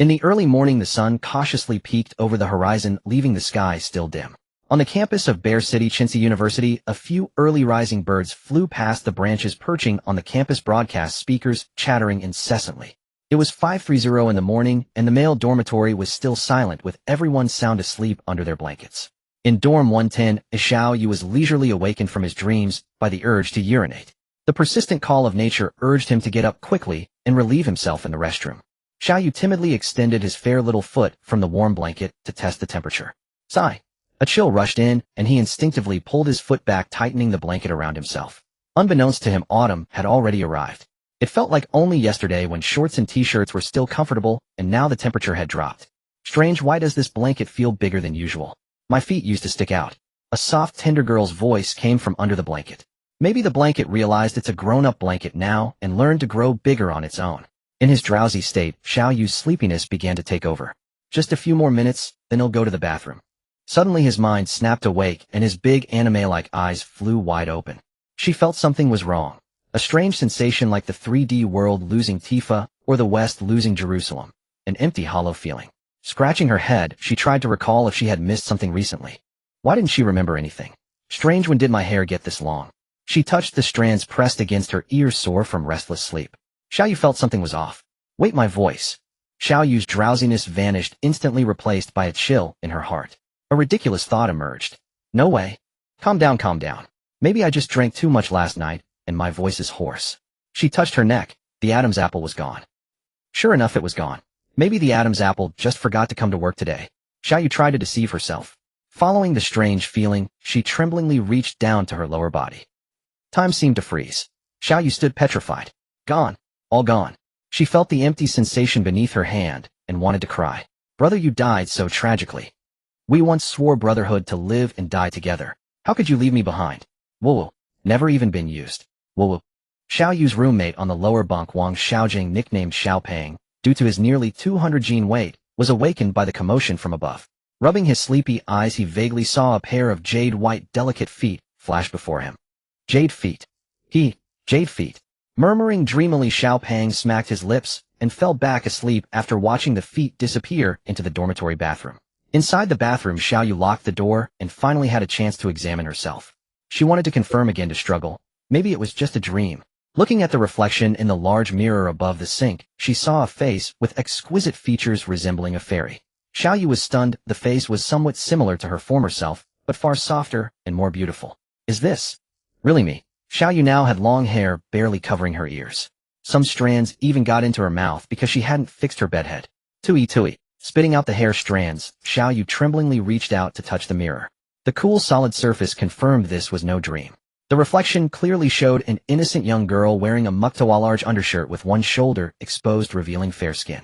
In the early morning, the sun cautiously peeked over the horizon, leaving the sky still dim. On the campus of Bear City Chintzy University, a few early rising birds flew past the branches, perching on the campus broadcast speakers, chattering incessantly. It was 5:30 in the morning, and the male dormitory was still silent, with everyone sound asleep under their blankets. In dorm 110, Xiao Yu was leisurely awakened from his dreams by the urge to urinate. The persistent call of nature urged him to get up quickly and relieve himself in the restroom. Xiao Yu timidly extended his fair little foot from the warm blanket to test the temperature. Sigh. A chill rushed in, and he instinctively pulled his foot back, tightening the blanket around himself. Unbeknownst to him, autumn had already arrived. It felt like only yesterday when shorts and t-shirts were still comfortable, and now the temperature had dropped. Strange, why does this blanket feel bigger than usual? My feet used to stick out. A soft, tender girl's voice came from under the blanket. Maybe the blanket realized it's a grown-up blanket now and learned to grow bigger on its own. In his drowsy state, Xiao Yu's sleepiness began to take over. Just a few more minutes, then he'll go to the bathroom. Suddenly his mind snapped awake, and his big anime-like eyes flew wide open. She felt something was wrong. A strange sensation like the 3D world losing Tifa or the West losing Jerusalem. An empty, hollow feeling. Scratching her head, she tried to recall if she had missed something recently. Why didn't she remember anything? Strange, when did my hair get this long? She touched the strands pressed against her ears, sore from restless sleep. Xiao Yu felt something was off. Wait, my voice. Xiao Yu's drowsiness vanished, instantly replaced by a chill in her heart. A ridiculous thought emerged. No way. Calm down, calm down. Maybe I just drank too much last night, and my voice is hoarse. She touched her neck. The Adam's apple was gone. Sure enough, it was gone. Maybe the Adam's apple just forgot to come to work today. Xiao Yu tried to deceive herself. Following the strange feeling, she tremblingly reached down to her lower body. Time seemed to freeze. Xiao Yu stood petrified. Gone. All gone. She felt the empty sensation beneath her hand and wanted to cry. Brother, you died so tragically. We once swore brotherhood to live and die together. How could you leave me behind? Woo. Never even been used. Woo. Xiao Yu's roommate on the lower bunk, Wang Xiaojing, nicknamed Xiaopeng, due to his nearly 200 gene weight, was awakened by the commotion from above. Rubbing his sleepy eyes, he vaguely saw a pair of jade-white, delicate feet flash before him. Jade feet. Jade feet. Murmuring dreamily, Xiaopeng smacked his lips and fell back asleep after watching the feet disappear into the dormitory bathroom. Inside the bathroom, Xiao Yu locked the door and finally had a chance to examine herself. She wanted to confirm again, to struggle. Maybe it was just a dream. Looking at the reflection in the large mirror above the sink, she saw a face with exquisite features resembling a fairy. Xiao Yu was stunned. The face was somewhat similar to her former self, but far softer and more beautiful. Is this really me? Xiao Yu now had long hair barely covering her ears. Some strands even got into her mouth because she hadn't fixed her bedhead. Tui. Spitting out the hair strands, Xiao Yu tremblingly reached out to touch the mirror. The cool, solid surface confirmed this was no dream. The reflection clearly showed an innocent young girl wearing a muktawa large undershirt with one shoulder exposed, revealing fair skin.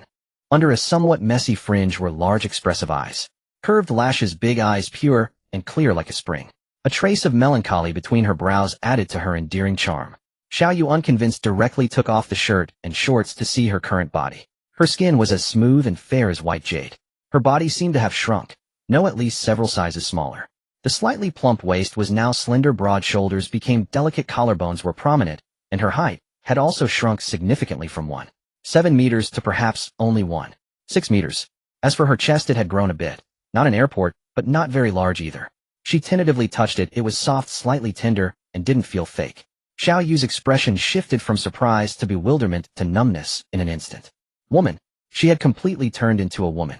Under a somewhat messy fringe were large expressive eyes. Curved lashes, big eyes, pure and clear like a spring. A trace of melancholy between her brows added to her endearing charm. Xiao Yu, unconvinced, directly took off the shirt and shorts to see her current body. Her skin was as smooth and fair as white jade. Her body seemed to have shrunk. No, at least several sizes smaller. The slightly plump waist was now slender, broad shoulders became delicate, collarbones were prominent, and her height had also shrunk significantly from 1.7 meters to perhaps only 1.6 meters. As for her chest, it had grown a bit. Not an airport, but not very large either. She tentatively touched it. It was soft, slightly tender, and didn't feel fake. Xiao Yu's expression shifted from surprise to bewilderment to numbness in an instant. Woman. She had completely turned into a woman.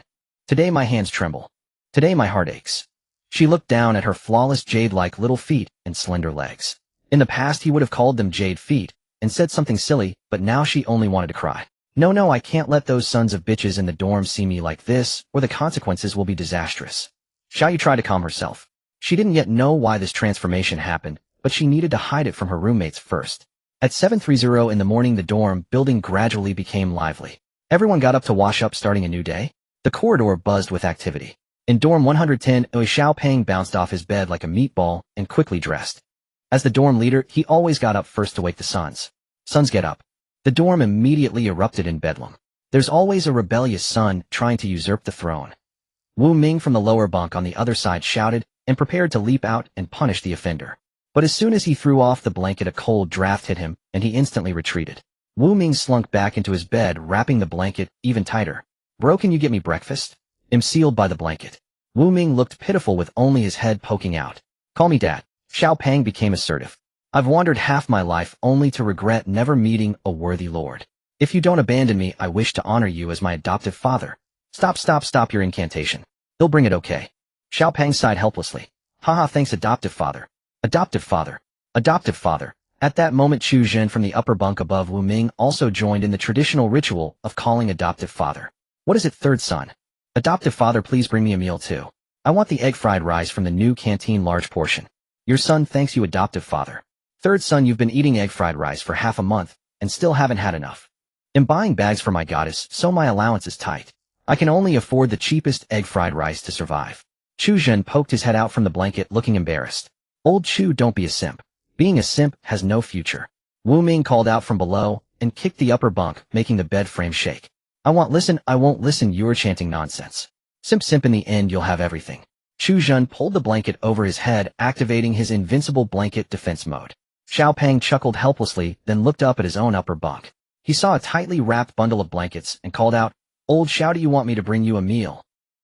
Today my hands tremble. Today my heart aches. She looked down at her flawless jade-like little feet and slender legs. In the past he would have called them jade feet and said something silly, but now she only wanted to cry. No, I can't let those sons of bitches in the dorm see me like this, or the consequences will be disastrous. Xiao Yu tried to calm herself. She didn't yet know why this transformation happened, but she needed to hide it from her roommates first. At 7:30 in the morning, the dorm building gradually became lively. Everyone got up to wash up, starting a new day. The corridor buzzed with activity. In dorm 110, Xiaopeng bounced off his bed like a meatball and quickly dressed. As the dorm leader, he always got up first to wake the sons. Sons, get up. The dorm immediately erupted in bedlam. There's always a rebellious son trying to usurp the throne. Wu Ming from the lower bunk on the other side shouted and prepared to leap out and punish the offender. But as soon as he threw off the blanket, a cold draft hit him, and he instantly retreated. Wu Ming slunk back into his bed, wrapping the blanket even tighter. Bro, can you get me breakfast? I'm sealed by the blanket. Wu Ming looked pitiful with only his head poking out. Call me dad. Xiao Pang became assertive. I've wandered half my life only to regret never meeting a worthy lord. If you don't abandon me, I wish to honor you as my adoptive father. Stop your incantation. He'll bring it, okay? Xiao Pang sighed helplessly. Haha, thanks, adoptive father. Adoptive father. Adoptive father. At that moment, Chu Zhen from the upper bunk above Wu Ming also joined in the traditional ritual of calling adoptive father. What is it, third son? Adoptive father, please bring me a meal too. I want the egg fried rice from the new canteen, large portion. Your son thanks you, adoptive father. Third son, you've been eating egg fried rice for half a month and still haven't had enough. I'm buying bags for my goddess, so my allowance is tight. I can only afford the cheapest egg fried rice to survive. Chu Zhen poked his head out from the blanket, looking embarrassed. Old Chu, don't be a simp. Being a simp has no future. Wu Ming called out from below and kicked the upper bunk, making the bed frame shake. I won't listen, you're chanting nonsense. Simp, in the end you'll have everything. Chu Zhen pulled the blanket over his head, activating his invincible blanket defense mode. Xiao Pang chuckled helplessly, then looked up at his own upper bunk. He saw a tightly wrapped bundle of blankets and called out, Old Xiao, do you want me to bring you a meal?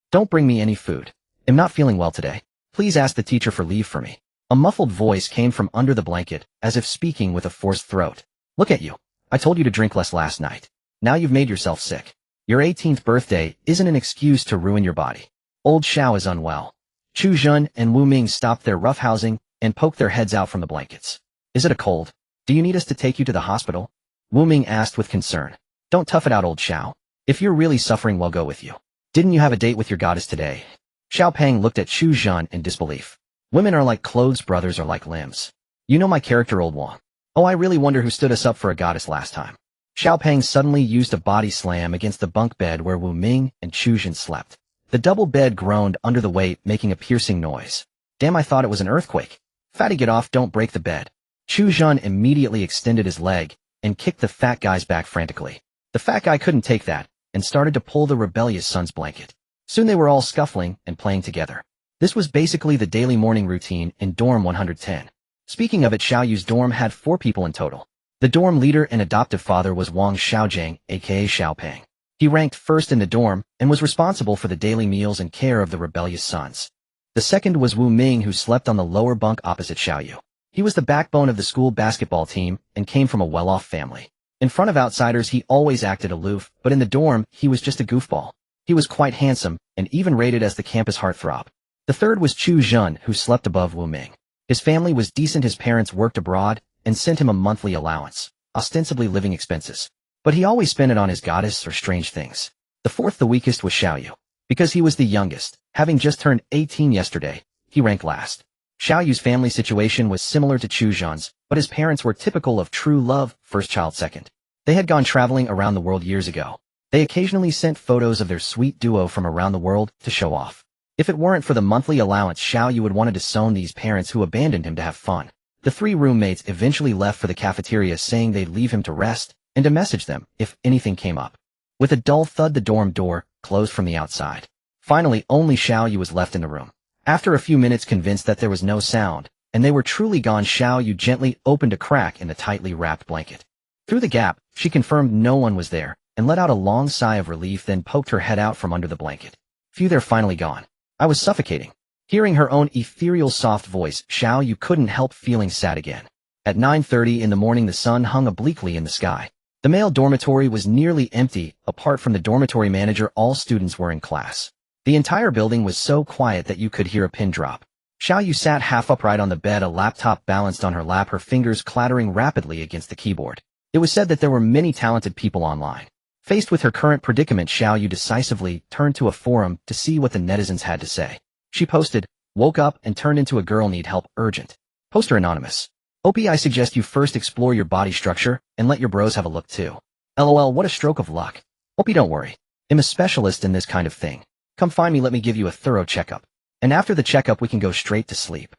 Don't bring me any food. I'm not feeling well today. Please ask the teacher for leave for me. A muffled voice came from under the blanket, as if speaking with a forced throat. Look at you. I told you to drink less last night. Now you've made yourself sick. Your 18th birthday isn't an excuse to ruin your body. Old Xiao is unwell. Chu Zhen and Wu Ming stopped their roughhousing and poked their heads out from the blankets. Is it a cold? Do you need us to take you to the hospital? Wu Ming asked with concern. Don't tough it out, old Xiao. If you're really suffering, we'll go with you. Didn't you have a date with your goddess today? Xiao Pang looked at Chu Zhen in disbelief. Women are like clothes, brothers are like limbs. You know my character, old Wang. Oh, I really wonder who stood us up for a goddess last time. Xiao Pang suddenly used a body slam against the bunk bed where Wu Ming and Chu Zhen slept. The double bed groaned under the weight, making a piercing noise. Damn, I thought it was an earthquake. Fatty, get off, don't break the bed. Chu Zhen immediately extended his leg and kicked the fat guy's back frantically. The fat guy couldn't take that and started to pull the rebellious son's blanket. Soon they were all scuffling and playing together. This was basically the daily morning routine in dorm 110. Speaking of it, Xiao Yu's dorm had 4 people in total. The dorm leader and adoptive father was Wang Xiaojiang, aka Xiao Pang. He ranked first in the dorm and was responsible for the daily meals and care of the rebellious sons. The second was Wu Ming, who slept on the lower bunk opposite Xiao Yu. He was the backbone of the school basketball team and came from a well-off family. In front of outsiders, he always acted aloof, but in the dorm, he was just a goofball. He was quite handsome and even rated as the campus heartthrob. The third was Chu Zhen, who slept above Wu Ming. His family was decent. His parents worked abroad and sent him a monthly allowance, ostensibly living expenses. But he always spent it on his goddess or strange things. The fourth, the weakest, was Xiao Yu. Because he was the youngest, having just turned 18 yesterday, he ranked last. Xiao Yu's family situation was similar to Chu Zhen's, but his parents were typical of true love, first child second. They had gone traveling around the world years ago. They occasionally sent photos of their sweet duo from around the world to show off. If it weren't for the monthly allowance, Xiao Yu would want to disown these parents who abandoned him to have fun. The 3 roommates eventually left for the cafeteria, saying they'd leave him to rest and to message them if anything came up. With a dull thud, the dorm door closed from the outside. Finally, only Xiao Yu was left in the room. After a few minutes, convinced that there was no sound, and they were truly gone, Xiao Yu gently opened a crack in the tightly wrapped blanket. Through the gap, she confirmed no one was there, and let out a long sigh of relief, then poked her head out from under the blanket. Phew, they're finally gone. I was suffocating. Hearing her own ethereal soft voice, Xiao Yu couldn't help feeling sad again. At 9:30 in the morning, the sun hung obliquely in the sky. The male dormitory was nearly empty. Apart from the dormitory manager, all students were in class. The entire building was so quiet that you could hear a pin drop. Xiao Yu sat half upright on the bed, a laptop balanced on her lap, her fingers clattering rapidly against the keyboard. It was said that there were many talented people online. Faced with her current predicament, Xiao Yu decisively turned to a forum to see what the netizens had to say. She posted, "Woke up and turned into a girl, need help, urgent." Poster anonymous. OP, I suggest you first explore your body structure and let your bros have a look too. LOL, what a stroke of luck. OP, don't worry. I'm a specialist in this kind of thing. Come find me, let me give you a thorough checkup. And after the checkup, we can go straight to sleep.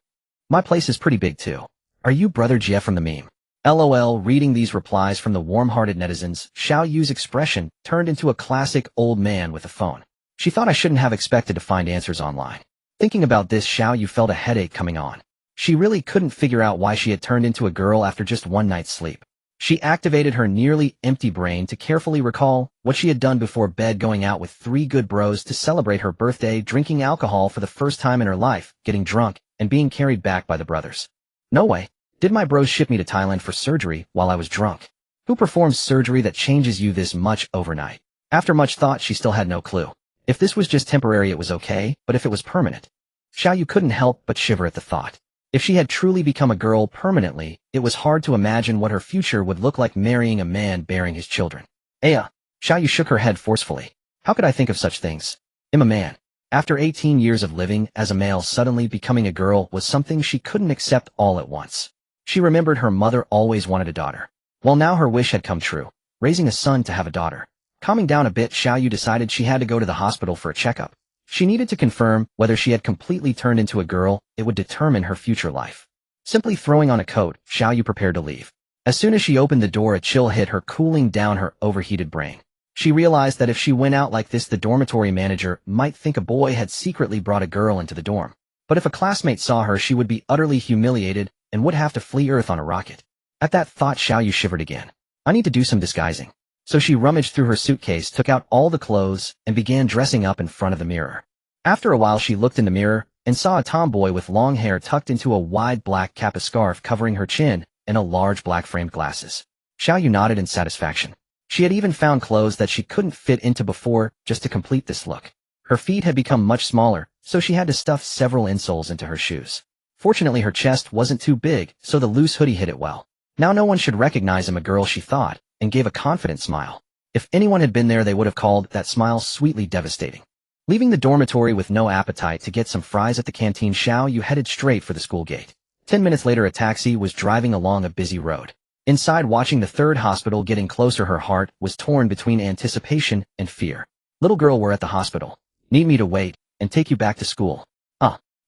My place is pretty big too. Are you brother Jie from the meme? LOL. Reading these replies from the warm-hearted netizens, Xiao Yu's expression turned into a classic old man with a phone. She thought I shouldn't have expected to find answers online. Thinking about this, Xiao Yu felt a headache coming on. She really couldn't figure out why she had turned into a girl after just one night's sleep. She activated her nearly empty brain to carefully recall what she had done before bed, going out with 3 good bros to celebrate her birthday, drinking alcohol for the first time in her life, getting drunk, and being carried back by the brothers. No way. Did my bros ship me to Thailand for surgery while I was drunk? Who performs surgery that changes you this much overnight? After much thought, she still had no clue. If this was just temporary, it was okay, but if it was permanent, Xiaoyu couldn't help but shiver at the thought. If she had truly become a girl permanently, it was hard to imagine what her future would look like, marrying a man bearing his children. Xiaoyu shook her head forcefully. How could I think of such things? I'm a man. After 18 years of living as a male, suddenly becoming a girl was something she couldn't accept all at once. She remembered her mother always wanted a daughter. Well, now her wish had come true, raising a son to have a daughter. Calming down a bit, Xiaoyu decided she had to go to the hospital for a checkup. She needed to confirm whether she had completely turned into a girl. It would determine her future life. Simply throwing on a coat, Xiaoyu prepared to leave. As soon as she opened the door, a chill hit her, cooling down her overheated brain. She realized that if she went out like this, the dormitory manager might think a boy had secretly brought a girl into the dorm. But if a classmate saw her, she would be utterly humiliated and would have to flee Earth on a rocket. At that thought, Xiaoyu shivered again. I need to do some disguising. So she rummaged through her suitcase, took out all the clothes, and began dressing up in front of the mirror. After a while, she looked in the mirror and saw a tomboy with long hair tucked into a wide black cap, a scarf covering her chin, and a large black framed glasses. Xiaoyu nodded in satisfaction. She had even found clothes that she couldn't fit into before just to complete this look. Her feet had become much smaller, so she had to stuff several insoles into her shoes. Fortunately, her chest wasn't too big, so the loose hoodie hid it well. Now no one should recognize him, a girl, she thought, and gave a confident smile. If anyone had been there, they would have called that smile sweetly devastating. Leaving the dormitory with no appetite to get some fries at the canteen, Xiaoyu headed straight for the school gate. 10 minutes later, a taxi was driving along a busy road. Inside, watching the third hospital getting closer, her heart was torn between anticipation and fear. Little girl, we're at the hospital. Need me to wait and take you back to school?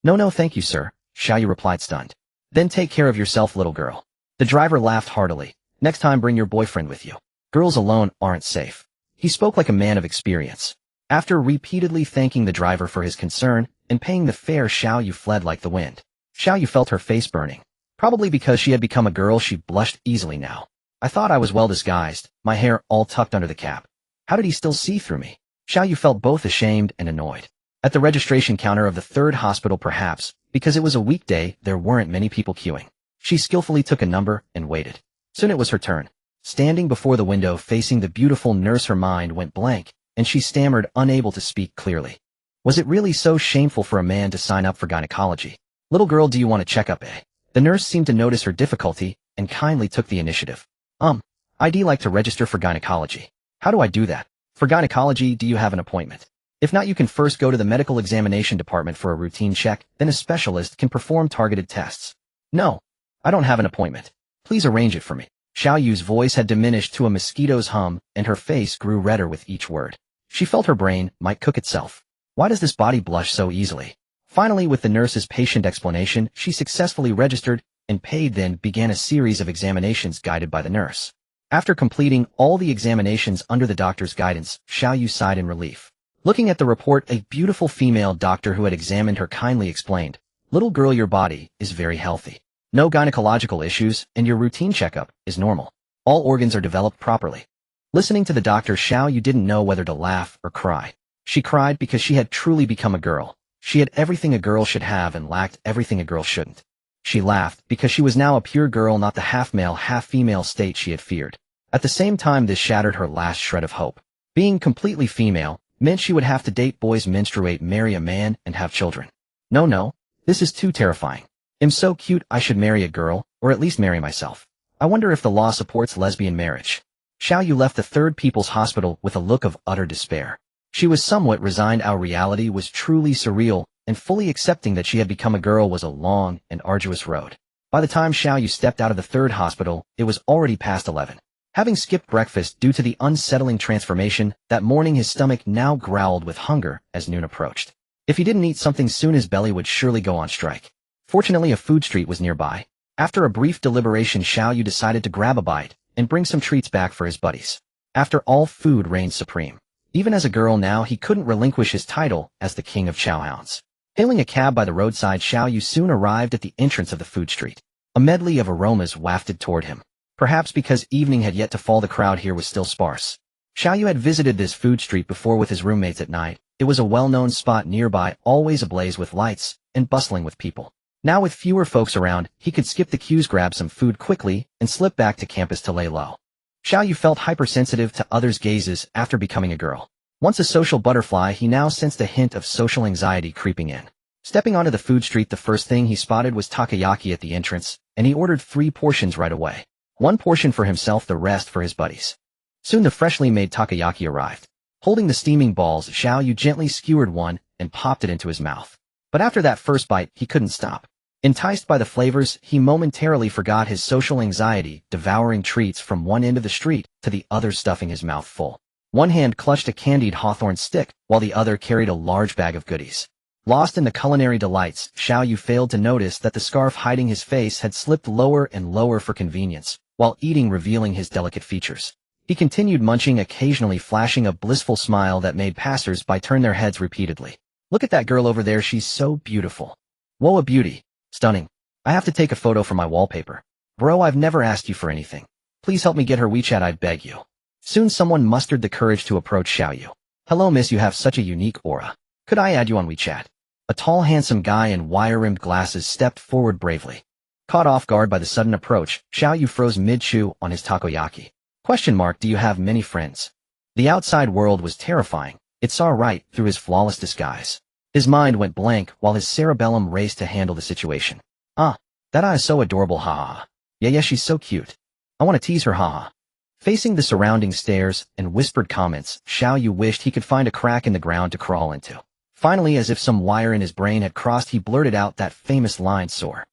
No, thank you, sir, Xiaoyu replied, stunned. Then take care of yourself, little girl. The driver laughed heartily. Next time, bring your boyfriend with you. Girls alone aren't safe. He spoke like a man of experience. After repeatedly thanking the driver for his concern and paying the fare, Xiaoyu fled like the wind. Xiaoyu felt her face burning. Probably because she had become a girl, she blushed easily now. I thought I was well disguised, my hair all tucked under the cap. How did he still see through me? Xiaoyu felt both ashamed and annoyed. At the registration counter of the third hospital, perhaps because it was a weekday, there weren't many people queuing. She skillfully took a number and waited. Soon it was her turn. Standing before the window facing the beautiful nurse, her mind went blank, and she stammered, unable to speak clearly. Was it really so shameful for a man to sign up for gynecology? Little girl, do you want to check up, eh? The nurse seemed to notice her difficulty and kindly took the initiative. I'd like to register for gynecology. How do I do that? For gynecology, do you have an appointment? If not, you can first go to the medical examination department for a routine check, then a specialist can perform targeted tests. No, I don't have an appointment. Please arrange it for me. Xiaoyu's voice had diminished to a mosquito's hum, and her face grew redder with each word. She felt her brain might cook itself. Why does this body blush so easily? Finally, with the nurse's patient explanation, she successfully registered and paid, then began a series of examinations guided by the nurse. After completing all the examinations under the doctor's guidance, Xiaoyu sighed in relief. Looking at the report, a beautiful female doctor who had examined her kindly explained, "Little girl, your body is very healthy. No gynecological issues, and your routine checkup is normal. All organs are developed properly." Listening to the doctor, Xiaoyu didn't know whether to laugh or cry. She cried because she had truly become a girl. She had everything a girl should have and lacked everything a girl shouldn't. She laughed because she was now a pure girl, not the half-male, half-female state she had feared. At the same time, this shattered her last shred of hope. Being completely female meant she would have to date boys, menstruate, marry a man, and have children. No, this is too terrifying. I'm so cute, I should marry a girl, or at least marry myself. I wonder if the law supports lesbian marriage. Xiaoyu left the third people's hospital with a look of utter despair. She was somewhat resigned. Our reality was truly surreal, and fully accepting that she had become a girl was a long and arduous road. By the time Xiaoyu stepped out of the third hospital, it was already past 11. Having skipped breakfast due to the unsettling transformation that morning, his stomach now growled with hunger as noon approached. If he didn't eat something soon, his belly would surely go on strike. Fortunately, a food street was nearby. After a brief deliberation, Xiaoyu decided to grab a bite and bring some treats back for his buddies. After all, food reigned supreme. Even as a girl now, he couldn't relinquish his title as the king of chowhounds. Hailing a cab by the roadside, Xiaoyu soon arrived at the entrance of the food street. A medley of aromas wafted toward him. Perhaps because evening had yet to fall, the crowd here was still sparse. Xiaoyu had visited this food street before with his roommates at night. It was a well-known spot nearby, always ablaze with lights and bustling with people. Now with fewer folks around, he could skip the queues, grab some food quickly, and slip back to campus to lay low. Xiaoyu felt hypersensitive to others' gazes after becoming a girl. Once a social butterfly, he now sensed a hint of social anxiety creeping in. Stepping onto the food street, the first thing he spotted was takoyaki at the entrance, and he ordered 3 portions right away. 1 portion for himself, the rest for his buddies. Soon the freshly made takoyaki arrived. Holding the steaming balls, Xiaoyu gently skewered one and popped it into his mouth. But after that first bite, he couldn't stop. Enticed by the flavors, he momentarily forgot his social anxiety, devouring treats from one end of the street to the other, stuffing his mouth full. One hand clutched a candied hawthorn stick, while the other carried a large bag of goodies. Lost in the culinary delights, Xiaoyu failed to notice that the scarf hiding his face had slipped lower and lower for convenience, while eating, revealing his delicate features. He continued munching, occasionally flashing a blissful smile that made passers-by turn their heads repeatedly. Look at that girl over there, she's so beautiful. Whoa, a beauty. Stunning. I have to take a photo for my wallpaper. Bro, I've never asked you for anything. Please help me get her WeChat, I beg you. Soon someone mustered the courage to approach Xiaoyu. Hello miss, you have such a unique aura. Could I add you on WeChat? A tall, handsome guy in wire-rimmed glasses stepped forward bravely. Caught off guard by the sudden approach, Xiaoyu froze mid-chew on his takoyaki. Do you have many friends? The outside world was terrifying. It saw right through his flawless disguise. His mind went blank while his cerebellum raced to handle the situation. That eye is so adorable, haha. Yeah, she's so cute. I want to tease her, haha. Facing the surrounding stares and whispered comments, Xiaoyu wished he could find a crack in the ground to crawl into. Finally, as if some wire in his brain had crossed, he blurted out that famous line, "Soar."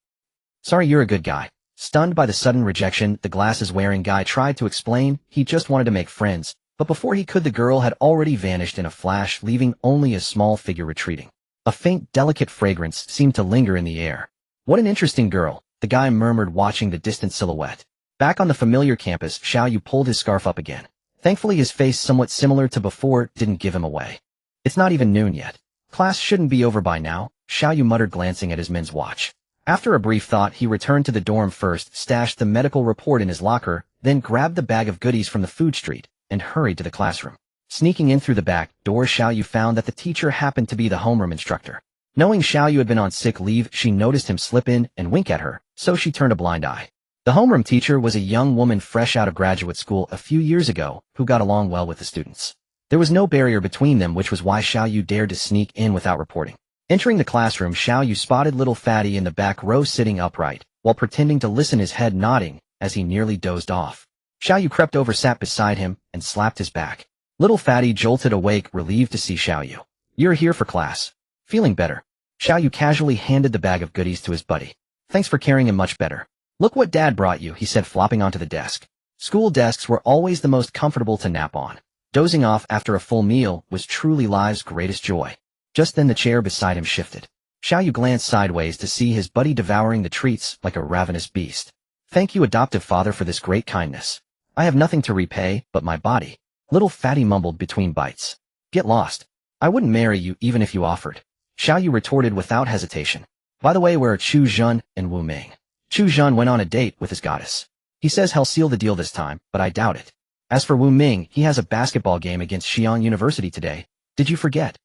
Sorry, you're a good guy. Stunned by the sudden rejection, the glasses-wearing guy tried to explain he just wanted to make friends, but before he could, the girl had already vanished in a flash, leaving only a small figure retreating. A faint, delicate fragrance seemed to linger in the air. What an interesting girl, the guy murmured, watching the distant silhouette. Back on the familiar campus, Xiaoyu pulled his scarf up again. Thankfully, his face, somewhat similar to before, didn't give him away. It's not even noon yet. Class shouldn't be over by now, Xiaoyu muttered, glancing at his men's watch. After a brief thought, he returned to the dorm first, stashed the medical report in his locker, then grabbed the bag of goodies from the food street, and hurried to the classroom. Sneaking in through the back door, Xiaoyu found that the teacher happened to be the homeroom instructor. Knowing Xiaoyu had been on sick leave, she noticed him slip in and wink at her, so she turned a blind eye. The homeroom teacher was a young woman fresh out of graduate school a few years ago, who got along well with the students. There was no barrier between them, which was why Xiaoyu dared to sneak in without reporting. Entering the classroom, Xiaoyu spotted little Fatty in the back row sitting upright, while pretending to listen, his head nodding as he nearly dozed off. Xiaoyu crept over, sat beside him, and slapped his back. Little Fatty jolted awake, relieved to see Xiaoyu. You're here for class. Feeling better? Xiaoyu casually handed the bag of goodies to his buddy. Thanks for carrying him, much better. Look what Dad brought you, he said, flopping onto the desk. School desks were always the most comfortable to nap on. Dozing off after a full meal was truly life's greatest joy. Just then the chair beside him shifted. Xiaoyu glanced sideways to see his buddy devouring the treats like a ravenous beast. Thank you, adoptive father, for this great kindness. I have nothing to repay but my body. Little Fatty mumbled between bites. Get lost. I wouldn't marry you even if you offered. Xiaoyu retorted without hesitation. By the way, where are Chu Zhen and Wu Ming? Chu Zhen went on a date with his goddess. He says he'll seal the deal this time, but I doubt it. As for Wu Ming, he has a basketball game against Xi'an University today. Did you forget?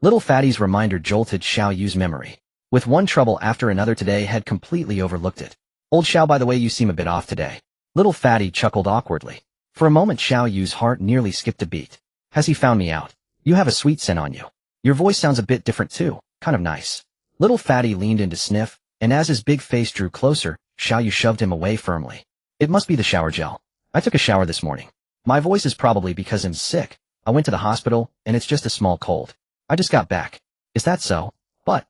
Little Fatty's reminder jolted Xiaoyu's memory. With one trouble after another, today had completely overlooked it. Old Xiao, by the way, you seem a bit off today. Little Fatty chuckled awkwardly. For a moment, Xiaoyu's heart nearly skipped a beat. Has he found me out? You have a sweet scent on you. Your voice sounds a bit different too, kind of nice. Little Fatty leaned in to sniff, and as his big face drew closer, Xiaoyu shoved him away firmly. It must be the shower gel. I took a shower this morning. My voice is probably because I'm sick. I went to the hospital, and it's just a small cold. I just got back. Is that so? But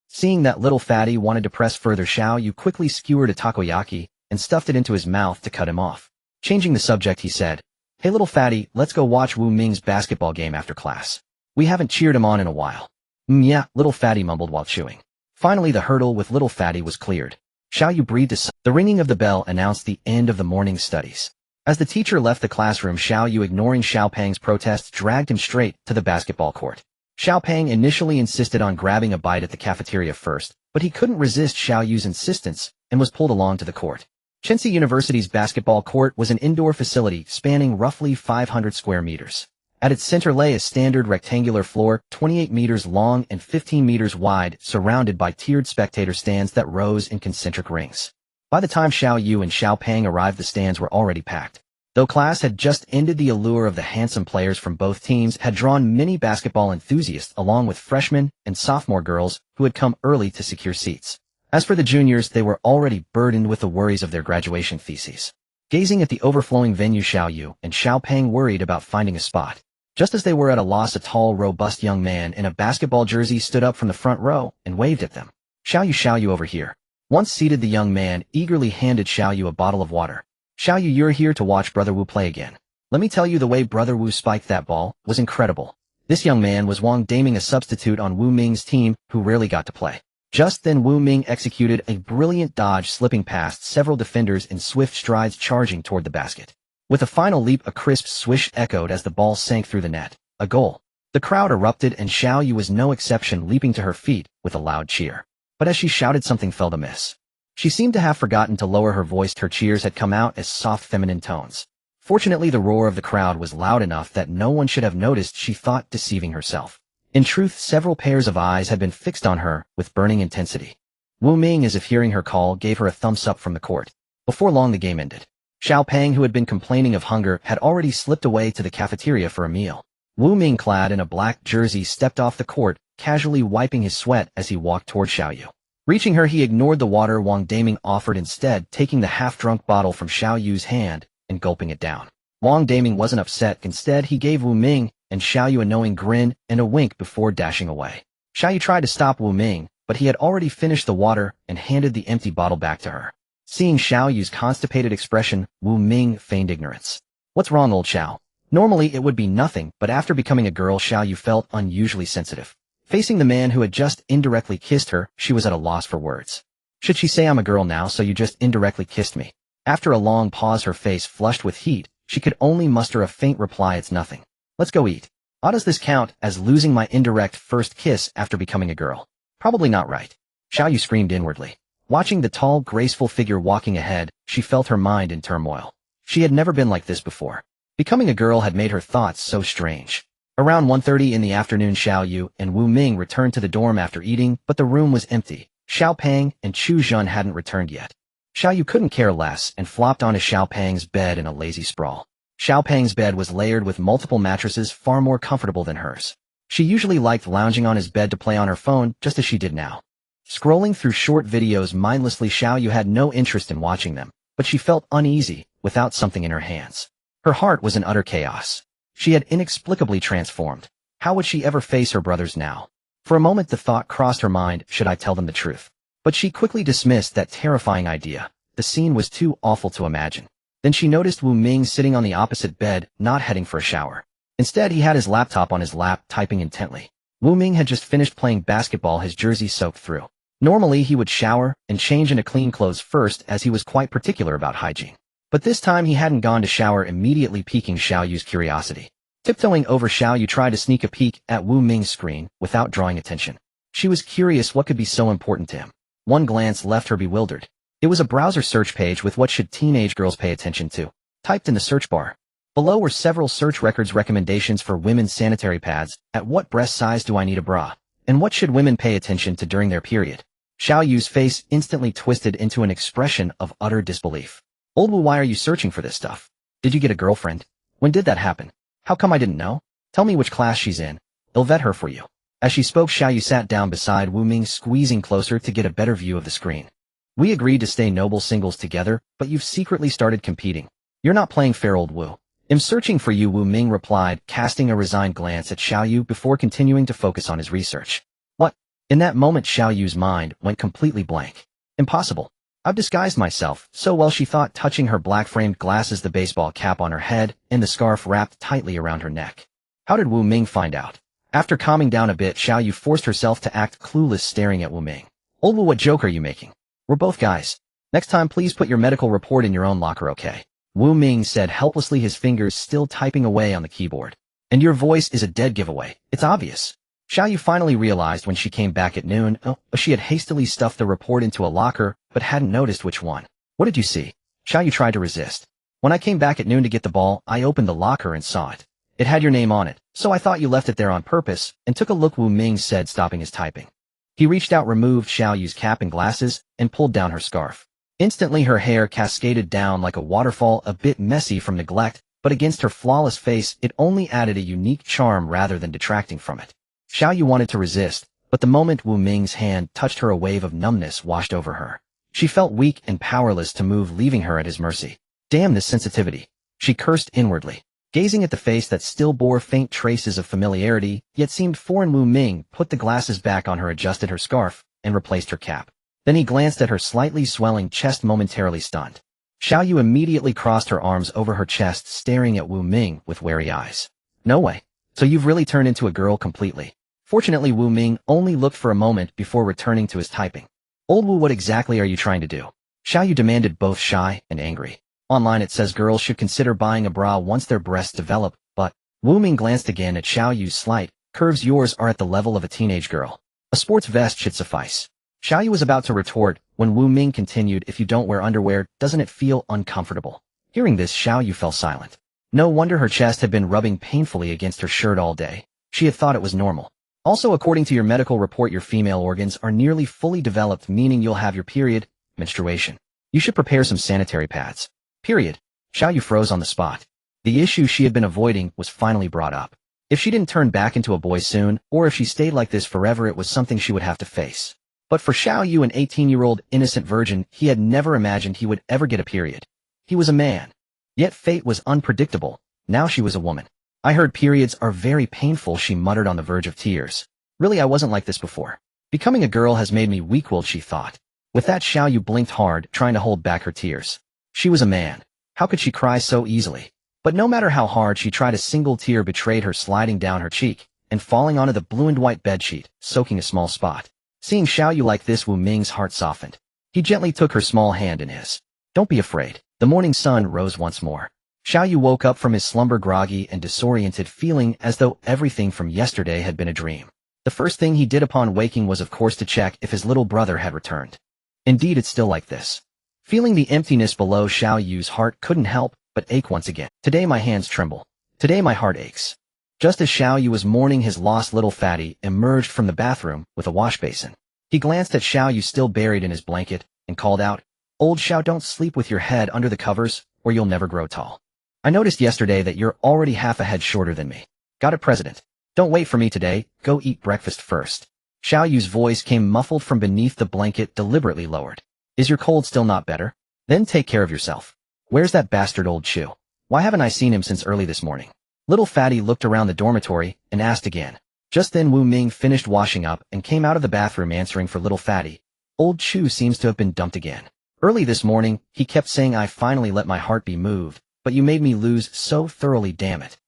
seeing that Little Fatty wanted to press further, Xiaoyu quickly skewered a takoyaki and stuffed it into his mouth to cut him off. Changing the subject, he said, Hey Little Fatty, let's go watch Wu Ming's basketball game after class. We haven't cheered him on in a while. Yeah, Little Fatty mumbled while chewing. Finally, the hurdle with Little Fatty was cleared. Xiaoyu breathed a sigh. The ringing of the bell announced the end of the morning's studies. As the teacher left the classroom, Xiaoyu, ignoring Xiaopang's protests, dragged him straight to the basketball court. Xiaopang initially insisted on grabbing a bite at the cafeteria first, but he couldn't resist Xiaoyu's insistence and was pulled along to the court. Chensea University's basketball court was an indoor facility spanning roughly 500 square meters. At its center lay a standard rectangular floor, 28 meters long and 15 meters wide, surrounded by tiered spectator stands that rose in concentric rings. By the time Xiao Yu and Xiao Peng arrived, the stands were already packed. Though class had just ended, the allure of the handsome players from both teams had drawn many basketball enthusiasts along with freshmen and sophomore girls who had come early to secure seats. As for the juniors, they were already burdened with the worries of their graduation theses. Gazing at the overflowing venue, Xiao Yu and Xiao Peng worried about finding a spot. Just as they were at a loss, a tall, robust young man in a basketball jersey stood up from the front row and waved at them. Xiao Yu, over here. Once seated, the young man eagerly handed Xiao Yu a bottle of water. Xiao Yu, you're here to watch Brother Wu play again. Let me tell you, the way Brother Wu spiked that ball was incredible. This young man was Wang Daming, a substitute on Wu Ming's team who rarely got to play. Just then Wu Ming executed a brilliant dodge, slipping past several defenders in swift strides, charging toward the basket. With a final leap, a crisp swish echoed as the ball sank through the net. A goal. The crowd erupted, and Xiao Yu was no exception, leaping to her feet with a loud cheer. But as she shouted, something felt amiss. She seemed to have forgotten to lower her voice. Her cheers had come out as soft feminine tones. Fortunately, the roar of the crowd was loud enough that no one should have noticed, she thought, deceiving herself. In truth, several pairs of eyes had been fixed on her with burning intensity. Wu Ming, as if hearing her call, gave her a thumbs up from the court. Before long, the game ended. Xiao Peng, who had been complaining of hunger, had already slipped away to the cafeteria for a meal. Wu Ming, clad in a black jersey, stepped off the court, casually wiping his sweat as he walked toward Xiao Yu. Reaching her, he ignored the water Wang Daming offered, instead taking the half-drunk bottle from Xiao Yu's hand and gulping it down. Wang Daming wasn't upset. Instead, he gave Wu Ming and Xiao Yu a knowing grin and a wink before dashing away. Xiao Yu tried to stop Wu Ming, but he had already finished the water and handed the empty bottle back to her. Seeing Xiao Yu's constipated expression, Wu Ming feigned ignorance. What's wrong, old Xiao? Normally it would be nothing, but after becoming a girl, Xiao Yu felt unusually sensitive. Facing the man who had just indirectly kissed her, she was at a loss for words. Should she say, I'm a girl now, so you just indirectly kissed me? After a long pause, her face flushed with heat, she could only muster a faint reply, it's nothing. Let's go eat. How does this count as losing my indirect first kiss after becoming a girl? Probably not right. Xiao Yu screamed inwardly. Watching the tall, graceful figure walking ahead, she felt her mind in turmoil. She had never been like this before. Becoming a girl had made her thoughts so strange. Around 1:30 in the afternoon, Xiao Yu and Wu Ming returned to the dorm after eating, but the room was empty. Xiao Peng and Chu Zhen hadn't returned yet. Xiao Yu couldn't care less and flopped onto Xiao Peng's bed in a lazy sprawl. Xiao Peng's bed was layered with multiple mattresses, far more comfortable than hers. She usually liked lounging on his bed to play on her phone, just as she did now. Scrolling through short videos mindlessly, Xiao Yu had no interest in watching them, but she felt uneasy without something in her hands. Her heart was in utter chaos. She had inexplicably transformed. How would she ever face her brothers now? For a moment the thought crossed her mind, should I tell them the truth? But she quickly dismissed that terrifying idea. The scene was too awful to imagine. Then she noticed Wu Ming sitting on the opposite bed, not heading for a shower. Instead, he had his laptop on his lap, typing intently. Wu Ming had just finished playing basketball, his jersey soaked through. Normally, he would shower and change into clean clothes first, as he was quite particular about hygiene. But this time he hadn't gone to shower, immediately piquing Xiao Yu's curiosity. Tiptoeing over, Xiao Yu tried to sneak a peek at Wu Ming's screen without drawing attention. She was curious what could be so important to him. One glance left her bewildered. It was a browser search page with what should teenage girls pay attention to, typed in the search bar. Below were several search records, recommendations for women's sanitary pads, at what breast size do I need a bra, and what should women pay attention to during their period. Xiao Yu's face instantly twisted into an expression of utter disbelief. Old Wu, why are you searching for this stuff? Did you get a girlfriend? When did that happen? How come I didn't know? Tell me which class she's in. I'll vet her for you. As she spoke, Xiao Yu sat down beside Wu Ming, squeezing closer to get a better view of the screen. We agreed to stay noble singles together, but you've secretly started competing. You're not playing fair, old Wu. I'm searching for you, Wu Ming replied, casting a resigned glance at Xiao Yu before continuing to focus on his research. What? In that moment, Xiao Yu's mind went completely blank. Impossible. I've disguised myself so well, she thought, touching her black-framed glasses, the baseball cap on her head, and the scarf wrapped tightly around her neck. How did Wu Ming find out? After calming down a bit, Xiao Yu forced herself to act clueless, staring at Wu Ming. Old Wu, what joke are you making? We're both guys. Next time please put your medical report in your own locker, okay? Wu Ming said helplessly, his fingers still typing away on the keyboard. And your voice is a dead giveaway. It's obvious. Xiao Yu finally realized when she came back at noon. She had hastily stuffed the report into a locker, but hadn't noticed which one. What did you see? Xiaoyu tried to resist. When I came back at noon to get the ball, I opened the locker and saw it. It had your name on it, so I thought you left it there on purpose, and took a look, Wu Ming said, stopping his typing. He reached out, removed Xiaoyu's cap and glasses, and pulled down her scarf. Instantly her hair cascaded down like a waterfall, a bit messy from neglect, but against her flawless face it only added a unique charm rather than detracting from it. Xiaoyu wanted to resist, but the moment Wu Ming's hand touched her a wave of numbness washed over her. She felt weak and powerless to move, leaving her at his mercy. Damn this sensitivity, she cursed inwardly. Gazing at the face that still bore faint traces of familiarity, yet seemed foreign, Wu Ming put the glasses back on her, adjusted her scarf, and replaced her cap. Then he glanced at her slightly swelling chest, momentarily stunned. Xiaoyu immediately crossed her arms over her chest, staring at Wu Ming with wary eyes. No way. So you've really turned into a girl completely. Fortunately, Wu Ming only looked for a moment before returning to his typing. Old Wu, what exactly are you trying to do? Xiaoyu demanded, both shy and angry. Online it says girls should consider buying a bra once their breasts develop, but... Wu Ming glanced again at Xiaoyu's slight curves. Yours are at the level of a teenage girl. A sports vest should suffice. Xiaoyu was about to retort when Wu Ming continued, if you don't wear underwear, doesn't it feel uncomfortable? Hearing this, Xiaoyu fell silent. No wonder her chest had been rubbing painfully against her shirt all day. She had thought it was normal. Also, according to your medical report, your female organs are nearly fully developed, meaning you'll have your period, menstruation. You should prepare some sanitary pads. Period. Xiaoyu froze on the spot. The issue she had been avoiding was finally brought up. If she didn't turn back into a boy soon, or if she stayed like this forever, it was something she would have to face. But for Xiaoyu, an 18-year-old innocent virgin, he had never imagined he would ever get a period. He was a man. Yet fate was unpredictable. Now she was a woman. I heard periods are very painful, she muttered on the verge of tears. Really, I wasn't like this before. Becoming a girl has made me weak-willed, she thought. With that, Xiaoyu blinked hard, trying to hold back her tears. She was a man. How could she cry so easily? But no matter how hard she tried, a single tear betrayed her, sliding down her cheek and falling onto the blue and white bedsheet, soaking a small spot. Seeing Xiaoyu like this, Wu Ming's heart softened. He gently took her small hand in his. Don't be afraid. The morning sun rose once more. Xiaoyu woke up from his slumber, groggy and disoriented, feeling as though everything from yesterday had been a dream. The first thing he did upon waking was, of course, to check if his little brother had returned. Indeed, it's still like this. Feeling the emptiness below, Xiaoyu's heart couldn't help but ache once again. Today my hands tremble. Today my heart aches. Just as Xiaoyu was mourning, his lost little fatty emerged from the bathroom with a wash basin. He glanced at Xiaoyu still buried in his blanket and called out, Old Xiao, don't sleep with your head under the covers or you'll never grow tall. I noticed yesterday that you're already half a head shorter than me. Got it, President? Don't wait for me today, go eat breakfast first. Xiaoyu's voice came muffled from beneath the blanket, deliberately lowered. Is your cold still not better? Then take care of yourself. Where's that bastard old Chu? Why haven't I seen him since early this morning? Little Fatty looked around the dormitory and asked again. Just then Wu Ming finished washing up and came out of the bathroom, answering for Little Fatty. Old Chu seems to have been dumped again. Early this morning, he kept saying I finally let my heart be moved, but you made me lose so thoroughly, damn it.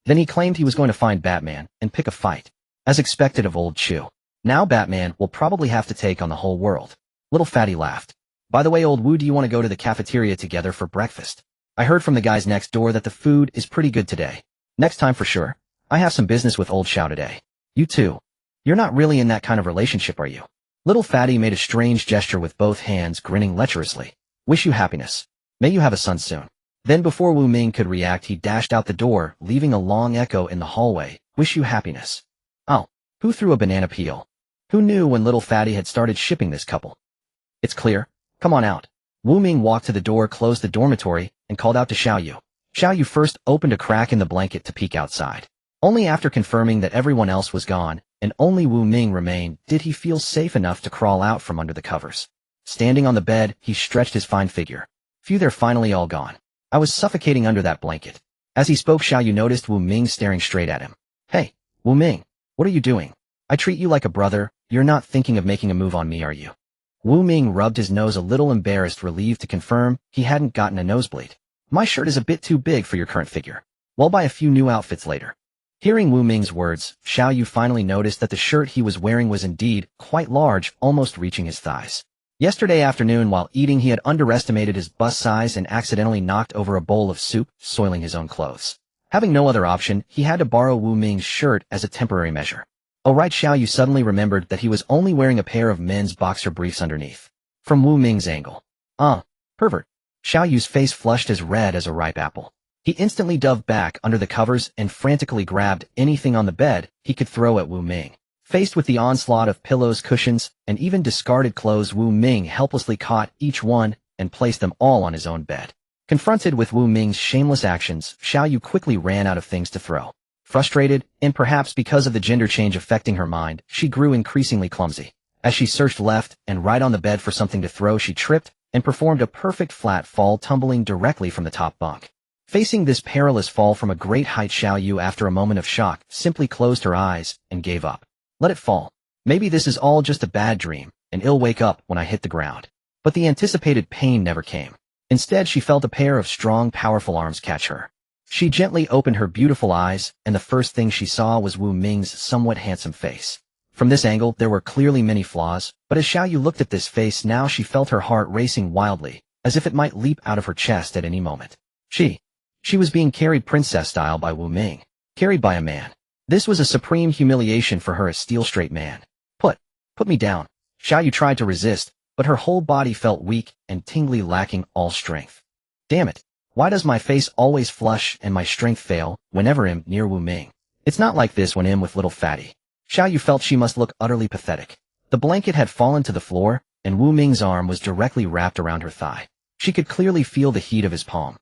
Then he claimed he was going to find Batman and pick a fight. As expected of old Chu. Now Batman will probably have to take on the whole world. Little Fatty laughed. By the way, old Wu, do you want to go to the cafeteria together for breakfast? I heard from the guys next door that the food is pretty good today. Next time for sure. I have some business with old Xiao today. You too. You're not really in that kind of relationship, are you? Little Fatty made a strange gesture with both hands, grinning lecherously. Wish you happiness. May you have a son soon. Then before Wu Ming could react, he dashed out the door, leaving a long echo in the hallway. Wish you happiness. Oh, who threw a banana peel? Who knew when Little Fatty had started shipping this couple? It's clear. Come on out. Wu Ming walked to the door, closed the dormitory, and called out to Xiaoyu. Xiaoyu first opened a crack in the blanket to peek outside. Only after confirming that everyone else was gone, and only Wu Ming remained, did he feel safe enough to crawl out from under the covers. Standing on the bed, he stretched his fine figure. Phew, they're finally all gone. I was suffocating under that blanket. As he spoke, Xiaoyu noticed Wu Ming staring straight at him. Hey, Wu Ming, what are you doing? I treat you like a brother. You're not thinking of making a move on me, are you? Wu Ming rubbed his nose, a little embarrassed, relieved to confirm he hadn't gotten a nosebleed. My shirt is a bit too big for your current figure. We'll buy a few new outfits later. Hearing Wu Ming's words, Xiaoyu finally noticed that the shirt he was wearing was indeed quite large, almost reaching his thighs. Yesterday afternoon while eating, he had underestimated his bust size and accidentally knocked over a bowl of soup, soiling his own clothes. Having no other option, he had to borrow Wu Ming's shirt as a temporary measure. Oh right, Xiaoyu suddenly remembered that he was only wearing a pair of men's boxer briefs underneath. From Wu Ming's angle. Pervert. Xiao Yu's face flushed as red as a ripe apple. He instantly dove back under the covers and frantically grabbed anything on the bed he could throw at Wu Ming. Faced with the onslaught of pillows, cushions, and even discarded clothes, Wu Ming helplessly caught each one and placed them all on his own bed. Confronted with Wu Ming's shameless actions, Xiao Yu quickly ran out of things to throw. Frustrated, and perhaps because of the gender change affecting her mind, she grew increasingly clumsy. As she searched left and right on the bed for something to throw, she tripped and performed a perfect flat fall, tumbling directly from the top bunk. Facing this perilous fall from a great height, Xiao Yu, after a moment of shock, simply closed her eyes and gave up. Let it fall. Maybe this is all just a bad dream, and I'll wake up when I hit the ground. But the anticipated pain never came. Instead, she felt a pair of strong, powerful arms catch her. She gently opened her beautiful eyes, and the first thing she saw was Wu Ming's somewhat handsome face. From this angle, there were clearly many flaws, but as Xiao Yu looked at this face now, she felt her heart racing wildly, as if it might leap out of her chest at any moment. She was being carried princess style by Wu Ming. Carried by a man. This was a supreme humiliation for her, a steel-straight man. Put me down. Xiao Yu tried to resist, but her whole body felt weak and tingly, lacking all strength. Damn it. Why does my face always flush and my strength fail whenever I'm near Wu Ming? It's not like this when I'm with little fatty. Xiao Yu felt she must look utterly pathetic. The blanket had fallen to the floor, and Wu Ming's arm was directly wrapped around her thigh. She could clearly feel the heat of his palm.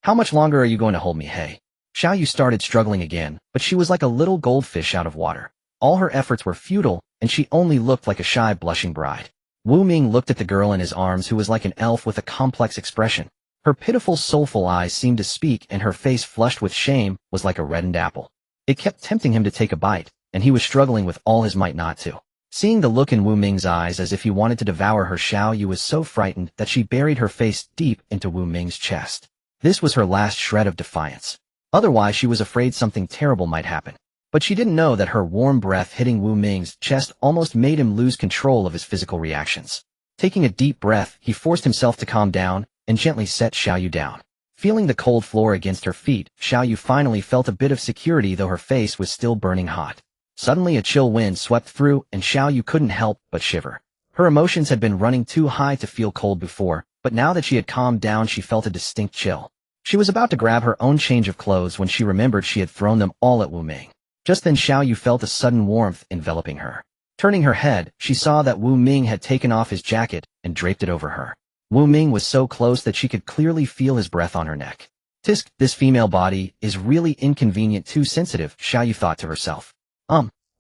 How much longer are you going to hold me, hey? Xiao Yu started struggling again, but she was like a little goldfish out of water. All her efforts were futile, and she only looked like a shy, blushing bride. Wu Ming looked at the girl in his arms, who was like an elf with a complex expression. Her pitiful, soulful eyes seemed to speak, and her face, flushed with shame, was like a reddened apple. It kept tempting him to take a bite, and he was struggling with all his might not to. Seeing the look in Wu Ming's eyes as if he wanted to devour her, Xiao Yu was so frightened that she buried her face deep into Wu Ming's chest. This was her last shred of defiance. Otherwise, she was afraid something terrible might happen. But she didn't know that her warm breath hitting Wu Ming's chest almost made him lose control of his physical reactions. Taking a deep breath, he forced himself to calm down and gently set Xiao Yu down. Feeling the cold floor against her feet, Xiao Yu finally felt a bit of security, though her face was still burning hot. Suddenly a chill wind swept through, and Xiao Yu couldn't help but shiver. Her emotions had been running too high to feel cold before, but now that she had calmed down, she felt a distinct chill. She was about to grab her own change of clothes when she remembered she had thrown them all at Wu Ming. Just then Xiao Yu felt a sudden warmth enveloping her. Turning her head, she saw that Wu Ming had taken off his jacket and draped it over her. Wu Ming was so close that she could clearly feel his breath on her neck. Tisk, this female body is really inconvenient, too sensitive, Xiao Yu thought to herself.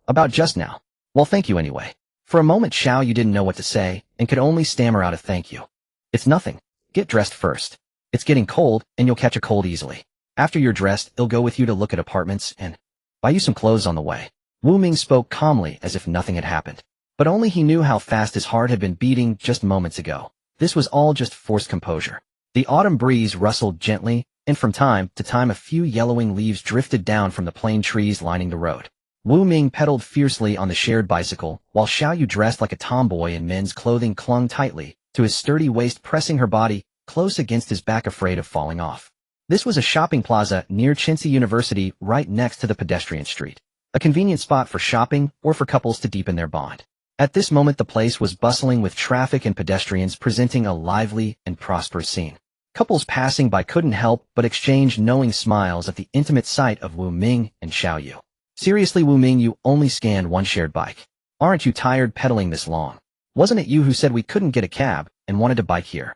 About just now. Well, thank you anyway. For a moment Xiao Yu didn't know what to say, and could only stammer out a thank you. It's nothing. Get dressed first. It's getting cold, and you'll catch a cold easily. After you're dressed, I'll go with you to look at apartments and buy you some clothes on the way. Wu Ming spoke calmly as if nothing had happened. But only he knew how fast his heart had been beating just moments ago. This was all just forced composure. The autumn breeze rustled gently, and from time to time a few yellowing leaves drifted down from the plane trees lining the road. Wu Ming pedaled fiercely on the shared bicycle, while Xiao Yu, dressed like a tomboy in men's clothing, clung tightly to his sturdy waist, pressing her body close against his back, afraid of falling off. This was a shopping plaza near Chincy University, right next to the pedestrian street. A convenient spot for shopping or for couples to deepen their bond. At this moment the place was bustling with traffic and pedestrians, presenting a lively and prosperous scene. Couples passing by couldn't help but exchange knowing smiles at the intimate sight of Wu Ming and Xiao Yu. Seriously, Wu Ming, you only scanned one shared bike. Aren't you tired pedaling this long? Wasn't it you who said we couldn't get a cab and wanted to bike here?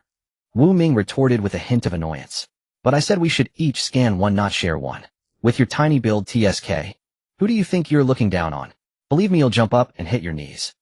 Wu Ming retorted with a hint of annoyance. But I said we should each scan one, not share one. With your tiny build, TSK. Who do you think you're looking down on? Believe me, you'll jump up and hit your knees.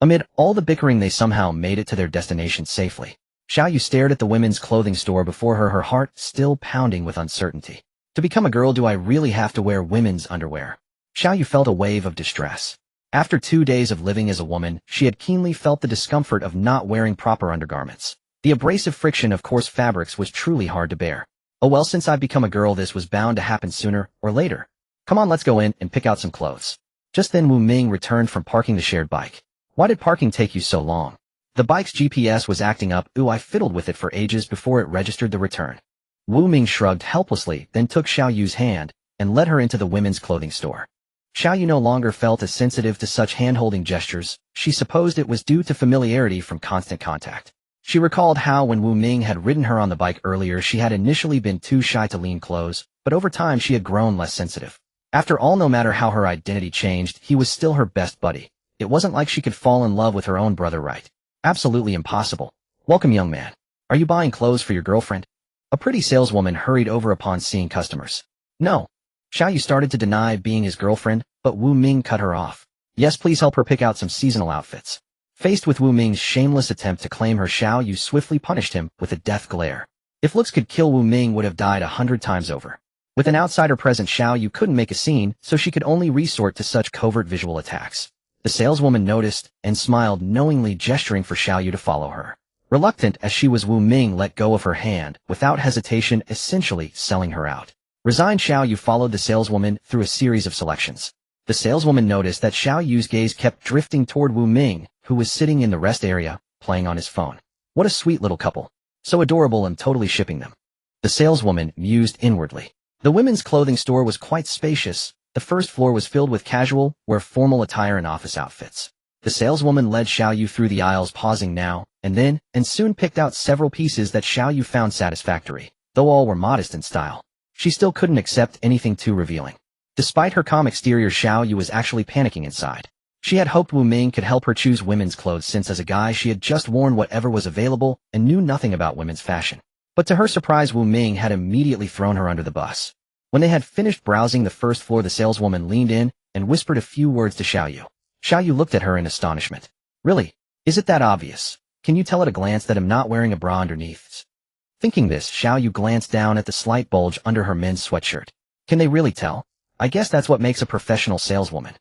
Amid all the bickering, they somehow made it to their destination safely. Xiao Yu stared at the women's clothing store before her, her heart still pounding with uncertainty. To become a girl, do I really have to wear women's underwear? Xiao Yu felt a wave of distress. After 2 days of living as a woman, she had keenly felt the discomfort of not wearing proper undergarments. The abrasive friction of coarse fabrics was truly hard to bear. Oh well, since I've become a girl, this was bound to happen sooner or later. Come on, let's go in and pick out some clothes. Just then Wu Ming returned from parking the shared bike. Why did parking take you so long? The bike's GPS was acting up. I fiddled with it for ages before it registered the return. Wu Ming shrugged helplessly, then took Xiao Yu's hand and led her into the women's clothing store. Xiao Yu no longer felt as sensitive to such hand-holding gestures. She supposed it was due to familiarity from constant contact. She recalled how when Wu Ming had ridden her on the bike earlier she had initially been too shy to lean close, but over time she had grown less sensitive. After all, no matter how her identity changed, he was still her best buddy. It wasn't like she could fall in love with her own brother, right? Absolutely impossible. Welcome, young man. Are you buying clothes for your girlfriend? A pretty saleswoman hurried over upon seeing customers. No. Xiaoyu started to deny being his girlfriend, but Wu Ming cut her off. Yes, please help her pick out some seasonal outfits. Faced with Wu Ming's shameless attempt to claim her, Xiaoyu swiftly punished him with a death glare. If looks could kill, Wu Ming would have died 100 times over. With an outsider present, Xiaoyu couldn't make a scene, so she could only resort to such covert visual attacks. The saleswoman noticed and smiled knowingly, gesturing for Xiaoyu to follow her. Reluctant as she was, Wu Ming let go of her hand, without hesitation, essentially selling her out. Resigned, Xiaoyu followed the saleswoman through a series of selections. The saleswoman noticed that Xiaoyu's gaze kept drifting toward Wu Ming, who was sitting in the rest area, playing on his phone. What a sweet little couple. So adorable, I'm totally shipping them. The saleswoman mused inwardly. The women's clothing store was quite spacious. The first floor was filled with casual, or formal attire and office outfits. The saleswoman led Xiaoyu through the aisles, pausing now and then, and soon picked out several pieces that Xiaoyu found satisfactory. Though all were modest in style, she still couldn't accept anything too revealing. Despite her calm exterior, Xiaoyu was actually panicking inside. She had hoped Wu Ming could help her choose women's clothes, since as a guy she had just worn whatever was available and knew nothing about women's fashion. But to her surprise, Wu Ming had immediately thrown her under the bus. When they had finished browsing the first floor, the saleswoman leaned in and whispered a few words to Xiaoyu. Xiaoyu looked at her in astonishment. Really? Is it that obvious? Can you tell at a glance that I'm not wearing a bra underneath? Thinking this, Xiaoyu glanced down at the slight bulge under her men's sweatshirt. Can they really tell? I guess that's what makes a professional saleswoman.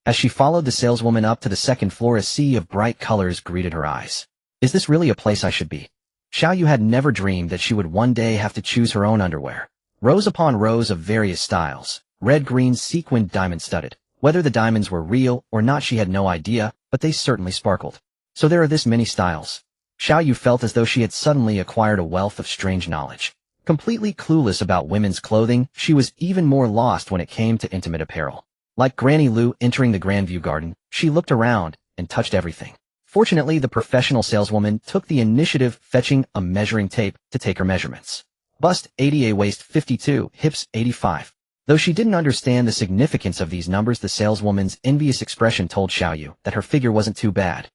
As she followed the saleswoman up to the second floor, a sea of bright colors greeted her eyes. Is this really a place I should be? Xiaoyu had never dreamed that she would one day have to choose her own underwear. Rows upon rows of various styles, red, green, sequined, diamond-studded. Whether the diamonds were real or not she had no idea, but they certainly sparkled. So there are this many styles. Xiaoyu felt as though she had suddenly acquired a wealth of strange knowledge. Completely clueless about women's clothing, she was even more lost when it came to intimate apparel. Like Granny Lu entering the Grandview Garden, she looked around and touched everything. Fortunately, the professional saleswoman took the initiative, fetching a measuring tape to take her measurements. Bust 80, waist 52, hips 85. Though she didn't understand the significance of these numbers, the saleswoman's envious expression told Xiaoyu that her figure wasn't too bad.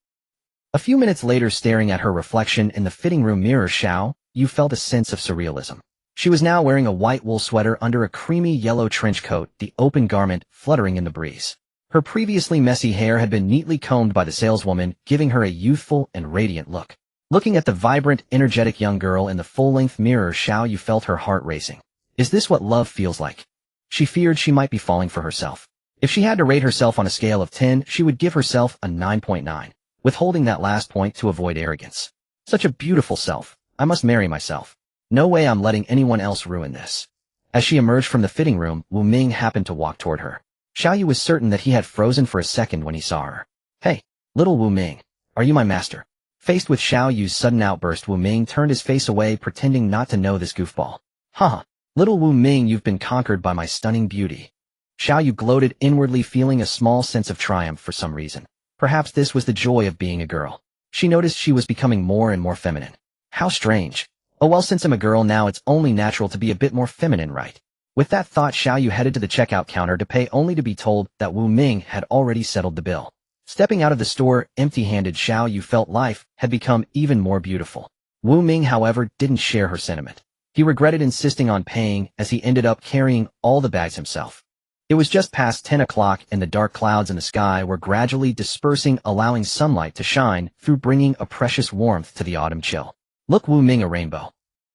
A few minutes later, staring at her reflection in the fitting room mirror, Xiaoyu felt a sense of surrealism. She was now wearing a white wool sweater under a creamy yellow trench coat, the open garment fluttering in the breeze. Her previously messy hair had been neatly combed by the saleswoman, giving her a youthful and radiant look. Looking at the vibrant, energetic young girl in the full-length mirror, Xiaoyu felt her heart racing. Is this what love feels like? She feared she might be falling for herself. If she had to rate herself on a scale of 10, she would give herself a 9.9, withholding that last point to avoid arrogance. Such a beautiful self. I must marry myself. No way I'm letting anyone else ruin this. As she emerged from the fitting room, Wu Ming happened to walk toward her. Xiaoyu was certain that he had frozen for a second when he saw her. Hey, little Wu Ming, are you my master? Faced with Xiaoyu's sudden outburst, Wu Ming turned his face away, pretending not to know this goofball. Haha, little Wu Ming, you've been conquered by my stunning beauty. Xiaoyu gloated inwardly, feeling a small sense of triumph for some reason. Perhaps this was the joy of being a girl. She noticed she was becoming more and more feminine. How strange. Oh well, since I'm a girl now, it's only natural to be a bit more feminine, right? With that thought, Xiaoyu headed to the checkout counter to pay, only to be told that Wu Ming had already settled the bill. Stepping out of the store empty-handed, Xiaoyu felt life had become even more beautiful. Wu Ming, however, didn't share her sentiment. He regretted insisting on paying, as he ended up carrying all the bags himself. It was just past 10 o'clock and the dark clouds in the sky were gradually dispersing, allowing sunlight to shine through, bringing a precious warmth to the autumn chill. Look, Wu Ming, a rainbow.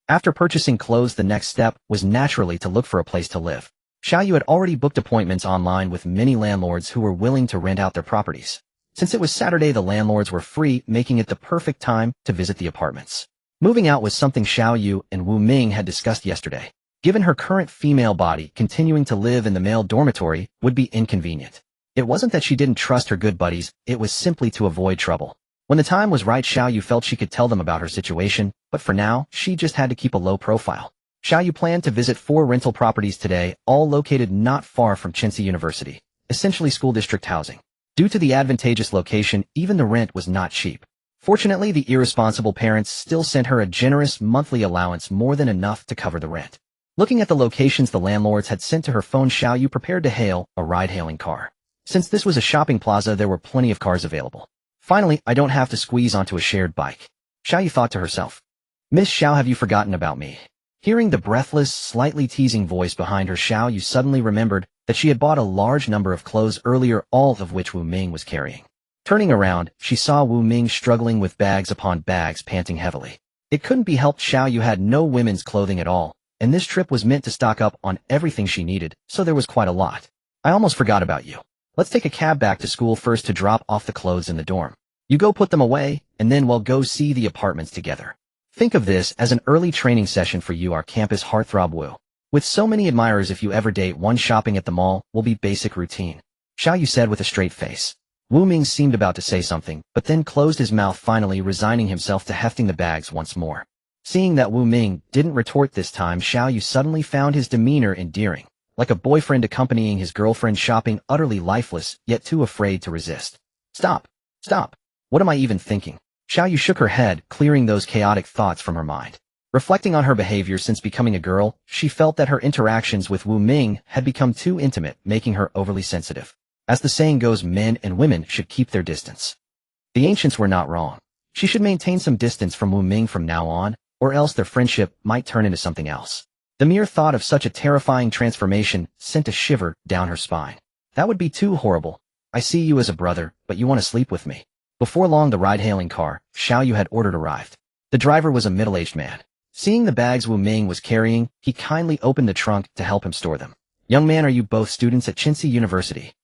After purchasing clothes, the next step was naturally to look for a place to live. Xiaoyu had already booked appointments online with many landlords who were willing to rent out their properties. Since it was Saturday, the landlords were free, making it the perfect time to visit the apartments. Moving out was something Xiaoyu and Wu Ming had discussed yesterday. Given her current female body, continuing to live in the male dormitory would be inconvenient. It wasn't that she didn't trust her good buddies, it was simply to avoid trouble. When the time was right, Xiaoyu felt she could tell them about her situation, but for now, she just had to keep a low profile. Xiaoyu planned to visit 4 rental properties today, all located not far from Chinzi University, essentially school district housing. Due to the advantageous location, even the rent was not cheap. Fortunately, the irresponsible parents still sent her a generous monthly allowance, more than enough to cover the rent. Looking at the locations the landlords had sent to her phone, Xiaoyu prepared to hail a ride-hailing car. Since this was a shopping plaza, there were plenty of cars available. Finally, I don't have to squeeze onto a shared bike. Xiaoyu thought to herself. Miss Xiao, have you forgotten about me? Hearing the breathless, slightly teasing voice behind her, Xiaoyu suddenly remembered that she had bought a large number of clothes earlier, all of which Wu Ming was carrying. Turning around, she saw Wu Ming struggling with bags upon bags, panting heavily. It couldn't be helped, Xiaoyu had no women's clothing at all, and this trip was meant to stock up on everything she needed, so there was quite a lot. I almost forgot about you. Let's take a cab back to school first to drop off the clothes in the dorm. You go put them away, and then we'll go see the apartments together. Think of this as an early training session for you, our campus heartthrob Wu. With so many admirers, if you ever date one, shopping at the mall will be basic routine. Xiaoyu said with a straight face. Wu Ming seemed about to say something, but then closed his mouth, finally resigning himself to hefting the bags once more. Seeing that Wu Ming didn't retort this time, Xiaoyu suddenly found his demeanor endearing, like a boyfriend accompanying his girlfriend shopping, utterly lifeless, yet too afraid to resist. Stop! Stop! What am I even thinking? Xiaoyu shook her head, clearing those chaotic thoughts from her mind. Reflecting on her behavior since becoming a girl, she felt that her interactions with Wu Ming had become too intimate, making her overly sensitive. As the saying goes, men and women should keep their distance. The ancients were not wrong. She should maintain some distance from Wu Ming from now on, or else their friendship might turn into something else. The mere thought of such a terrifying transformation sent a shiver down her spine. That would be too horrible. I see you as a brother, but you want to sleep with me. Before long, the ride-hailing car Xiaoyu had ordered arrived. The driver was a middle-aged man. Seeing the bags Wu Ming was carrying, he kindly opened the trunk to help him store them. Young man, are you both students at Cincy University?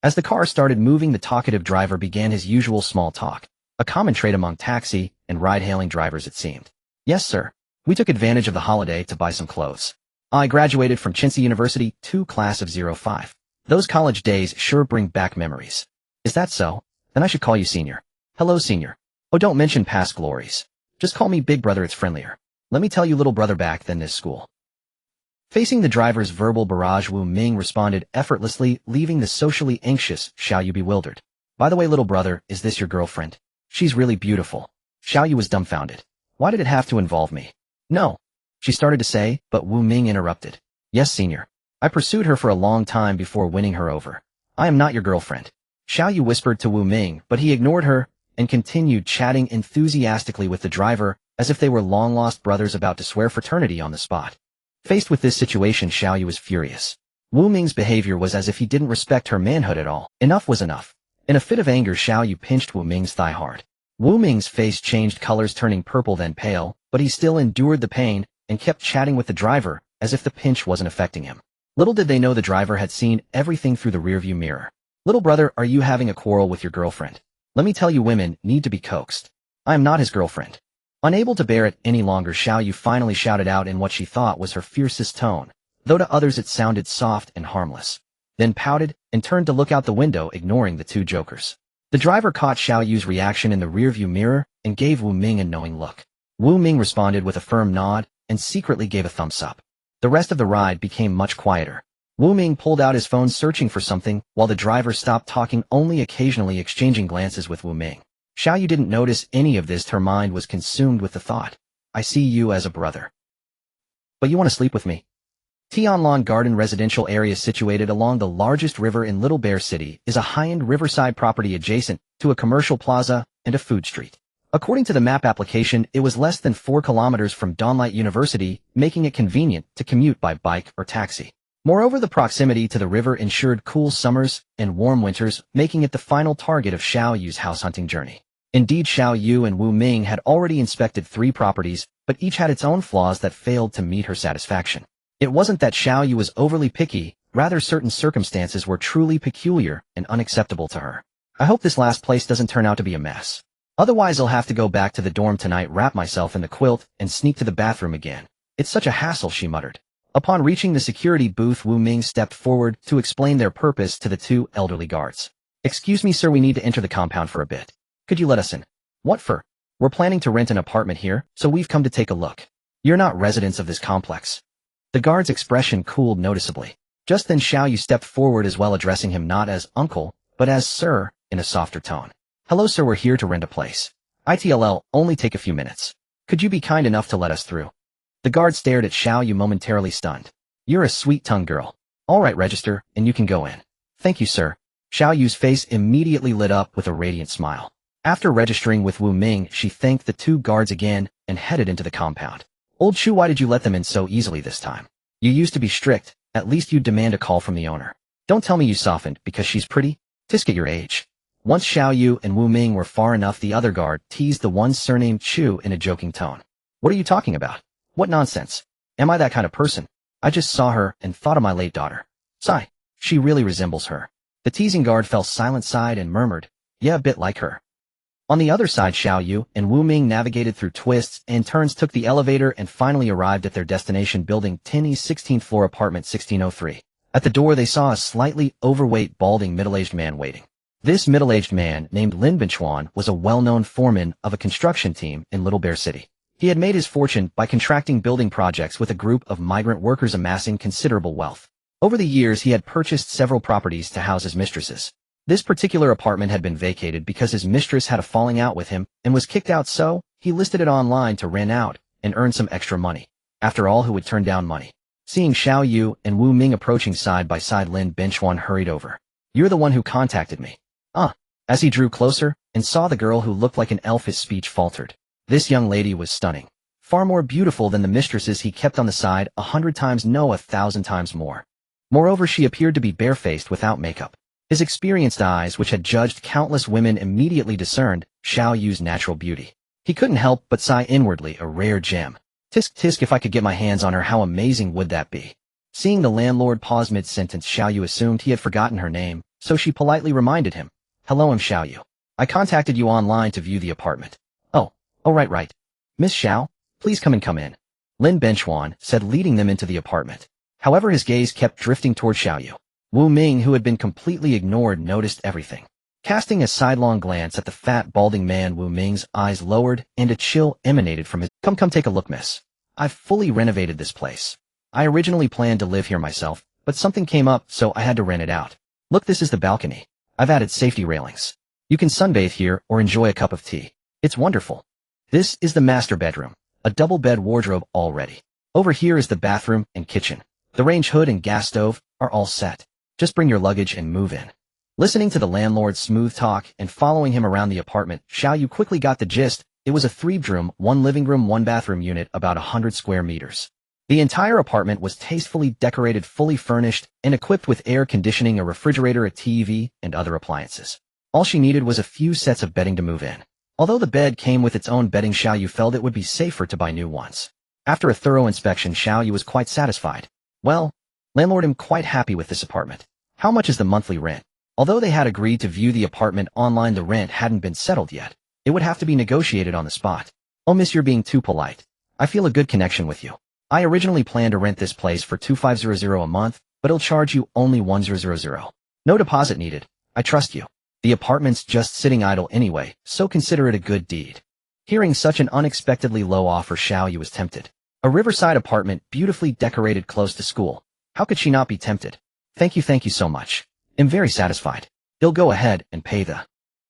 As the car started moving, the talkative driver began his usual small talk, a common trait among taxi and ride-hailing drivers, it seemed. Yes, sir. We took advantage of the holiday to buy some clothes. I graduated from Cincy University, class of 05. Those college days sure bring back memories. Is that so? Then I should call you senior. Hello, senior. Oh, don't mention past glories. Just call me big brother, it's friendlier. Let me tell you, little brother, back then this school. Facing the driver's verbal barrage, Wu Ming responded effortlessly, leaving the socially anxious Xiaoyu bewildered. By the way, little brother, is this your girlfriend? She's really beautiful. Xiaoyu was dumbfounded. Why did it have to involve me? No, she started to say, but Wu Ming interrupted. Yes, senior. I pursued her for a long time before winning her over. I am not your girlfriend. Xiaoyu whispered to Wu Ming, but he ignored her and continued chatting enthusiastically with the driver as if they were long-lost brothers about to swear fraternity on the spot. Faced with this situation, Xiaoyu was furious. Wu Ming's behavior was as if he didn't respect her manhood at all. Enough was enough. In a fit of anger, Xiaoyu pinched Wu Ming's thigh hard. Wu Ming's face changed colors, turning purple then pale, but he still endured the pain and kept chatting with the driver as if the pinch wasn't affecting him. Little did they know the driver had seen everything through the rearview mirror. Little brother, are you having a quarrel with your girlfriend? Let me tell you, women need to be coaxed. I am not his girlfriend. Unable to bear it any longer, Xiaoyu finally shouted out in what she thought was her fiercest tone, though to others it sounded soft and harmless. Then pouted and turned to look out the window, ignoring the two jokers. The driver caught Xiaoyu's reaction in the rearview mirror and gave Wu Ming a knowing look. Wu Ming responded with a firm nod and secretly gave a thumbs up. The rest of the ride became much quieter. Wu Ming pulled out his phone, searching for something, while the driver stopped talking, only occasionally exchanging glances with Wu Ming. Xiaoyu didn't notice any of this. Her mind was consumed with the thought. I see you as a brother. But you want to sleep with me? Tianlan Garden residential area situated along the largest river in Little Bear City is a high-end riverside property adjacent to a commercial plaza and a food street. According to the map application, it was less than 4 kilometers from Dawnlight University, making it convenient to commute by bike or taxi. Moreover, the proximity to the river ensured cool summers and warm winters, making it the final target of Xiaoyu's house hunting journey. Indeed, Xiaoyu and Wu Ming had already inspected 3 properties, but each had its own flaws that failed to meet her satisfaction. It wasn't that Xiaoyu was overly picky, rather certain circumstances were truly peculiar and unacceptable to her. I hope this last place doesn't turn out to be a mess. Otherwise I'll have to go back to the dorm tonight, wrap myself in the quilt, and sneak to the bathroom again. It's such a hassle, she muttered. Upon reaching the security booth, Wu Ming stepped forward to explain their purpose to the 2 elderly guards. Excuse me, sir, we need to enter the compound for a bit. Could you let us in? What for? We're planning to rent an apartment here, so we've come to take a look. You're not residents of this complex. The guard's expression cooled noticeably. Just then Xiaoyu stepped forward as well, addressing him not as uncle, but as sir, in a softer tone. Hello, sir, we're here to rent a place. ITLL, only take a few minutes. Could you be kind enough to let us through? The guard stared at Xiao Yu momentarily stunned. You're a sweet-tongued girl. All right, register, and you can go in. Thank you, sir. Xiao Yu's face immediately lit up with a radiant smile. After registering with Wu Ming, she thanked the two guards again and headed into the compound. Old Chu, why did you let them in so easily this time? You used to be strict, at least you'd demand a call from the owner. Don't tell me you softened because she's pretty. Tisk at your age. Once Xiao Yu and Wu Ming were far enough, the other guard teased the one surnamed Chu in a joking tone. What are you talking about? What nonsense? Am I that kind of person? I just saw her and thought of my late daughter. Sigh. She really resembles her. The teasing guard fell silent, sighed, and murmured, yeah, a bit like her. On the other side, Xiao Yu and Wu Ming navigated through twists and turns, took the elevator, and finally arrived at their destination building, Tinny's 16th floor apartment 1603. At the door, they saw a slightly overweight, balding, middle-aged man waiting. This middle-aged man, named Lin Binchuan, was a well-known foreman of a construction team in Little Bear City. He had made his fortune by contracting building projects with a group of migrant workers, amassing considerable wealth. Over the years, he had purchased several properties to house his mistresses. This particular apartment had been vacated because his mistress had a falling out with him and was kicked out, so he listed it online to rent out and earn some extra money. After all, who would turn down money? Seeing Xiao Yu and Wu Ming approaching side by side, Lin Binchuan hurried over. You're the one who contacted me. As he drew closer and saw the girl who looked like an elf, his speech faltered. This young lady was stunning. Far more beautiful than the mistresses he kept on the side, 100 times, no, 1,000 times more. Moreover, she appeared to be barefaced without makeup. His experienced eyes, which had judged countless women, immediately discerned Xiao Yu's natural beauty. He couldn't help but sigh inwardly, a rare gem. Tisk tisk, if I could get my hands on her, how amazing would that be? Seeing the landlord pause mid-sentence, Xiao Yu assumed he had forgotten her name, so she politely reminded him. Hello, I'm Xiao Yu. I contacted you online to view the apartment. Oh, right. Miss Xiao, please come in. Lin Binchuan said, leading them into the apartment. However, his gaze kept drifting toward Xiao Yu. Wu Ming, who had been completely ignored, noticed everything. Casting a sidelong glance at the fat, balding man, Wu Ming's eyes lowered and a chill emanated from his. Come take a look, miss. I've fully renovated this place. I originally planned to live here myself, but something came up, so I had to rent it out. Look, this is the balcony. I've added safety railings. You can sunbathe here or enjoy a cup of tea. It's wonderful. This is the master bedroom, a double bed, wardrobe all ready. Over here is the bathroom and kitchen. The range hood and gas stove are all set. Just bring your luggage and move in. Listening to the landlord's smooth talk and following him around the apartment, Xiao Yu quickly got the gist. It was a 3-bedroom, 1 living room, 1 bathroom unit, about 100 square meters. The entire apartment was tastefully decorated, fully furnished, and equipped with air conditioning, a refrigerator, a TV, and other appliances. All she needed was a few sets of bedding to move in. Although the bed came with its own bedding, Xiao Yu felt it would be safer to buy new ones. After a thorough inspection, Xiao Yu was quite satisfied. Well, landlord, I'm quite happy with this apartment. How much is the monthly rent? Although they had agreed to view the apartment online, the rent hadn't been settled yet. It would have to be negotiated on the spot. Oh, miss, you're being too polite. I feel a good connection with you. I originally planned to rent this place for 2,500 a month, but it'll charge you only 1,000. No deposit needed. I trust you. The apartment's just sitting idle anyway, so consider it a good deed. Hearing such an unexpectedly low offer, Xiao Yu was tempted. A riverside apartment, beautifully decorated, close to school. How could she not be tempted? Thank you so much. I'm very satisfied. He'll go ahead and pay the.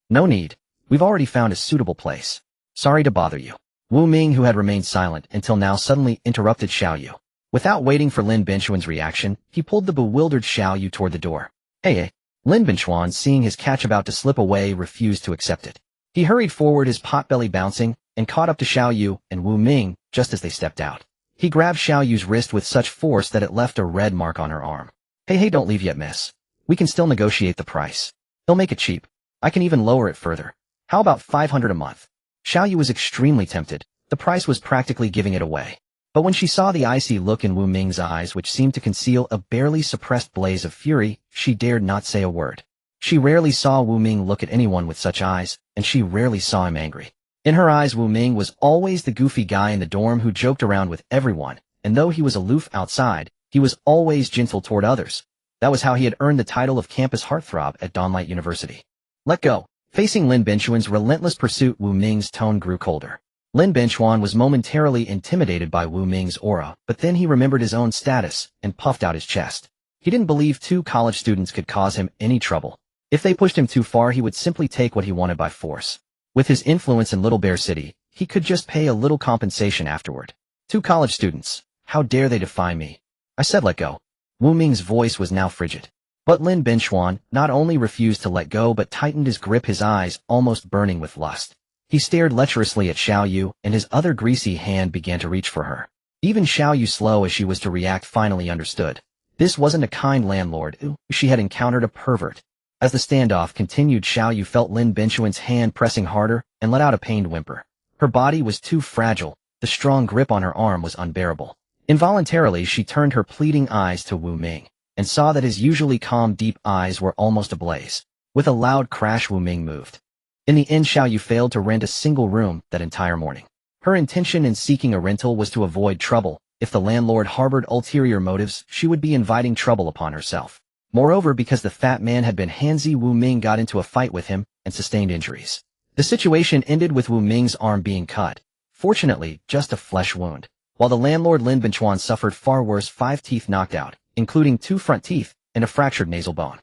No need. We've already found a suitable place. Sorry to bother you. Wu Ming, who had remained silent until now, suddenly interrupted Xiao Yu. Without waiting for Lin Binchuan's reaction, he pulled the bewildered Xiao Yu toward the door. Hey. Lin Binchuan, seeing his catch about to slip away, refused to accept it. He hurried forward, his potbelly bouncing, and caught up to Xiao Yu and Wu Ming just as they stepped out. He grabbed Xiao Yu's wrist with such force that it left a red mark on her arm. Hey, don't leave yet, miss. We can still negotiate the price. He'll make it cheap. I can even lower it further. How about 500 a month? Xiao Yu was extremely tempted. The price was practically giving it away. But when she saw the icy look in Wu Ming's eyes, which seemed to conceal a barely suppressed blaze of fury, she dared not say a word. She rarely saw Wu Ming look at anyone with such eyes, and she rarely saw him angry. In her eyes, Wu Ming was always the goofy guy in the dorm who joked around with everyone, and though he was aloof outside, he was always gentle toward others. That was how he had earned the title of campus heartthrob at Dawnlight University. Let go. Facing Lin Binchuan's relentless pursuit, Wu Ming's tone grew colder. Lin Binchuan was momentarily intimidated by Wu Ming's aura, but then he remembered his own status and puffed out his chest. He didn't believe 2 college students could cause him any trouble. If they pushed him too far, he would simply take what he wanted by force. With his influence in Little Bear City, he could just pay a little compensation afterward. 2 college students. How dare they defy me? I said let go. Wu Ming's voice was now frigid. But Lin Binchuan not only refused to let go but tightened his grip, his eyes almost burning with lust. He stared lecherously at Xiao Yu, and his other greasy hand began to reach for her. Even Xiao Yu, slow as she was to react, finally understood. This wasn't a kind landlord. She had encountered a pervert. As the standoff continued, Xiao Yu felt Lin Binchuan's hand pressing harder and let out a pained whimper. Her body was too fragile. The strong grip on her arm was unbearable. Involuntarily, she turned her pleading eyes to Wu Ming and saw that his usually calm, deep eyes were almost ablaze. With a loud crash, Wu Ming moved. In the end, Xiao Yu failed to rent a single room that entire morning. Her intention in seeking a rental was to avoid trouble. If the landlord harbored ulterior motives, she would be inviting trouble upon herself. Moreover, because the fat man had been handsy, Wu Ming got into a fight with him and sustained injuries. The situation ended with Wu Ming's arm being cut. Fortunately, just a flesh wound. While the landlord Lin Binchuan suffered far worse, 5 teeth knocked out, including 2 front teeth and a fractured nasal bone.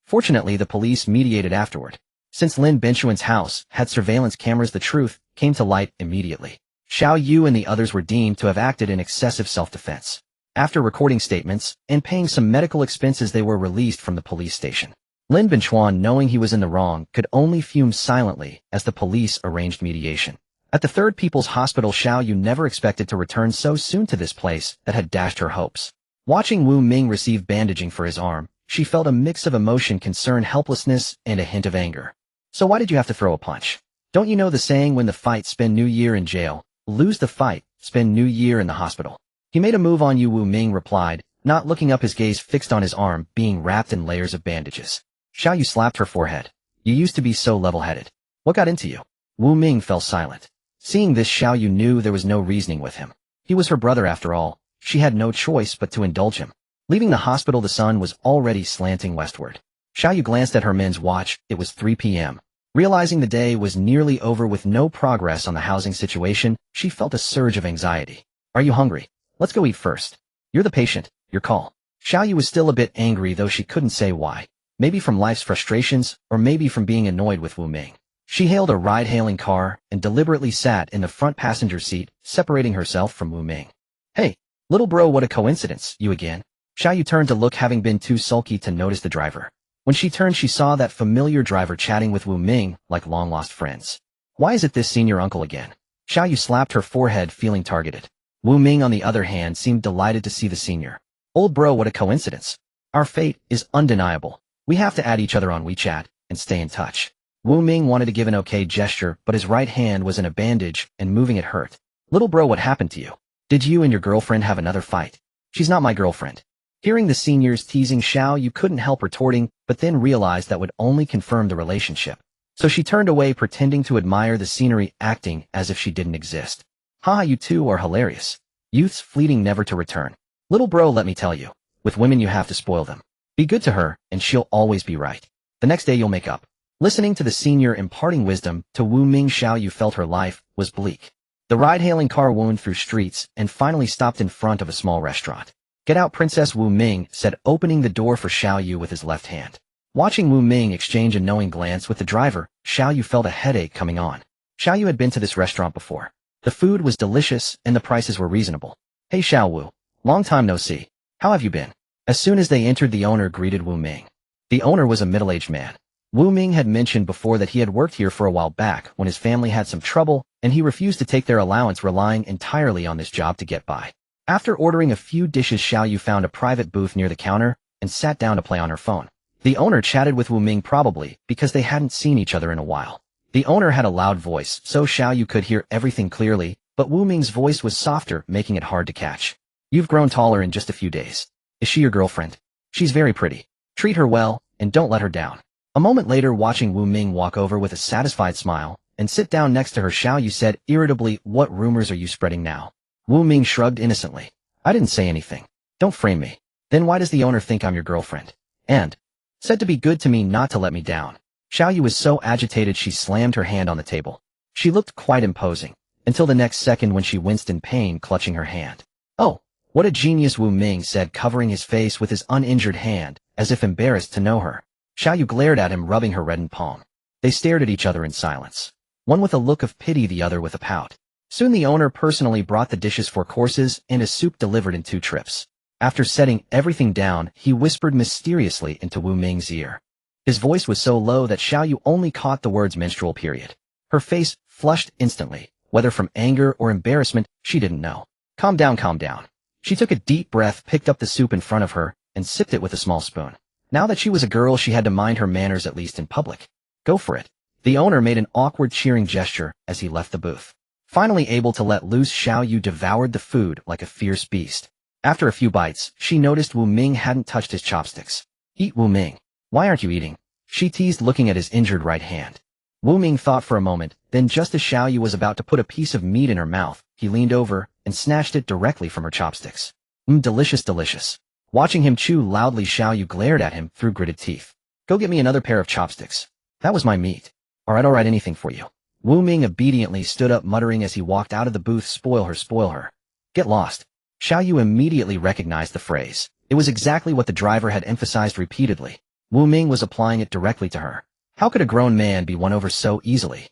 Fortunately, the police mediated afterward. Since Lin Binchuan's house had surveillance cameras, the truth came to light immediately. Xiao Yu and the others were deemed to have acted in excessive self-defense. After recording statements and paying some medical expenses, they were released from the police station. Lin Binchuan, knowing he was in the wrong, could only fume silently as the police arranged mediation. At the Third People's Hospital, Xiao Yu never expected to return so soon to this place that had dashed her hopes. Watching Wu Ming receive bandaging for his arm, she felt a mix of emotion, concern, helplessness, and a hint of anger. So why did you have to throw a punch? Don't you know the saying, win the fight, spend New Year in jail, lose the fight, spend New Year in the hospital? He made a move on you, Wu Ming replied, not looking up, his gaze fixed on his arm being wrapped in layers of bandages. Xiao Yu slapped her forehead. You used to be so level-headed. What got into you? Wu Ming fell silent. Seeing this, Xiao Yu knew there was no reasoning with him. He was her brother after all. She had no choice but to indulge him. Leaving the hospital, the sun was already slanting westward. Xiao Yu glanced at her men's watch. It was 3 p.m. Realizing the day was nearly over with no progress on the housing situation, she felt a surge of anxiety. Are you hungry? Let's go eat first. You're the patient. Your call. Xiao Yu was still a bit angry, though she couldn't say why. Maybe from life's frustrations, or maybe from being annoyed with Wu Ming. She hailed a ride-hailing car and deliberately sat in the front passenger seat, separating herself from Wu Ming. Hey, little bro, what a coincidence, you again. Xiao Yu turned to look, having been too sulky to notice the driver. When she turned, she saw that familiar driver chatting with Wu Ming like long-lost friends. Why is it this senior uncle again? Xiao Yu slapped her forehead, feeling targeted. Wu Ming, on the other hand, seemed delighted to see the senior. Old bro, what a coincidence. Our fate is undeniable. We have to add each other on WeChat and stay in touch. Wu Ming wanted to give an okay gesture, but his right hand was in a bandage and moving it hurt. Little bro, what happened to you? Did you and your girlfriend have another fight? She's not my girlfriend. Hearing the senior's teasing, Xiao Yu couldn't help retorting, but then realized that would only confirm the relationship. So she turned away, pretending to admire the scenery, acting as if she didn't exist. Haha, you two are hilarious. Youth's fleeting, never to return. Little bro, let me tell you, with women you have to spoil them. Be good to her, and she'll always be right. The next day you'll make up. Listening to the senior imparting wisdom to Wu Ming, Xiao Yu felt her life was bleak. The ride-hailing car wound through streets and finally stopped in front of a small restaurant. Get out, princess, Wu Ming said, opening the door for Xiao Yu with his left hand. Watching Wu Ming exchange a knowing glance with the driver, Xiao Yu felt a headache coming on. Xiao Yu had been to this restaurant before. The food was delicious and the prices were reasonable. Hey Xiao Wu, long time no see. How have you been? As soon as they entered, the owner greeted Wu Ming. The owner was a middle-aged man. Wu Ming had mentioned before that he had worked here for a while back when his family had some trouble, and he refused to take their allowance, relying entirely on this job to get by. After ordering a few dishes, Xiao Yu found a private booth near the counter and sat down to play on her phone. The owner chatted with Wu Ming, probably because they hadn't seen each other in a while. The owner had a loud voice, so Xiao Yu could hear everything clearly, but Wu Ming's voice was softer, making it hard to catch. You've grown taller in just a few days. Is she your girlfriend? She's very pretty. Treat her well, and don't let her down. A moment later, watching Wu Ming walk over with a satisfied smile and sit down next to her, Xiao Yu said irritably, what rumors are you spreading now? Wu Ming shrugged innocently. I didn't say anything. Don't frame me. Then why does the owner think I'm your girlfriend? And said to be good to me, not to let me down. Xiao Yu was so agitated she slammed her hand on the table. She looked quite imposing, until the next second when she winced in pain, clutching her hand. Oh, what a genius, Wu Ming said, covering his face with his uninjured hand, as if embarrassed to know her. Xiao Yu glared at him, rubbing her reddened palm. They stared at each other in silence. one with a look of pity, the other with a pout. Soon the owner personally brought the dishes 4 courses and a soup delivered in 2 trips. After setting everything down, he whispered mysteriously into Wu Ming's ear. His voice was so low that Xiaoyu only caught the words menstrual period. Her face flushed instantly, whether from anger or embarrassment, she didn't know. Calm down, calm down. She took a deep breath, picked up the soup in front of her, and sipped it with a small spoon. Now that she was a girl, she had to mind her manners, at least in public. Go for it. The owner made an awkward cheering gesture as he left the booth. Finally able to let loose, Xiaoyu devoured the food like a fierce beast. After a few bites, she noticed Wu Ming hadn't touched his chopsticks. Eat, Wu Ming. Why aren't you eating? She teased, looking at his injured right hand. Wu Ming thought for a moment, then just as Xiaoyu was about to put a piece of meat in her mouth, he leaned over and snatched it directly from her chopsticks. Delicious, delicious. Watching him chew loudly, Xiaoyu glared at him through gritted teeth. Go get me another pair of chopsticks. That was my meat. Alright, anything for you. Wu Ming obediently stood up, muttering as he walked out of the booth, spoil her, spoil her. Get lost. Xiaoyu immediately recognized the phrase. It was exactly what the driver had emphasized repeatedly. Wu Ming was applying it directly to her. How could a grown man be won over so easily?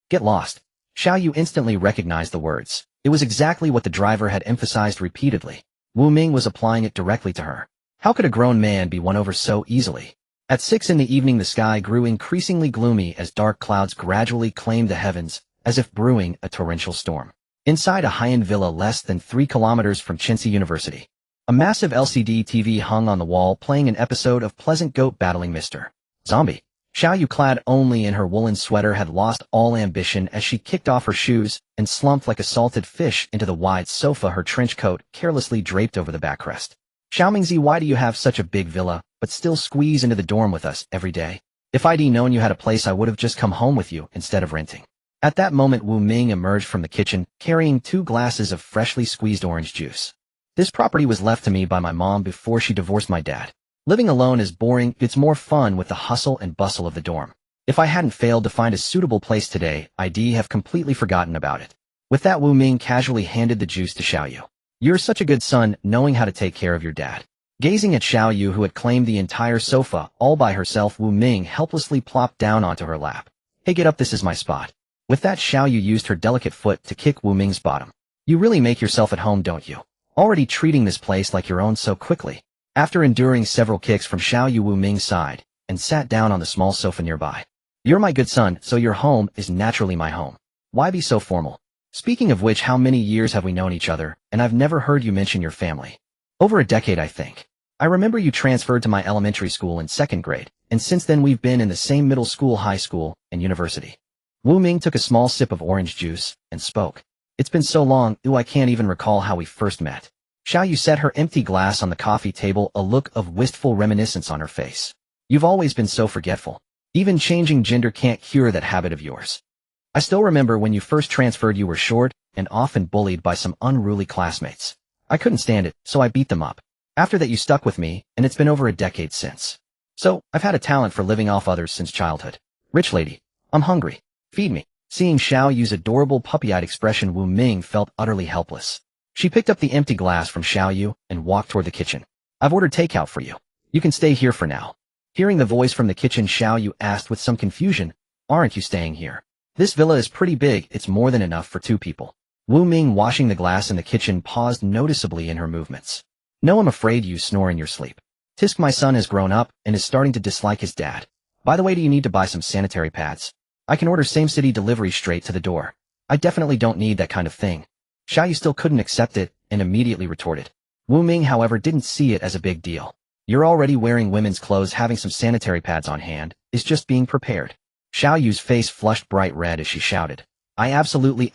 Get lost. Xiaoyu instantly recognized the words. It was exactly what the driver had emphasized repeatedly. Wu Ming was applying it directly to her. How could a grown man be won over so easily? At 6 in the evening, the sky grew increasingly gloomy as dark clouds gradually claimed the heavens, as if brewing a torrential storm. Inside a high-end villa less than 3 kilometers from Chincy University, a massive LCD TV hung on the wall, playing an episode of Pleasant Goat battling Mr. Zombie. Xiaoyu, clad only in her woolen sweater, had lost all ambition as she kicked off her shoes and slumped like a salted fish into the wide sofa, her trench coat carelessly draped over the backrest. Xiaomingzi, why do you have such a big villa, but still squeeze into the dorm with us every day? If I'd known you had a place, I would have just come home with you instead of renting. At that moment, Wu Ming emerged from the kitchen, carrying 2 glasses of freshly squeezed orange juice. This property was left to me by my mom before she divorced my dad. Living alone is boring, it's more fun with the hustle and bustle of the dorm. If I hadn't failed to find a suitable place today, I'd have completely forgotten about it. With that, Wu Ming casually handed the juice to Xiaoyu. You're such a good son, knowing how to take care of your dad. Gazing at Xiaoyu, who had claimed the entire sofa all by herself, Wu Ming helplessly plopped down onto her lap. Hey, get up, this is my spot. With that, Xiaoyu used her delicate foot to kick Wu Ming's bottom. You really make yourself at home, don't you? Already treating this place like your own so quickly. After enduring several kicks from Xiaoyu, Wu Ming sighed and sat down on the small sofa nearby. You're my good son, so your home is naturally my home. Why be so formal? Speaking of which, how many years have we known each other, and I've never heard you mention your family? Over a decade, I think. I remember you transferred to my elementary school in 2nd grade, and since then we've been in the same middle school, high school, and university. Wu Ming took a small sip of orange juice and spoke. It's been so long, I can't even recall how we first met. Xiaoyu set her empty glass on the coffee table, a look of wistful reminiscence on her face. You've always been so forgetful. Even changing gender can't cure that habit of yours. I still remember when you first transferred, you were short and often bullied by some unruly classmates. I couldn't stand it, so I beat them up. After that, you stuck with me, and it's been over a decade since. So, I've had a talent for living off others since childhood. Rich lady, I'm hungry. Feed me. Seeing Xiaoyu's adorable puppy-eyed expression, Wu Ming felt utterly helpless. She picked up the empty glass from Xiaoyu and walked toward the kitchen. I've ordered takeout for you. You can stay here for now. Hearing the voice from the kitchen, Xiaoyu asked with some confusion, aren't you staying here? This villa is pretty big, it's more than enough for 2 people. Wu Ming, washing the glass in the kitchen, paused noticeably in her movements. No, I'm afraid you snore in your sleep. Tisk, my son has grown up and is starting to dislike his dad. By the way, do you need to buy some sanitary pads? I can order same-city delivery straight to the door. I definitely don't need that kind of thing. Xiaoyu still couldn't accept it and immediately retorted. Wu Ming, however, didn't see it as a big deal. You're already wearing women's clothes, having some sanitary pads on hand is just being prepared. Xiaoyu's face flushed bright red as she shouted. I absolutely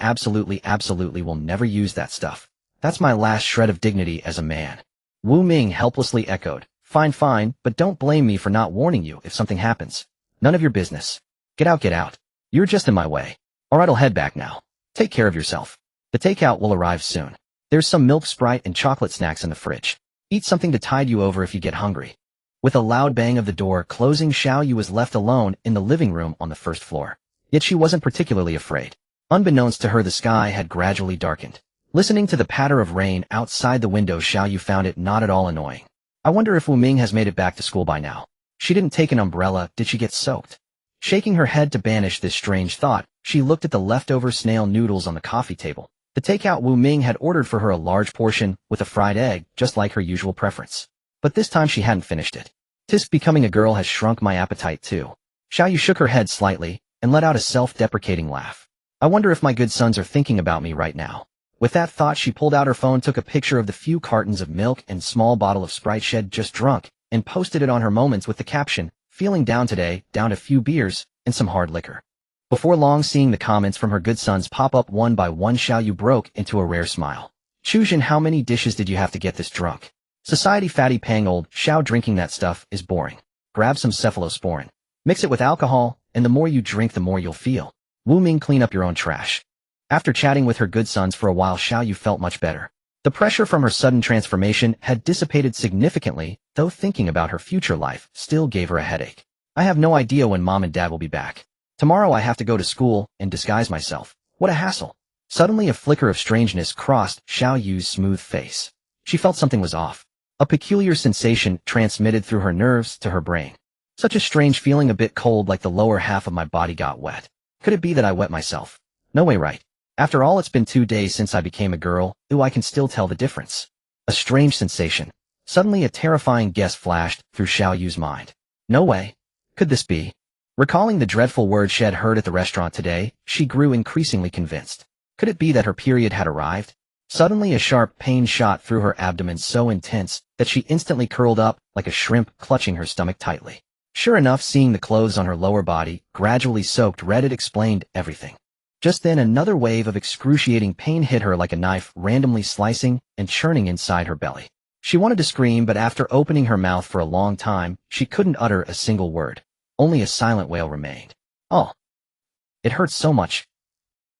will never use that stuff. That's my last shred of dignity as a man. Wu Ming helplessly echoed. Fine, but don't blame me for not warning you if something happens. None of your business. Get out. You're just in my way. Alright, I'll head back now. Take care of yourself. The takeout will arrive soon. There's some milk, Sprite, and chocolate snacks in the fridge. Eat something to tide you over if you get hungry. With a loud bang of the door closing, Xiaoyu was left alone in the living room on the 1st floor. Yet she wasn't particularly afraid. Unbeknownst to her, the sky had gradually darkened. Listening to the patter of rain outside the window, Xiaoyu found it not at all annoying. I wonder if Wu Ming has made it back to school by now. She didn't take an umbrella, did she get soaked? Shaking her head to banish this strange thought, she looked at the leftover snail noodles on the coffee table. The takeout Wu Ming had ordered for her a large portion with a fried egg, just like her usual preference. But this time she hadn't finished it. "Tisk, becoming a girl has shrunk my appetite too." Xiaoyu shook her head slightly and let out a self-deprecating laugh. "I wonder if my good sons are thinking about me right now." With that thought, she pulled out her phone, took a picture of the few cartons of milk and small bottle of Sprite she'd just drunk, and posted it on her Moments with the caption, "Feeling down today, down a few beers and some hard liquor." Before long, seeing the comments from her good sons pop up one by one, Xiaoyu broke into a rare smile. "Chujin, how many dishes did you have to get this drunk?" "Society fatty pang old Xiao, drinking that stuff is boring. Grab some cephalosporin. Mix it with alcohol, and the more you drink the more you'll feel. Wu Ming, clean up your own trash." After chatting with her good sons for a while, Xiaoyu felt much better. The pressure from her sudden transformation had dissipated significantly, though thinking about her future life still gave her a headache. "I have no idea when Mom and Dad will be back. Tomorrow I have to go to school and disguise myself. What a hassle." Suddenly a flicker of strangeness crossed Xiaoyu's smooth face. She felt something was off. A peculiar sensation transmitted through her nerves to her brain. Such a strange feeling, a bit cold, like the lower half of my body got wet. Could it be that I wet myself? No way, right? After all, it's been 2 days since I became a girl. Ooh, I can still tell the difference. A strange sensation. Suddenly a terrifying guess flashed through Xiaoyu's mind. No way. Could this be? Recalling the dreadful words she had heard at the restaurant today, she grew increasingly convinced. Could it be that her period had arrived? Suddenly a sharp pain shot through her abdomen, so intense that she instantly curled up like a shrimp, clutching her stomach tightly. Sure enough, seeing the clothes on her lower body gradually soaked red, it explained everything. Just then another wave of excruciating pain hit her like a knife, randomly slicing and churning inside her belly. She wanted to scream, but after opening her mouth for a long time, she couldn't utter a single word. Only a silent wail remained. "Oh, it hurts so much."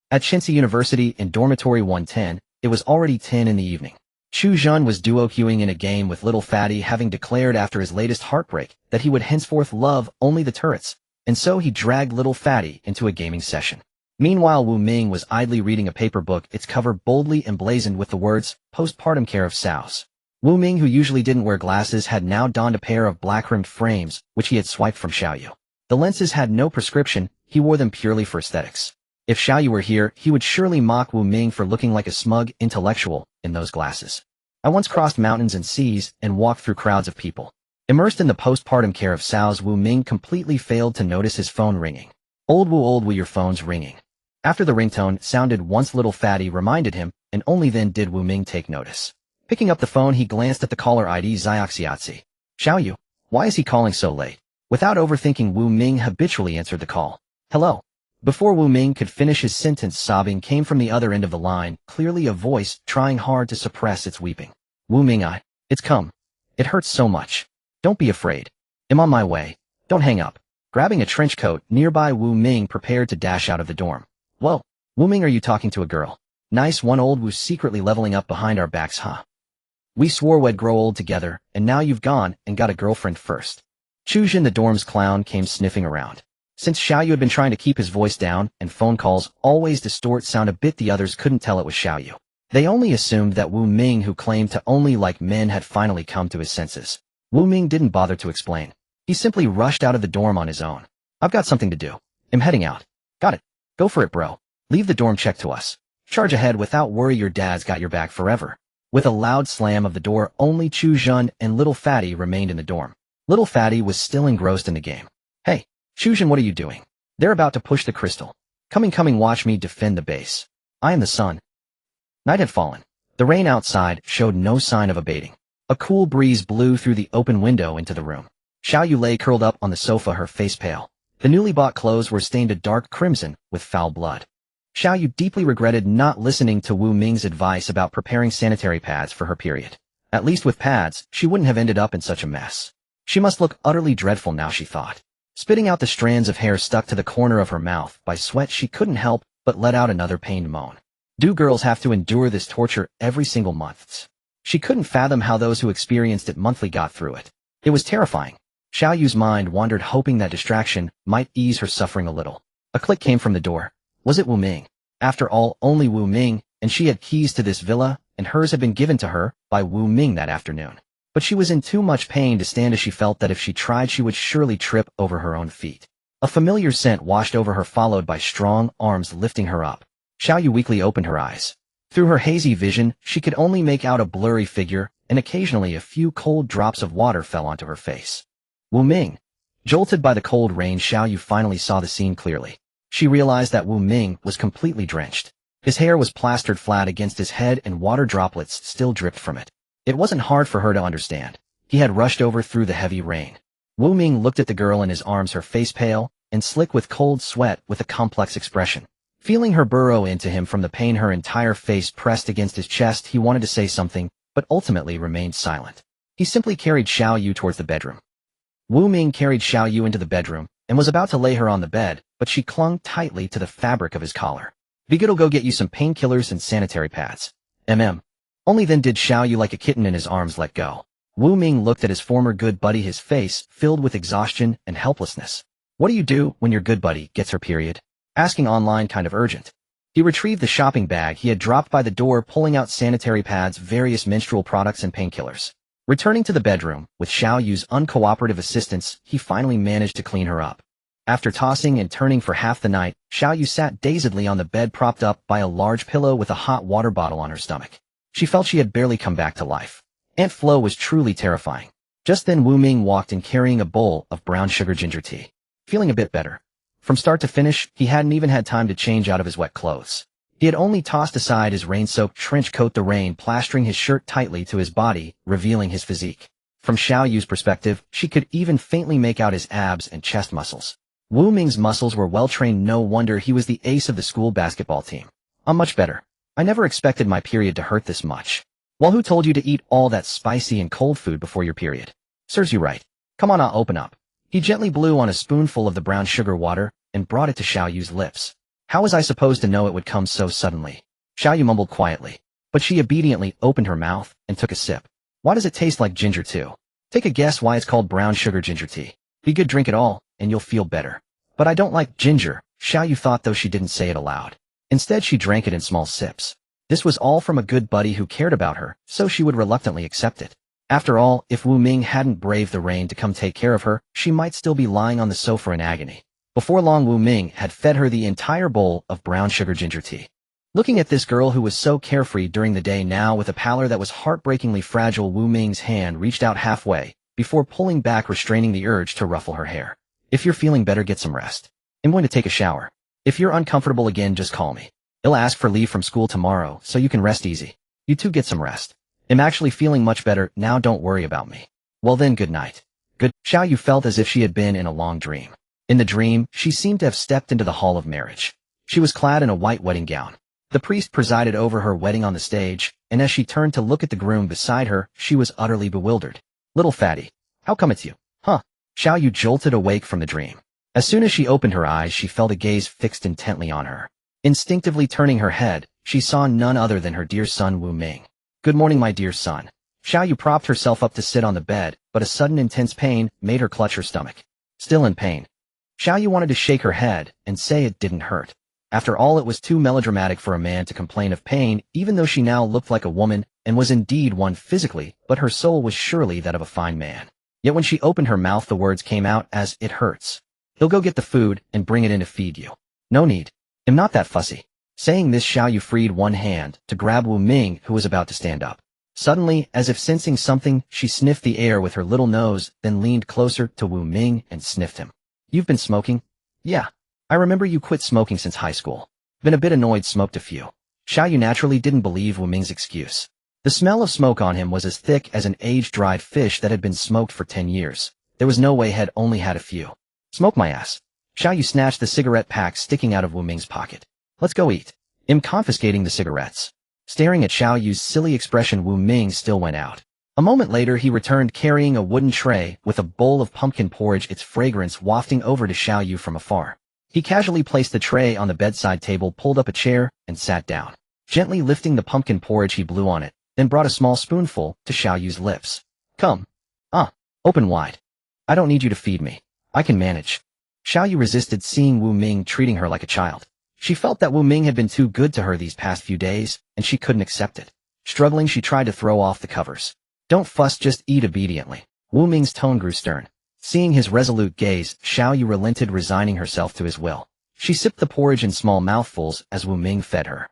At Chensey University in dormitory 110, it was already 10 in the evening. Chu Jun was duo-queuing in a game with Little Fatty, having declared after his latest heartbreak that he would henceforth love only the turrets, and so he dragged Little Fatty into a gaming session. Meanwhile, Wu Ming was idly reading a paper book, its cover boldly emblazoned with the words, "Postpartum care of Sows." Wu Ming, who usually didn't wear glasses, had now donned a pair of black-rimmed frames, which he had swiped from Xiaoyu. The lenses had no prescription, he wore them purely for aesthetics. If Xiaoyu were here, he would surely mock Wu Ming for looking like a smug intellectual in those glasses. "I once crossed mountains and seas and walked through crowds of people." Immersed in the postpartum care of Sows, Wu Ming completely failed to notice his phone ringing. Old Wu, your phone's ringing." After the ringtone sounded once, Little Fatty reminded him, and only then did Wu Ming take notice. Picking up the phone, he glanced at the caller ID, Xiaoxiazi. "Xiaoyu, why is he calling so late?" Without overthinking, Wu Ming habitually answered the call. "Hello." Before Wu Ming could finish his sentence, sobbing came from the other end of the line, clearly a voice trying hard to suppress its weeping. "Wu Ming, it's come. It hurts so much. Don't be afraid. I'm on my way. Don't hang up." Grabbing a trench coat nearby, Wu Ming prepared to dash out of the dorm. "Whoa, Wu Ming, are you talking to a girl?" "Nice one, old Wu, secretly leveling up behind our backs, huh? We swore we'd grow old together, and now you've gone and got a girlfriend first." Chujin, the dorm's clown, came sniffing around. Since Xiaoyu had been trying to keep his voice down and phone calls always distort sound a bit, the others couldn't tell it was Xiaoyu. They only assumed that Wu Ming, who claimed to only like men, had finally come to his senses. Wu Ming didn't bother to explain. He simply rushed out of the dorm on his own. "I've got something to do. I'm heading out." "Got it. Go for it, bro. Leave the dorm check to us. Charge ahead without worry, your dad's got your back forever." With a loud slam of the door, only Chu Jun and Little Fatty remained in the dorm. Little Fatty was still engrossed in the game. "Hey, Chu Jun, what are you doing?" "They're about to push the crystal. Coming, watch me defend the base. I am the sun." Night had fallen. The rain outside showed no sign of abating. A cool breeze blew through the open window into the room. Xiaoyu lay curled up on the sofa, her face pale. The newly bought clothes were stained a dark crimson with foul blood. Xiaoyu deeply regretted not listening to Wu Ming's advice about preparing sanitary pads for her period. At least with pads, she wouldn't have ended up in such a mess. She must look utterly dreadful now, she thought. Spitting out the strands of hair stuck to the corner of her mouth by sweat, she couldn't help but let out another pained moan. Do girls have to endure this torture every single month? She couldn't fathom how those who experienced it monthly got through it. It was terrifying. Xiaoyu's mind wandered, hoping that distraction might ease her suffering a little. A click came from the door. Was it Wu Ming? After all, only Wu Ming, and she had keys to this villa, and hers had been given to her by Wu Ming that afternoon. But she was in too much pain to stand, as she felt that if she tried she would surely trip over her own feet. A familiar scent washed over her, followed by strong arms lifting her up. Xiao Yu weakly opened her eyes. Through her hazy vision, she could only make out a blurry figure, and occasionally a few cold drops of water fell onto her face. Wu Ming. Jolted by the cold rain, Xiao Yu finally saw the scene clearly. She realized that Wu Ming was completely drenched. His hair was plastered flat against his head and water droplets still dripped from it. It wasn't hard for her to understand. He had rushed over through the heavy rain. Wu Ming looked at the girl in his arms, her face pale and slick with cold sweat, with a complex expression. Feeling her burrow into him from the pain, her entire face pressed against his chest, he wanted to say something, but ultimately remained silent. He simply carried Xiao Yu towards the bedroom. Wu Ming carried Xiao Yu into the bedroom and was about to lay her on the bed, but she clung tightly to the fabric of his collar. "Be good, I'll go get you some painkillers and sanitary pads." Only then did Xiao Yu, like a kitten in his arms, let go. Wu Ming looked at his former good buddy, his face filled with exhaustion and helplessness. "What do you do when your good buddy gets her period?" Asking online, kind of urgent. He retrieved the shopping bag he had dropped by the door, pulling out sanitary pads, various menstrual products, and painkillers. Returning to the bedroom, with Xiao Yu's uncooperative assistance, he finally managed to clean her up. After tossing and turning for half the night, Xiao Yu sat dazedly on the bed, propped up by a large pillow with a hot water bottle on her stomach. She felt she had barely come back to life. Aunt Flo was truly terrifying. Just then Wu Ming walked in carrying a bowl of brown sugar ginger tea. Feeling a bit better. From start to finish, he hadn't even had time to change out of his wet clothes. He had only tossed aside his rain-soaked trench coat, the rain plastering his shirt tightly to his body, revealing his physique. From Xiao Yu's perspective, she could even faintly make out his abs and chest muscles. Wu Ming's muscles were well-trained, no wonder he was the ace of the school basketball team. "I'm much better. I never expected my period to hurt this much." "Well, who told you to eat all that spicy and cold food before your period?" "Serves you right. Come on, I'll open up." He gently blew on a spoonful of the brown sugar water and brought it to Xiao Yu's lips. "How was I supposed to know it would come so suddenly?" Xiao Yu mumbled quietly, but she obediently opened her mouth and took a sip. "Why does it taste like ginger too?" "Take a guess why it's called brown sugar ginger tea." "Be good, drink it all, and you'll feel better." "But I don't like ginger," Xiao Yu thought, though she didn't say it aloud. Instead, she drank it in small sips. This was all from a good buddy who cared about her, so she would reluctantly accept it. After all, if Wu Ming hadn't braved the rain to come take care of her, she might still be lying on the sofa in agony. Before long, Wu Ming had fed her the entire bowl of brown sugar ginger tea. Looking at this girl who was so carefree during the day, now with a pallor that was heartbreakingly fragile, Wu Ming's hand reached out halfway, before pulling back, restraining the urge to ruffle her hair. "If you're feeling better, get some rest. I'm going to take a shower. If you're uncomfortable again, just call me. I'll ask for leave from school tomorrow, so you can rest easy. You too, get some rest. I'm actually feeling much better now, don't worry about me." "Well then, good night." "Good." Xiao Yu felt as if she had been in a long dream. In the dream, she seemed to have stepped into the hall of marriage. She was clad in a white wedding gown. The priest presided over her wedding on the stage, and as she turned to look at the groom beside her, she was utterly bewildered. "Little fatty, how come it's you?" "Huh?" Xiao Yu jolted awake from the dream. As soon as she opened her eyes, she felt a gaze fixed intently on her. Instinctively turning her head, she saw none other than her dear son Wu Ming. "Good morning, my dear son." Xiao Yu propped herself up to sit on the bed, but a sudden intense pain made her clutch her stomach. Still in pain. Xiao Yu wanted to shake her head and say it didn't hurt. After all, it was too melodramatic for a man to complain of pain, even though she now looked like a woman and was indeed one physically, but her soul was surely that of a fine man. Yet when she opened her mouth, the words came out as, "It hurts. He'll go get the food and bring it in to feed you." "No need. I'm not that fussy." Saying this, Xiao Yu freed one hand to grab Wu Ming, who was about to stand up. Suddenly, as if sensing something, she sniffed the air with her little nose, then leaned closer to Wu Ming and sniffed him. "You've been smoking?" "Yeah. I remember you quit smoking since high school." "Been a bit annoyed, smoked a few." Xiao Yu naturally didn't believe Wu Ming's excuse. The smell of smoke on him was as thick as an aged dried fish that had been smoked for 10 years. There was no way he'd only had a few. "Smoke my ass." Xiao Yu snatched the cigarette pack sticking out of Wu Ming's pocket. "Let's go eat." I'm confiscating the cigarettes. Staring at Xiao Yu's silly expression, Wu Ming still went out. A moment later, he returned carrying a wooden tray with a bowl of pumpkin porridge, its fragrance wafting over to Xiao Yu from afar. He casually placed the tray on the bedside table, pulled up a chair, and sat down. Gently lifting the pumpkin porridge, he blew on it, then brought a small spoonful to Xiao Yu's lips. "Come. Open wide. I don't need you to feed me. I can manage." Xiao Yu resisted, seeing Wu Ming treating her like a child. She felt that Wu Ming had been too good to her these past few days, and she couldn't accept it. Struggling, she tried to throw off the covers. "Don't fuss, just eat obediently." Wu Ming's tone grew stern. Seeing his resolute gaze, Xiao Yu relented, resigning herself to his will. She sipped the porridge in small mouthfuls as Wu Ming fed her.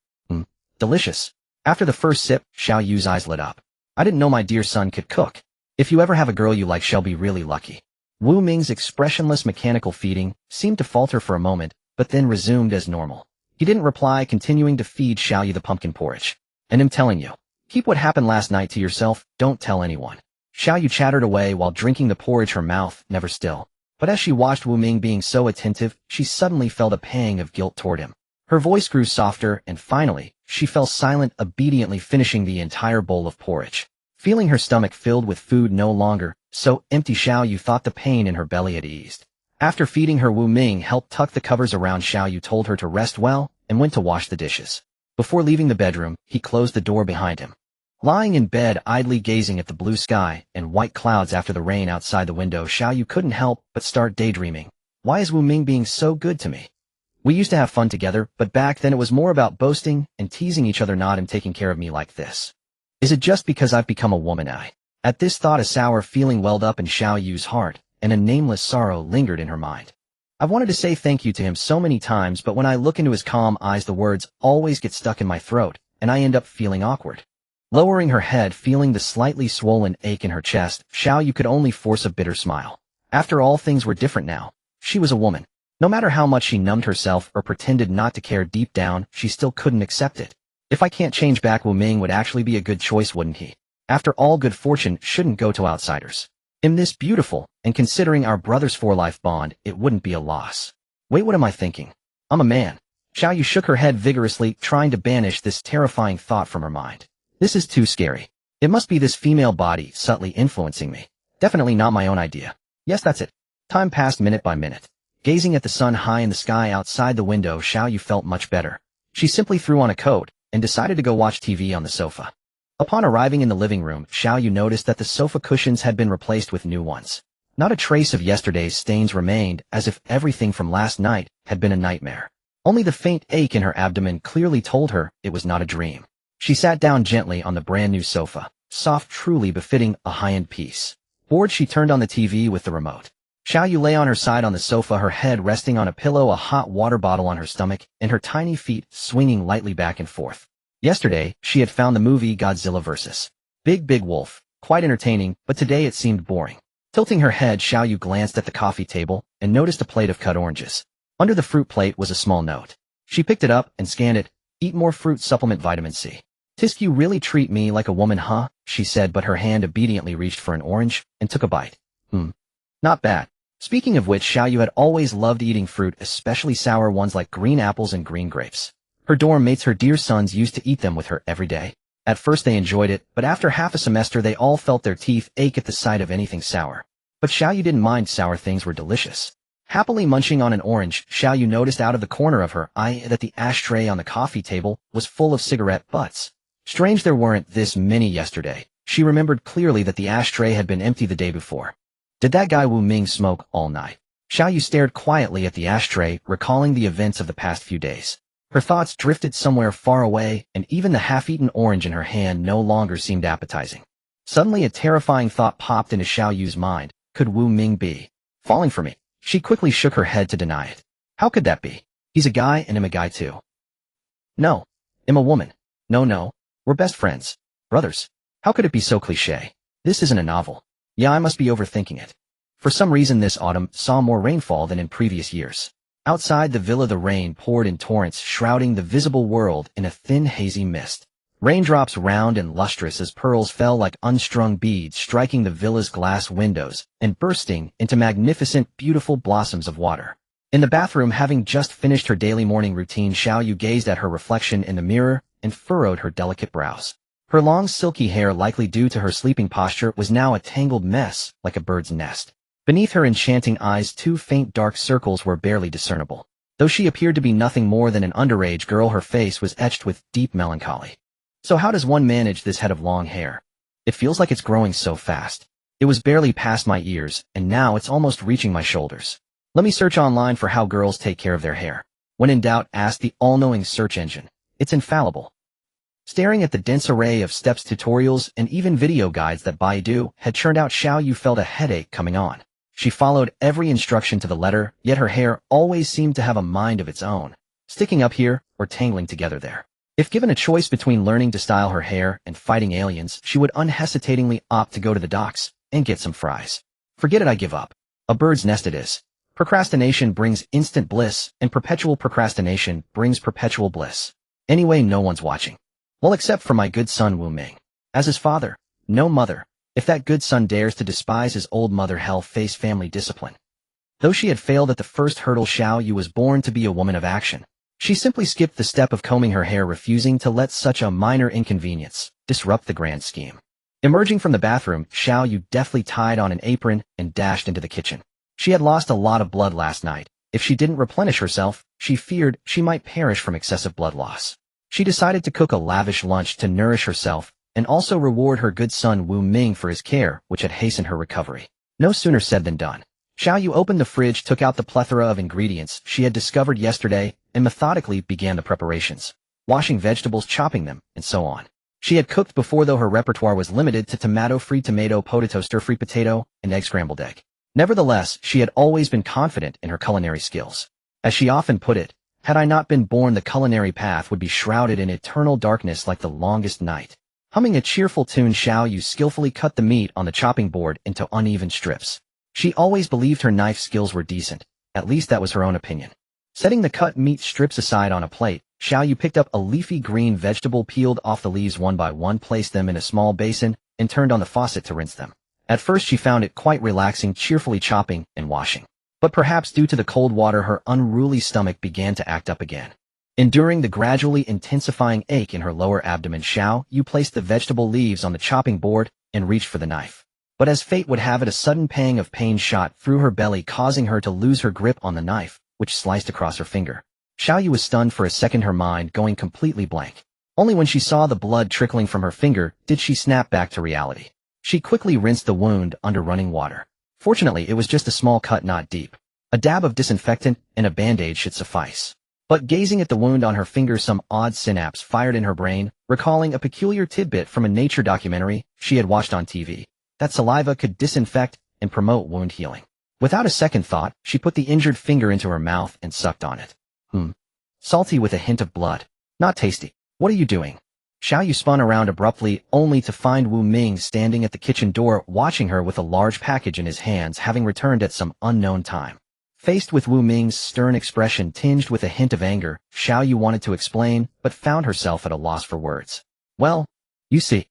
Delicious. After the first sip, Xiao Yu's eyes lit up. I didn't know my dear son could cook. If you ever have a girl you like, she'll be really lucky. Wu Ming's expressionless mechanical feeding seemed to falter for a moment, but then resumed as normal. He didn't reply, continuing to feed Xiao Yu the pumpkin porridge. And I'm telling you, keep what happened last night to yourself, don't tell anyone. Xiao Yu chattered away while drinking the porridge, her mouth never still. But as she watched Wu Ming being so attentive, she suddenly felt a pang of guilt toward him. Her voice grew softer, and finally, she fell silent, obediently finishing the entire bowl of porridge. Feeling her stomach filled with food no longer so empty, Xiao Yu thought the pain in her belly had eased. After feeding her, Wu Ming helped tuck the covers around Xiao Yu, told her to rest well, and went to wash the dishes. Before leaving the bedroom, he closed the door behind him. Lying in bed, idly gazing at the blue sky and white clouds after the rain outside the window, Xiao Yu couldn't help but start daydreaming. Why is Wu Ming being so good to me? We used to have fun together, but back then it was more about boasting and teasing each other, not him taking care of me like this. Is it just because I've become a woman? At this thought, a sour feeling welled up in Xiao Yu's heart, and a nameless sorrow lingered in her mind. I've wanted to say thank you to him so many times, but when I look into his calm eyes, the words always get stuck in my throat, and I end up feeling awkward. Lowering her head, feeling the slightly swollen ache in her chest, Xiao Yu could only force a bitter smile. After all, things were different now. She was a woman. No matter how much she numbed herself or pretended not to care, deep down, she still couldn't accept it. If I can't change back, Wu Ming would actually be a good choice, wouldn't he? After all, good fortune shouldn't go to outsiders. In this beautiful, and considering our brother's for-life bond, it wouldn't be a loss. Wait, what am I thinking? I'm a man. Xiao Yu shook her head vigorously, trying to banish this terrifying thought from her mind. This is too scary. It must be this female body subtly influencing me. Definitely not my own idea. Yes, that's it. Time passed minute by minute. Gazing at the sun high in the sky outside the window, Xiao Yu felt much better. She simply threw on a coat and decided to go watch TV on the sofa. Upon arriving in the living room, Xiao Yu noticed that the sofa cushions had been replaced with new ones. Not a trace of yesterday's stains remained, as if everything from last night had been a nightmare. Only the faint ache in her abdomen clearly told her it was not a dream. She sat down gently on the brand new sofa, soft, truly befitting a high-end piece. Bored, she turned on the TV with the remote. Xiao Yu lay on her side on the sofa, her head resting on a pillow, a hot water bottle on her stomach, and her tiny feet swinging lightly back and forth. Yesterday, she had found the movie Godzilla vs. Big Wolf quite entertaining, but today it seemed boring. Tilting her head, Xiao Yu glanced at the coffee table and noticed a plate of cut oranges. Under the fruit plate was a small note. She picked it up and scanned it. Eat more fruit, supplement vitamin C. Tisk, you really treat me like a woman, huh? She said, but her hand obediently reached for an orange and took a bite. Not bad. Speaking of which, Xiao Yu had always loved eating fruit, especially sour ones like green apples and green grapes. Her dorm mates, her dear sons, used to eat them with her every day. At first they enjoyed it, but after half a semester they all felt their teeth ache at the sight of anything sour. But Xiao Yu didn't mind, sour things were delicious. Happily munching on an orange, Xiao Yu noticed out of the corner of her eye that the ashtray on the coffee table was full of cigarette butts. Strange, there weren't this many yesterday. She remembered clearly that the ashtray had been empty the day before. Did that guy Wu Ming smoke all night? Xiao Yu stared quietly at the ashtray, recalling the events of the past few days. Her thoughts drifted somewhere far away, and even the half-eaten orange in her hand no longer seemed appetizing. Suddenly a terrifying thought popped into Xiao Yu's mind. Could Wu Ming be falling for me? She quickly shook her head to deny it. How could that be? He's a guy and I'm a guy too. No. I'm a woman. No. We're best friends. Brothers. How could it be so cliché? This isn't a novel. Yeah, I must be overthinking it. For some reason this autumn saw more rainfall than in previous years. Outside the villa the rain poured in torrents, shrouding the visible world in a thin hazy mist. Raindrops, round and lustrous as pearls, fell like unstrung beads, striking the villa's glass windows and bursting into magnificent, beautiful blossoms of water. In the bathroom, having just finished her daily morning routine, Xiao Yu gazed at her reflection in the mirror and furrowed her delicate brows. Her long silky hair, likely due to her sleeping posture, was now a tangled mess like a bird's nest. Beneath her enchanting eyes, two faint dark circles were barely discernible. Though she appeared to be nothing more than an underage girl, her face was etched with deep melancholy. So how does one manage this head of long hair? It feels like it's growing so fast. It was barely past my ears, and now it's almost reaching my shoulders. Let me search online for how girls take care of their hair. When in doubt, ask the all-knowing search engine. It's infallible. Staring at the dense array of steps, tutorials, and even video guides that Baidu had churned out, Xiao Yu felt a headache coming on. She followed every instruction to the letter, yet her hair always seemed to have a mind of its own, sticking up here or tangling together there. If given a choice between learning to style her hair and fighting aliens, she would unhesitatingly opt to go to the docks and get some fries. Forget it, I give up. A bird's nest it is. Procrastination brings instant bliss, and perpetual procrastination brings perpetual bliss. Anyway, no one's watching. Well, except for my good son Wu Ming. As his father, no mother. If that good son dares to despise his old mother, hell face family discipline. Though she had failed at the first hurdle, Xiao Yu was born to be a woman of action. She simply skipped the step of combing her hair, refusing to let such a minor inconvenience disrupt the grand scheme. Emerging from the bathroom, Xiao Yu deftly tied on an apron and dashed into the kitchen. She had lost a lot of blood last night. If she didn't replenish herself, she feared she might perish from excessive blood loss. She decided to cook a lavish lunch to nourish herself and also reward her good son Wu Ming for his care, which had hastened her recovery. No sooner said than done. Xiao Yu opened the fridge, took out the plethora of ingredients she had discovered yesterday, and methodically began the preparations. Washing vegetables, chopping them, and so on. She had cooked before, though her repertoire was limited to tomato-free tomato, potato, stir-free potato, and egg scrambled egg. Nevertheless, she had always been confident in her culinary skills. As she often put it, had I not been born, the culinary path would be shrouded in eternal darkness like the longest night. Humming a cheerful tune, Xiao Yu skillfully cut the meat on the chopping board into uneven strips. She always believed her knife skills were decent. At least that was her own opinion. Setting the cut meat strips aside on a plate, Xiao Yu picked up a leafy green vegetable, peeled off the leaves one by one, placed them in a small basin, and turned on the faucet to rinse them. At first she found it quite relaxing, cheerfully chopping and washing. But perhaps due to the cold water, her unruly stomach began to act up again. Enduring the gradually intensifying ache in her lower abdomen, Xiao Yu placed the vegetable leaves on the chopping board and reached for the knife. But as fate would have it, a sudden pang of pain shot through her belly, causing her to lose her grip on the knife, which sliced across her finger. Xiao Yu was stunned for a second, her mind going completely blank. Only when she saw the blood trickling from her finger did she snap back to reality. She quickly rinsed the wound under running water. Fortunately, it was just a small cut, not deep. A dab of disinfectant and a band-aid should suffice. But gazing at the wound on her finger, some odd synapse fired in her brain, recalling a peculiar tidbit from a nature documentary she had watched on TV. That saliva could disinfect and promote wound healing. Without a second thought, she put the injured finger into her mouth and sucked on it. Salty with a hint of blood. Not tasty. What are you doing? Xiao Yu spun around abruptly, only to find Wu Ming standing at the kitchen door, watching her with a large package in his hands, having returned at some unknown time. Faced with Wu Ming's stern expression tinged with a hint of anger, Xiao Yu wanted to explain, but found herself at a loss for words. Well, you see,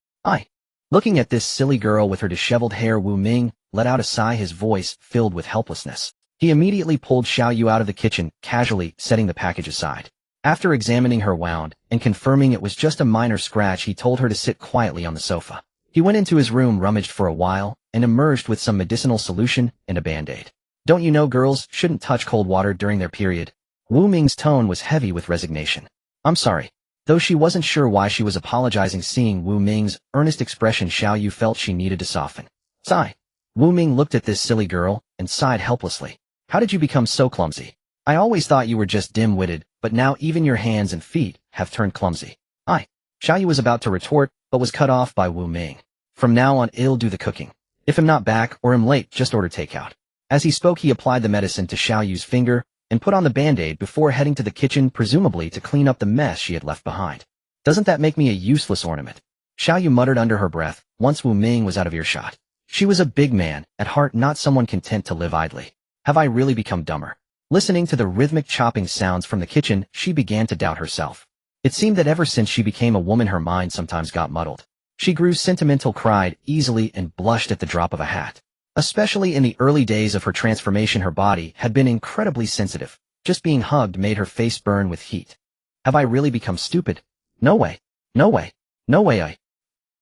Looking at this silly girl with her disheveled hair, Wu Ming let out a sigh, his voice filled with helplessness. He immediately pulled Xiao Yu out of the kitchen, casually setting the package aside. After examining her wound and confirming it was just a minor scratch, he told her to sit quietly on the sofa. He went into his room, rummaged for a while, and emerged with some medicinal solution and a band-aid. Don't you know girls shouldn't touch cold water during their period? Wu Ming's tone was heavy with resignation. I'm sorry. Though she wasn't sure why she was apologizing, seeing Wu Ming's earnest expression, Xiao Yu felt she needed to soften. Sigh. Wu Ming looked at this silly girl and sighed helplessly. How did you become so clumsy? I always thought you were just dim-witted, but now even your hands and feet have turned clumsy. Xiao Yu was about to retort, but was cut off by Wu Ming. From now on, I'll do the cooking. If I'm not back or am late, just order takeout. As he spoke, he applied the medicine to Xiao Yu's finger and put on the band-aid before heading to the kitchen, presumably to clean up the mess she had left behind. Doesn't that make me a useless ornament? Xiao Yu muttered under her breath, once Wu Ming was out of earshot. She was a big man, at heart not someone content to live idly. Have I really become dumber? Listening to the rhythmic chopping sounds from the kitchen, she began to doubt herself. It seemed that ever since she became a woman, her mind sometimes got muddled. She grew sentimental, cried easily, and blushed at the drop of a hat. Especially in the early days of her transformation, her body had been incredibly sensitive. Just being hugged made her face burn with heat. Have I really become stupid? No way. No way. No way.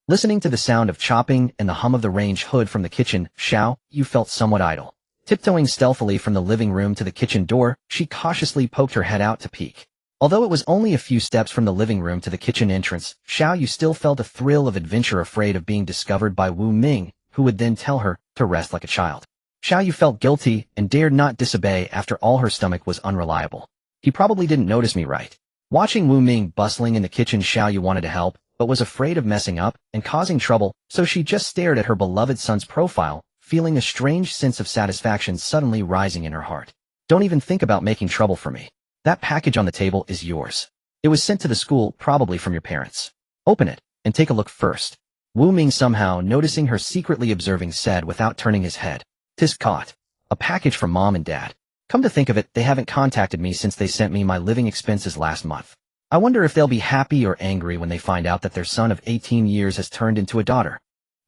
Listening to the sound of chopping and the hum of the range hood from the kitchen, Xiao Yu felt somewhat idle. Tiptoeing stealthily from the living room to the kitchen door, she cautiously poked her head out to peek. Although it was only a few steps from the living room to the kitchen entrance, Xiao Yu still felt a thrill of adventure, afraid of being discovered by Wu Ming, who would then tell her to rest like a child. Xiao Yu felt guilty and dared not disobey. After all, her stomach was unreliable. He probably didn't notice me, right? Watching Wu Ming bustling in the kitchen, Xiao Yu wanted to help, but was afraid of messing up and causing trouble, so she just stared at her beloved son's profile, feeling a strange sense of satisfaction suddenly rising in her heart. Don't even think about making trouble for me. That package on the table is yours. It was sent to the school, probably from your parents. Open it, and take a look first. Wu Ming, somehow noticing her secretly observing, said without turning his head. "Tis caught. A package from Mom and Dad. Come to think of it, they haven't contacted me since they sent me my living expenses last month. I wonder if they'll be happy or angry when they find out that their son of 18 years has turned into a daughter.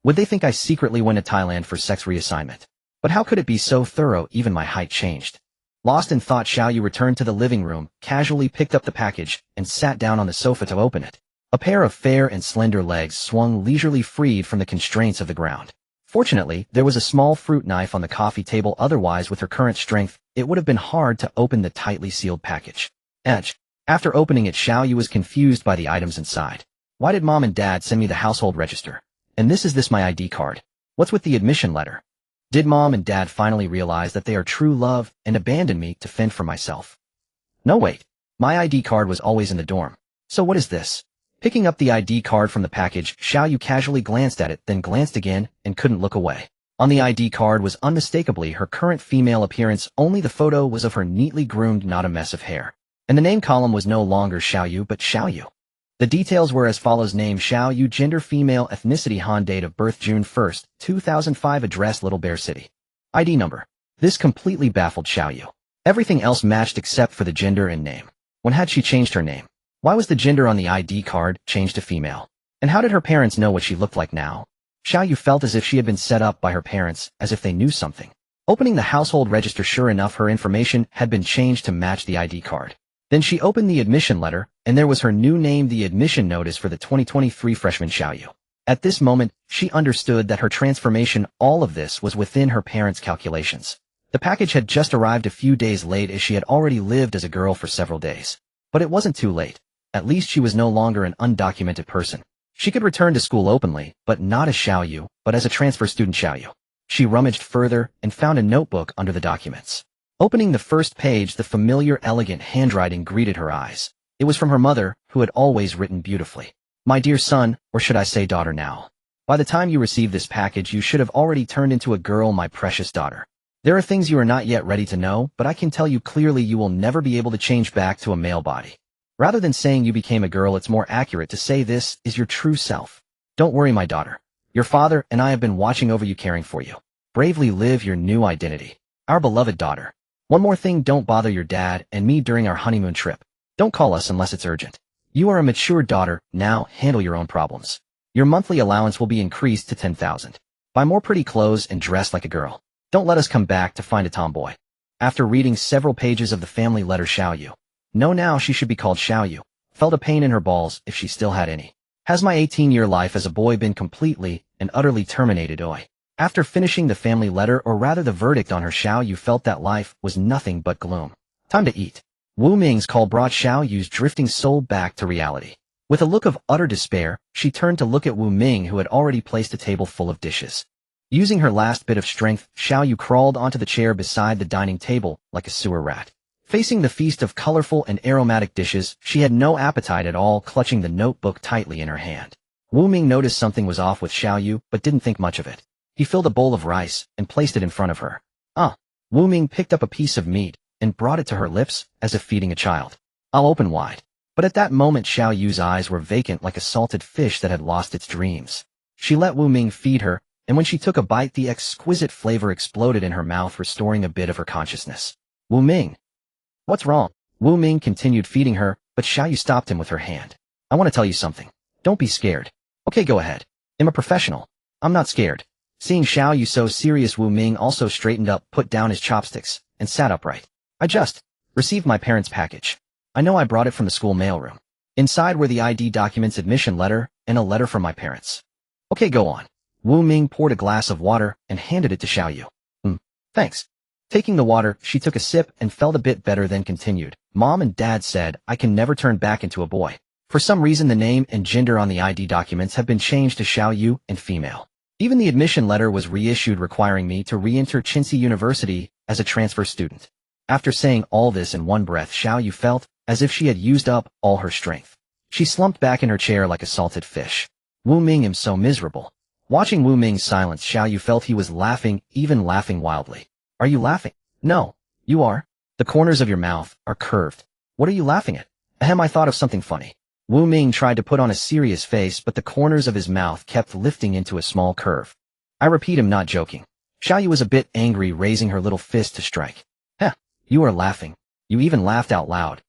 Would they think I secretly went to Thailand for sex reassignment? But how could it be so thorough? Even my height changed." Lost in thought, Xiaoyu returned to the living room, casually picked up the package, and sat down on the sofa to open it. A pair of fair and slender legs swung leisurely, freed from the constraints of the ground. Fortunately, there was a small fruit knife on the coffee table, otherwise with her current strength, it would have been hard to open the tightly sealed package. After opening it, Xiaoyu was confused by the items inside. Why did Mom and Dad send me the household register? And this is my ID card? What's with the admission letter? Did Mom and Dad finally realize that they are true love and abandon me to fend for myself? No, wait. My ID card was always in the dorm. So what is this? Picking up the ID card from the package, Xiaoyu casually glanced at it, then glanced again, and couldn't look away. On the ID card was unmistakably her current female appearance, only the photo was of her neatly groomed, not a mess of hair. And the name column was no longer Xiaoyu, but Xiaoyu. The details were as follows: name Xiaoyu, gender female, ethnicity Han, date of birth June 1st, 2005, address Little Bear City. ID number. This completely baffled Xiaoyu. Everything else matched except for the gender and name. When had she changed her name? Why was the gender on the ID card changed to female? And how did her parents know what she looked like now? Xiaoyu felt as if she had been set up by her parents, as if they knew something. Opening the household register, sure enough, her information had been changed to match the ID card. Then she opened the admission letter, and there was her new name, the admission notice for the 2023 freshman Xiaoyu. At this moment, she understood that her transformation, all of this, was within her parents' calculations. The package had just arrived a few days late, as she had already lived as a girl for several days. But it wasn't too late. At least she was no longer an undocumented person. She could return to school openly, but not as Xiaoyu, but as a transfer student Xiaoyu. She rummaged further and found a notebook under the documents. Opening the first page, the familiar, elegant handwriting greeted her eyes. It was from her mother, who had always written beautifully. My dear son, or should I say daughter now? By the time you receive this package, you should have already turned into a girl, my precious daughter. There are things you are not yet ready to know, but I can tell you clearly you will never be able to change back to a male body. Rather than saying you became a girl, it's more accurate to say this is your true self. Don't worry, my daughter. Your father and I have been watching over you, caring for you. Bravely live your new identity. Our beloved daughter. One more thing, don't bother your dad and me during our honeymoon trip. Don't call us unless it's urgent. You are a mature daughter, now handle your own problems. Your monthly allowance will be increased to 10,000. Buy more pretty clothes and dress like a girl. Don't let us come back to find a tomboy. After reading several pages of the family letter, Xiaoyu, now she should be called Xiaoyu, felt a pain in her balls, if she still had any. Has my 18-year life as a boy been completely and utterly terminated? Oi. After finishing the family letter, or rather the verdict on her, Xiaoyu felt that life was nothing but gloom. Time to eat. Wu Ming's call brought Xiaoyu's drifting soul back to reality. With a look of utter despair, she turned to look at Wu Ming, who had already placed a table full of dishes. Using her last bit of strength, Xiaoyu crawled onto the chair beside the dining table like a sewer rat. Facing the feast of colorful and aromatic dishes, she had no appetite at all, clutching the notebook tightly in her hand. Wu Ming noticed something was off with Xiaoyu, but didn't think much of it. He filled a bowl of rice and placed it in front of her. Wu Ming picked up a piece of meat and brought it to her lips as if feeding a child. I'll open wide. But at that moment, Xiaoyu's eyes were vacant like a salted fish that had lost its dreams. She let Wu Ming feed her, and when she took a bite, the exquisite flavor exploded in her mouth, restoring a bit of her consciousness. Wu Ming. What's wrong? Wu Ming continued feeding her, but Xiaoyu stopped him with her hand. I want to tell you something. Don't be scared. Okay, go ahead. I'm a professional. I'm not scared. Seeing Xiaoyu so serious, Wu Ming also straightened up, put down his chopsticks, and sat upright. I just received my parents' package. I know I brought it from the school mailroom. Inside were the ID documents, admission letter, and a letter from my parents. Okay, go on. Wu Ming poured a glass of water and handed it to Xiaoyu. Thanks. Taking the water, she took a sip and felt a bit better, then continued. Mom and Dad said I can never turn back into a boy. For some reason, the name and gender on the ID documents have been changed to Xiaoyu and female. Even the admission letter was reissued, requiring me to re-enter Chinese University as a transfer student. After saying all this in one breath, Xiaoyu felt as if she had used up all her strength. She slumped back in her chair like a salted fish. Wu Ming, am so miserable. Watching Wu Ming's silence, Xiaoyu felt he was laughing, even laughing wildly. Are you laughing? No. You are. The corners of your mouth are curved. What are you laughing at? Ahem, I thought of something funny. Wu Ming tried to put on a serious face, but the corners of his mouth kept lifting into a small curve. I repeat, I'm not joking. Xiaoyu was a bit angry, raising her little fist to strike. Heh, you are laughing. You even laughed out loud.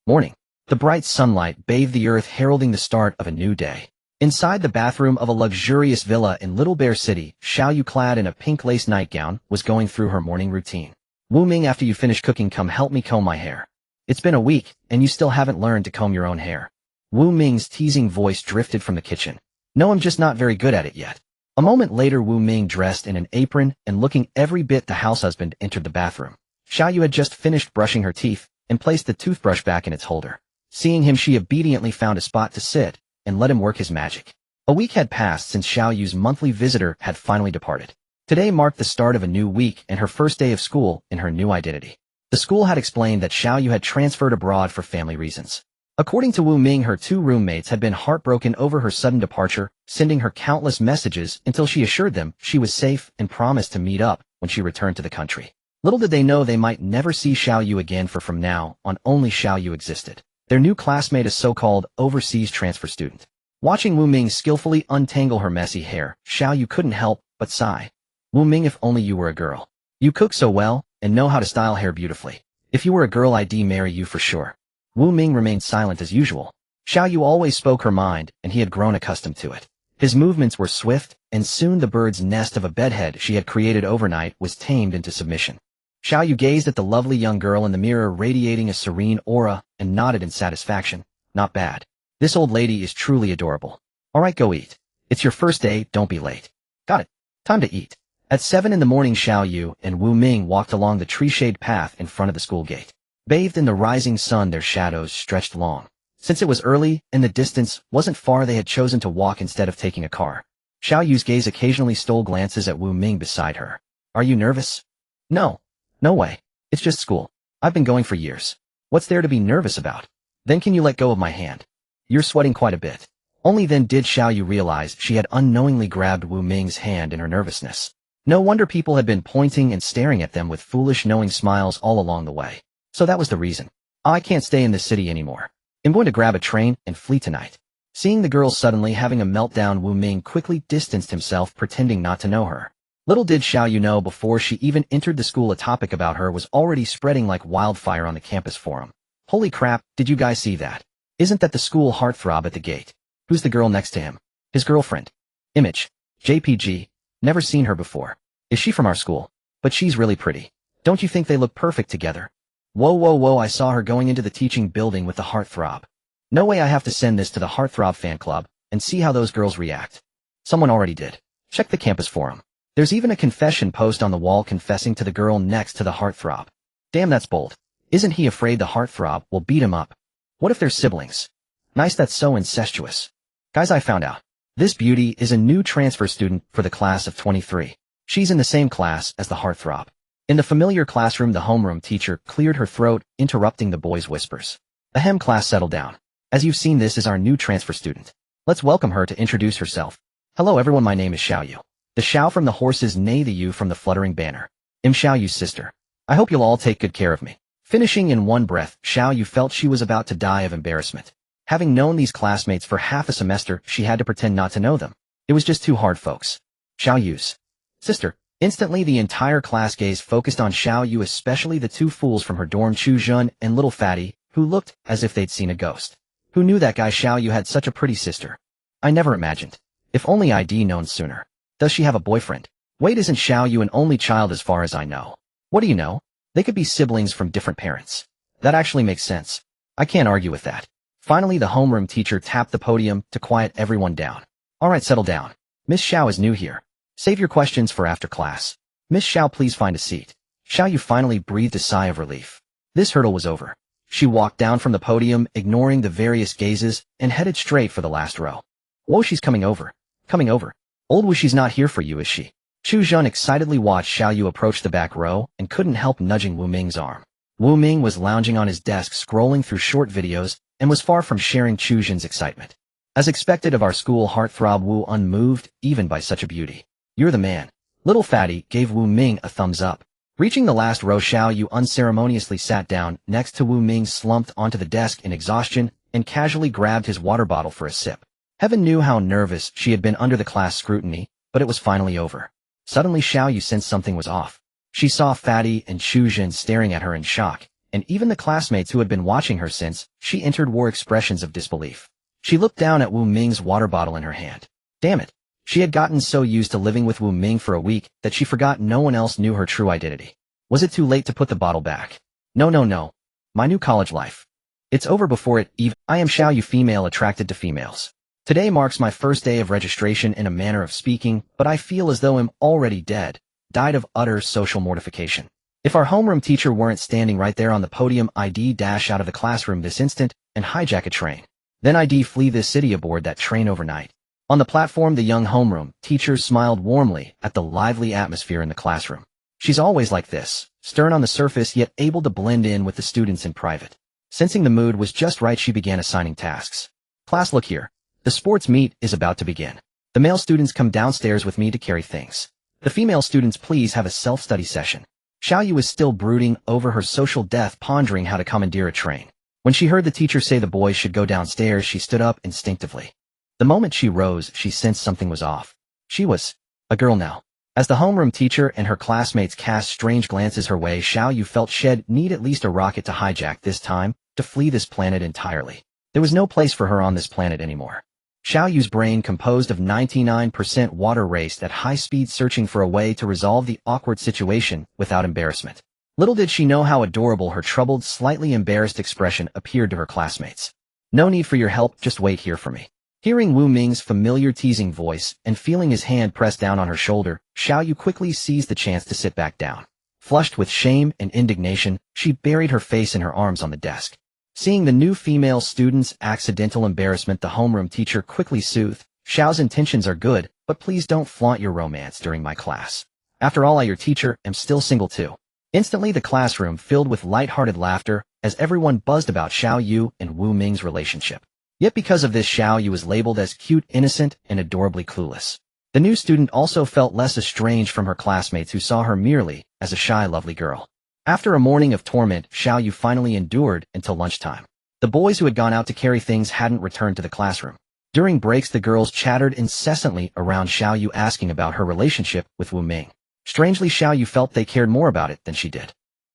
Morning. The bright sunlight bathed the earth, heralding the start of a new day. Inside the bathroom of a luxurious villa in Little Bear City, Xiaoyu, clad in a pink lace nightgown, was going through her morning routine. Wu Ming, after you finish cooking, come help me comb my hair. It's been a week, and you still haven't learned to comb your own hair. Wu Ming's teasing voice drifted from the kitchen. No, I'm just not very good at it yet. A moment later, Wu Ming, dressed in an apron and looking every bit the house husband, entered the bathroom. Xiaoyu had just finished brushing her teeth and placed the toothbrush back in its holder. Seeing him, she obediently found a spot to sit and let him work his magic. A week had passed since Xiaoyu's monthly visitor had finally departed. Today marked the start of a new week and her first day of school in her new identity. The school had explained that Xiaoyu had transferred abroad for family reasons. According to Wu Ming, her two roommates had been heartbroken over her sudden departure, sending her countless messages until she assured them she was safe and promised to meet up when she returned to the country. Little did they know they might never see Xiaoyu again, for from now on only Xiaoyu existed. Their new classmate, a so-called overseas transfer student. Watching Wu Ming skillfully untangle her messy hair, Xiaoyu couldn't help but sigh. Wu Ming, if only you were a girl. You cook so well and know how to style hair beautifully. If you were a girl, I'd marry you for sure. Wu Ming remained silent as usual. Xiaoyu always spoke her mind, and he had grown accustomed to it. His movements were swift, and soon the bird's nest of a bedhead she had created overnight was tamed into submission. Xiaoyu gazed at the lovely young girl in the mirror, radiating a serene aura, and nodded in satisfaction. Not bad. This old lady is truly adorable. All right, go eat. It's your first day, don't be late. Got it. Time to eat. At 7 in the morning, Xiaoyu and Wu Ming walked along the tree-shade path in front of the school gate. Bathed in the rising sun, their shadows stretched long. Since it was early and the distance wasn't far, they had chosen to walk instead of taking a car. Xiaoyu's gaze occasionally stole glances at Wu Ming beside her. Are you nervous? No. No way. It's just school. I've been going for years. What's there to be nervous about? Then can you let go of my hand? You're sweating quite a bit. Only then did Xiaoyu realize she had unknowingly grabbed Wu Ming's hand in her nervousness. No wonder people had been pointing and staring at them with foolish, knowing smiles all along the way. So that was the reason. I can't stay in this city anymore. I'm going to grab a train and flee tonight. Seeing the girl suddenly having a meltdown, Wu Ming quickly distanced himself, pretending not to know her. Little did Xiaoyu know, before she even entered the school, a topic about her was already spreading like wildfire on the campus forum. Holy crap, did you guys see that? Isn't that the school heartthrob at the gate? Who's the girl next to him? His girlfriend. Image. JPG. Never seen her before. Is she from our school? But she's really pretty. Don't you think they look perfect together? Whoa, whoa, whoa, I saw her going into the teaching building with the heartthrob. No way, I have to send this to the heartthrob fan club and see how those girls react. Someone already did. Check the campus forum. There's even a confession post on the wall confessing to the girl next to the heartthrob. Damn, that's bold. Isn't he afraid the heartthrob will beat him up? What if they're siblings? Nice, that's so incestuous. Guys, I found out. This beauty is a new transfer student for the class of 23. She's in the same class as the heartthrob. In the familiar classroom, the homeroom teacher cleared her throat, interrupting the boys' whispers. Ahem, class, settle down. As you've seen, this is our new transfer student. Let's welcome her to introduce herself. Hello everyone, my name is Xiaoyu. The Xiao from the horses neigh, the Yu from the fluttering banner. I'm Xiaoyu's sister. I hope you'll all take good care of me. Finishing in one breath, Xiaoyu felt she was about to die of embarrassment. Having known these classmates for half a semester, she had to pretend not to know them. It was just too hard, folks. Xiaoyu's sister. Instantly, the entire class gaze focused on Xiaoyu, especially the two fools from her dorm, Chu Jun and Little Fatty, who looked as if they'd seen a ghost. Who knew that guy Xiaoyu had such a pretty sister? I never imagined. If only I'd known sooner. Does she have a boyfriend? Wait, isn't Xiaoyu an only child as far as I know? What do you know? They could be siblings from different parents. That actually makes sense. I can't argue with that. Finally, the homeroom teacher tapped the podium to quiet everyone down. All right, settle down. Miss Xiao is new here. Save your questions for after class. Miss Xiao, please find a seat. Xiaoyu finally breathed a sigh of relief. This hurdle was over. She walked down from the podium, ignoring the various gazes, and headed straight for the last row. Whoa, she's coming over. Coming over. Old Wu, she's not here for you, is she? Chu Jun excitedly watched Xiaoyu approach the back row and couldn't help nudging Wu Ming's arm. Wu Ming was lounging on his desk, scrolling through short videos, and was far from sharing Chu Jun's excitement. As expected of our school heartthrob Wu unmoved even by such a beauty. You're the man. Little fatty gave Wu Ming a thumbs up. Reaching the last row, Xiao Yu unceremoniously sat down next to Wu Ming, slumped onto the desk in exhaustion, and casually grabbed his water bottle for a sip. Heaven knew how nervous she had been under the class scrutiny, but it was finally over. Suddenly Xiao Yu sensed something was off. She saw Fatty and Chu Jin staring at her in shock, and even the classmates who had been watching her since she entered wore expressions of disbelief. She looked down at Wu Ming's water bottle in her hand. Damn it! She had gotten so used to living with Wu Ming for a week that she forgot no one else knew her true identity. Was it too late to put the bottle back? No. My new college life. It's over before it even. I am Xiao Yu, female attracted to females. Today marks my first day of registration in a manner of speaking, but I feel as though I'm already dead, died of utter social mortification. If our homeroom teacher weren't standing right there on the podium, I'd dash out of the classroom this instant and hijack a train. Then I'd flee this city aboard that train overnight. On the platform, the young homeroom teacher smiled warmly at the lively atmosphere in the classroom. She's always like this, stern on the surface yet able to blend in with the students in private. Sensing the mood was just right, she began assigning tasks. Class, look here. The sports meet is about to begin. The male students come downstairs with me to carry things. The female students please have a self-study session. Xiao Yu was still brooding over her social death, pondering how to commandeer a train. When she heard the teacher say the boys should go downstairs, she stood up instinctively. The moment she rose, she sensed something was off. She was a girl now. As the homeroom teacher and her classmates cast strange glances her way, Xiao Yu felt she'd need at least a rocket to hijack this time, to flee this planet entirely. There was no place for her on this planet anymore. Xiao Yu's brain, composed of 99% water, raced at high speed, searching for a way to resolve the awkward situation without embarrassment. Little did she know how adorable her troubled, slightly embarrassed expression appeared to her classmates. No need for your help, just wait here for me. Hearing Wu Ming's familiar teasing voice and feeling his hand pressed down on her shoulder, Xiao Yu quickly seized the chance to sit back down. Flushed with shame and indignation, she buried her face in her arms on the desk. Seeing the new female student's accidental embarrassment, the homeroom teacher quickly soothed, Xiao's intentions are good, but please don't flaunt your romance during my class. After all, I, your teacher, am still single too. Instantly the classroom filled with light-hearted laughter as everyone buzzed about Xiao Yu and Wu Ming's relationship. Yet because of this, Xiao Yu was labeled as cute, innocent, and adorably clueless. The new student also felt less estranged from her classmates, who saw her merely as a shy, lovely girl. After a morning of torment, Xiao Yu finally endured until lunchtime. The boys who had gone out to carry things hadn't returned to the classroom. During breaks, the girls chattered incessantly around Xiao Yu, asking about her relationship with Wu Ming. Strangely, Xiao Yu felt they cared more about it than she did.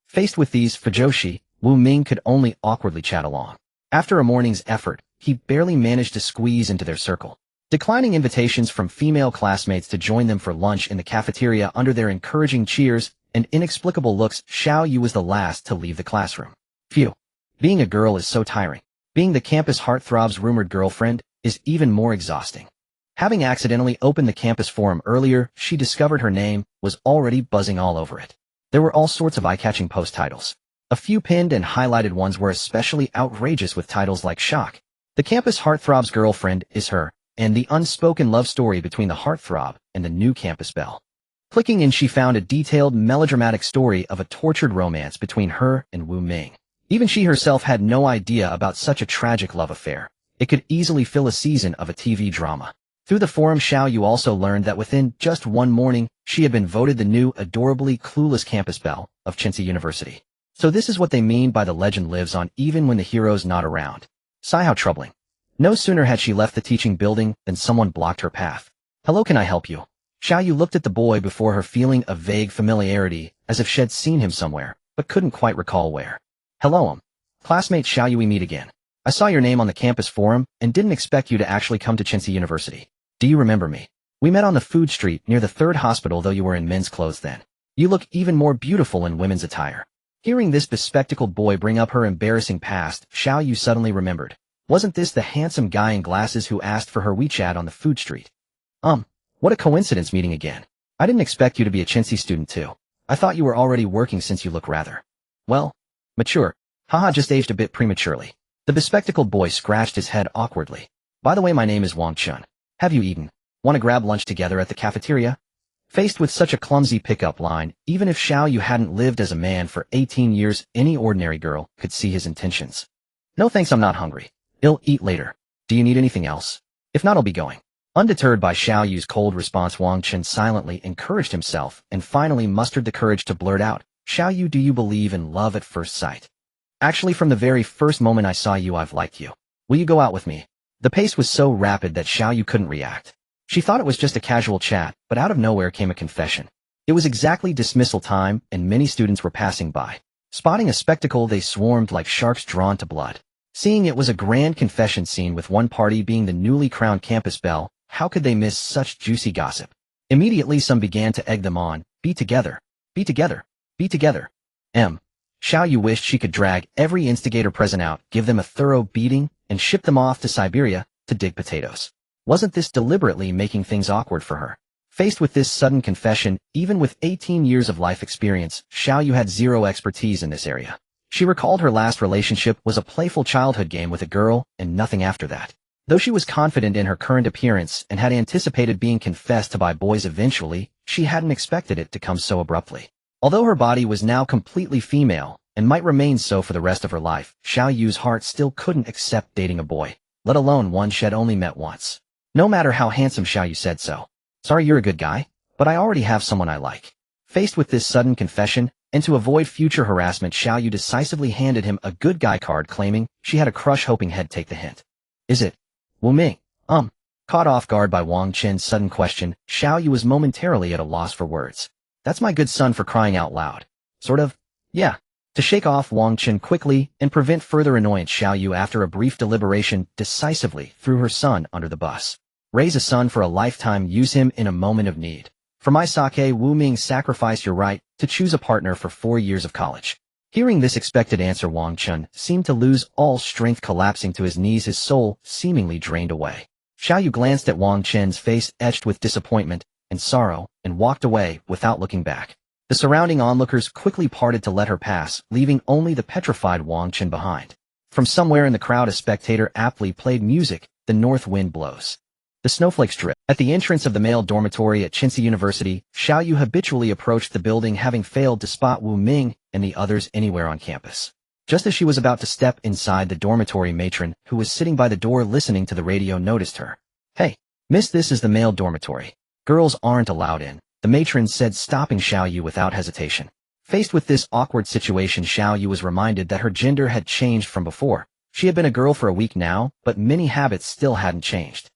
Faced with these fujoshi, Wu Ming could only awkwardly chat along. After a morning's effort, he barely managed to squeeze into their circle. Declining invitations from female classmates to join them for lunch in the cafeteria under their encouraging cheers and inexplicable looks, Xiao Yu was the last to leave the classroom. Phew. Being a girl is so tiring. Being the campus heartthrob's rumored girlfriend is even more exhausting. Having accidentally opened the campus forum earlier, she discovered her name was already buzzing all over it. There were all sorts of eye-catching post titles. A few pinned and highlighted ones were especially outrageous, with titles like "Shock. The campus heartthrob's girlfriend is her," and "The unspoken love story between the heartthrob and the new campus belle." Clicking in, she found a detailed, melodramatic story of a tortured romance between her and Wu Ming. Even she herself had no idea about such a tragic love affair. It could easily fill a season of a TV drama. Through the forum, Xiao Yu also learned that within just one morning, she had been voted the new, adorably clueless campus belle of Cincy University. So this is what they mean by "the legend lives on even when the hero's not around." Sigh, how troubling. No sooner had she left the teaching building than someone blocked her path. "Hello, can I help you?" Xiao Yu looked at the boy before her, feeling a vague familiarity, as if she'd seen him somewhere, but couldn't quite recall where. "Hello, classmate Xiao Yu, we meet again. I saw your name on the campus forum and didn't expect you to actually come to Cincy University. Do you remember me? We met on the food street near the third hospital, though you were in men's clothes then. You look even more beautiful in women's attire." Hearing this bespectacled boy bring up her embarrassing past, Xiao Yu suddenly remembered. Wasn't this the handsome guy in glasses who asked for her WeChat on the food street? What a coincidence meeting again. I didn't expect you to be a Cincy student too. I thought you were already working, since you look rather, well, mature. Haha, just aged a bit prematurely. The bespectacled boy scratched his head awkwardly. "By the way, my name is Wang Chun. Have you eaten? Want to grab lunch together at the cafeteria?" Faced with such a clumsy pickup line, even if Xiao Yu hadn't lived as a man for 18 years, any ordinary girl could see his intentions. "No thanks, I'm not hungry. I'll eat later. Do you need anything else?" If not, I'll be going. Undeterred by Xiao Yu's cold response, Wang Chen silently encouraged himself and finally mustered the courage to blurt out, Xiao Yu, do you believe in love at first sight? Actually, from the very first moment I saw you, I've liked you. Will you go out with me? The pace was so rapid that Xiao Yu couldn't react. She thought it was just a casual chat, but out of nowhere came a confession. It was exactly dismissal time, and many students were passing by. Spotting a spectacle, they swarmed like sharks drawn to blood. Seeing it was a grand confession scene with one party being the newly crowned campus belle, how could they miss such juicy gossip? Immediately some began to egg them on, be together, be together, be together. Xiao Yu wished she could drag every instigator present out, give them a thorough beating, and ship them off to Siberia to dig potatoes. Wasn't this deliberately making things awkward for her? Faced with this sudden confession, even with 18 years of life experience, Xiao Yu had zero expertise in this area. She recalled her last relationship was a playful childhood game with a girl, and nothing after that. Though she was confident in her current appearance and had anticipated being confessed to by boys eventually, she hadn't expected it to come so abruptly. Although her body was now completely female, and might remain so for the rest of her life, Xiao Yu's heart still couldn't accept dating a boy, let alone one she'd only met once. No matter how handsome, Xiao Yu said so. Sorry, you're a good guy, but I already have someone I like. Faced with this sudden confession, and to avoid future harassment, Xiao Yu decisively handed him a good guy card, claiming she had a crush, hoping he'd take the hint. Is it Wu Ming? Caught off guard by Wang Chen's sudden question, Xiao Yu was momentarily at a loss for words. That's my good son, for crying out loud. Sort of? Yeah. To shake off Wang Chen quickly and prevent further annoyance, Xiao Yu, after a brief deliberation, decisively threw her son under the bus. Raise a son for a lifetime, use him in a moment of need. For my sake, Wu Ming, sacrifice your right to choose a partner for 4 years of college. Hearing this expected answer, Wang Chen seemed to lose all strength, collapsing to his knees, his soul seemingly drained away. Xiao Yu glanced at Wang Chen's face etched with disappointment and sorrow and walked away without looking back. The surrounding onlookers quickly parted to let her pass, leaving only the petrified Wang Chen behind. From somewhere in the crowd, a spectator aptly played music, The North Wind Blows. The snowflakes drip. At the entrance of the male dormitory at Cincy University, Xiao Yu habitually approached the building, having failed to spot Wu Ming and the others anywhere on campus. Just as she was about to step inside, the dormitory matron, who was sitting by the door listening to the radio, noticed her. Hey, miss, this is the male dormitory. Girls aren't allowed in, the matron said, stopping Xiao Yu without hesitation. Faced with this awkward situation, Xiao Yu was reminded that her gender had changed from before. She had been a girl for a week now, but many habits still hadn't changed.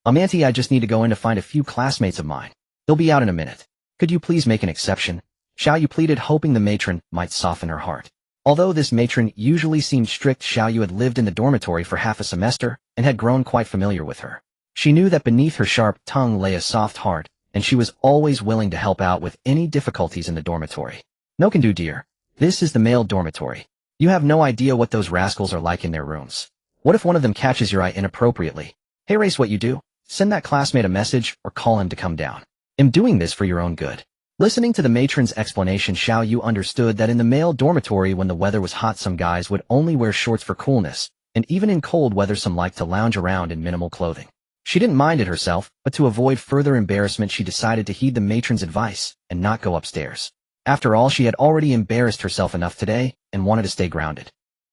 Auntie, I just need to go in to find a few classmates of mine. They'll be out in a minute. Could you please make an exception? Xiao Yu pleaded, hoping the matron might soften her heart. Although this matron usually seemed strict, Xiao Yu had lived in the dormitory for half a semester and had grown quite familiar with her. She knew that beneath her sharp tongue lay a soft heart, and she was always willing to help out with any difficulties in the dormitory. No can do, dear. This is the male dormitory. You have no idea what those rascals are like in their rooms. What if one of them catches your eye inappropriately? Hey, Race, what you do? Send that classmate a message or call him to come down. I'm doing this for your own good. Listening to the matron's explanation, Xiao Yu understood that in the male dormitory, when the weather was hot, some guys would only wear shorts for coolness, and even in cold weather some liked to lounge around in minimal clothing. She didn't mind it herself, but to avoid further embarrassment, she decided to heed the matron's advice and not go upstairs. After all, she had already embarrassed herself enough today and wanted to stay grounded.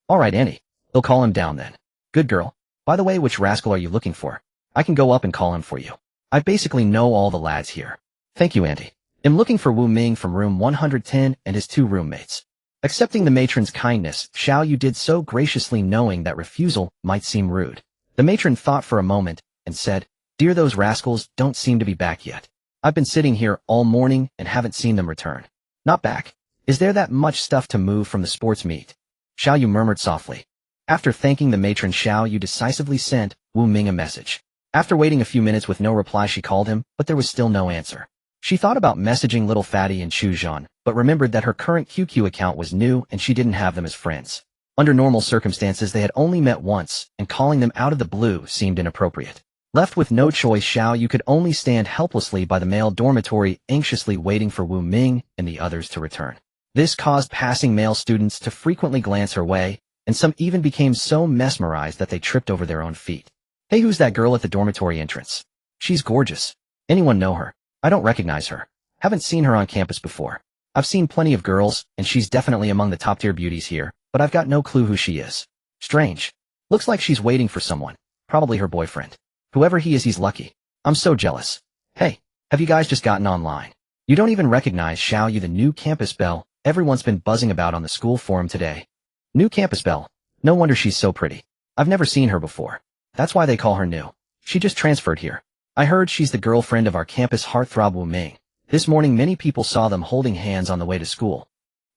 All right, Annie. They'll call him down then. Good girl. By the way, which rascal are you looking for? I can go up and call him for you. I basically know all the lads here. Thank you, Auntie. I'm looking for Wu Ming from room 110 and his 2 roommates. Accepting the matron's kindness, Xiao Yu did so graciously, knowing that refusal might seem rude. The matron thought for a moment and said, Dear, those rascals don't seem to be back yet. I've been sitting here all morning and haven't seen them return. Not back? Is there that much stuff to move from the sports meet? Xiao Yu murmured softly. After thanking the matron, Xiao Yu decisively sent Wu Ming a message. After waiting a few minutes with no reply, she called him, but there was still no answer. She thought about messaging Little Fatty and Chuzhan, but remembered that her current QQ account was new and she didn't have them as friends. Under normal circumstances, they had only met once, and calling them out of the blue seemed inappropriate. Left with no choice, Xiao Yu could only stand helplessly by the male dormitory, anxiously waiting for Wu Ming and the others to return. This caused passing male students to frequently glance her way, and some even became so mesmerized that they tripped over their own feet. Hey, who's that girl at the dormitory entrance? She's gorgeous. Anyone know her? I don't recognize her. Haven't seen her on campus before. I've seen plenty of girls, and she's definitely among the top-tier beauties here, but I've got no clue who she is. Strange. Looks like she's waiting for someone. Probably her boyfriend. Whoever he is, he's lucky. I'm so jealous. Hey, have you guys just gotten online? You don't even recognize Xiao Yu, the new campus belle everyone's been buzzing about on the school forum today. New campus belle. No wonder she's so pretty. I've never seen her before. That's why they call her new. She just transferred here. I heard she's the girlfriend of our campus heartthrob Wu Ming. This morning many people saw them holding hands on the way to school.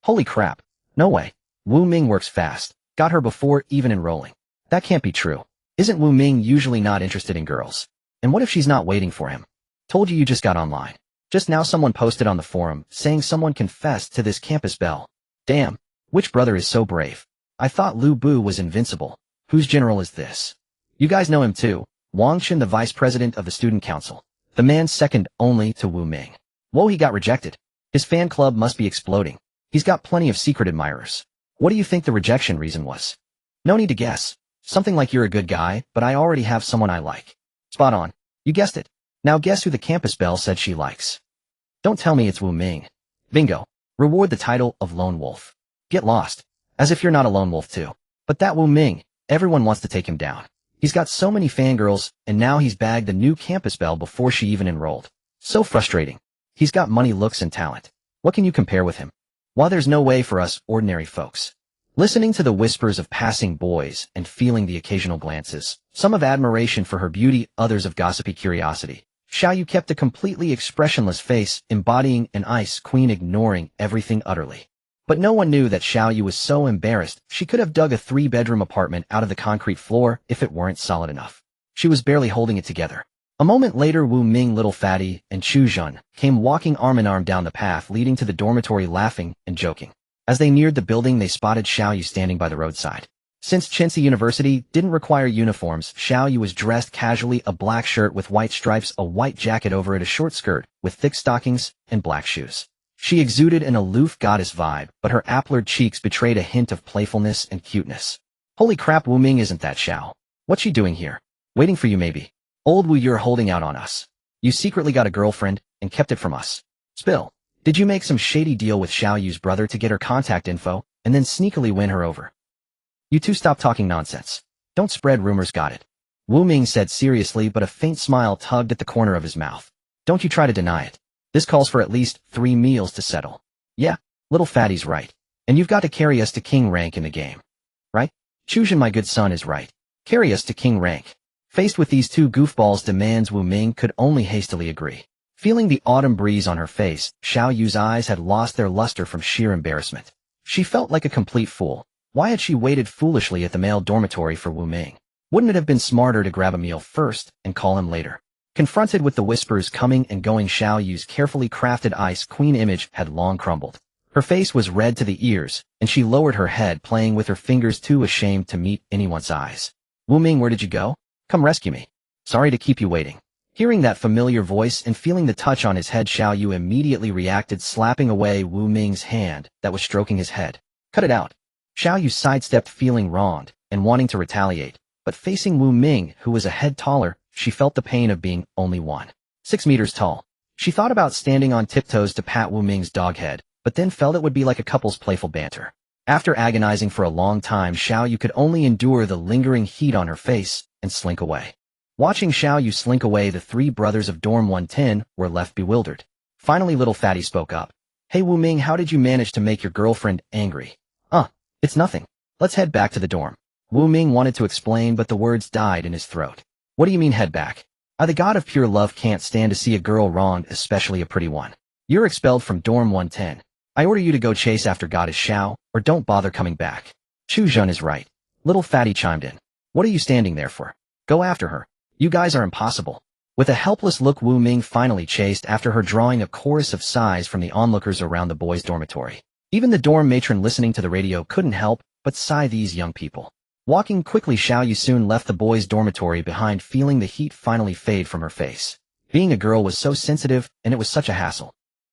Holy crap. No way. Wu Ming works fast. Got her before even enrolling. That can't be true. Isn't Wu Ming usually not interested in girls? And what if she's not waiting for him? Told you just got online. Just now someone posted on the forum saying someone confessed to this campus belle. Damn. Which brother is so brave? I thought Lu Bu was invincible. Whose general is this? You guys know him too. Wang Chen, the vice president of the student council. The man second only to Wu Ming. Whoa, he got rejected. His fan club must be exploding. He's got plenty of secret admirers. What do you think the rejection reason was? No need to guess. Something like you're a good guy, but I already have someone I like. Spot on. You guessed it. Now guess who the campus belle said she likes. Don't tell me it's Wu Ming. Bingo. Reward the title of Lone Wolf. Get lost. As if you're not a lone wolf too. But that Wu Ming, everyone wants to take him down. He's got so many fangirls, and now he's bagged the new campus belle before she even enrolled. So frustrating. He's got money, looks, and talent. What can you compare with him? While there's no way for us ordinary folks. Listening to the whispers of passing boys and feeling the occasional glances, some of admiration for her beauty, others of gossipy curiosity, Xiao Yu kept a completely expressionless face, embodying an ice queen, ignoring everything utterly. But no one knew that Xiao Yu was so embarrassed she could have dug a 3-bedroom apartment out of the concrete floor if it weren't solid enough. She was barely holding it together. A moment later, Wu Ming, little fatty, and Chu Jun came walking arm-in-arm down the path leading to the dormitory, laughing and joking. As they neared the building, they spotted Xiao Yu standing by the roadside. Since Chincy University didn't require uniforms, Xiao Yu was dressed casually, a black shirt with white stripes, a white jacket over it, a short skirt with thick stockings, and black shoes. She exuded an aloof goddess vibe, but her apple cheeks betrayed a hint of playfulness and cuteness. Holy crap, Wu Ming, isn't that Xiao? What's she doing here? Waiting for you maybe. Old Wu, you're holding out on us. You secretly got a girlfriend and kept it from us. Spill. Did you make some shady deal with Xiao Yu's brother to get her contact info and then sneakily win her over? You two stop talking nonsense. Don't spread rumors, got it? Wu Ming said seriously, but a faint smile tugged at the corner of his mouth. Don't you try to deny it. This calls for at least 3 meals to settle. Yeah, little fatty's right. And you've got to carry us to king rank in the game. Right? Chujin, my good son, is right. Carry us to king rank. Faced with these two goofballs' demands, Wu Ming could only hastily agree. Feeling the autumn breeze on her face, Xiao Yu's eyes had lost their luster from sheer embarrassment. She felt like a complete fool. Why had she waited foolishly at the male dormitory for Wu Ming? Wouldn't it have been smarter to grab a meal first and call him later? Confronted with the whispers coming and going, Xiao Yu's carefully crafted ice queen image had long crumbled. Her face was red to the ears, and she lowered her head, playing with her fingers, too ashamed to meet anyone's eyes. Wu Ming, where did you go? Come rescue me. Sorry to keep you waiting. Hearing that familiar voice and feeling the touch on his head, Xiao Yu immediately reacted, slapping away Wu Ming's hand that was stroking his head. Cut it out. Xiao Yu sidestepped, feeling wronged and wanting to retaliate, but facing Wu Ming, who was a head taller, she felt the pain of being only 1.6 meters tall. She thought about standing on tiptoes to pat Wu Ming's dog head, but then felt it would be like a couple's playful banter. After agonizing for a long time, Xiao Yu could only endure the lingering heat on her face and slink away. Watching Xiao Yu slink away, the 3 brothers of Dorm 110 were left bewildered. Finally, little fatty spoke up. Hey Wu Ming, how did you manage to make your girlfriend angry? It's nothing. Let's head back to the dorm. Wu Ming wanted to explain, but the words died in his throat. What do you mean head back? I, the god of pure love, can't stand to see a girl wronged, especially a pretty one. You're expelled from Dorm 110. I order you to go chase after Goddess Xiao, or don't bother coming back. Chu Jun is right. Little fatty chimed in. What are you standing there for? Go after her. You guys are impossible. With a helpless look, Wu Ming finally chased after her, drawing a chorus of sighs from the onlookers around the boys' dormitory. Even the dorm matron listening to the radio couldn't help but sigh. These young people. Walking quickly, Xiao Yu soon left the boys' dormitory behind, feeling the heat finally fade from her face. Being a girl was so sensitive, and it was such a hassle.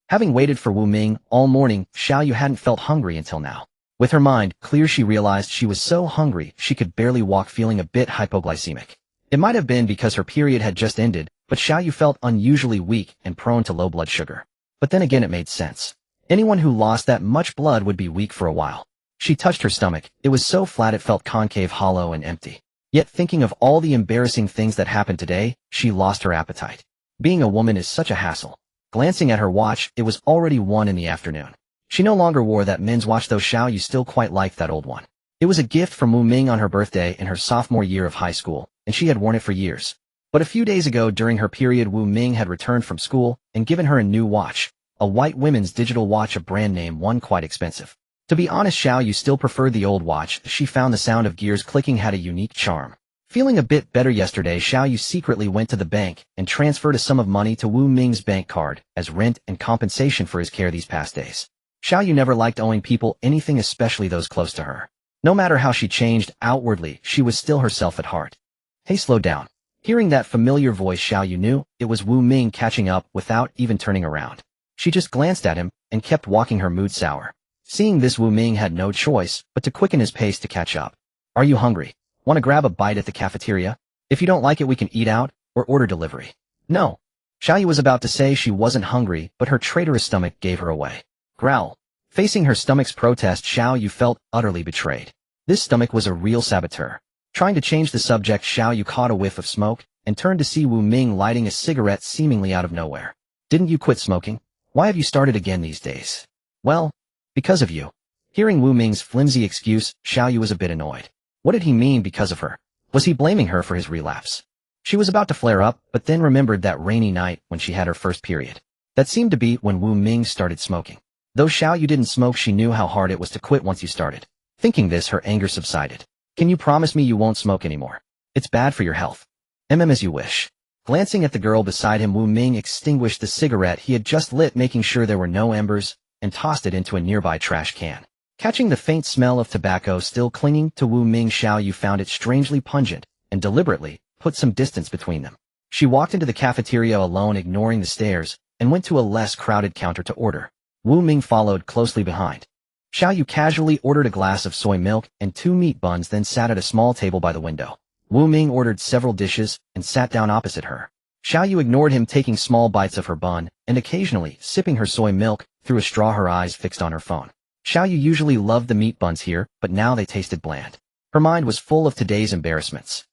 Having waited for Wu Ming all morning, Xiao Yu hadn't felt hungry until now. With her mind clear, she realized she was so hungry she could barely walk, feeling a bit hypoglycemic. It might have been because her period had just ended, but Xiao Yu felt unusually weak and prone to low blood sugar. But then again, it made sense. Anyone who lost that much blood would be weak for a while. She touched her stomach. It was so flat it felt concave, hollow, and empty. Yet thinking of all the embarrassing things that happened today, she lost her appetite. Being a woman is such a hassle. Glancing at her watch, it was already 1 in the afternoon. She no longer wore that men's watch, though Xiaoyu still quite liked that old one. It was a gift from Wu Ming on her birthday in her sophomore year of high school, and she had worn it for years. But a few days ago during her period, Wu Ming had returned from school and given her a new watch, a white women's digital watch, a brand name one quite expensive. To be honest, Xiaoyu still preferred the old watch. She found the sound of gears clicking had a unique charm. Feeling a bit better yesterday, Xiaoyu secretly went to the bank and transferred a sum of money to Wu Ming's bank card as rent and compensation for his care these past days. Xiaoyu never liked owing people anything, especially those close to her. No matter how she changed outwardly, she was still herself at heart. Hey, slow down. Hearing that familiar voice, Xiaoyu knew it was Wu Ming catching up without even turning around. She just glanced at him and kept walking, her mood sour. Seeing this, Wu Ming had no choice but to quicken his pace to catch up. Are you hungry? Want to grab a bite at the cafeteria? If you don't like it, we can eat out or order delivery. No. Xiaoyu was about to say she wasn't hungry, but her traitorous stomach gave her away. Growl. Facing her stomach's protest, Xiaoyu felt utterly betrayed. This stomach was a real saboteur. Trying to change the subject, Xiaoyu caught a whiff of smoke and turned to see Wu Ming lighting a cigarette seemingly out of nowhere. Didn't you quit smoking? Why have you started again these days? Well, because of you. Hearing Wu Ming's flimsy excuse, Xiaoyu was a bit annoyed. What did he mean because of her? Was he blaming her for his relapse? She was about to flare up, but then remembered that rainy night when she had her first period. That seemed to be when Wu Ming started smoking. Though Xiaoyu didn't smoke, she knew how hard it was to quit once you started. Thinking this, her anger subsided. Can you promise me you won't smoke anymore? It's bad for your health. As you wish. Glancing at the girl beside him, Wu Ming extinguished the cigarette he had just lit, making sure there were no embers, and tossed it into a nearby trash can. Catching the faint smell of tobacco still clinging to Wu Ming, Xiaoyu found it strangely pungent and deliberately put some distance between them. She walked into the cafeteria alone, ignoring the stares, and went to a less crowded counter to order. Wu Ming followed closely behind. Xiaoyu casually ordered a glass of soy milk and 2 meat buns, then sat at a small table by the window. Wu Ming ordered several dishes and sat down opposite her. Xiaoyu ignored him, taking small bites of her bun and occasionally sipping her soy milk through a straw, her eyes fixed on her phone. Xiaoyu usually loved the meat buns here, but now they tasted bland. Her mind was full of today's embarrassments.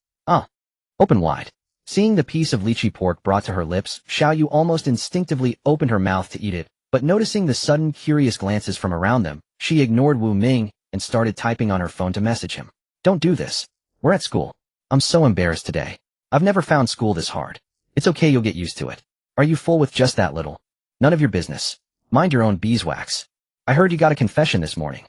Open wide. Seeing the piece of lychee pork brought to her lips, Xiaoyu almost instinctively opened her mouth to eat it, but noticing the sudden curious glances from around them, she ignored Wu Ming and started typing on her phone to message him. Don't do this. We're at school. I'm so embarrassed today. I've never found school this hard. It's okay, you'll get used to it. Are you full with just that little? None of your business. Mind your own beeswax. I heard you got a confession this morning.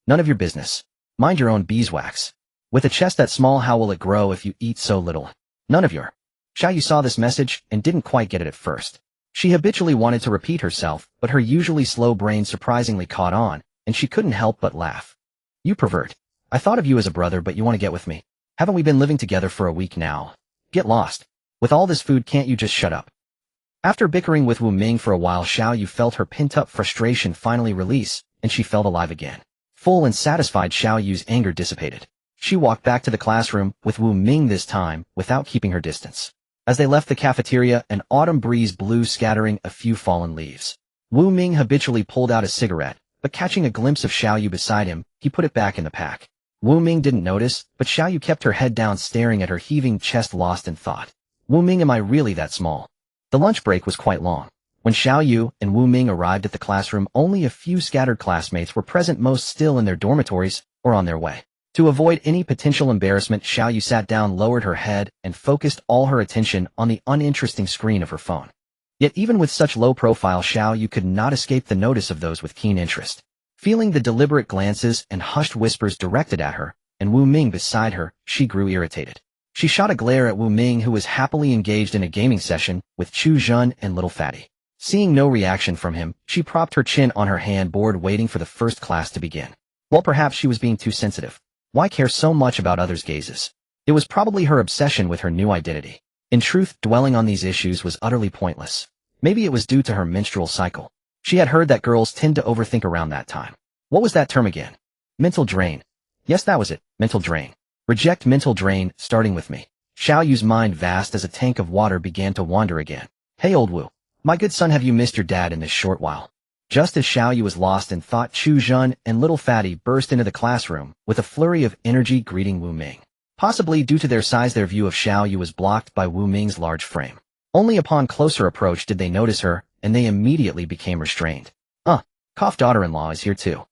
None of your business. Mind your own beeswax. With a chest that small, how will it grow if you eat so little? None of your. Xiaoyu saw this message and didn't quite get it at first. She habitually wanted to repeat herself, but her usually slow brain surprisingly caught on, and she couldn't help but laugh. You pervert. I thought of you as a brother, but you want to get with me? Haven't we been living together for a week now? Get lost. With all this food, can't you just shut up? After bickering with Wu Ming for a while, Xiaoyu felt her pent-up frustration finally release, and she felt alive again. Full and satisfied, Xiaoyu's anger dissipated. She walked back to the classroom, with Wu Ming this time, without keeping her distance. As they left the cafeteria, an autumn breeze blew, scattering a few fallen leaves. Wu Ming habitually pulled out a cigarette, but catching a glimpse of Xiaoyu beside him, he put it back in the pack. Wu Ming didn't notice, but Xiaoyu kept her head down, staring at her heaving chest, lost in thought. Wu Ming, am I really that small? The lunch break was quite long. When Xiaoyu and Wu Ming arrived at the classroom, only a few scattered classmates were present, most still in their dormitories or on their way. To avoid any potential embarrassment, Xiaoyu sat down, lowered her head, and focused all her attention on the uninteresting screen of her phone. Yet even with such low profile, Xiaoyu could not escape the notice of those with keen interest. Feeling the deliberate glances and hushed whispers directed at her, and Wu Ming beside her, she grew irritated. She shot a glare at Wu Ming, who was happily engaged in a gaming session with Chu Jun and Little Fatty. Seeing no reaction from him, she propped her chin on her hand, bored, waiting for the first class to begin. Well, perhaps she was being too sensitive. Why care so much about others' gazes? It was probably her obsession with her new identity. In truth, dwelling on these issues was utterly pointless. Maybe it was due to her menstrual cycle. She had heard that girls tend to overthink around that time. What was that term again? Mental drain. Yes, that was it, mental drain. Reject mental drain, starting with me. Xiaoyu's mind, vast as a tank of water, began to wander again. Hey, old Wu. My good son, have you missed your dad in this short while? Just as Xiaoyu was lost in thought, Chu Jun and Little Fatty burst into the classroom with a flurry of energy, greeting Wu Ming. Possibly due to their size, their view of Xiao Yu was blocked by Wu Ming's large frame. Only upon closer approach did they notice her, and they immediately became restrained. Cough, daughter-in-law is here too.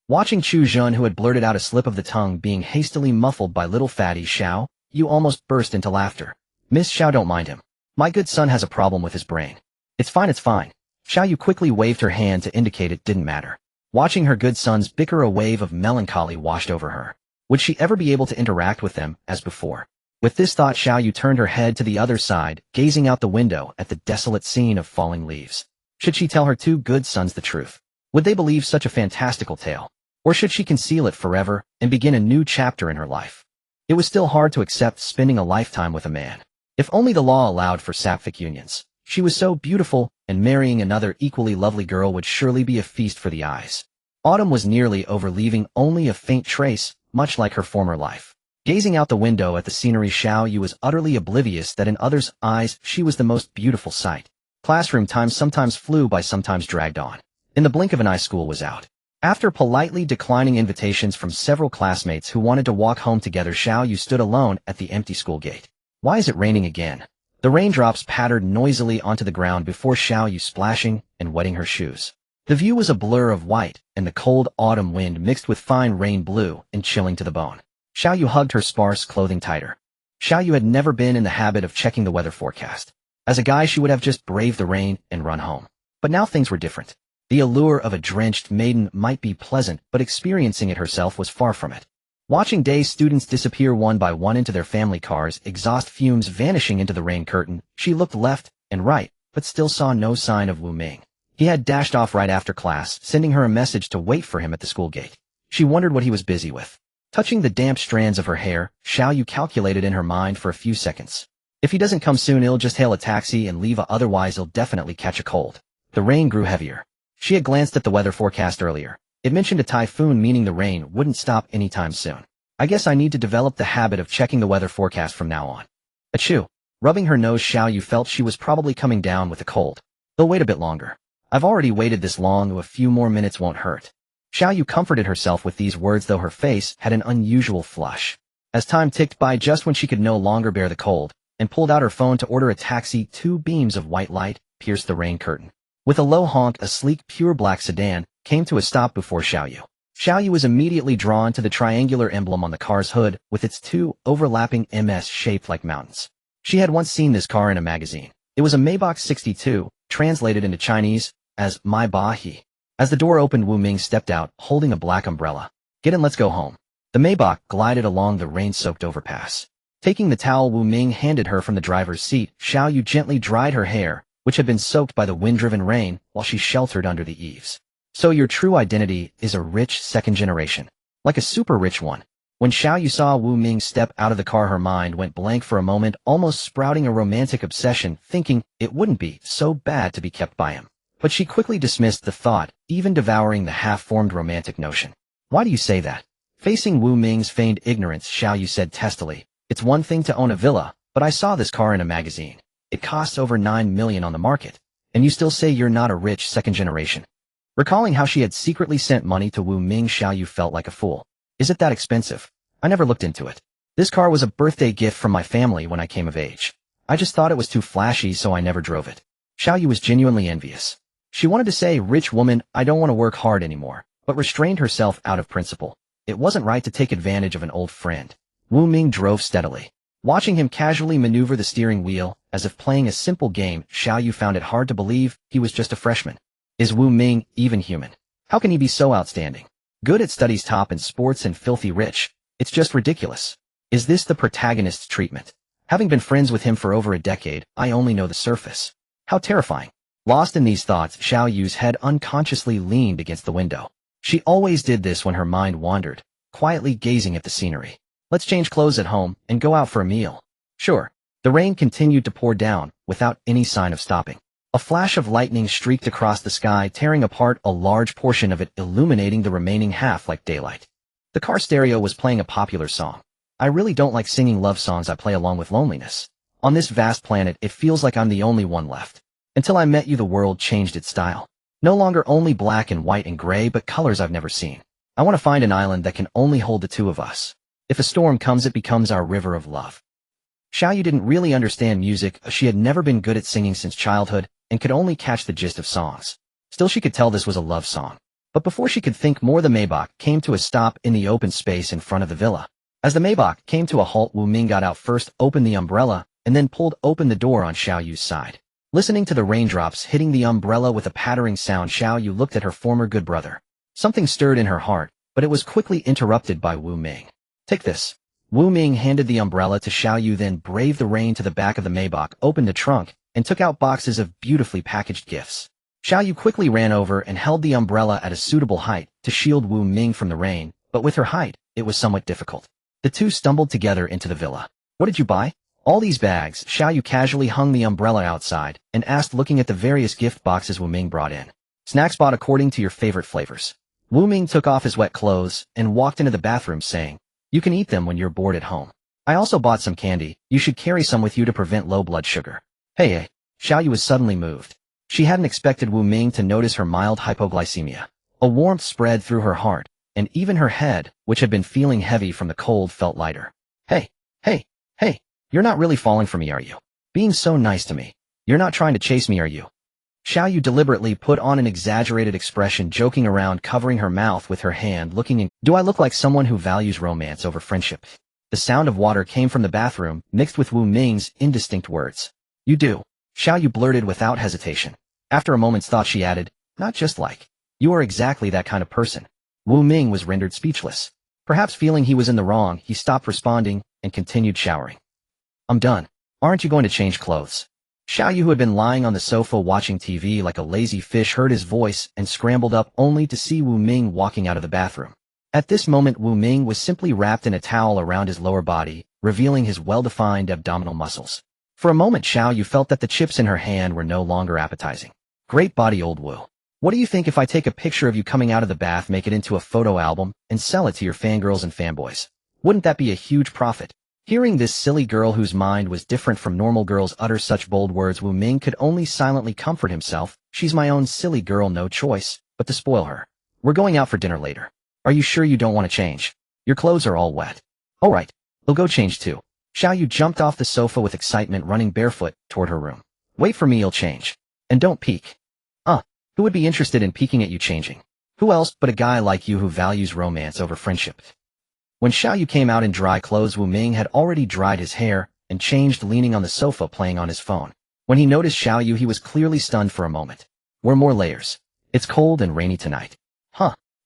Watching Chu Jun, who had blurted out a slip of the tongue being hastily muffled by little fatty Xiao, Yu almost burst into laughter. Miss Xiao, don't mind him. My good son has a problem with his brain. It's fine, it's fine. Xiao Yu quickly waved her hand to indicate it didn't matter. Watching her good sons bicker, a wave of melancholy washed over her. Would she ever be able to interact with them as before? With this thought, Xiao Yu turned her head to the other side, gazing out the window at the desolate scene of falling leaves. Should she tell her two good sons the truth? Would they believe such a fantastical tale? Or should she conceal it forever and begin a new chapter in her life? It was still hard to accept spending a lifetime with a man. If only the law allowed for sapphic unions. She was so beautiful, and marrying another equally lovely girl would surely be a feast for the eyes. Autumn was nearly over, leaving only a faint trace, much like her former life. Gazing out the window at the scenery, Xiao Yu was utterly oblivious that in others' eyes she was the most beautiful sight. Classroom time sometimes flew by, sometimes dragged on. In the blink of an eye, school was out. After politely declining invitations from several classmates who wanted to walk home together, Xiao Yu stood alone at the empty school gate. Why is it raining again? The raindrops pattered noisily onto the ground before Xiao Yu splashing and wetting her shoes. The view was a blur of white, and the cold autumn wind mixed with fine rain blew and chilling to the bone. Xiao Yu hugged her sparse clothing tighter. Xiao Yu had never been in the habit of checking the weather forecast. As a guy, she would have just braved the rain and run home. But now things were different. The allure of a drenched maiden might be pleasant, but experiencing it herself was far from it. Watching day students disappear one by one into their family cars, exhaust fumes vanishing into the rain curtain, she looked left and right, but still saw no sign of Wu Ming. He had dashed off right after class, sending her a message to wait for him at the school gate. She wondered what he was busy with. Touching the damp strands of her hair, Xiao Yu calculated in her mind for a few seconds. If he doesn't come soon, he'll just hail a taxi and leave, otherwise he'll definitely catch a cold. The rain grew heavier. She had glanced at the weather forecast earlier. It mentioned a typhoon, meaning the rain wouldn't stop anytime soon. I guess I need to develop the habit of checking the weather forecast from now on. Achoo. Rubbing her nose, Xiao Yu felt she was probably coming down with a cold. They'll wait a bit longer. I've already waited this long, a few more minutes won't hurt. Xiao Yu comforted herself with these words, though her face had an unusual flush. As time ticked by, just when she could no longer bear the cold, and pulled out her phone to order a taxi, two beams of white light pierced the rain curtain. With a low honk, a sleek, pure black sedan came to a stop before Xiao Yu. Xiao Yu was immediately drawn to the triangular emblem on the car's hood with its two overlapping MS shaped like mountains. She had once seen this car in a magazine. It was a Maybach 62, translated into Chinese as My Ba He. As the door opened, Wu Ming stepped out, holding a black umbrella. Get in, let's go home. The Maybach glided along the rain-soaked overpass. Taking the towel Wu Ming handed her from the driver's seat, Xiao Yu gently dried her hair, which had been soaked by the wind-driven rain, while she sheltered under the eaves. So your true identity is a rich second generation. Like a super rich one. When Xiao Yu saw Wu Ming step out of the car, her mind went blank for a moment, almost sprouting a romantic obsession, thinking it wouldn't be so bad to be kept by him. But she quickly dismissed the thought, even devouring the half-formed romantic notion. Why do you say that? Facing Wu Ming's feigned ignorance, Xiao Yu said testily, it's one thing to own a villa, but I saw this car in a magazine. It costs over 9 million on the market. And you still say you're not a rich second generation. Recalling how she had secretly sent money to Wu Ming, Xiao Yu felt like a fool. Is it that expensive? I never looked into it. This car was a birthday gift from my family when I came of age. I just thought it was too flashy, so I never drove it. Xiao Yu was genuinely envious. She wanted to say, rich woman, I don't want to work hard anymore, but restrained herself out of principle. It wasn't right to take advantage of an old friend. Wu Ming drove steadily. Watching him casually maneuver the steering wheel, as if playing a simple game, Xiao Yu found it hard to believe he was just a freshman. Is Wu Ming even human? How can he be so outstanding? Good at studies, top in sports, and filthy rich. It's just ridiculous. Is this the protagonist's treatment? Having been friends with him for over a decade, I only know the surface. How terrifying. Lost in these thoughts, Xiao Yu's head unconsciously leaned against the window. She always did this when her mind wandered, quietly gazing at the scenery. Let's change clothes at home and go out for a meal. Sure. The rain continued to pour down, without any sign of stopping. A flash of lightning streaked across the sky, tearing apart a large portion of it, illuminating the remaining half like daylight. The car stereo was playing a popular song. I really don't like singing love songs. I play along with loneliness. On this vast planet, it feels like I'm the only one left. Until I met you, the world changed its style. No longer only black and white and gray, but colors I've never seen. I want to find an island that can only hold the two of us. If a storm comes, it becomes our river of love. Xiaoyu didn't really understand music, as she had never been good at singing since childhood and could only catch the gist of songs. Still, she could tell this was a love song. But before she could think more, the Maybach came to a stop in the open space in front of the villa. As the Maybach came to a halt, Wu Ming got out first, opened the umbrella, and then pulled open the door on Xiaoyu's side. Listening to the raindrops hitting the umbrella with a pattering sound, Xiaoyu looked at her former good brother. Something stirred in her heart, but it was quickly interrupted by Wu Ming. "Take this." Wu Ming handed the umbrella to Xiaoyu, then braved the rain to the back of the Maybach, opened the trunk, and took out boxes of beautifully packaged gifts. Xiaoyu quickly ran over and held the umbrella at a suitable height to shield Wu Ming from the rain, but with her height, it was somewhat difficult. The two stumbled together into the villa. "What did you buy?" "All these bags." Xiaoyu casually hung the umbrella outside and asked, looking at the various gift boxes Wu Ming brought in. "Snacks bought according to your favorite flavors." Wu Ming took off his wet clothes and walked into the bathroom, saying, "You can eat them when you're bored at home. I also bought some candy. You should carry some with you to prevent low blood sugar." Hey. Xiaoyu was suddenly moved. She hadn't expected Wu Ming to notice her mild hypoglycemia. A warmth spread through her heart, and even her head, which had been feeling heavy from the cold, felt lighter. Hey, you're not really falling for me, are you? Being so nice to me. You're not trying to chase me, are you? Xiaoyu deliberately put on an exaggerated expression, joking around, covering her mouth with her hand, looking in. "Do I look like someone who values romance over friendship?" The sound of water came from the bathroom, mixed with Wu Ming's indistinct words. "You do," Xiaoyu blurted without hesitation. After a moment's thought, she added, "Not just like. You are exactly that kind of person." Wu Ming was rendered speechless. Perhaps feeling he was in the wrong, he stopped responding and continued showering. "I'm done. Aren't you going to change clothes?" Xiaoyu, who had been lying on the sofa watching TV like a lazy fish, heard his voice and scrambled up, only to see Wu Ming walking out of the bathroom. At this moment, Wu Ming was simply wrapped in a towel around his lower body, revealing his well-defined abdominal muscles. For a moment, Xiaoyu felt that the chips in her hand were no longer appetizing. "Great body, old Wu. What do you think if I take a picture of you coming out of the bath, make it into a photo album, and sell it to your fangirls and fanboys? Wouldn't that be a huge profit?" Hearing this silly girl, whose mind was different from normal girls, utter such bold words, Wu Ming could only silently comfort himself. "She's my own silly girl, no choice but to spoil her. We're going out for dinner later. Are you sure you don't want to change? Your clothes are all wet." "All right, we'll go change too." Xiaoyu jumped off the sofa with excitement, running barefoot toward her room. "Wait for me, you'll change. And don't peek." Who would be interested in peeking at you changing? Who else but a guy like you who values romance over friendship? When Xiaoyu came out in dry clothes, Wu Ming had already dried his hair and changed, leaning on the sofa playing on his phone. When he noticed Xiaoyu, he was clearly stunned for a moment. "Wear more layers. It's cold and rainy tonight."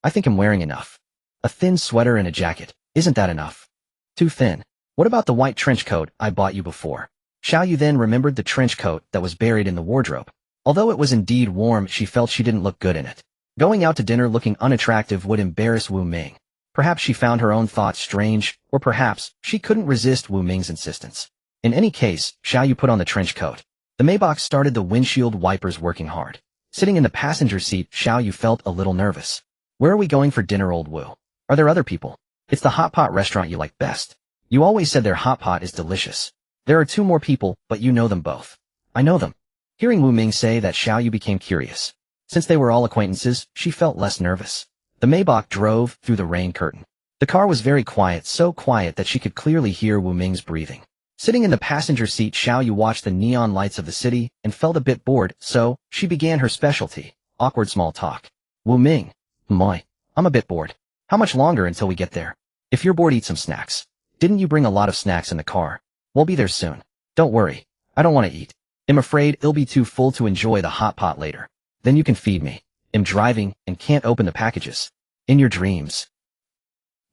I think I'm wearing enough. A thin sweater and a jacket. Isn't that enough?" "Too thin. What about the white trench coat I bought you before?" Xiaoyu then remembered the trench coat that was buried in the wardrobe. Although it was indeed warm, she felt she didn't look good in it. Going out to dinner looking unattractive would embarrass Wu Ming. Perhaps she found her own thoughts strange, or perhaps she couldn't resist Wu Ming's insistence. In any case, Xiaoyu put on the trench coat. The Maybach started, the windshield wipers working hard. Sitting in the passenger seat, Xiaoyu felt a little nervous. "Where are we going for dinner, old Wu? Are there other people? It's the hot pot restaurant you like best. You always said their hot pot is delicious. There are 2 more people, but you know them both." "I know them." Hearing Wu Ming say that, Xiaoyu became curious. Since they were all acquaintances, she felt less nervous. The Maybach drove through the rain curtain. The car was very quiet, so quiet that she could clearly hear Wu Ming's breathing. Sitting in the passenger seat, Xiaoyu watched the neon lights of the city and felt a bit bored, so she began her specialty, awkward small talk. "Wu Ming, I'm a bit bored. How much longer until we get there? If you're bored, eat some snacks. Didn't you bring a lot of snacks in the car? We'll be there soon. Don't worry. I don't want to eat. I'm afraid it'll be too full to enjoy the hot pot later. Then you can feed me. I'm driving and can't open the packages. In your dreams."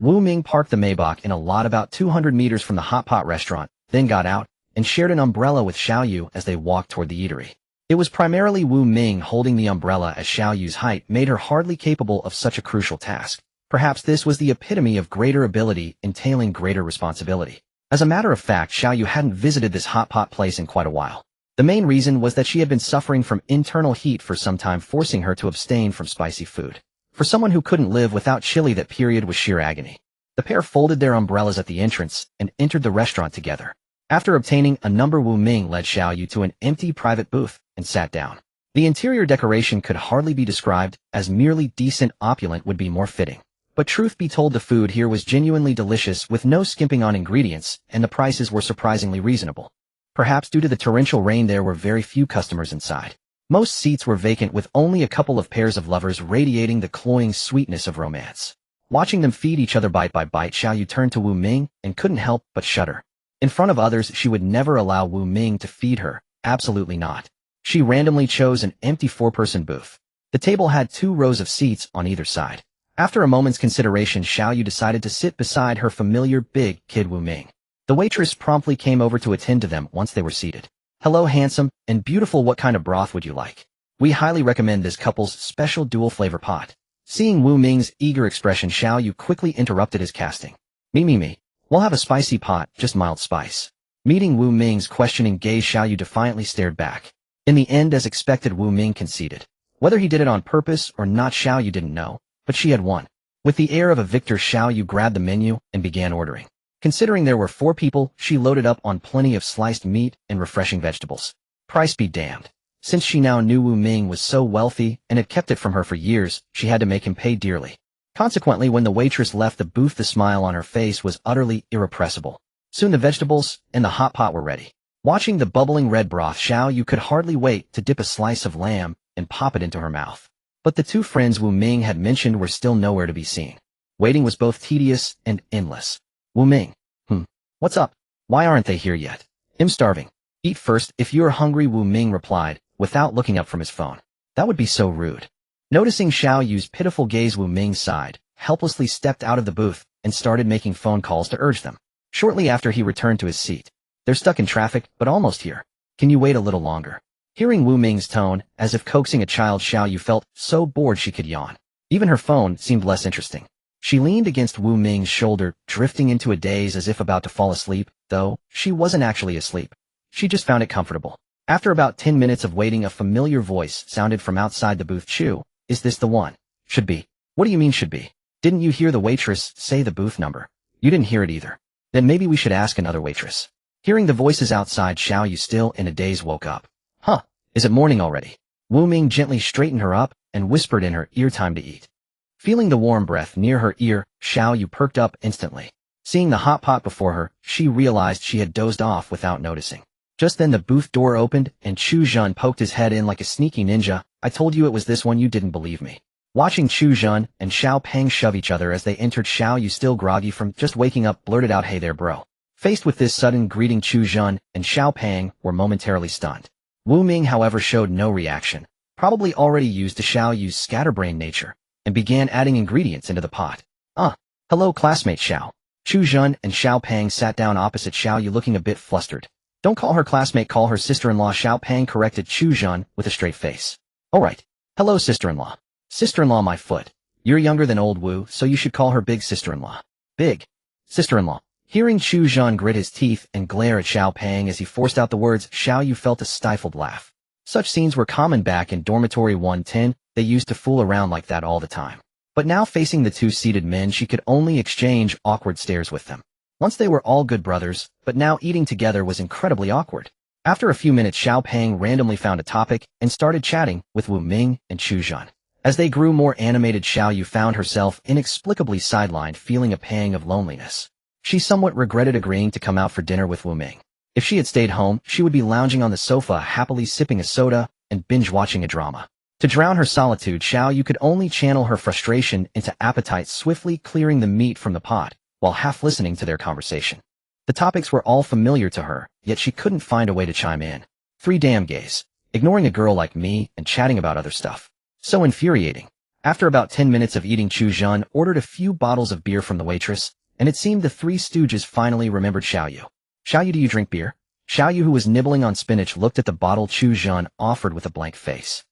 Wu Ming parked the Maybach in a lot about 200 meters from the hot pot restaurant, then got out and shared an umbrella with Xiaoyu as they walked toward the eatery. It was primarily Wu Ming holding the umbrella, as Xiaoyu's height made her hardly capable of such a crucial task. Perhaps this was the epitome of greater ability entailing greater responsibility. As a matter of fact, Xiaoyu hadn't visited this hot pot place in quite a while. The main reason was that she had been suffering from internal heat for some time, forcing her to abstain from spicy food. For someone who couldn't live without chili, that period was sheer agony. The pair folded their umbrellas at the entrance and entered the restaurant together. After obtaining a number, Wu Ming led Xiaoyu to an empty private booth and sat down. The interior decoration could hardly be described as merely decent. Opulent would be more fitting. But truth be told, the food here was genuinely delicious with no skimping on ingredients, and the prices were surprisingly reasonable. Perhaps due to the torrential rain, there were very few customers inside. Most seats were vacant, with only a couple of pairs of lovers radiating the cloying sweetness of romance. Watching them feed each other bite by bite, Xiaoyu turned to Wu Ming and couldn't help but shudder. In front of others, she would never allow Wu Ming to feed her, absolutely not. She randomly chose an empty 4-person booth. The table had 2 rows of seats on either side. After a moment's consideration, Xiaoyu decided to sit beside her familiar big kid Wu Ming. The waitress promptly came over to attend to them once they were seated. "Hello, handsome and beautiful, what kind of broth would you like? We highly recommend this couple's special dual flavor pot." Seeing Wu Ming's eager expression, Xiaoyu quickly interrupted his casting. Me. We'll have a spicy pot, just mild spice." Meeting Wu Ming's questioning gaze, Xiaoyu defiantly stared back. In the end, as expected, Wu Ming conceded. Whether he did it on purpose or not, Xiaoyu didn't know, but she had won. With the air of a victor, Xiaoyu grabbed the menu and began ordering. Considering there were 4 people, she loaded up on plenty of sliced meat and refreshing vegetables. Price be damned. Since she now knew Wu Ming was so wealthy and had kept it from her for years, she had to make him pay dearly. Consequently, when the waitress left the booth, the smile on her face was utterly irrepressible. Soon the vegetables and the hot pot were ready. Watching the bubbling red broth, Xiaoyu could hardly wait to dip a slice of lamb and pop it into her mouth. But the 2 friends Wu Ming had mentioned were still nowhere to be seen. Waiting was both tedious and endless. "Wu Ming. What's up? Why aren't they here yet? I'm starving." "Eat first if you're hungry," Wu Ming replied, without looking up from his phone. "That would be so rude." Noticing Xiaoyu's pitiful gaze, Wu Ming sighed, helplessly stepped out of the booth, and started making phone calls to urge them. Shortly after, he returned to his seat. "They're stuck in traffic, but almost here. Can you wait a little longer?" Hearing Wu Ming's tone, as if coaxing a child, Xiaoyu felt so bored she could yawn. Even her phone seemed less interesting. She leaned against Wu Ming's shoulder, drifting into a daze as if about to fall asleep, though she wasn't actually asleep. She just found it comfortable. After about 10 minutes of waiting, a familiar voice sounded from outside the booth. "Chu, is this the one?" "Should be." "What do you mean should be? Didn't you hear the waitress say the booth number?" "You didn't hear it either." "Then maybe we should ask another waitress." Hearing the voices outside, Xiaoyu, still in a daze, woke up. "Huh, is it morning already?" Wu Ming gently straightened her up and whispered in her ear, "Time to eat." Feeling the warm breath near her ear, Xiaoyu perked up instantly. Seeing the hot pot before her, she realized she had dozed off without noticing. Just then the booth door opened and Chu Jun poked his head in like a sneaky ninja. "I told you it was this one, you didn't believe me." Watching Chu Jun and Xiao Peng shove each other as they entered, Xiaoyu, still groggy from just waking up, blurted out, "Hey there, bro." Faced with this sudden greeting, Chu Jun and Xiao Peng were momentarily stunned. Wu Ming, however, showed no reaction, probably already used to Xiaoyu's scatterbrain nature, and began adding ingredients into the pot. Hello, classmate Xiao." Chu Jun and Xiao Peng sat down opposite Xiaoyu, looking a bit flustered. "Don't call her classmate, call her sister-in-law," Xiao Peng corrected Chu Jun with a straight face. "All right. Hello, sister-in-law." "Sister-in-law, my foot. You're younger than old Wu, so you should call her big sister-in-law." "Big sister-in-law." Hearing Chu Jun grit his teeth and glare at Xiao Peng as he forced out the words, Xiaoyu felt a stifled laugh. Such scenes were common back in Dormitory 110, they used to fool around like that all the time. But now, facing the 2 seated men, she could only exchange awkward stares with them. Once they were all good brothers, but now eating together was incredibly awkward. After a few minutes, Xiao Peng randomly found a topic and started chatting with Wu Ming and Chu Jun. As they grew more animated, Xiaoyu found herself inexplicably sidelined, feeling a pang of loneliness. She somewhat regretted agreeing to come out for dinner with Wu Ming. If she had stayed home, she would be lounging on the sofa, happily sipping a soda and binge-watching a drama. To drown her solitude, Xiaoyu could only channel her frustration into appetite, swiftly clearing the meat from the pot, while half listening to their conversation. The topics were all familiar to her, yet she couldn't find a way to chime in. 3 damn gays. Ignoring a girl like me and chatting about other stuff. So infuriating. After about 10 minutes of eating, Chu Jun ordered a few bottles of beer from the waitress, and it seemed the 3 stooges finally remembered Xiaoyu. "Xiaoyu, do you drink beer?" Xiaoyu, who was nibbling on spinach, looked at the bottle Chu Jun offered with a blank face.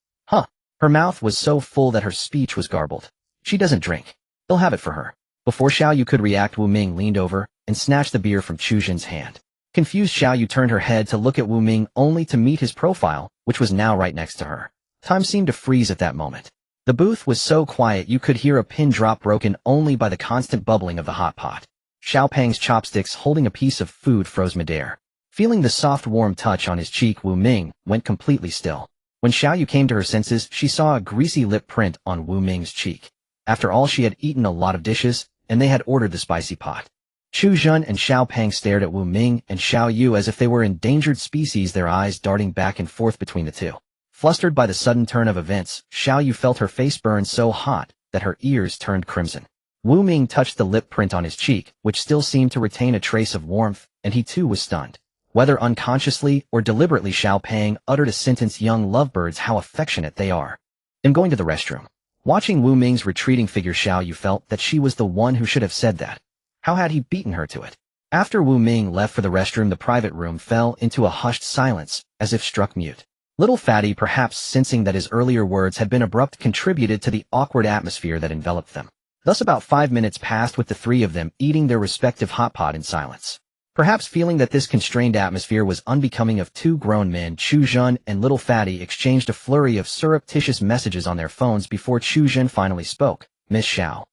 Her mouth was so full that her speech was garbled. "She doesn't drink. They'll have it for her." Before Xiaoyu could react, Wu Ming leaned over and snatched the beer from Chu Jun's hand. Confused, Xiaoyu turned her head to look at Wu Ming, only to meet his profile, which was now right next to her. Time seemed to freeze at that moment. The booth was so quiet you could hear a pin drop, broken only by the constant bubbling of the hot pot. Xiao Peng's chopsticks holding a piece of food froze midair. Feeling the soft warm touch on his cheek, Wu Ming went completely still. When Xiaoyu came to her senses, she saw a greasy lip print on Wu Ming's cheek. After all, she had eaten a lot of dishes, and they had ordered the spicy pot. Chu Jun and Xiao Pang stared at Wu Ming and Xiao Yu as if they were endangered species, their eyes darting back and forth between the two. Flustered by the sudden turn of events, Xiao Yu felt her face burn so hot that her ears turned crimson. Wu Ming touched the lip print on his cheek, which still seemed to retain a trace of warmth, and he too was stunned. Whether unconsciously or deliberately, Xiao Pang uttered a sentence, "Young lovebirds, how affectionate they are." "I'm going to the restroom." Watching Wu Ming's retreating figure, Xiao Yu felt that she was the one who should have said that. How had he beaten her to it? After Wu Ming left for the restroom, the private room fell into a hushed silence, as if struck mute. Little Fatty, perhaps sensing that his earlier words had been abrupt, contributed to the awkward atmosphere that enveloped them. Thus about 5 minutes passed with the three of them eating their respective hot pot in silence. Perhaps feeling that this constrained atmosphere was unbecoming of two grown men, Chu Jun and Little Fatty exchanged a flurry of surreptitious messages on their phones before Chu Jun finally spoke. "Miss Xiao."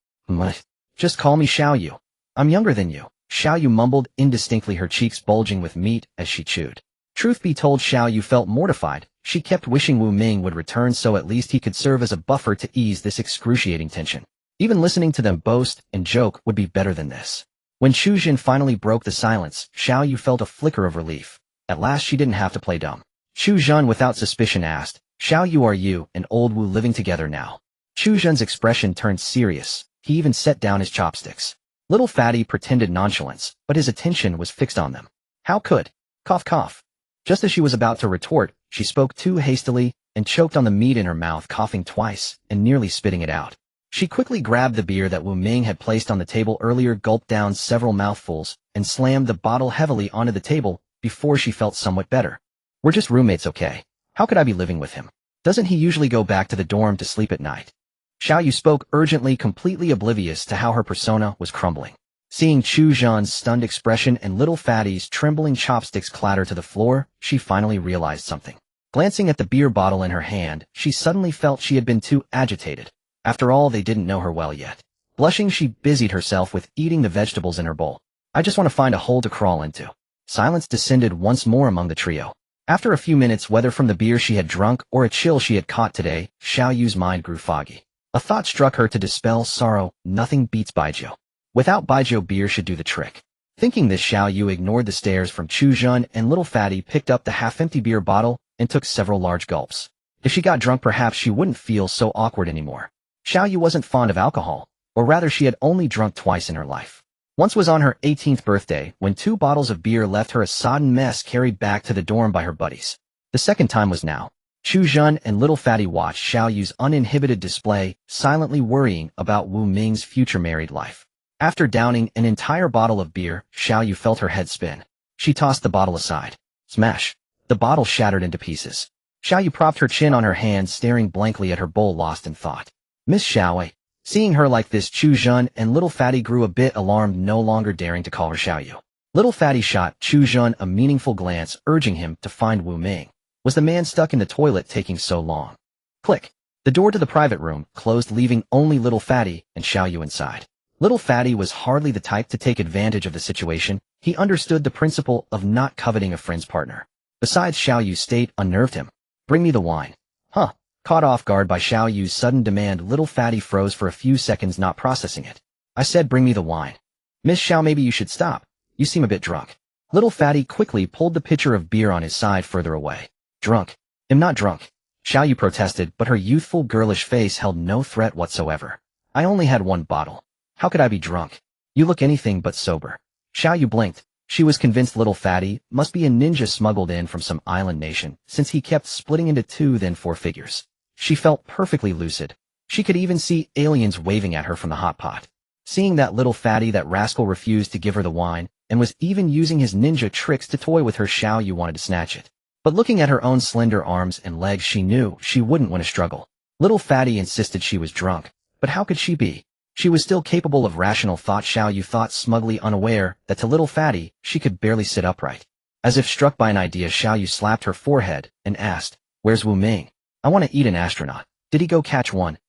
"Just call me Xiao Yu. I'm younger than you." Xiao Yu mumbled indistinctly, her cheeks bulging with meat as she chewed. Truth be told, Xiao Yu felt mortified. She kept wishing Wu Ming would return so at least he could serve as a buffer to ease this excruciating tension. Even listening to them boast and joke would be better than this. When Chu Jun finally broke the silence, Xiao Yu felt a flicker of relief. At last she didn't have to play dumb. Chu Jun without suspicion asked, "Xiao Yu, are you and old Wu living together now?" Chu Jun's expression turned serious. He even set down his chopsticks. Little Fatty pretended nonchalance, but his attention was fixed on them. "How could?" Cough cough. Just as she was about to retort, she spoke too hastily and choked on the meat in her mouth, coughing twice and nearly spitting it out. She quickly grabbed the beer that Wu Ming had placed on the table earlier, gulped down several mouthfuls, and slammed the bottle heavily onto the table before she felt somewhat better. "We're just roommates, okay? How could I be living with him? Doesn't he usually go back to the dorm to sleep at night?" Xiao Yu spoke urgently, completely oblivious to how her persona was crumbling. Seeing Chu Jun's stunned expression and Little Fatty's trembling chopsticks clatter to the floor, she finally realized something. Glancing at the beer bottle in her hand, she suddenly felt she had been too agitated. After all, they didn't know her well yet. Blushing, she busied herself with eating the vegetables in her bowl. "I just want to find a hole to crawl into." Silence descended once more among the trio. After a few minutes, whether from the beer she had drunk or a chill she had caught today, Xiao Yu's mind grew foggy. A thought struck her to dispel sorrow: nothing beats baijiu. Without baijiu, beer should do the trick. Thinking this, Xiao Yu ignored the stares from Chu Jun, and Little Fatty picked up the half-empty beer bottle and took several large gulps. If she got drunk, perhaps she wouldn't feel so awkward anymore. Xiao Yu wasn't fond of alcohol, or rather she had only drunk twice in her life. Once was on her 18th birthday, when 2 bottles of beer left her a sodden mess carried back to the dorm by her buddies. The second time was now. Chu Jun and Little Fatty watched Xiao Yu's uninhibited display, silently worrying about Wu Ming's future married life. After downing an entire bottle of beer, Xiao Yu felt her head spin. She tossed the bottle aside. Smash! The bottle shattered into pieces. Xiao Yu propped her chin on her hand, staring blankly at her bowl, lost in thought. "Miss Xiao." Seeing her like this, Chu Jun and Little Fatty grew a bit alarmed, no longer daring to call her Xiao Yu. Little Fatty shot Chu Jun a meaningful glance, urging him to find Wu Ming. Was the man stuck in the toilet taking so long? Click. The door to the private room closed, leaving only Little Fatty and Xiao Yu inside. Little Fatty was hardly the type to take advantage of the situation. He understood the principle of not coveting a friend's partner. Besides, Xiao Yu's state unnerved him. "Bring me the wine." Huh. Caught off guard by Xiao Yu's sudden demand, Little Fatty froze for a few seconds, not processing it. "I said bring me the wine." "Miss Xiao, maybe you should stop. You seem a bit drunk." Little Fatty quickly pulled the pitcher of beer on his side further away. "Drunk? I'm not drunk." Xiao Yu protested, but her youthful, girlish face held no threat whatsoever. "I only had 1 bottle. How could I be drunk? You look anything but sober." Xiao Yu blinked. She was convinced Little Fatty must be a ninja smuggled in from some island nation, since he kept splitting into 2 then 4 figures. She felt perfectly lucid. She could even see aliens waving at her from the hot pot. Seeing that Little Fatty, that rascal, refused to give her the wine, and was even using his ninja tricks to toy with her, Xiao Yu wanted to snatch it. But looking at her own slender arms and legs, she knew she wouldn't win a struggle. Little Fatty insisted she was drunk, but how could she be? She was still capable of rational thought, Xiao Yu thought, smugly unaware that to Little Fatty she could barely sit upright. As if struck by an idea, Xiao Yu slapped her forehead and asked, "Where's Wu Ming? I want to eat an astronaut. Did he go catch one?"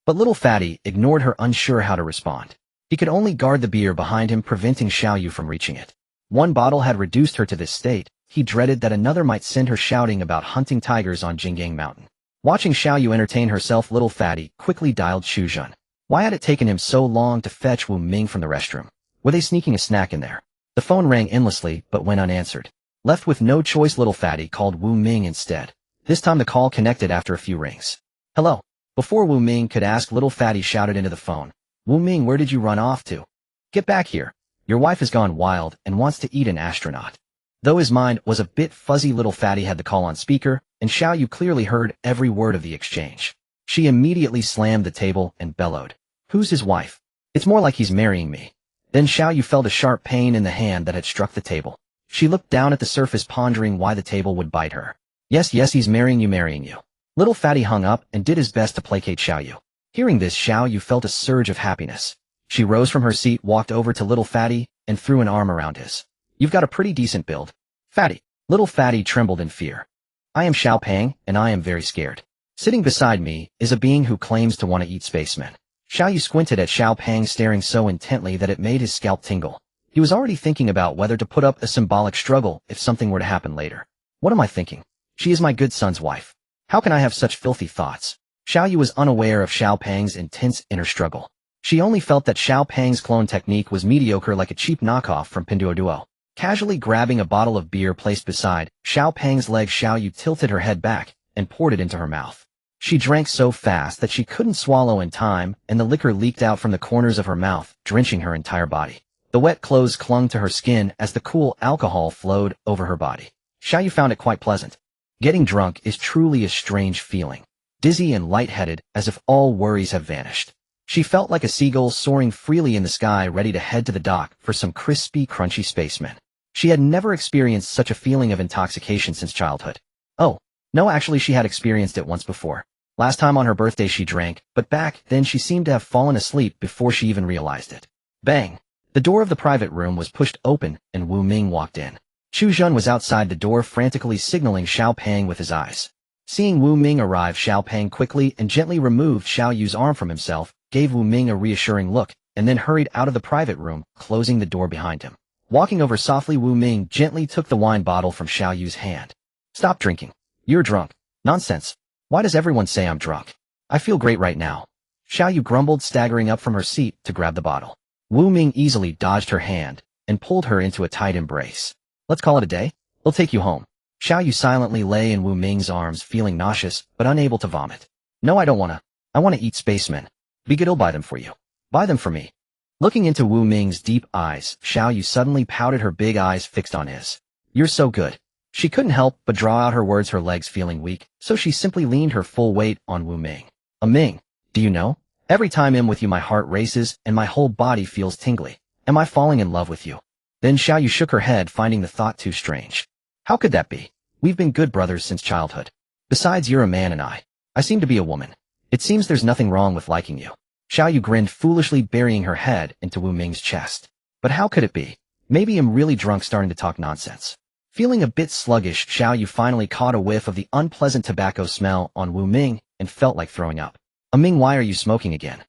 But Little Fatty ignored her, unsure how to respond. He could only guard the beer behind him, preventing Xiao Yu from reaching it. 1 bottle had reduced her to this state. He dreaded that another might send her shouting about hunting tigers on Jinggang Mountain. Watching Xiao Yu entertain herself, Little Fatty quickly dialed Chu Jun. Why had it taken him so long to fetch Wu Ming from the restroom? Were they sneaking a snack in there? The phone rang endlessly, but went unanswered. Left with no choice, little fatty called Wu Ming instead. This time the call connected after a few rings. Hello. Before Wu Ming could ask, little fatty shouted into the phone. Wu Ming, where did you run off to? Get back here. Your wife has gone wild and wants to eat an astronaut. Though his mind was a bit fuzzy, little fatty had the call on speaker, and Xiao Yu clearly heard every word of the exchange. She immediately slammed the table and bellowed. Who's his wife? It's more like he's marrying me. Then Xiao Yu felt a sharp pain in the hand that had struck the table. She looked down at the surface, pondering why the table would bite her. Yes, he's marrying you. Little fatty hung up and did his best to placate Xiao Yu. Hearing this, Xiao Yu felt a surge of happiness. She rose from her seat, walked over to little fatty, and threw an arm around his. You've got a pretty decent build. Fatty. Little fatty trembled in fear. I am Xiao Pang, and I am very scared. Sitting beside me is a being who claims to want to eat spacemen. Xiao Yu squinted at Xiao Pang, staring so intently that it made his scalp tingle. He was already thinking about whether to put up a symbolic struggle if something were to happen later. What am I thinking? She is my good son's wife. How can I have such filthy thoughts? Xiao Yu was unaware of Xiao Pang's intense inner struggle. She only felt that Xiao Pang's clone technique was mediocre, like a cheap knockoff from Pinduoduo. Casually grabbing a bottle of beer placed beside Xiao Pang's leg, Xiao Yu tilted her head back and poured it into her mouth. She drank so fast that she couldn't swallow in time, and the liquor leaked out from the corners of her mouth, drenching her entire body. The wet clothes clung to her skin as the cool alcohol flowed over her body. Xiao Yu found it quite pleasant. Getting drunk is truly a strange feeling. Dizzy and lightheaded, as if all worries have vanished. She felt like a seagull soaring freely in the sky, ready to head to the dock for some crispy, crunchy spacemen. She had never experienced such a feeling of intoxication since childhood. Oh, no, actually she had experienced it once before. Last time on her birthday she drank, but back then she seemed to have fallen asleep before she even realized it. Bang! The door of the private room was pushed open and Wu Ming walked in. Chu Zhen was outside the door, frantically signaling Xiao Pang with his eyes. Seeing Wu Ming arrive, Xiao Pang quickly and gently removed Xiao Yu's arm from himself, gave Wu Ming a reassuring look, and then hurried out of the private room, closing the door behind him. Walking over softly, Wu Ming gently took the wine bottle from Xiao Yu's hand. Stop drinking. You're drunk. Nonsense. Why does everyone say I'm drunk? I feel great right now. Xiao Yu grumbled, staggering up from her seat to grab the bottle. Wu Ming easily dodged her hand and pulled her into a tight embrace. Let's call it a day. We'll take you home. Xiao Yu silently lay in Wu Ming's arms, feeling nauseous but unable to vomit. No, I don't wanna. I wanna eat spacemen. Be good, I'll buy them for you. Buy them for me. Looking into Wu Ming's deep eyes, Xiao Yu suddenly pouted, her big eyes fixed on his. You're so good. She couldn't help but draw out her words, her legs feeling weak, so she simply leaned her full weight on Wu Ming. Ming, do you know? Every time I'm with you my heart races and my whole body feels tingly. Am I falling in love with you? Then Xiao Yu shook her head, finding the thought too strange. How could that be? We've been good brothers since childhood. Besides, you're a man and I seem to be a woman. It seems there's nothing wrong with liking you. Xiao Yu grinned foolishly, burying her head into Wu Ming's chest. But how could it be? Maybe I'm really drunk, starting to talk nonsense. Feeling a bit sluggish, Xiao Yu finally caught a whiff of the unpleasant tobacco smell on Wu Ming and felt like throwing up. Ming, why are you smoking again?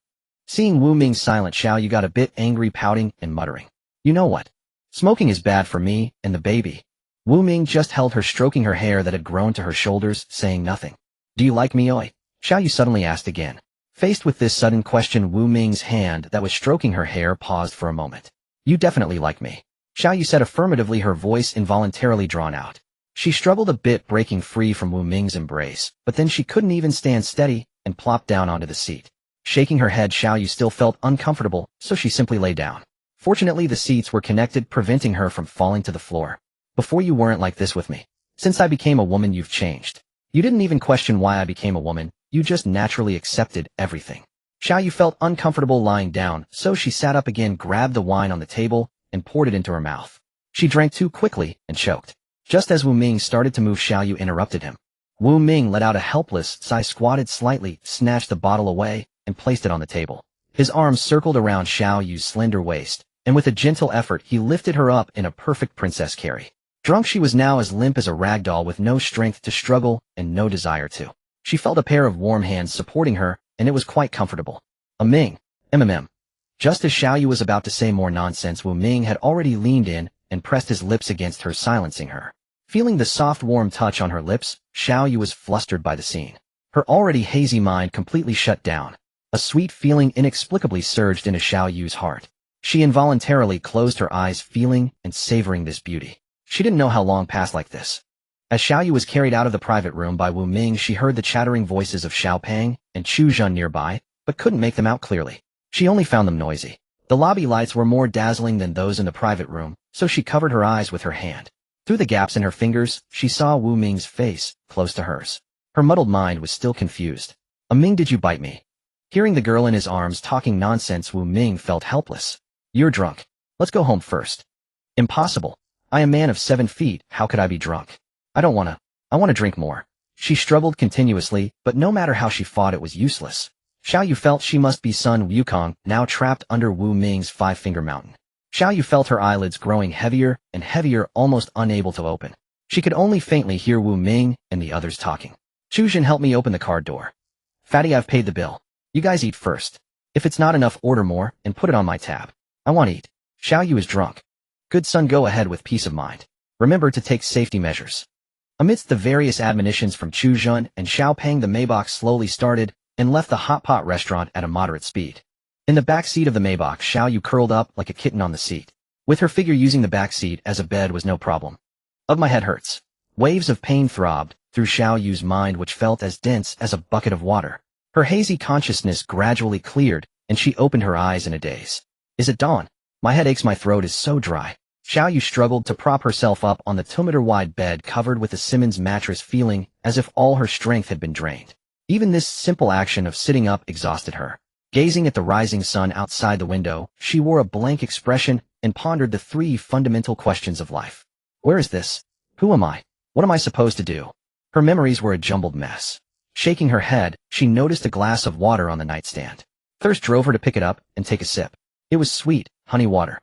Seeing Wu Ming silent, Xiao Yu got a bit angry, pouting and muttering. You know what? Smoking is bad for me and the baby. Wu Ming just held her, stroking her hair that had grown to her shoulders, saying nothing. Do you like me, oi? Xiao Yu suddenly asked again. Faced with this sudden question, Wu Ming's hand that was stroking her hair paused for a moment. You definitely like me. Xiao Yu said affirmatively, her voice involuntarily drawn out. She struggled a bit, breaking free from Wu Ming's embrace, but then she couldn't even stand steady and plopped down onto the seat. Shaking her head, Xiao Yu still felt uncomfortable, so she simply lay down. Fortunately, the seats were connected, preventing her from falling to the floor. Before you weren't like this with me. Since I became a woman, you've changed. You didn't even question why I became a woman, you just naturally accepted everything. Xiao Yu felt uncomfortable lying down, so she sat up again, grabbed the wine on the table, and poured it into her mouth. She drank too quickly and choked. Just as Wu Ming started to move, Xiao Yu interrupted him. Wu Ming let out a helpless sigh, squatted slightly, snatched the bottle away, and placed it on the table. His arms circled around Xiao Yu's slender waist, and with a gentle effort he lifted her up in a perfect princess carry. Drunk, she was now as limp as a rag doll, with no strength to struggle and no desire to. She felt a pair of warm hands supporting her, and it was quite comfortable. Ming, Just as Xiao Yu was about to say more nonsense, Wu Ming had already leaned in and pressed his lips against her, silencing her. Feeling the soft, warm touch on her lips, Xiao Yu was flustered by the scene. Her already hazy mind completely shut down. A sweet feeling inexplicably surged into Xiao Yu's heart. She involuntarily closed her eyes, feeling and savoring this beauty. She didn't know how long passed like this. As Xiao Yu was carried out of the private room by Wu Ming, she heard the chattering voices of Xiao Pang and Chu Zhen nearby, but couldn't make them out clearly. She only found them noisy. The lobby lights were more dazzling than those in the private room, so she covered her eyes with her hand. Through the gaps in her fingers, she saw Wu Ming's face, close to hers. Her muddled mind was still confused. Ming, did you bite me? Hearing the girl in his arms talking nonsense, Wu Ming felt helpless. You're drunk. Let's go home first. Impossible. I am a man of 7 feet, how could I be drunk? I want to drink more. She struggled continuously, but no matter how she fought it was useless. Xiao Yu felt she must be Sun Wukong, now trapped under Wu Ming's 5-finger mountain. Xiao Yu felt her eyelids growing heavier and heavier, almost unable to open. She could only faintly hear Wu Ming and the others talking. Chu Zhen, help me open the car door. Fatty, I've paid the bill. You guys eat first. If it's not enough, order more and put it on my tab. I want to eat. Xiao Yu is drunk. Good son, go ahead with peace of mind. Remember to take safety measures. Amidst the various admonitions from Chu Zhen and Xiao Pang, the Maybach slowly started and left the hot pot restaurant at a moderate speed. In the back seat of the Maybach, Xiao Yu curled up like a kitten on the seat. With her figure using the back seat as a bed was no problem. My head hurts. Waves of pain throbbed through Xiao Yu's mind, which felt as dense as a bucket of water. Her hazy consciousness gradually cleared, and she opened her eyes in a daze. Is it dawn? My head aches, my throat is so dry. Xiao Yu struggled to prop herself up on the 2-meter-wide bed covered with a Simmons mattress, feeling as if all her strength had been drained. Even this simple action of sitting up exhausted her. Gazing at the rising sun outside the window, she wore a blank expression and pondered the 3 fundamental questions of life. Where is this? Who am I? What am I supposed to do? Her memories were a jumbled mess. Shaking her head, she noticed a glass of water on the nightstand. Thirst drove her to pick it up and take a sip. It was sweet, honey water.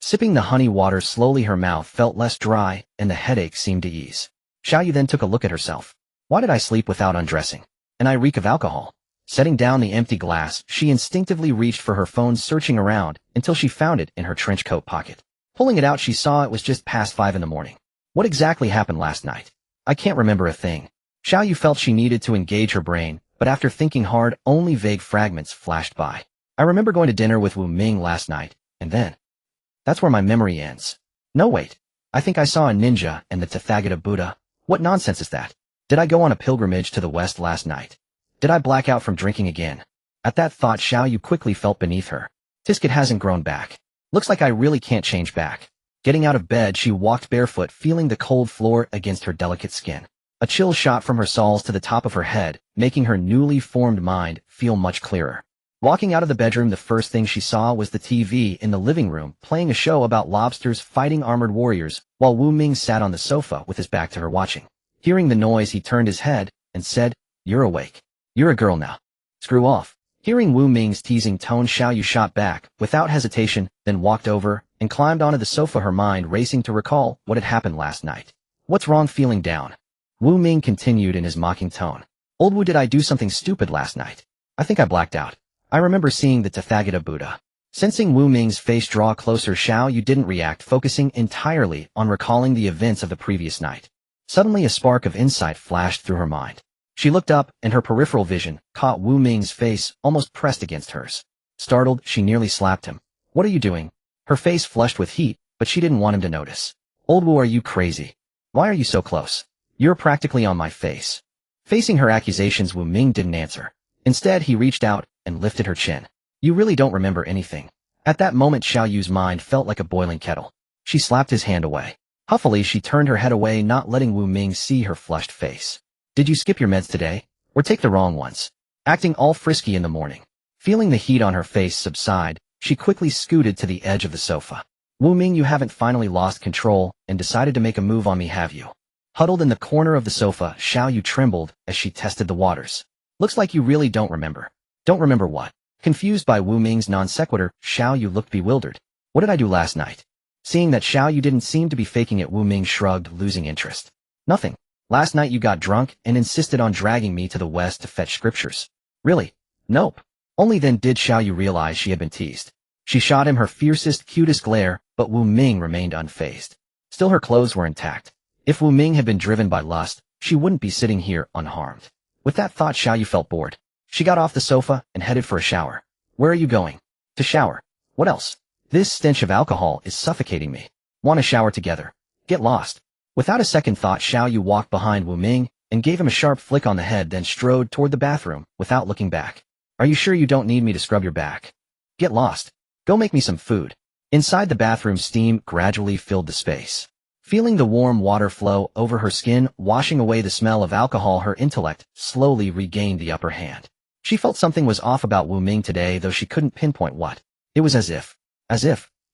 Sipping the honey water slowly, her mouth felt less dry and the headache seemed to ease. Xiao Yu then took a look at herself. Why did I sleep without undressing? And I reek of alcohol. Setting down the empty glass, she instinctively reached for her phone, searching around until she found it in her trench coat pocket. Pulling it out, she saw it was just past 5 in the morning. What exactly happened last night? I can't remember a thing. Xiao Yu felt she needed to engage her brain, but after thinking hard, only vague fragments flashed by. I remember going to dinner with Wu Ming last night, and then. That's where my memory ends. No, wait. I think I saw a ninja and the Tathagata Buddha. What nonsense is that? Did I go on a pilgrimage to the west last night? Did I black out from drinking again? At that thought, Xiao Yu quickly felt beneath her. Tisket hasn't grown back. Looks like I really can't change back. Getting out of bed, she walked barefoot, feeling the cold floor against her delicate skin. A chill shot from her soles to the top of her head, making her newly formed mind feel much clearer. Walking out of the bedroom, the first thing she saw was the TV in the living room, playing a show about lobsters fighting armored warriors, while Wu Ming sat on the sofa with his back to her watching. Hearing the noise, he turned his head and said, "You're awake. You're a girl now. Screw off." Hearing Wu Ming's teasing tone, Xiao Yu shot back, without hesitation, then walked over and climbed onto the sofa, her mind racing to recall what had happened last night. What's wrong? Feeling down? Wu Ming continued in his mocking tone. Old Wu, did I do something stupid last night? I think I blacked out. I remember seeing the Tathagata Buddha. Sensing Wu Ming's face draw closer, Xiao Yu didn't react, focusing entirely on recalling the events of the previous night. Suddenly a spark of insight flashed through her mind. She looked up, and her peripheral vision caught Wu Ming's face almost pressed against hers. Startled, she nearly slapped him. What are you doing? Her face flushed with heat, but she didn't want him to notice. Old Wu, are you crazy? Why are you so close? You're practically on my face. Facing her accusations, Wu Ming didn't answer. Instead, he reached out and lifted her chin. You really don't remember anything. At that moment, Xiao Yu's mind felt like a boiling kettle. She slapped his hand away. Huffily, she turned her head away, not letting Wu Ming see her flushed face. Did you skip your meds today? Or take the wrong ones? Acting all frisky in the morning. Feeling the heat on her face subside, she quickly scooted to the edge of the sofa. Wu Ming, you haven't finally lost control and decided to make a move on me, have you? Huddled in the corner of the sofa, Xiao Yu trembled as she tested the waters. Looks like you really don't remember. Don't remember what? Confused by Wu Ming's non sequitur, Xiao Yu looked bewildered. What did I do last night? Seeing that Xiao Yu didn't seem to be faking it, Wu Ming shrugged, losing interest. Nothing. Last night you got drunk and insisted on dragging me to the west to fetch scriptures. Really? Nope. Only then did Xiao Yu realize she had been teased. She shot him her fiercest, cutest glare, but Wu Ming remained unfazed. Still, her clothes were intact. If Wu Ming had been driven by lust, she wouldn't be sitting here unharmed. With that thought, Xiao Yu felt bored. She got off the sofa and headed for a shower. Where are you going? To shower. What else? This stench of alcohol is suffocating me. Want to shower together? Get lost. Without a second thought, Xiao Yu walked behind Wu Ming and gave him a sharp flick on the head, then strode toward the bathroom without looking back. Are you sure you don't need me to scrub your back? Get lost. Go make me some food. Inside the bathroom, steam gradually filled the space. Feeling the warm water flow over her skin, washing away the smell of alcohol, her intellect slowly regained the upper hand. She felt something was off about Wu Ming today, though she couldn't pinpoint what. It was as if,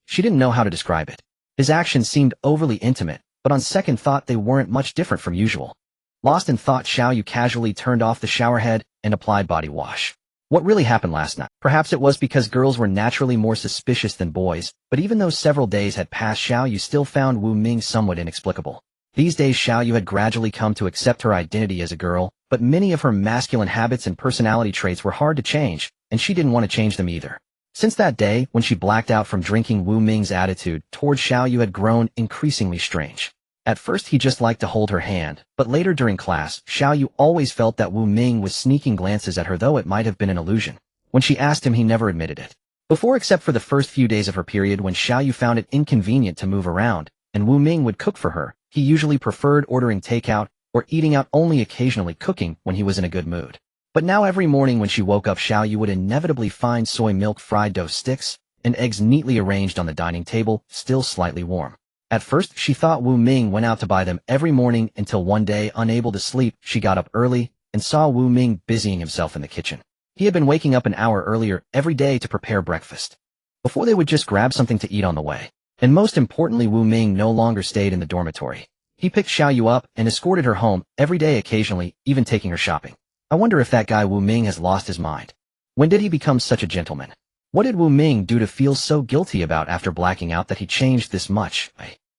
she didn't know how to describe it. His actions seemed overly intimate, but on second thought they weren't much different from usual. Lost in thought, Xiao Yu casually turned off the shower head and applied body wash. What really happened last night? Perhaps it was because girls were naturally more suspicious than boys, but even though several days had passed, Xiao Yu still found Wu Ming somewhat inexplicable. These days Xiao Yu had gradually come to accept her identity as a girl, but many of her masculine habits and personality traits were hard to change, and she didn't want to change them either. Since that day, when she blacked out from drinking, Wu Ming's attitude toward Xiao Yu had grown increasingly strange. At first he just liked to hold her hand, but later during class, Xiao Yu always felt that Wu Ming was sneaking glances at her, though it might have been an illusion. When she asked him, he never admitted it. Before, except for the first few days of her period when Xiao Yu found it inconvenient to move around, and Wu Ming would cook for her, he usually preferred ordering takeout or eating out, only occasionally cooking when he was in a good mood. But now every morning when she woke up, Xiao Yu would inevitably find soy milk fried dough sticks and eggs neatly arranged on the dining table, still slightly warm. At first, she thought Wu Ming went out to buy them every morning until one day, unable to sleep, she got up early and saw Wu Ming busying himself in the kitchen. He had been waking up an hour earlier every day to prepare breakfast. Before, they would just grab something to eat on the way. And most importantly, Wu Ming no longer stayed in the dormitory. He picked Xiao Yu up and escorted her home every day, occasionally even taking her shopping. I wonder if that guy Wu Ming has lost his mind. When did he become such a gentleman? What did Wu Ming do to feel so guilty about after blacking out that he changed this much?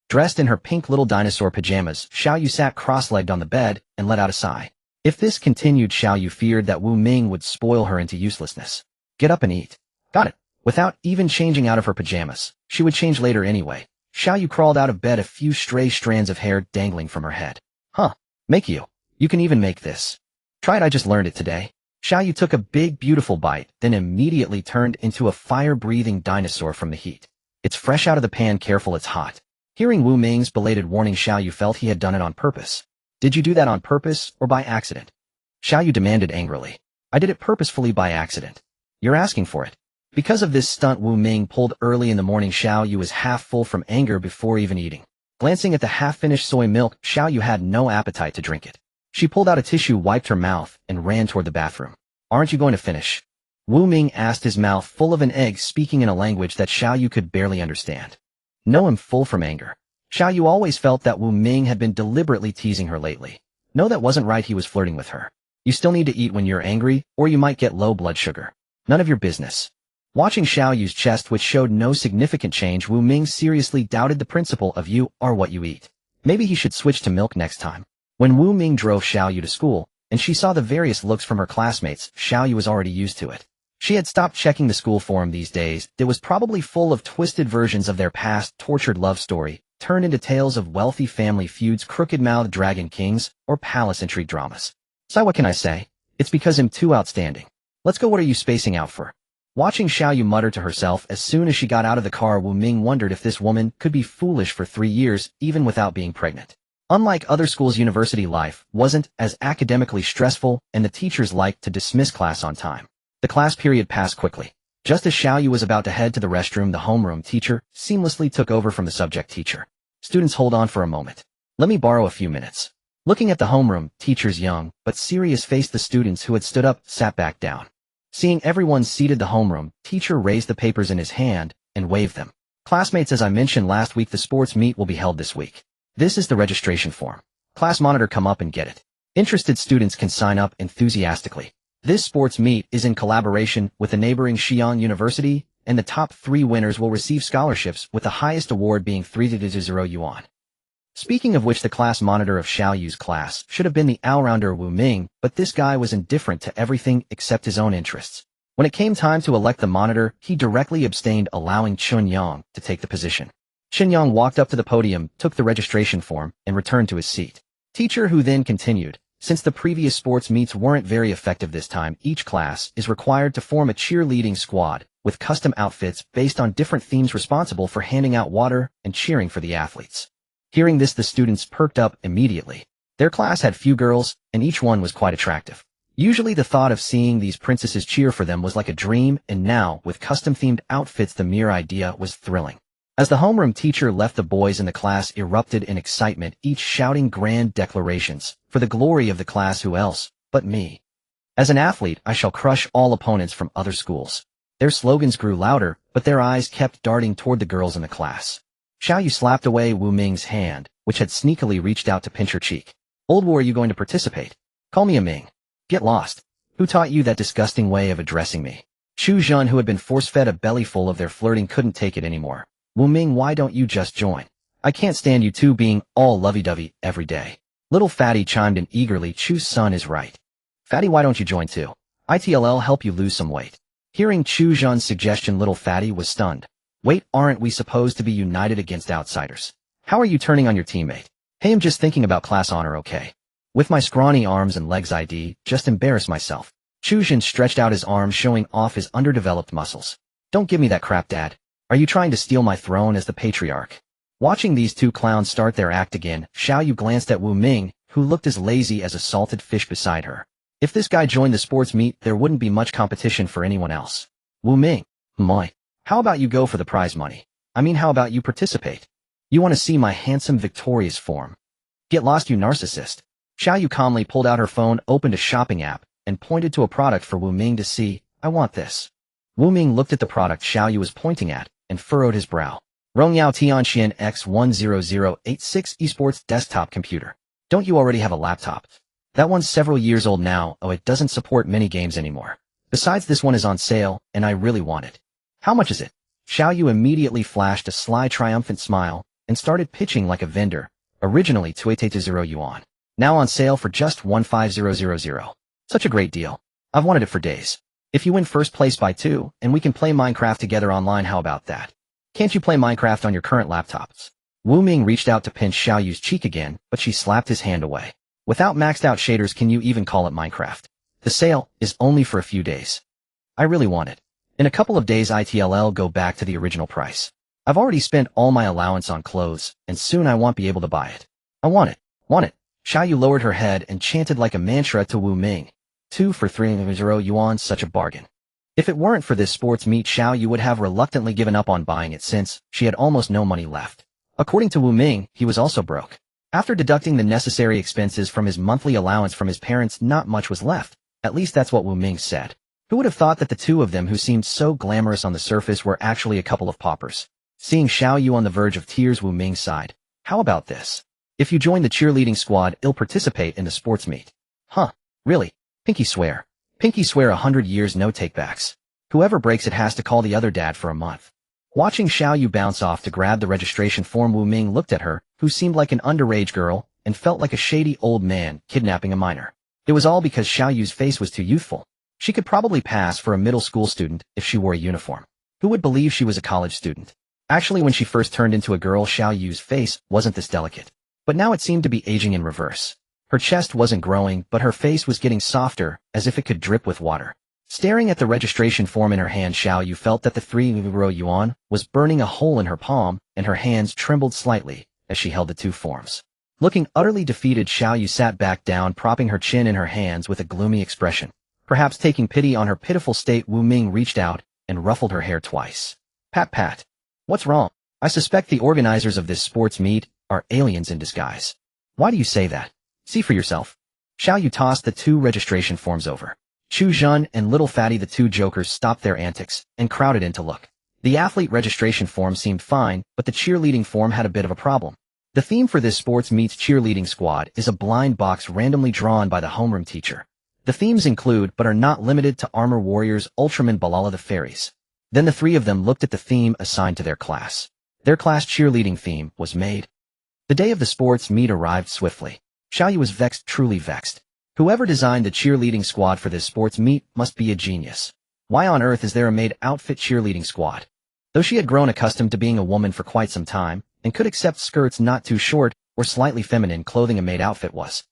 Dressed in her pink little dinosaur pajamas, Xiao Yu sat cross-legged on the bed and let out a sigh. If this continued, Xiao Yu feared that Wu Ming would spoil her into uselessness. Get up and eat. Got it. Without even changing out of her pajamas. She would change later anyway. Xiao Yu crawled out of bed, a few stray strands of hair dangling from her head. Huh. Make you. You can even make this. Try it, I just learned it today. Xiao Yu took a big, beautiful bite, then immediately turned into a fire-breathing dinosaur from the heat. It's fresh out of the pan, careful, it's hot. Hearing Wu Ming's belated warning, Xiao Yu felt he had done it on purpose. Did you do that on purpose or by accident? Xiao Yu demanded angrily. I did it purposefully, by accident. You're asking for it. Because of this stunt Wu Ming pulled early in the morning, Xiao Yu was half full from anger before even eating. Glancing at the half-finished soy milk, Xiao Yu had no appetite to drink it. She pulled out a tissue, wiped her mouth, and ran toward the bathroom. Aren't you going to finish? Wu Ming asked, his mouth full of an egg, speaking in a language that Xiao Yu could barely understand. No, I'm full from anger. Xiao Yu always felt that Wu Ming had been deliberately teasing her lately. No, that wasn't right, he was flirting with her. You still need to eat when you're angry, or you might get low blood sugar. None of your business. Watching Xiao Yu's chest, which showed no significant change, Wu Ming seriously doubted the principle of you are what you eat. Maybe he should switch to milk next time. When Wu Ming drove Xiao Yu to school, and she saw the various looks from her classmates, Xiao Yu was already used to it. She had stopped checking the school forum these days. It was probably full of twisted versions of their past tortured love story, turned into tales of wealthy family feuds, crooked-mouthed dragon kings, or palace intrigue dramas. So what can I say? It's because I'm too outstanding. Let's go, what are you spacing out for? Watching Xiao Yu mutter to herself as soon as she got out of the car, Wu Ming wondered if this woman could be foolish for 3 years, even without being pregnant. Unlike other schools, university life wasn't as academically stressful, and the teachers liked to dismiss class on time. The class period passed quickly. Just as Xiao Yu was about to head to the restroom, the homeroom teacher seamlessly took over from the subject teacher. Students, hold on for a moment. Let me borrow a few minutes. Looking at the homeroom teacher's young but serious face, the students who had stood up sat back down. Seeing everyone seated, the homeroom teacher raised the papers in his hand and waved them. Classmates, as I mentioned last week, the sports meet will be held this week. This is the registration form. Class monitor, come up and get it. Interested students can sign up enthusiastically. This sports meet is in collaboration with the neighboring Xi'an University, and the top 3 winners will receive scholarships, with the highest award being 3,000 yuan. Speaking of which, the class monitor of Xiao Yu's class should have been the all-rounder Wu Ming, but this guy was indifferent to everything except his own interests. When it came time to elect the monitor, he directly abstained, allowing Chun Yang to take the position. Chun Yang walked up to the podium, took the registration form, and returned to his seat. Teacher, who then continued, Since the previous sports meets weren't very effective this time, each class is required to form a cheerleading squad with custom outfits based on different themes responsible for handing out water and cheering for the athletes. Hearing this, the students perked up immediately. Their class had few girls, and each one was quite attractive. Usually the thought of seeing these princesses cheer for them was like a dream, and now, with custom-themed outfits, the mere idea was thrilling. As the homeroom teacher left, the boys in the class erupted in excitement, each shouting grand declarations, for the glory of the class, who else but me. As an athlete, I shall crush all opponents from other schools. Their slogans grew louder, but their eyes kept darting toward the girls in the class. Xiaoyu slapped away Wu Ming's hand, which had sneakily reached out to pinch her cheek. Old Wu, are you going to participate? Call me a Ming. Get lost. Who taught you that disgusting way of addressing me? Chu Zhen, who had been force-fed a bellyful of their flirting, couldn't take it anymore. Wu Ming, why don't you just join? I can't stand you two being all lovey-dovey every day. Little Fatty chimed in eagerly. Chu's son is right. Fatty, why don't you join too? It'll help you lose some weight. Hearing Chu Zhen's suggestion, little Fatty was stunned. Wait, aren't we supposed to be united against outsiders? How are you turning on your teammate? Hey, I'm just thinking about class honor, okay? With my scrawny arms and legs, I'd just embarrass myself. Chu Zhen stretched out his arms, showing off his underdeveloped muscles. Don't give me that crap, Dad. Are you trying to steal my throne as the patriarch? Watching these two clowns start their act again, Xiaoyu glanced at Wu Ming, who looked as lazy as a salted fish beside her. If this guy joined the sports meet, there wouldn't be much competition for anyone else. Wu Ming, moi. How about you go for the prize money? I mean, how about you participate? You want to see my handsome victorious form? Get lost, you narcissist. Xiaoyu calmly pulled out her phone, opened a shopping app, and pointed to a product for Wu Ming to see. I want this. Wu Ming looked at the product Xiaoyu was pointing at, and furrowed his brow. Rongyao Tianxian X10086 esports desktop computer. Don't you already have a laptop? That one's several years old now. Oh, it doesn't support mini games anymore. Besides, this one is on sale, and I really want it. How much is it? Xiaoyu immediately flashed a sly triumphant smile, and started pitching like a vendor. Originally 280 yuan. Now on sale for just 15000. Such a great deal. I've wanted it for days. If you win first place, buy two, and we can play Minecraft together online. How about that? Can't you play Minecraft on your current laptops? Wu Ming reached out to pinch Xiaoyu's cheek again, but she slapped his hand away. Without maxed out shaders, can you even call it Minecraft? The sale is only for a few days. I really want it. In a couple of days, it'll go back to the original price. I've already spent all my allowance on clothes, and soon I won't be able to buy it. I want it. Want it. Xiaoyu lowered her head and chanted like a mantra to Wu Ming. 2 for 300 yuan, such a bargain. If it weren't for this sports meet, Xiaoyu would have reluctantly given up on buying it since she had almost no money left. According to Wu Ming, he was also broke. After deducting the necessary expenses from his monthly allowance from his parents, not much was left. At least that's what Wu Ming said. Who would have thought that the two of them, who seemed so glamorous on the surface, were actually a couple of paupers? Seeing Xiaoyu on the verge of tears, Wu Ming sighed. How about this? If you join the cheerleading squad, you'll participate in the sports meet. Huh? Really? Pinky swear. Pinky swear 100 years no takebacks. Whoever breaks it has to call the other dad for a month. Watching Xiaoyu bounce off to grab the registration form, Wu Ming looked at her, who seemed like an underage girl, and felt like a shady old man kidnapping a minor. It was all because Xiaoyu's face was too youthful. She could probably pass for a middle school student if she wore a uniform. Who would believe she was a college student? Actually, when she first turned into a girl, Xiaoyu's face wasn't this delicate. But now it seemed to be aging in reverse. Her chest wasn't growing, but her face was getting softer, as if it could drip with water. Staring at the registration form in her hand, Xiaoyu felt that the 300 yuan was burning a hole in her palm, and her hands trembled slightly as she held the two forms. Looking utterly defeated, Xiaoyu sat back down, propping her chin in her hands with a gloomy expression. Perhaps taking pity on her pitiful state, Wu Ming reached out and ruffled her hair twice. Pat pat. What's wrong? I suspect the organizers of this sports meet are aliens in disguise. Why do you say that? See for yourself. Xiaoyu tossed the two registration forms over. Chu Zhen and Little Fatty, the two jokers, stopped their antics and crowded in to look. The athlete registration form seemed fine, but the cheerleading form had a bit of a problem. The theme for this sports meets cheerleading squad is a blind box randomly drawn by the homeroom teacher. The themes include, but are not limited to, Armor Warriors, Ultraman, Balala the Fairies. Then the three of them looked at the theme assigned to their class. Their class cheerleading theme was made. The day of the sports meet arrived swiftly. Xiaoyu was vexed, truly vexed. Whoever designed the cheerleading squad for this sports meet must be a genius. Why on earth is there a maid outfit cheerleading squad? Though she had grown accustomed to being a woman for quite some time, and could accept skirts not too short or slightly feminine clothing, a maid outfit was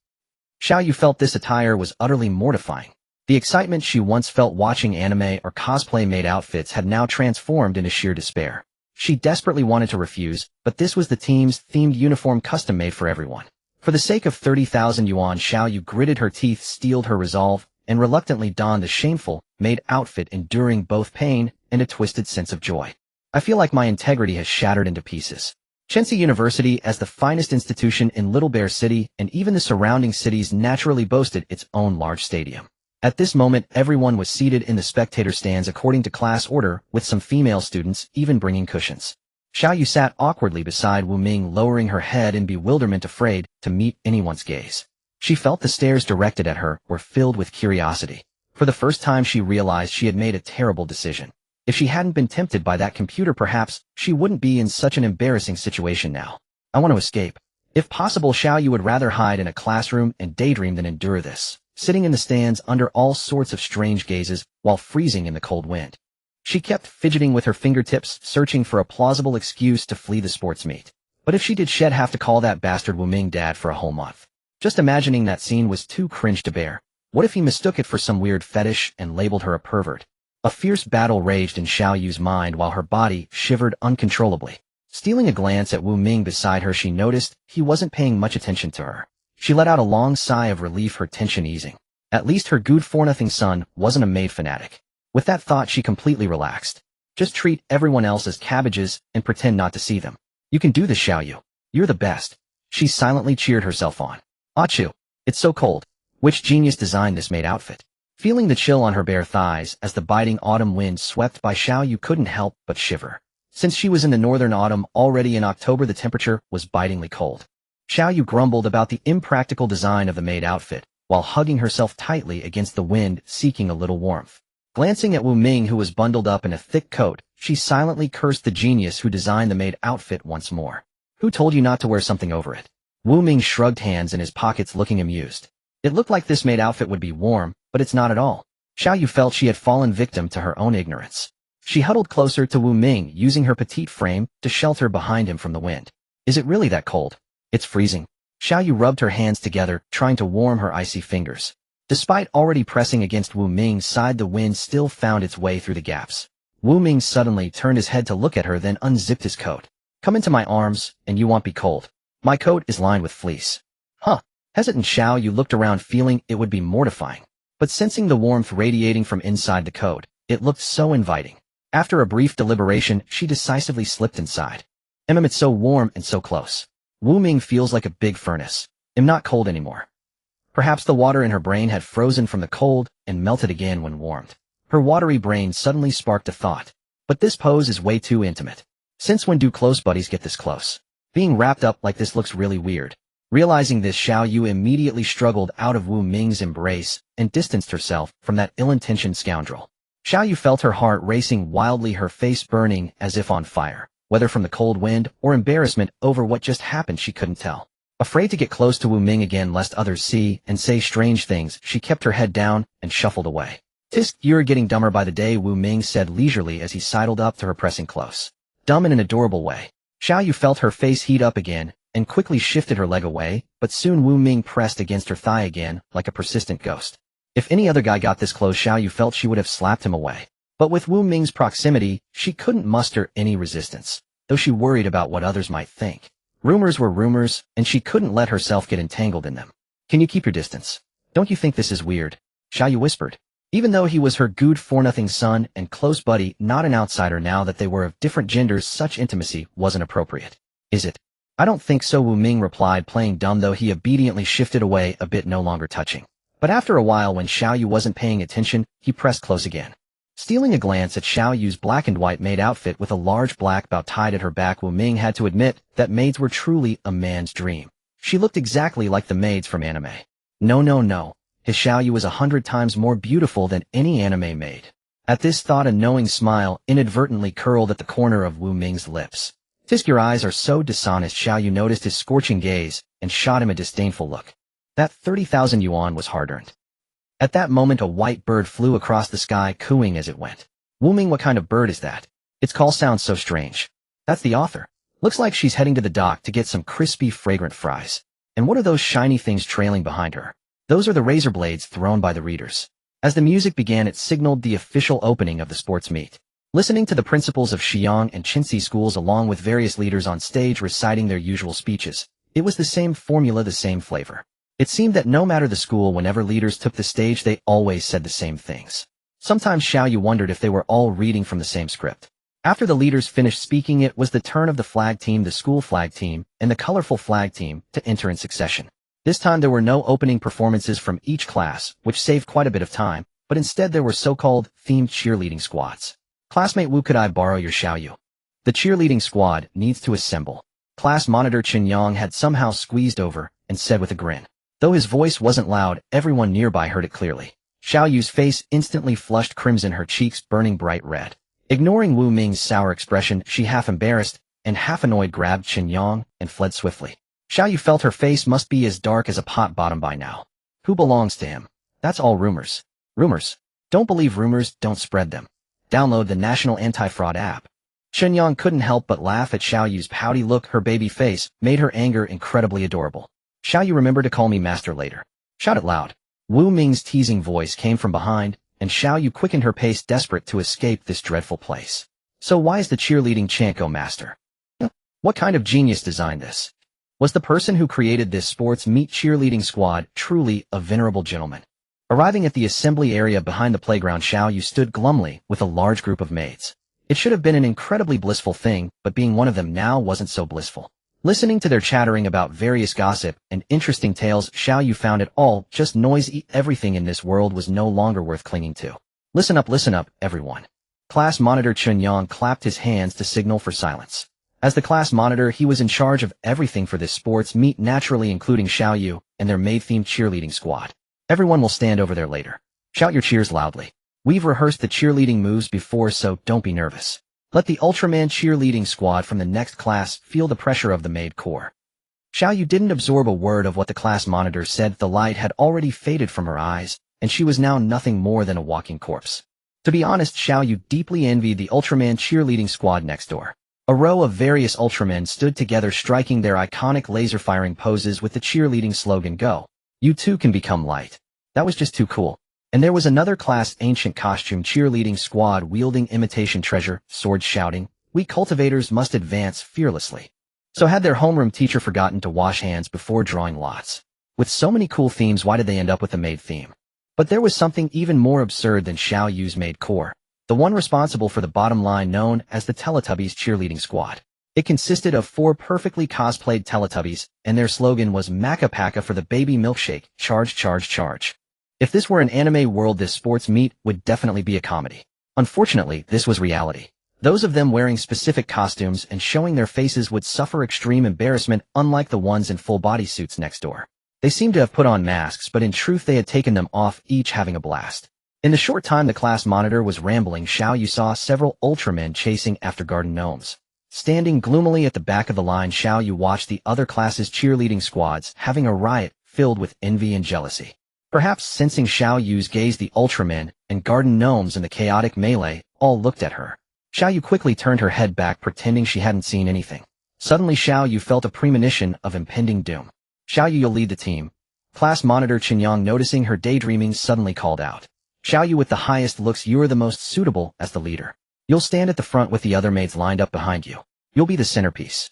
Xiaoyu felt this attire was utterly mortifying. The excitement she once felt watching anime or cosplay-made outfits had now transformed into sheer despair. She desperately wanted to refuse, but this was the team's themed uniform custom-made for everyone. For the sake of 30,000 yuan, Xiaoyu gritted her teeth, steeled her resolve, and reluctantly donned the shameful, made outfit, enduring both pain and a twisted sense of joy. I feel like my integrity has shattered into pieces. Chensi University, as the finest institution in Little Bear City and even the surrounding cities, naturally boasted its own large stadium. At this moment, everyone was seated in the spectator stands according to class order, with some female students even bringing cushions. Xiaoyu sat awkwardly beside Wu Ming, lowering her head in bewilderment, afraid to meet anyone's gaze. She felt the stares directed at her were filled with curiosity. For the first time, she realized she had made a terrible decision. If she hadn't been tempted by that computer, perhaps she wouldn't be in such an embarrassing situation now. I want to escape. If possible, Xiaoyu would rather hide in a classroom and daydream than endure this, sitting in the stands under all sorts of strange gazes while freezing in the cold wind. She kept fidgeting with her fingertips, searching for a plausible excuse to flee the sports meet. But if she did, she'd have to call that bastard Wu Ming dad for a whole month. Just imagining that scene was too cringe to bear. What if he mistook it for some weird fetish and labeled her a pervert? A fierce battle raged in Xiaoyu's mind while her body shivered uncontrollably. Stealing a glance at Wu Ming beside her, she noticed he wasn't paying much attention to her. She let out a long sigh of relief, her tension easing. At least her good-for-nothing son wasn't a maid fanatic. With that thought, she completely relaxed. Just treat everyone else as cabbages and pretend not to see them. You can do this, Xiaoyu. You're the best. She silently cheered herself on. Achoo. It's so cold. Which genius designed this maid outfit? Feeling the chill on her bare thighs as the biting autumn wind swept by, Xiaoyu couldn't help but shiver. Since she was in the northern autumn, already in October the temperature was bitingly cold. Xiaoyu grumbled about the impractical design of the maid outfit, while hugging herself tightly against the wind, seeking a little warmth. Glancing at Wu Ming, who was bundled up in a thick coat, she silently cursed the genius who designed the maid outfit once more. Who told you not to wear something over it? Wu Ming shrugged hands in his pockets, looking amused. It looked like this maid outfit would be warm, but it's not at all. Xiaoyu felt she had fallen victim to her own ignorance. She huddled closer to Wu Ming, using her petite frame to shelter behind him from the wind. Is it really that cold? It's freezing. Xiaoyu rubbed her hands together, trying to warm her icy fingers. Despite already pressing against Wu Ming's side, the wind still found its way through the gaps. Wu Ming suddenly turned his head to look at her, then unzipped his coat. Come into my arms, and you won't be cold. My coat is lined with fleece. Huh. Hesitant, Xiaoyu looked around, feeling it would be mortifying. But sensing the warmth radiating from inside the coat, it looked so inviting. After a brief deliberation, she decisively slipped inside. It's so warm and so close. Wu Ming feels like a big furnace. I'm not cold anymore. Perhaps the water in her brain had frozen from the cold and melted again when warmed. Her watery brain suddenly sparked a thought. But this pose is way too intimate. Since when do close buddies get this close? Being wrapped up like this looks really weird. Realizing this, Xiaoyu immediately struggled out of Wu Ming's embrace and distanced herself from that ill-intentioned scoundrel. Xiaoyu felt her heart racing wildly, her face burning as if on fire. Whether from the cold wind or embarrassment over what just happened, she couldn't tell. Afraid to get close to Wu Ming again lest others see and say strange things, she kept her head down and shuffled away. Tisk, you're getting dumber by the day, Wu Ming said leisurely as he sidled up to her, pressing close. Dumb in an adorable way. Xiaoyu felt her face heat up again and quickly shifted her leg away, but soon Wu Ming pressed against her thigh again like a persistent ghost. If any other guy got this close, Xiaoyu felt she would have slapped him away. But with Wu Ming's proximity, she couldn't muster any resistance, though she worried about what others might think. Rumors were rumors, and she couldn't let herself get entangled in them. Can you keep your distance? Don't you think this is weird? Xiaoyu whispered. Even though he was her good-for-nothing son and close buddy, not an outsider, now that they were of different genders, such intimacy wasn't appropriate. Is it? I don't think so, Wu Ming replied, playing dumb, though he obediently shifted away a bit, no longer touching. But after a while, when Xiaoyu wasn't paying attention, he pressed close again. Stealing a glance at Xiaoyu's black and white maid outfit with a large black bow tied at her back, Wu Ming had to admit that maids were truly a man's dream. She looked exactly like the maids from anime. No. His Xiaoyu was 100 times more beautiful than any anime maid. At this thought, a knowing smile inadvertently curled at the corner of Wu Ming's lips. Tisk, your eyes are so dishonest. Xiaoyu noticed his scorching gaze and shot him a disdainful look. That 30,000 yuan was hard-earned. At that moment, a white bird flew across the sky, cooing as it went. Wu Ming, what kind of bird is that? Its call sounds so strange. That's the author. Looks like she's heading to the dock to get some crispy, fragrant fries. And what are those shiny things trailing behind her? Those are the razor blades thrown by the readers. As the music began, it signaled the official opening of the sports meet. Listening to the principals of Xi'an and Qinxi schools along with various leaders on stage reciting their usual speeches, it was the same formula, the same flavor. It seemed that no matter the school, whenever leaders took the stage, they always said the same things. Sometimes Xiaoyu wondered if they were all reading from the same script. After the leaders finished speaking, it was the turn of the flag team, the school flag team, and the colorful flag team to enter in succession. This time there were no opening performances from each class, which saved quite a bit of time, but instead there were so-called themed cheerleading squads. Classmate Wu, could I borrow your Xiaoyu? The cheerleading squad needs to assemble. Class monitor Chen Yang had somehow squeezed over and said with a grin. Though his voice wasn't loud, everyone nearby heard it clearly. Xiaoyu's face instantly flushed crimson, her cheeks burning bright red. Ignoring Wu Ming's sour expression, she half embarrassed and half annoyed grabbed Chen Yang and fled swiftly. Xiaoyu felt her face must be as dark as a pot bottom by now. Who belongs to him? That's all rumors. Rumors. Don't believe rumors, don't spread them. Download the National Anti-Fraud app. Chen Yang couldn't help but laugh at Xiaoyu's pouty look. Her baby face made her anger incredibly adorable. Xiaoyu, remember to call me master later. Shout it loud. Wu Ming's teasing voice came from behind, and Xiaoyu quickened her pace, desperate to escape this dreadful place. So why is the cheerleading chant go master? What kind of genius designed this? Was the person who created this sports meet cheerleading squad truly a venerable gentleman? Arriving at the assembly area behind the playground, Xiaoyu stood glumly with a large group of maids. It should have been an incredibly blissful thing, but being one of them now wasn't so blissful. Listening to their chattering about various gossip and interesting tales, Xiaoyu found it all just noisy. Everything in this world was no longer worth clinging to. Listen up, everyone. Class monitor Chen Yang clapped his hands to signal for silence. As the class monitor, he was in charge of everything for this sports meet, naturally including Xiaoyu and their maid-themed cheerleading squad. Everyone will stand over there later. Shout your cheers loudly. We've rehearsed the cheerleading moves before, so don't be nervous. Let the Ultraman cheerleading squad from the next class feel the pressure of the maid corps. Xiaoyu didn't absorb a word of what the class monitor said. The light had already faded from her eyes, and she was now nothing more than a walking corpse. To be honest, Xiaoyu deeply envied the Ultraman cheerleading squad next door. A row of various Ultramen stood together, striking their iconic laser-firing poses with the cheerleading slogan, "Go. You too can become light." That was just too cool. And there was another class ancient costume cheerleading squad wielding imitation treasure swords, shouting, "We cultivators must advance fearlessly." So had their homeroom teacher forgotten to wash hands before drawing lots? With so many cool themes, why did they end up with a maid theme? But there was something even more absurd than Xiaoyu's maid corps, the one responsible for the bottom line, known as the Teletubbies cheerleading squad. It consisted of 4 perfectly cosplayed Teletubbies, and their slogan was "Macca Packa for the baby milkshake, charge, charge, charge." If this were an anime world, this sports meet would definitely be a comedy. Unfortunately, this was reality. Those of them wearing specific costumes and showing their faces would suffer extreme embarrassment, unlike the ones in full body suits next door. They seemed to have put on masks, but in truth they had taken them off, each having a blast. In the short time the class monitor was rambling, Xiaoyu saw several Ultramen chasing after garden gnomes. Standing gloomily at the back of the line, Xiaoyu watched the other classes' cheerleading squads having a riot filled with envy and jealousy. Perhaps sensing Xiaoyu's gaze, the Ultramen and garden gnomes in the chaotic melee all looked at her. Xiaoyu quickly turned her head back, pretending she hadn't seen anything. Suddenly Xiaoyu felt a premonition of impending doom. "Xiaoyu, you'll lead the team." Class monitor Chen Yang, noticing her daydreaming, suddenly called out. "Xiaoyu with the highest looks, you're the most suitable as the leader. You'll stand at the front with the other maids lined up behind you. You'll be the centerpiece."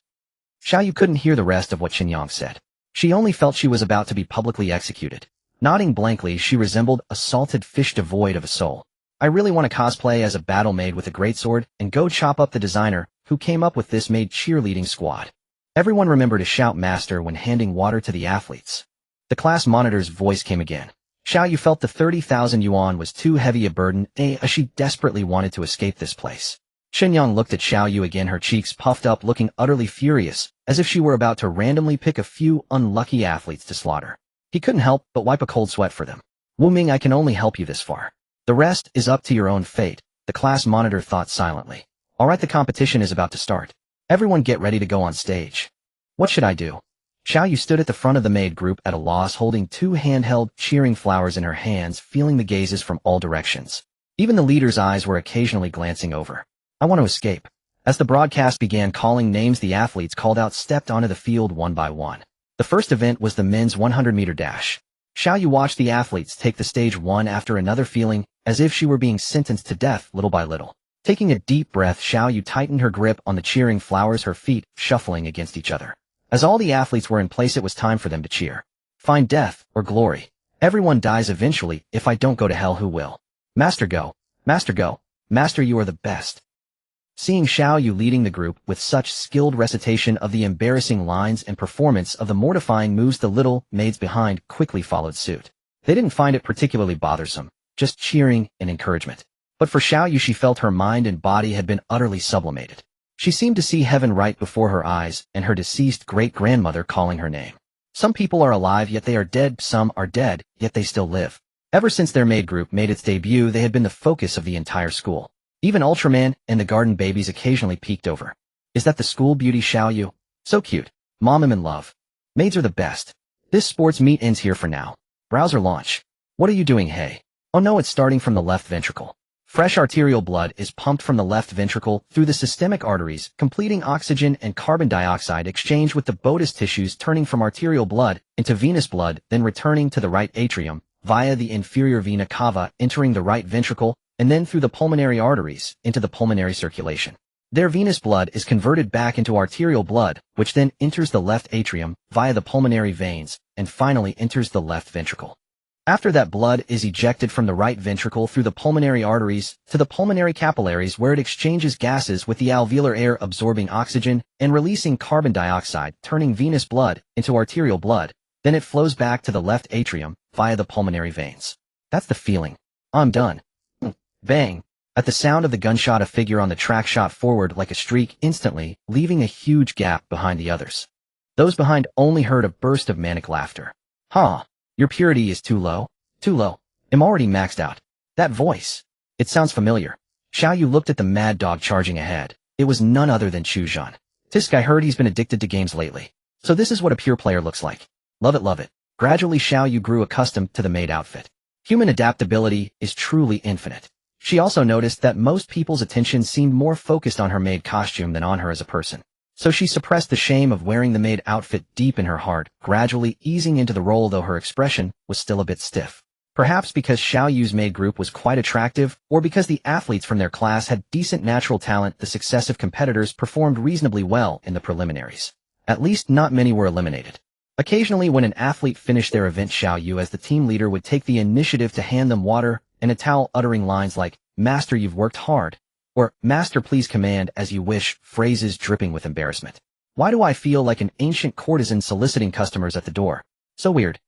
Xiaoyu couldn't hear the rest of what Chen Yang said. She only felt she was about to be publicly executed. Nodding blankly, she resembled a salted fish devoid of a soul. "I really want to cosplay as a battle maid with a greatsword and go chop up the designer who came up with this maid cheerleading squad." Everyone remembered to shout "master" when handing water to the athletes. The class monitor's voice came again. Xiaoyu felt the 30,000 yuan was too heavy a burden, as she desperately wanted to escape this place. Chen Yang looked at Xiaoyu again, her cheeks puffed up, looking utterly furious, as if she were about to randomly pick a few unlucky athletes to slaughter. He couldn't help but wipe a cold sweat for them. "Wu Ming, I can only help you this far. The rest is up to your own fate," the class monitor thought silently. "Alright, the competition is about to start. Everyone get ready to go on stage." "What should I do?" Xiaoyu stood at the front of the maid group at a loss, holding 2 handheld cheering flowers in her hands, feeling the gazes from all directions. Even the leader's eyes were occasionally glancing over. "I want to escape." As the broadcast began calling names, the athletes called out stepped onto the field one by one. The first event was the men's 100-meter dash. Xiaoyu watched the athletes take the stage one after another, feeling as if she were being sentenced to death little by little. Taking a deep breath, Xiaoyu tightened her grip on the cheering flowers, her feet shuffling against each other. As all the athletes were in place, it was time for them to cheer. Find death or glory. Everyone dies eventually. If I don't go to hell, who will? Master go. Master go. Master, you are the best. Seeing Xiaoyu leading the group with such skilled recitation of the embarrassing lines and performance of the mortifying moves, the little maids behind quickly followed suit. They didn't find it particularly bothersome, just cheering and encouragement. But for Xiaoyu, she felt her mind and body had been utterly sublimated. She seemed to see heaven right before her eyes and her deceased great-grandmother calling her name. Some people are alive, yet they are dead. Some are dead, yet they still live. Ever since their maid group made its debut, they had been the focus of the entire school. Even Ultraman and the garden babies occasionally peeked over. Is that the school beauty Xiaoyu? So cute. Mom, I'm in love. Maids are the best. This sports meet ends here for now. Browser launch. What are you doing, hey? Oh no, it's starting from the left ventricle. Fresh arterial blood is pumped from the left ventricle through the systemic arteries, completing oxygen and carbon dioxide exchange with the Bowdus tissues, turning from arterial blood into venous blood, then returning to the right atrium via the inferior vena cava, entering the right ventricle, and then through the pulmonary arteries into the pulmonary circulation. Their venous blood is converted back into arterial blood, which then enters the left atrium via the pulmonary veins, and finally enters the left ventricle. After that, blood is ejected from the right ventricle through the pulmonary arteries to the pulmonary capillaries, where it exchanges gases with the alveolar air, absorbing oxygen and releasing carbon dioxide, turning venous blood into arterial blood. Then it flows back to the left atrium via the pulmonary veins. That's the feeling. I'm done. Bang! At the sound of the gunshot, a figure on the track shot forward like a streak, instantly leaving a huge gap behind the others. Those behind only heard a burst of manic laughter. Huh. Your purity is too low. Too low. I'm already maxed out. That voice. It sounds familiar. Xiaoyu looked at the mad dog charging ahead. It was none other than Chuzhan. Tisk, I heard he's been addicted to games lately. So this is what a pure player looks like. Love it, love it. Gradually, Xiaoyu grew accustomed to the maid outfit. Human adaptability is truly infinite. She also noticed that most people's attention seemed more focused on her maid costume than on her as a person. So she suppressed the shame of wearing the maid outfit deep in her heart, gradually easing into the role, though her expression was still a bit stiff. Perhaps because Xiaoyu's maid group was quite attractive, or because the athletes from their class had decent natural talent, the successive competitors performed reasonably well in the preliminaries. At least not many were eliminated. Occasionally, when an athlete finished their event, Xiaoyu as the team leader would take the initiative to hand them water and a towel, uttering lines like, "Master, you've worked hard," or "Master, please command as you wish," phrases dripping with embarrassment. Why do I feel like an ancient courtesan soliciting customers at the door? So weird.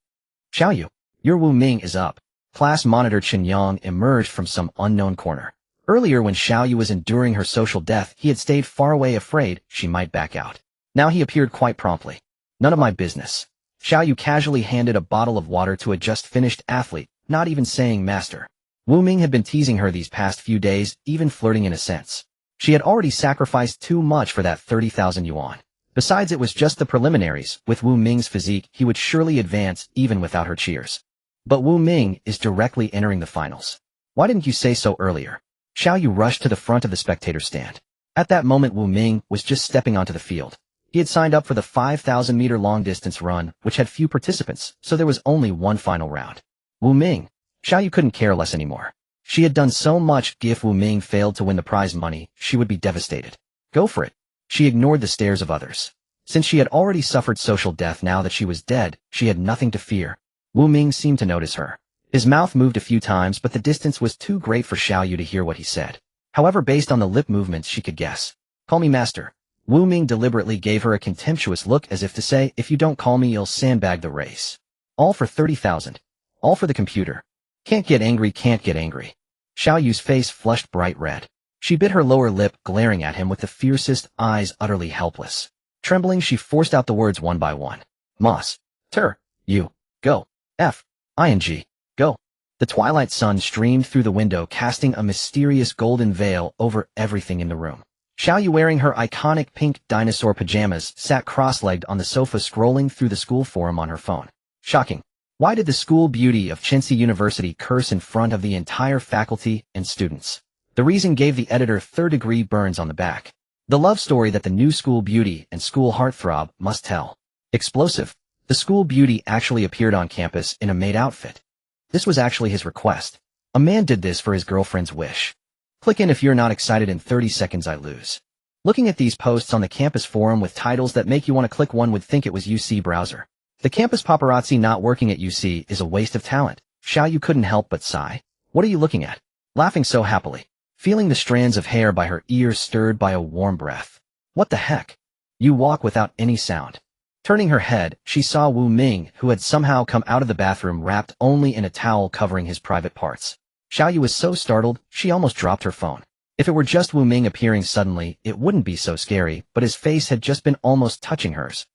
Xiaoyu, your Wu Ming is up. Class monitor Chen Yang emerged from some unknown corner. Earlier, when Xiaoyu was enduring her social death, he had stayed far away, afraid she might back out. Now he appeared quite promptly. None of my business. Xiaoyu casually handed a bottle of water to a just-finished athlete, not even saying master. Wu Ming had been teasing her these past few days, even flirting in a sense. She had already sacrificed too much for that 30,000 yuan. Besides, it was just the preliminaries. With Wu Ming's physique, he would surely advance even without her cheers. But Wu Ming is directly entering the finals. Why didn't you say so earlier? Xiaoyu rushed to the front of the spectator stand. At that moment, Wu Ming was just stepping onto the field. He had signed up for the 5,000-meter long-distance run, which had few participants, so there was only one final round. Wu Ming. Xiaoyu couldn't care less anymore. She had done so much. If Wu Ming failed to win the prize money, she would be devastated. Go for it. She ignored the stares of others. Since she had already suffered social death, now that she was dead, she had nothing to fear. Wu Ming seemed to notice her. His mouth moved a few times, but the distance was too great for Xiaoyu to hear what he said. However, based on the lip movements, she could guess. Call me master. Wu Ming deliberately gave her a contemptuous look, as if to say, if you don't call me, you'll sandbag the race. All for 30,000. All for the computer. Can't get angry, can't get angry. Xiaoyu's face flushed bright red. She bit her lower lip, glaring at him with the fiercest eyes, utterly helpless. Trembling, she forced out the words one by one. Mas. Ter. You. Go. F. Ing. Go. The twilight sun streamed through the window, casting a mysterious golden veil over everything in the room. Xiaoyu, wearing her iconic pink dinosaur pajamas, sat cross-legged on the sofa, scrolling through the school forum on her phone. Shocking. Why did the school beauty of Chensi University curse in front of the entire faculty and students? The reason gave the editor third-degree burns on the back. The love story that the new school beauty and school heartthrob must tell. Explosive. The school beauty actually appeared on campus in a maid outfit. This was actually his request. A man did this for his girlfriend's wish. Click in if you're not excited. In 30 seconds I lose. Looking at these posts on the campus forum with titles that make you want to click, one would think it was UC browser. The campus paparazzi not working at UC is a waste of talent. Xiaoyu couldn't help but sigh. What are you looking at? Laughing so happily. Feeling the strands of hair by her ears stirred by a warm breath. What the heck? You walk without any sound. Turning her head, she saw Wu Ming, who had somehow come out of the bathroom wrapped only in a towel covering his private parts. Xiaoyu was so startled, she almost dropped her phone. If it were just Wu Ming appearing suddenly, it wouldn't be so scary, but his face had just been almost touching hers.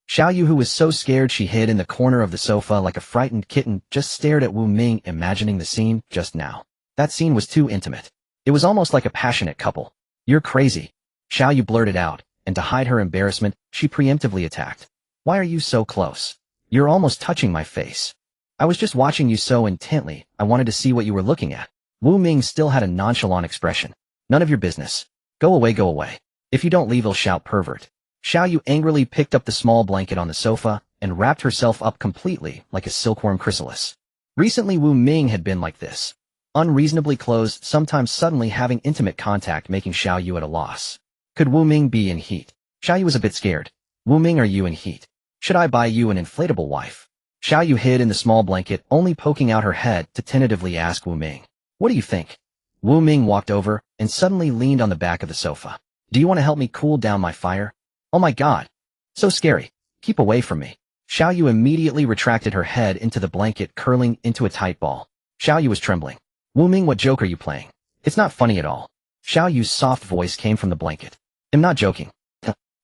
Xiaoyu, who was so scared she hid in the corner of the sofa like a frightened kitten, just stared at Wu Ming, imagining the scene just now. That scene was too intimate. It was almost like a passionate couple. You're crazy. Xiaoyu blurted out, and to hide her embarrassment, she preemptively attacked. Why are you so close? You're almost touching my face. I was just watching you so intently, I wanted to see what you were looking at. Wu Ming still had a nonchalant expression. None of your business. Go away, go away. If you don't leave, I'll shout pervert. Xiaoyu angrily picked up the small blanket on the sofa and wrapped herself up completely like a silkworm chrysalis. Recently Wu Ming had been like this. Unreasonably close, sometimes suddenly having intimate contact, making Xiaoyu at a loss. Could Wu Ming be in heat? Xiaoyu was a bit scared. Wu Ming, are you in heat? Should I buy you an inflatable wife? Xiaoyu hid in the small blanket, only poking out her head to tentatively ask Wu Ming. What do you think? Wu Ming walked over and suddenly leaned on the back of the sofa. Do you want to help me cool down my fire? Oh my god. So scary. Keep away from me. Xiaoyu immediately retracted her head into the blanket, curling into a tight ball. Xiaoyu was trembling. Wu Ming, what joke are you playing? It's not funny at all. Xiaoyu's soft voice came from the blanket. I'm not joking.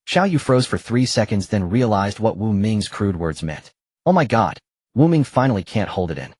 Xiaoyu froze for 3 seconds, then realized what Wu Ming's crude words meant. Oh my god. Wu Ming finally can't hold it in.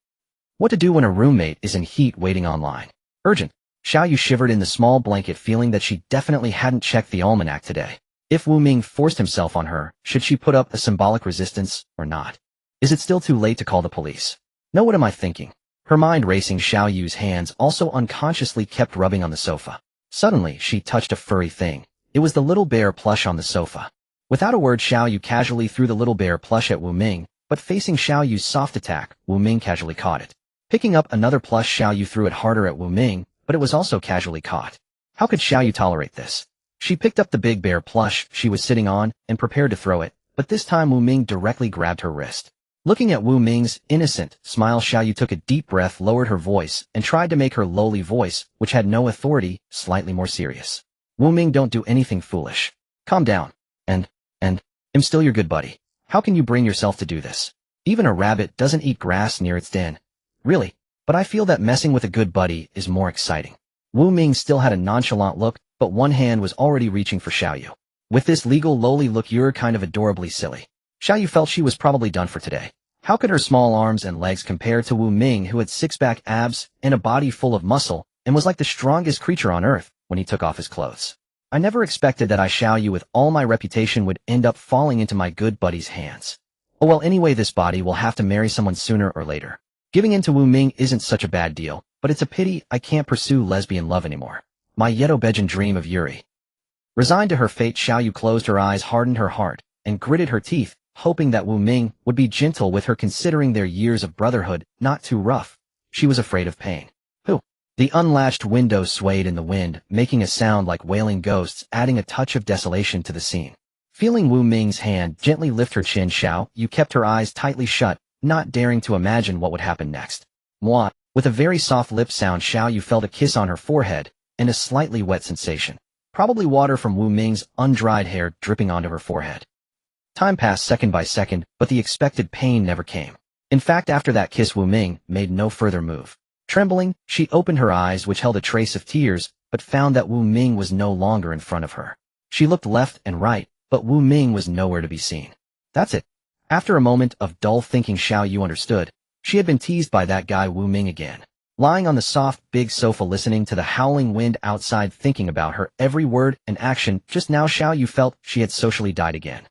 What to do when a roommate is in heat waiting online? Urgent. Xiaoyu shivered in the small blanket, feeling that she definitely hadn't checked the almanac today. If Wu Ming forced himself on her, should she put up a symbolic resistance or not? Is it still too late to call the police? No, what am I thinking? Her mind racing, Xiaoyu's hands also unconsciously kept rubbing on the sofa. Suddenly, she touched a furry thing. It was the little bear plush on the sofa. Without a word, Xiaoyu casually threw the little bear plush at Wu Ming, but facing Xiaoyu's soft attack, Wu Ming casually caught it. Picking up another plush, Xiaoyu threw it harder at Wu Ming, but it was also casually caught. How could Xiaoyu tolerate this? She picked up the big bear plush she was sitting on and prepared to throw it, but this time Wu Ming directly grabbed her wrist. Looking at Wu Ming's innocent smile, Xiaoyu took a deep breath, lowered her voice, and tried to make her lowly voice, which had no authority, slightly more serious. Wu Ming, don't do anything foolish. Calm down. I'm still your good buddy. How can you bring yourself to do this? Even a rabbit doesn't eat grass near its den. Really? But I feel that messing with a good buddy is more exciting. Wu Ming still had a nonchalant look, but one hand was already reaching for Xiaoyu. With this legal lowly look, you're kind of adorably silly. Xiaoyu felt she was probably done for today. How could her small arms and legs compare to Wu Ming, who had six-pack abs and a body full of muscle and was like the strongest creature on earth when he took off his clothes? I never expected that Xiaoyu, with all my reputation, would end up falling into my good buddy's hands. Oh well, anyway, this body will have to marry someone sooner or later. Giving in to Wu Ming isn't such a bad deal, but it's a pity I can't pursue lesbian love anymore. My Yeto-Beijin dream of Yuri. Resigned to her fate, Xiaoyu closed her eyes, hardened her heart, and gritted her teeth, hoping that Wu Ming would be gentle with her, considering their years of brotherhood, not too rough. She was afraid of pain. Who? The unlatched window swayed in the wind, making a sound like wailing ghosts, adding a touch of desolation to the scene. Feeling Wu Ming's hand gently lift her chin, Xiaoyu kept her eyes tightly shut, not daring to imagine what would happen next. Mwah. With a very soft lip sound, Xiaoyu felt a kiss on her forehead, and a slightly wet sensation. Probably water from Wu Ming's undried hair dripping onto her forehead. Time passed second by second, but the expected pain never came. In fact, after that kiss, Wu Ming made no further move. Trembling, she opened her eyes, which held a trace of tears, but found that Wu Ming was no longer in front of her. She looked left and right, but Wu Ming was nowhere to be seen. That's it. After a moment of dull thinking, Xiaoyu understood. She had been teased by that guy Wu Ming again. Lying on the soft, big sofa, listening to the howling wind outside, thinking about her every word and action, just now Xiaoyu felt she had socially died again.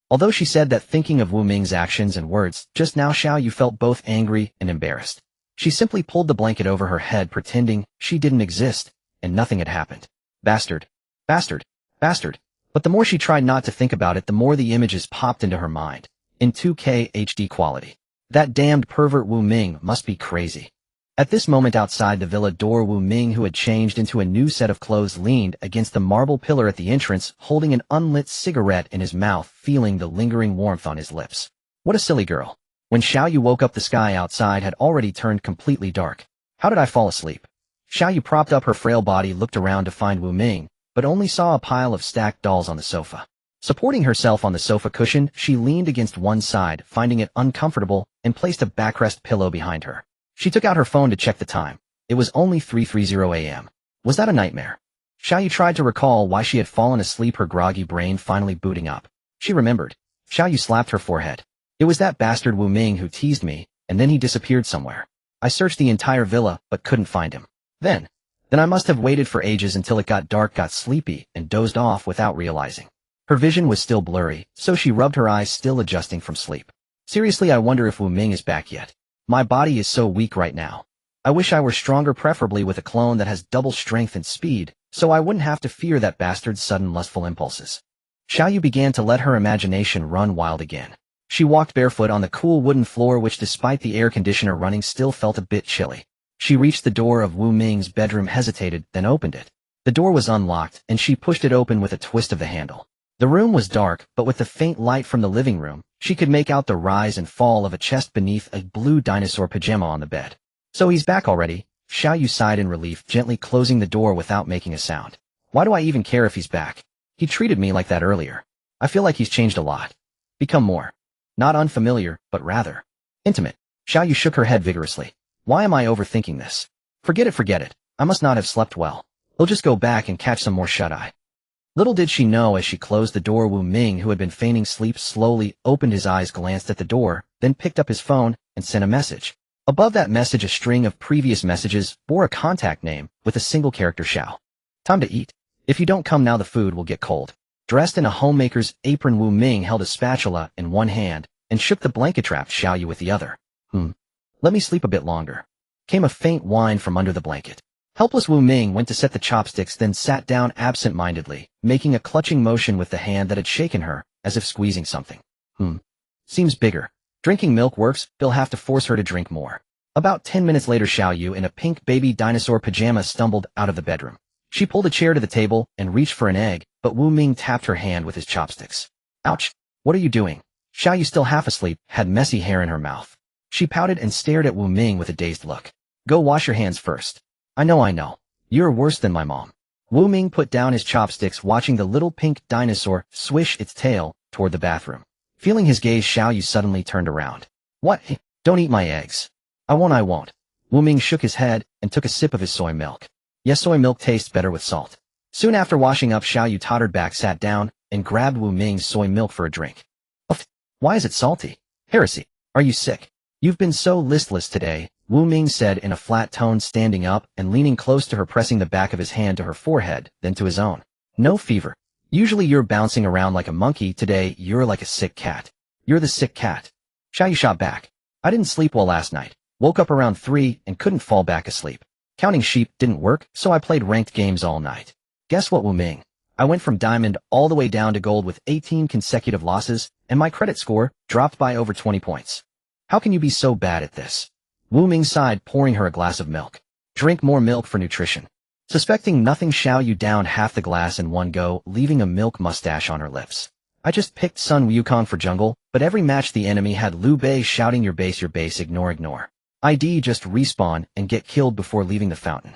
Although she said that thinking of Wu Ming's actions and words, just now Xiaoyu felt both angry and embarrassed. She simply pulled the blanket over her head, pretending she didn't exist, and nothing had happened. Bastard. Bastard. Bastard. But the more she tried not to think about it, the more the images popped into her mind. in 2K HD quality. That damned pervert Wu Ming must be crazy. At this moment outside the villa door, Wu Ming, who had changed into a new set of clothes, leaned against the marble pillar at the entrance, holding an unlit cigarette in his mouth, feeling the lingering warmth on his lips. What a silly girl. When Xiaoyu woke up, the sky outside had already turned completely dark. How did I fall asleep? Xiaoyu propped up her frail body, looked around to find Wu Ming, but only saw a pile of stacked dolls on the sofa. Supporting herself on the sofa cushion, she leaned against one side, finding it uncomfortable, and placed a backrest pillow behind her. She took out her phone to check the time. It was only 3:30 a.m. Was that a nightmare? Xiaoyu tried to recall why she had fallen asleep, her groggy brain finally booting up. She remembered. Xiaoyu slapped her forehead. It was that bastard Wu Ming who teased me, and then he disappeared somewhere. I searched the entire villa, but couldn't find him. Then I must have waited for ages until it got dark, got sleepy, and dozed off without realizing. Her vision was still blurry, so she rubbed her eyes, still adjusting from sleep. Seriously, I wonder if Wu Ming is back yet. My body is so weak right now. I wish I were stronger, preferably with a clone that has double strength and speed, so I wouldn't have to fear that bastard's sudden lustful impulses. Xiaoyu began to let her imagination run wild again. She walked barefoot on the cool wooden floor, which despite the air conditioner running still felt a bit chilly. She reached the door of Wu Ming's bedroom, hesitated, then opened it. The door was unlocked, and she pushed it open with a twist of the handle. The room was dark, but with the faint light from the living room, she could make out the rise and fall of a chest beneath a blue dinosaur pajama on the bed. So he's back already, Xiaoyu sighed in relief, gently closing the door without making a sound. Why do I even care if he's back? He treated me like that earlier. I feel like he's changed a lot. Become more. Not unfamiliar, but rather intimate. Xiaoyu shook her head vigorously. Why am I overthinking this? Forget it. I must not have slept well. He'll just go back and catch some more shut-eye. Little did she know, as she closed the door, Wu Ming, who had been feigning sleep, slowly opened his eyes, glanced at the door, then picked up his phone and sent a message. Above that message, a string of previous messages bore a contact name with a single character: Xiao. Time to eat. If you don't come now, the food will get cold. Dressed in a homemaker's apron, Wu Ming held a spatula in one hand and shook the blanket-wrapped Xiaoyu with the other. Let me sleep a bit longer. Came a faint whine from under the blanket. Helpless Wu Ming went to set the chopsticks, then sat down absent-mindedly, making a clutching motion with the hand that had shaken her, as if squeezing something. Seems bigger. Drinking milk works, they'll have to force her to drink more. About 10 minutes later, Xiaoyu, in a pink baby dinosaur pajama, stumbled out of the bedroom. She pulled a chair to the table and reached for an egg, but Wu Ming tapped her hand with his chopsticks. Ouch! What are you doing? Xiaoyu, still half asleep, had messy hair in her mouth. She pouted and stared at Wu Ming with a dazed look. Go wash your hands first. I know. You're worse than my mom. Wu Ming put down his chopsticks, watching the little pink dinosaur swish its tail toward the bathroom. Feeling his gaze, Xiaoyu suddenly turned around. What? Don't eat my eggs. I won't. Wu Ming shook his head and took a sip of his soy milk. Yes, soy milk tastes better with salt. Soon after washing up, Xiaoyu tottered back, sat down, and grabbed Wu Ming's soy milk for a drink. Why is it salty? Heresy. Are you sick? You've been so listless today, Wu Ming said in a flat tone, standing up and leaning close to her, pressing the back of his hand to her forehead, then to his own. No fever. Usually you're bouncing around like a monkey. Today, you're like a sick cat. You're the sick cat. Xiaoyu shot back. I didn't sleep well last night. Woke up around 3 and couldn't fall back asleep. Counting sheep didn't work, so I played ranked games all night. Guess what, Wu Ming? I went from diamond all the way down to gold with 18 consecutive losses, and my credit score dropped by over 20 points. How can you be so bad at this? Wu Ming sighed, pouring her a glass of milk. Drink more milk for nutrition. Suspecting nothing, Xiaoyu downed half the glass in one go, leaving a milk mustache on her lips. I just picked Sun Wukong for jungle, but every match the enemy had Liu Bei shouting your base, ignore. ID just respawn and get killed before leaving the fountain.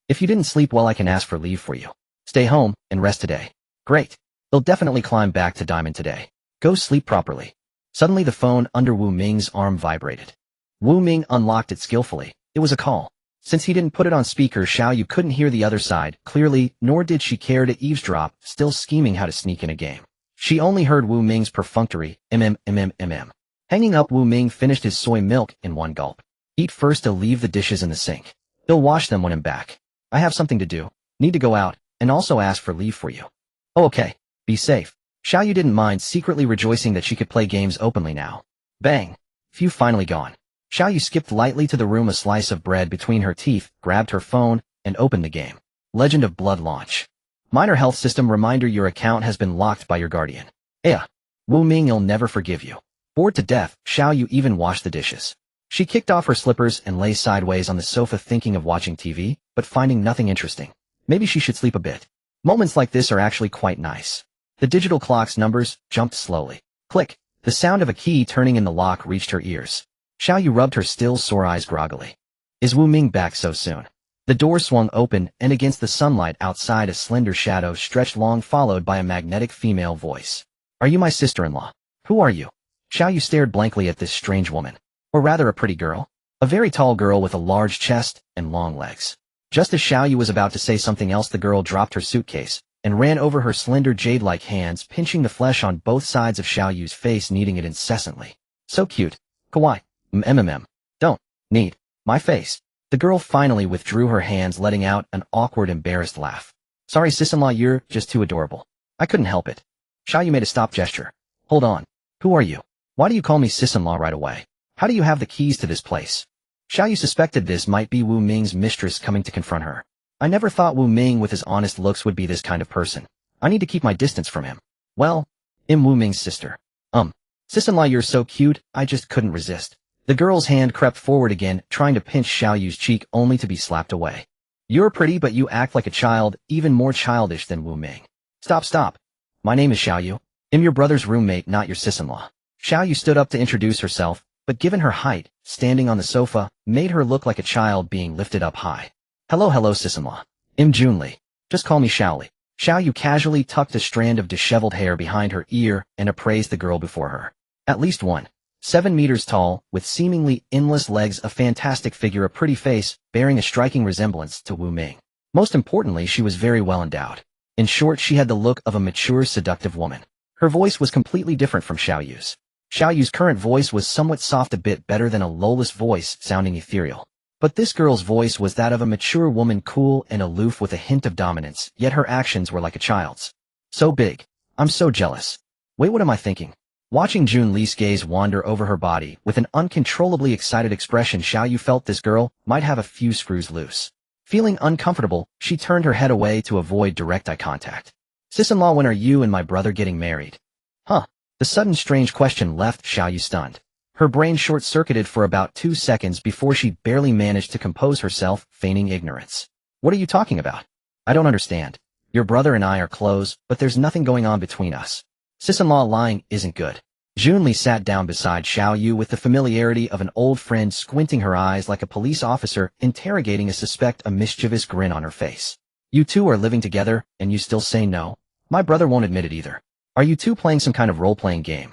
If you didn't sleep well, I can ask for leave for you. Stay home and rest today. Great. They'll definitely climb back to diamond today. Go sleep properly. Suddenly the phone under Wu Ming's arm vibrated. Wu Ming unlocked it skillfully. It was a call. Since he didn't put it on speaker, Xiaoyu couldn't hear the other side clearly, nor did she care to eavesdrop, still scheming how to sneak in a game. She only heard Wu Ming's perfunctory, Hanging up, Wu Ming finished his soy milk in one gulp. Eat first, to leave the dishes in the sink. He'll wash them when I'm back. I have something to do. Need to go out, and also ask for leave for you. Oh, okay. Be safe. Xiaoyu didn't mind, secretly rejoicing that she could play games openly now. Bang. Phew, finally gone. Xiaoyu skipped lightly to the room, a slice of bread between her teeth, grabbed her phone, and opened the game. Legend of Blood launch. Minor health system reminder: your account has been locked by your guardian. Yeah. Wu Ming, he'll never forgive you. Bored to death, Xiao Yu even washed the dishes. She kicked off her slippers and lay sideways on the sofa thinking of watching TV, but finding nothing interesting. Maybe she should sleep a bit. Moments like this are actually quite nice. The digital clock's numbers jumped slowly. Click. The sound of a key turning in the lock reached her ears. Xiao Yu rubbed her still sore eyes groggily. Is Wu Ming back so soon? The door swung open, and against the sunlight outside a slender shadow stretched long followed by a magnetic female voice. Are you my sister-in-law? Who are you? Xiao Yu stared blankly at this strange woman. Or rather a pretty girl. A very tall girl with a large chest and long legs. Just as Xiao Yu was about to say something else, the girl dropped her suitcase and ran over her slender jade-like hands, pinching the flesh on both sides of Xiao Yu's face, kneading it incessantly. So cute. Kawaii. Don't. Need. My face. The girl finally withdrew her hands, letting out an awkward, embarrassed laugh. Sorry, sis-in-law, you're just too adorable. I couldn't help it. Xiao Yu made a stop gesture. Hold on. Who are you? Why do you call me sis-in-law right away? How do you have the keys to this place? Xiao Yu suspected this might be Wu Ming's mistress coming to confront her. I never thought Wu Ming with his honest looks would be this kind of person. I need to keep my distance from him. Well, I'm Wu Ming's sister. Sis-in-law, you're so cute, I just couldn't resist. The girl's hand crept forward again, trying to pinch Xiao Yu's cheek, only to be slapped away. You're pretty, but you act like a child, even more childish than Wu Ming. Stop. My name is Xiao Yu. I'm your brother's roommate, not your sis-in-law. Xiao Yu stood up to introduce herself, but given her height, standing on the sofa made her look like a child being lifted up high. Hello, sis-in-law. I'm Junli. Just call me Xiaoli. Xiao Yu casually tucked a strand of disheveled hair behind her ear and appraised the girl before her. At least 7 meters tall, with seemingly endless legs, a fantastic figure, a pretty face, bearing a striking resemblance to Wu Ming. Most importantly, she was very well endowed. In short, she had the look of a mature, seductive woman. Her voice was completely different from Xiao Yu's. Xiao Yu's current voice was somewhat soft, a bit better than a lowless voice, sounding ethereal. But this girl's voice was that of a mature woman, cool and aloof with a hint of dominance, yet her actions were like a child's. So big. I'm so jealous. Wait, what am I thinking? Watching Junli's gaze wander over her body, with an uncontrollably excited expression, Xiao Yu felt this girl might have a few screws loose. Feeling uncomfortable, she turned her head away to avoid direct eye contact. Sis-in-law, when are you and my brother getting married? Huh. The sudden strange question left Xiao Yu stunned. Her brain short-circuited for about 2 seconds before she barely managed to compose herself, feigning ignorance. What are you talking about? I don't understand. Your brother and I are close, but there's nothing going on between us. Sis-in-law, lying isn't good. Junli sat down beside Xiao Yu with the familiarity of an old friend, squinting her eyes like a police officer interrogating a suspect, a mischievous grin on her face. You two are living together, and you still say no? My brother won't admit it either. Are you two playing some kind of role-playing game?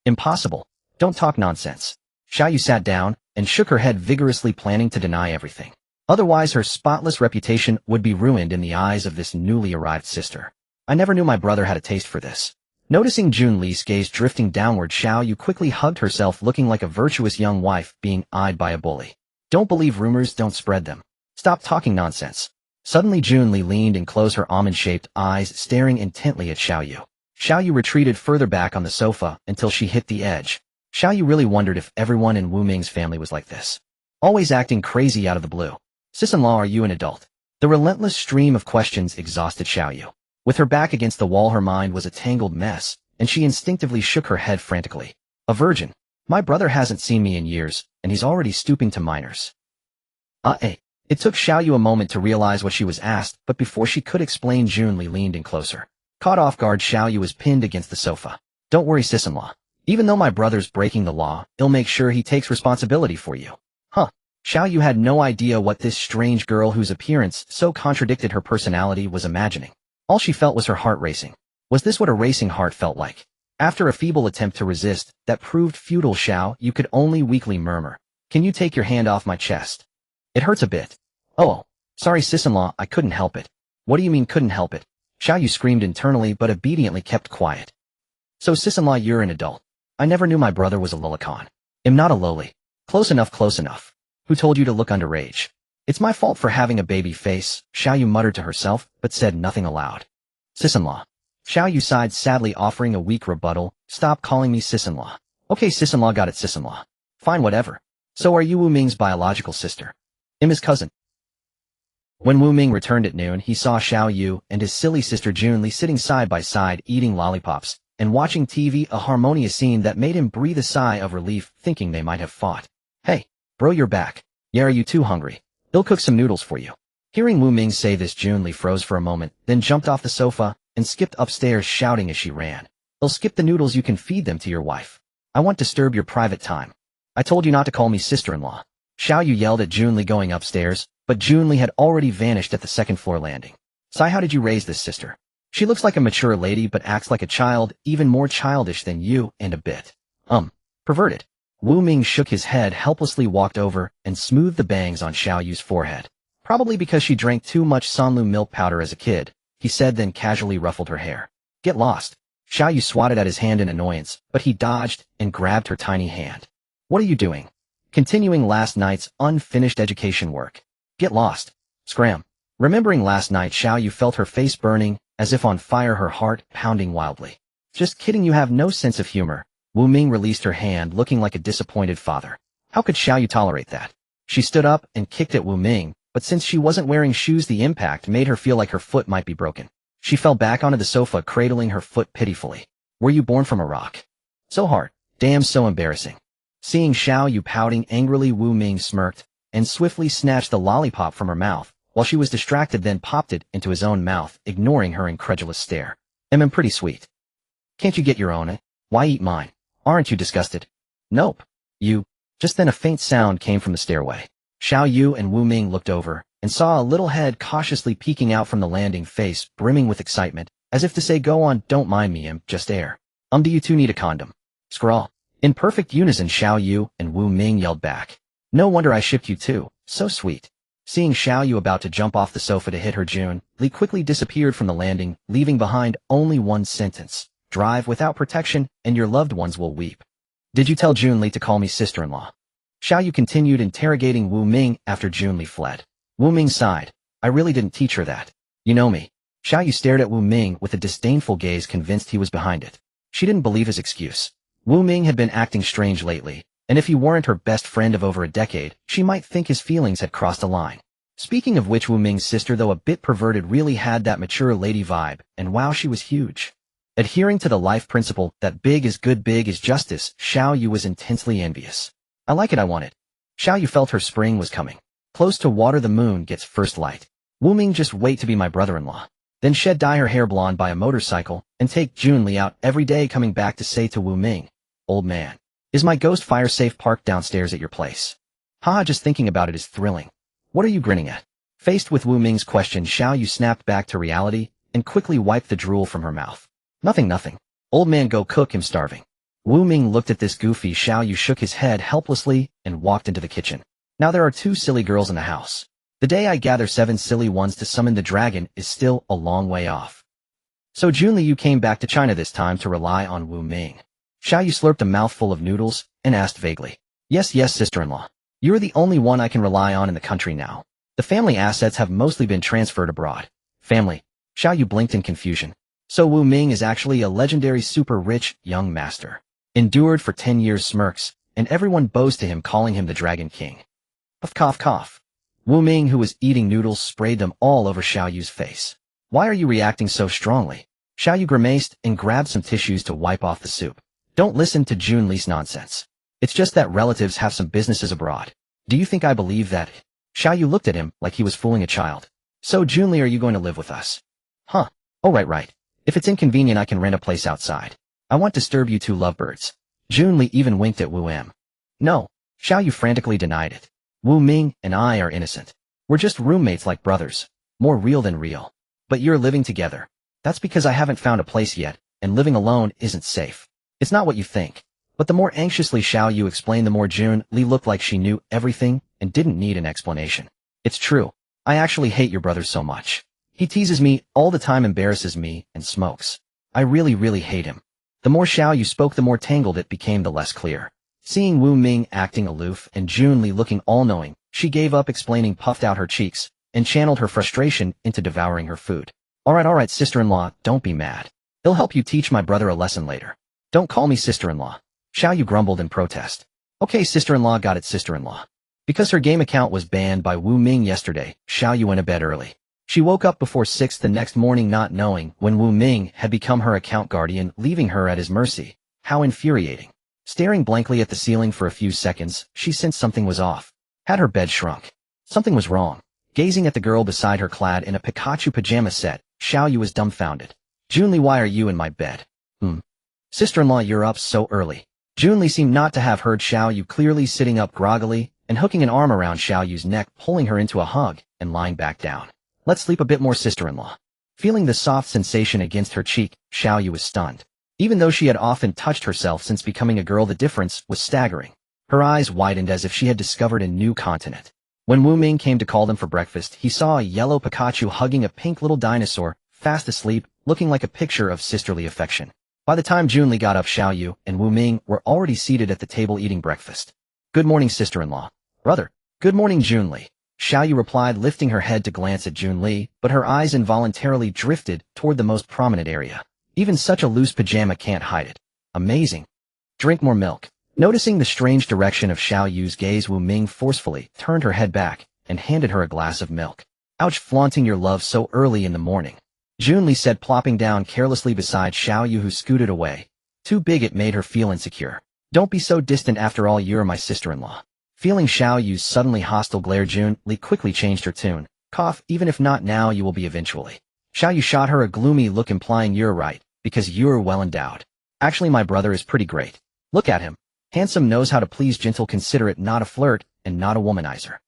Impossible. Don't talk nonsense. Xiao Yu sat down and shook her head vigorously, planning to deny everything. Otherwise, her spotless reputation would be ruined in the eyes of this newly arrived sister. I never knew my brother had a taste for this. Noticing Junli's gaze drifting downward, Xiao Yu quickly hugged herself, looking like a virtuous young wife being eyed by a bully. Don't believe rumors, don't spread them. Stop talking nonsense. Suddenly Junli leaned and closed her almond-shaped eyes, staring intently at Xiao Yu. Xiao Yu retreated further back on the sofa until she hit the edge. Xiao Yu really wondered if everyone in Wu Ming's family was like this. Always acting crazy out of the blue. Sis-in-law, are you an adult? The relentless stream of questions exhausted Xiao Yu. With her back against the wall, her mind was a tangled mess, and she instinctively shook her head frantically. A virgin. My brother hasn't seen me in years, and he's already stooping to minors. It took Xiao Yu a moment to realize what she was asked, but before she could explain, Junli leaned in closer. Caught off guard, Xiao Yu was pinned against the sofa. Don't worry, sis-in-law. Even though my brother's breaking the law, he'll make sure he takes responsibility for you. Xiao Yu had no idea what this strange girl, whose appearance so contradicted her personality, was imagining. All she felt was her heart racing. Was this what a racing heart felt like? After a feeble attempt to resist, that proved futile, Xiao Yu could only weakly murmur, "Can you take your hand off my chest? It hurts a bit." Oh, sorry, sis-in-law, I couldn't help it. What do you mean couldn't help it? Xiao Yu screamed internally but obediently kept quiet. So sis-in-law, you're an adult. I never knew my brother was a lolicon. I'm not a loli. Close enough, close enough. Who told you to look underage? It's my fault for having a baby face, Xiao Yu muttered to herself, but said nothing aloud. Sis-in-law. Xiao Yu sighed sadly, offering a weak rebuttal. Stop calling me sis-in-law. Okay, sis-in-law, got it, sis-in-law. Fine, whatever. So are you Wu Ming's biological sister? I'm his cousin. When Wu Ming returned at noon, he saw Xiao Yu and his silly sister Junli sitting side by side eating lollipops and watching TV, a harmonious scene that made him breathe a sigh of relief, thinking they might have fought. Hey, bro, you're back. Yeah, are you too hungry? They'll cook some noodles for you. Hearing Wu Ming say this, Junli froze for a moment, then jumped off the sofa and skipped upstairs, shouting as she ran. They'll skip the noodles, you can feed them to your wife. I won't disturb your private time. I told you not to call me sister-in-law. Xiao Yu yelled at Junli going upstairs, but Junli had already vanished at the second-floor landing. Sai, how did you raise this sister? She looks like a mature lady but acts like a child, even more childish than you, and a bit, perverted. Wu Ming shook his head, helplessly walked over and smoothed the bangs on Xiao Yu's forehead. Probably because she drank too much Sanlu milk powder as a kid, he said, then casually ruffled her hair. Get lost. Xiao Yu swatted at his hand in annoyance, but he dodged and grabbed her tiny hand. What are you doing? Continuing last night's unfinished education work. Get lost. Scram. Remembering last night, Xiao Yu felt her face burning, as if on fire, her heart pounding wildly. Just kidding, you have no sense of humor. Wu Ming released her hand, looking like a disappointed father. How could Xiao Yu tolerate that? She stood up and kicked at Wu Ming, but since she wasn't wearing shoes, the impact made her feel like her foot might be broken. She fell back onto the sofa, cradling her foot pitifully. Were you born from a rock? So hard. Damn, so embarrassing. Seeing Xiao Yu pouting angrily, Wu Ming smirked and swiftly snatched the lollipop from her mouth, while she was distracted, then popped it into his own mouth, ignoring her incredulous stare. I'm pretty sweet. Can't you get your own? Why eat mine? Aren't you disgusted? Nope. You. Just then a faint sound came from the stairway. Xiao Yu and Wu Ming looked over and saw a little head cautiously peeking out from the landing, face brimming with excitement, as if to say, go on, don't mind me, just air. Do you two need a condom? Scrawl. In perfect unison, Xiao Yu and Wu Ming yelled back. No wonder I shipped you two. So sweet. Seeing Xiao Yu about to jump off the sofa to hit her, Jun Li quickly disappeared from the landing, leaving behind only one sentence. Drive without protection, and your loved ones will weep. Did you tell Jun Li to call me sister-in-law? Xiao Yu continued interrogating Wu Ming after Jun Li fled. Wu Ming sighed. I really didn't teach her that. You know me. Xiao Yu stared at Wu Ming with a disdainful gaze, convinced he was behind it. She didn't believe his excuse. Wu Ming had been acting strange lately, and if he weren't her best friend of over a decade, she might think his feelings had crossed a line. Speaking of which, Wu Ming's sister, though a bit perverted, really had that mature lady vibe, and wow, she was huge. Adhering to the life principle that big is good, big is justice, Xiao Yu was intensely envious. I like it, I want it. Xiao Yu felt her spring was coming. Close to water, the moon gets first light. Wu Ming, just wait to be my brother-in-law. Then she'd dye her hair blonde by a motorcycle and take Jun Li out every day, coming back to say to Wu Ming, old man, is my ghost fire safe parked downstairs at your place? Haha, just thinking about it is thrilling. What are you grinning at? Faced with Wu Ming's question, Xiao Yu snapped back to reality and quickly wiped the drool from her mouth. Nothing. Old man, go cook him, starving. Wu Ming looked at this goofy. Xiao Yu shook his head helplessly and walked into the kitchen. Now there are 2 silly girls in the house. The day I gather 7 silly ones to summon the dragon is still a long way off. So Jun Li, you came back to China this time to rely on Wu Ming. Xiao Yu slurped a mouthful of noodles and asked vaguely. Yes, sister-in-law. You're the only one I can rely on in the country now. The family assets have mostly been transferred abroad. Family. Xiao Yu blinked in confusion. So Wu Ming is actually a legendary super rich young master. Endured for 10 years, smirks, and everyone bows to him, calling him the Dragon King. Cough. Wu Ming, who was eating noodles, sprayed them all over Xiao Yu's face. Why are you reacting so strongly? Xiao Yu grimaced and grabbed some tissues to wipe off the soup. Don't listen to Jun Li's nonsense. It's just that relatives have some businesses abroad. Do you think I believe that? Xiao Yu looked at him like he was fooling a child. So Jun Li, are you going to live with us? Huh. Oh, right. If it's inconvenient, I can rent a place outside. I won't disturb you two lovebirds. Jun Li even winked at Wu M. No. Xiao Yu frantically denied it. Wu Ming and I are innocent. We're just roommates like brothers. More real than real. But you're living together. That's because I haven't found a place yet, and living alone isn't safe. It's not what you think. But the more anxiously Xiao Yu explained, the more Jun Li looked like she knew everything and didn't need an explanation. It's true. I actually hate your brother so much. He teases me all the time, embarrasses me, and smokes. I really hate him. The more Xiao Yu spoke, the more tangled it became, the less clear. Seeing Wu Ming acting aloof and Jun Li looking all-knowing, she gave up explaining, puffed out her cheeks, and channeled her frustration into devouring her food. Alright, sister-in-law, don't be mad. He'll help you teach my brother a lesson later. Don't call me sister-in-law. Xiao Yu grumbled in protest. Okay, sister-in-law, got it, sister-in-law. Because her game account was banned by Wu Ming yesterday, Xiao Yu went to bed early. She woke up before 6 the next morning not knowing when Wu Ming had become her account guardian, leaving her at his mercy. How infuriating. Staring blankly at the ceiling for a few seconds, she sensed something was off. Had her bed shrunk? Something was wrong. Gazing at the girl beside her clad in a Pikachu pajama set, Xiaoyu was dumbfounded. Junli, why are you in my bed? Sister-in-law, you're up so early. Junli seemed not to have heard Xiaoyu, clearly sitting up groggily and hooking an arm around Xiaoyu's neck, pulling her into a hug and lying back down. Let's sleep a bit more, sister-in-law. Feeling the soft sensation against her cheek, Xiaoyu was stunned. Even though she had often touched herself since becoming a girl, the difference was staggering. Her eyes widened as if she had discovered a new continent. When Wu Ming came to call them for breakfast, he saw a yellow Pikachu hugging a pink little dinosaur, fast asleep, looking like a picture of sisterly affection. By the time Junli got up, Xiaoyu and Wu Ming were already seated at the table eating breakfast. Good morning, sister-in-law. Brother. Good morning, Junli. Xiaoyu replied, lifting her head to glance at Junli, but her eyes involuntarily drifted toward the most prominent area. Even such a loose pajama can't hide it. Amazing. Drink more milk. Noticing the strange direction of Xiaoyu's gaze, Wu Ming forcefully turned her head back and handed her a glass of milk. Ouch, flaunting your love so early in the morning. Junli said, plopping down carelessly beside Xiaoyu, who scooted away. Too big, it made her feel insecure. Don't be so distant, after all you're my sister-in-law. Feeling Xiaoyu's suddenly hostile glare, Junli quickly changed her tune. Cough, even if not now you will be eventually. Xiaoyu shot her a gloomy look, implying you're right, because you're well endowed. Actually, my brother is pretty great. Look at him. Handsome, knows how to please, gentle, considerate, not a flirt, and not a womanizer.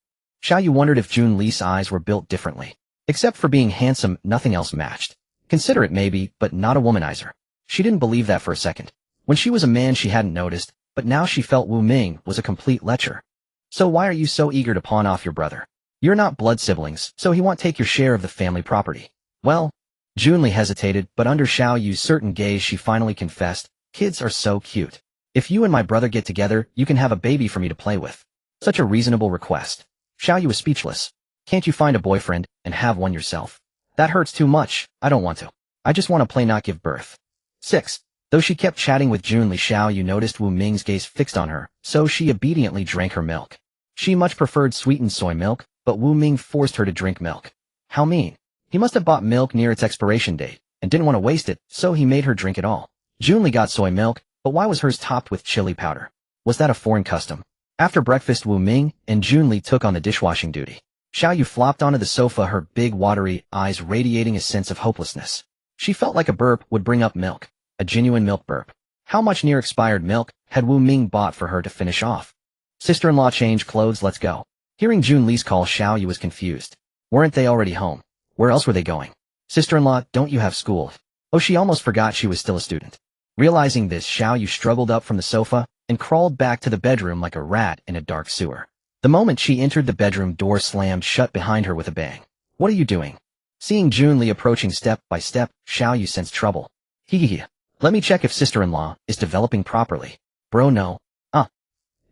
Xiaoyu wondered if Junli's eyes were built differently. Except for being handsome, nothing else matched. Considerate maybe, but not a womanizer. She didn't believe that for a second. When she was a man she hadn't noticed, but now she felt Wu Ming was a complete lecher. So why are you so eager to pawn off your brother? You're not blood siblings, so he won't take your share of the family property. Well, Junli hesitated, but under Xiaoyu's certain gaze she finally confessed, kids are so cute. If you and my brother get together, you can have a baby for me to play with. Such a reasonable request. Xiaoyu was speechless. Can't you find a boyfriend and have one yourself? That hurts too much. I don't want to. I just want to play, not give birth. 6. Though she kept chatting with Junli, Xiaoyu noticed Wu Ming's gaze fixed on her, so she obediently drank her milk. She much preferred sweetened soy milk, but Wu Ming forced her to drink milk. How mean. He must have bought milk near its expiration date and didn't want to waste it, so he made her drink it all. Junli got soy milk, but why was hers topped with chili powder? Was that a foreign custom? After breakfast, Wu Ming and Junli took on the dishwashing duty. Xiaoyu flopped onto the sofa, her big watery eyes radiating a sense of hopelessness. She felt like a burp would bring up milk. A genuine milk burp. How much near-expired milk had Wu Ming bought for her to finish off? Sister-in-law, change clothes, let's go. Hearing Junli's call, Xiaoyu was confused. Weren't they already home? Where else were they going? Sister-in-law, don't you have school? Oh, she almost forgot she was still a student. Realizing this, Xiaoyu struggled up from the sofa and crawled back to the bedroom like a rat in a dark sewer. The moment she entered, the bedroom door slammed shut behind her with a bang. What are you doing? Seeing Junli approaching step by step, Xiaoyu sensed trouble. Hee. Let me check if sister-in-law is developing properly. Bro, no.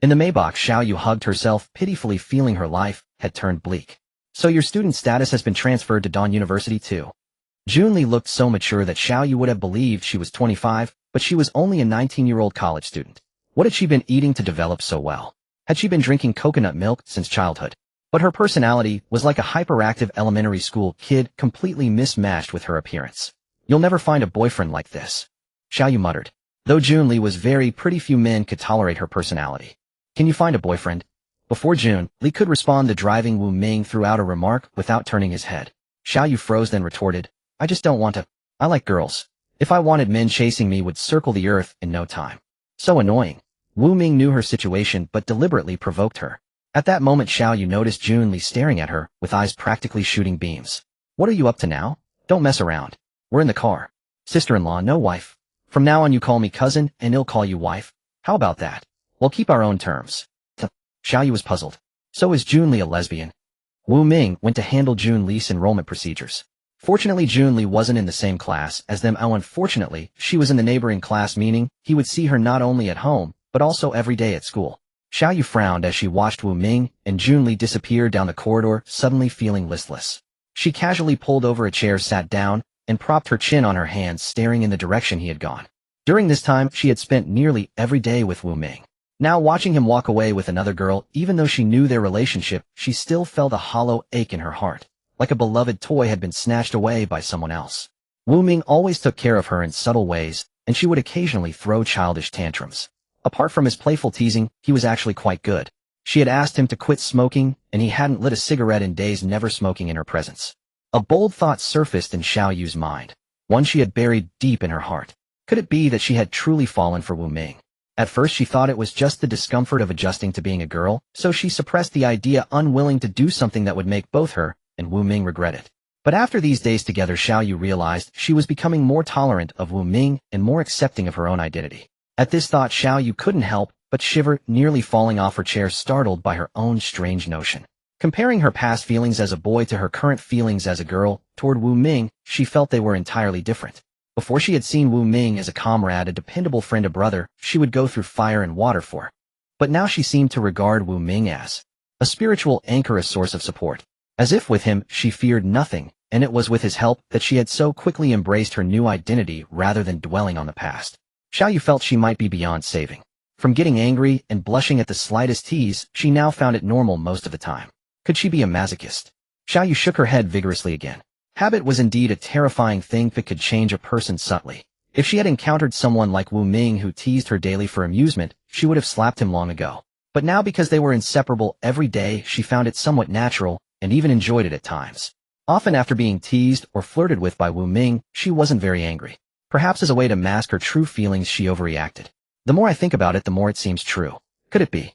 In the Maybach, Xiaoyu hugged herself, pitifully feeling her life had turned bleak. So your student status has been transferred to Dawn University too. Junli looked so mature that Xiaoyu would have believed she was 25, but she was only a 19-year-old college student. What had she been eating to develop so well? Had she been drinking coconut milk since childhood? But her personality was like a hyperactive elementary school kid, completely mismatched with her appearance. You'll never find a boyfriend like this, Xiaoyu muttered. Though Junli was very pretty, few men could tolerate her personality. Can you find a boyfriend? Before Junli could respond, the driving Wu Ming threw out a remark without turning his head. Xiaoyu froze, then retorted, I just don't want to. I like girls. If I wanted, men chasing me would circle the earth in no time. So annoying. Wu Ming knew her situation but deliberately provoked her. At that moment, Xiaoyu noticed Junli staring at her with eyes practically shooting beams. What are you up to now? Don't mess around. We're in the car. Sister-in-law, no wife. From now on you call me cousin and he'll call you wife. How about that? We'll keep our own terms. Xiaoyu was puzzled. So is Junli a lesbian? Wu Ming went to handle Junli's enrollment procedures. Fortunately, Junli wasn't in the same class as them. Unfortunately, she was in the neighboring class, meaning he would see her not only at home, but also every day at school. Xiaoyu frowned as she watched Wu Ming and Junli disappear down the corridor, suddenly feeling listless. She casually pulled over a chair, sat down, and propped her chin on her hands, staring in the direction he had gone. During this time, she had spent nearly every day with Wu Ming. Now watching him walk away with another girl, even though she knew their relationship, she still felt a hollow ache in her heart. like a beloved toy had been snatched away by someone else. Wu Ming always took care of her in subtle ways, and she would occasionally throw childish tantrums. Apart from his playful teasing, he was actually quite good. She had asked him to quit smoking, and he hadn't lit a cigarette in days, never smoking in her presence. A bold thought surfaced in Xiao Yu's mind, one she had buried deep in her heart. Could it be that she had truly fallen for Wu Ming? At first she thought it was just the discomfort of adjusting to being a girl, so she suppressed the idea, unwilling to do something that would make both her and Wu Ming regret it. But after these days together, Xiao Yu realized she was becoming more tolerant of Wu Ming and more accepting of her own identity. At this thought, Xiao Yu couldn't help but shiver, nearly falling off her chair, startled by her own strange notion. Comparing her past feelings as a boy to her current feelings as a girl toward Wu Ming, she felt they were entirely different. Before, she had seen Wu Ming as a comrade, a dependable friend, a brother she would go through fire and water for. But now she seemed to regard Wu Ming as a spiritual anchor, a source of support. As if with him she feared nothing, and it was with his help that she had so quickly embraced her new identity rather than dwelling on the past. Xiao Yu felt she might be beyond saving. From getting angry and blushing at the slightest tease, she now found it normal most of the time. Could she be a masochist? Xiao Yu shook her head vigorously again. Habit was indeed a terrifying thing that could change a person subtly. If she had encountered someone like Wu Ming who teased her daily for amusement, she would have slapped him long ago. But now, because they were inseparable every day, she found it somewhat natural and even enjoyed it at times. Often after being teased or flirted with by Wu Ming, she wasn't very angry. Perhaps as a way to mask her true feelings, she overreacted. The more I think about it, the more it seems true. Could it be?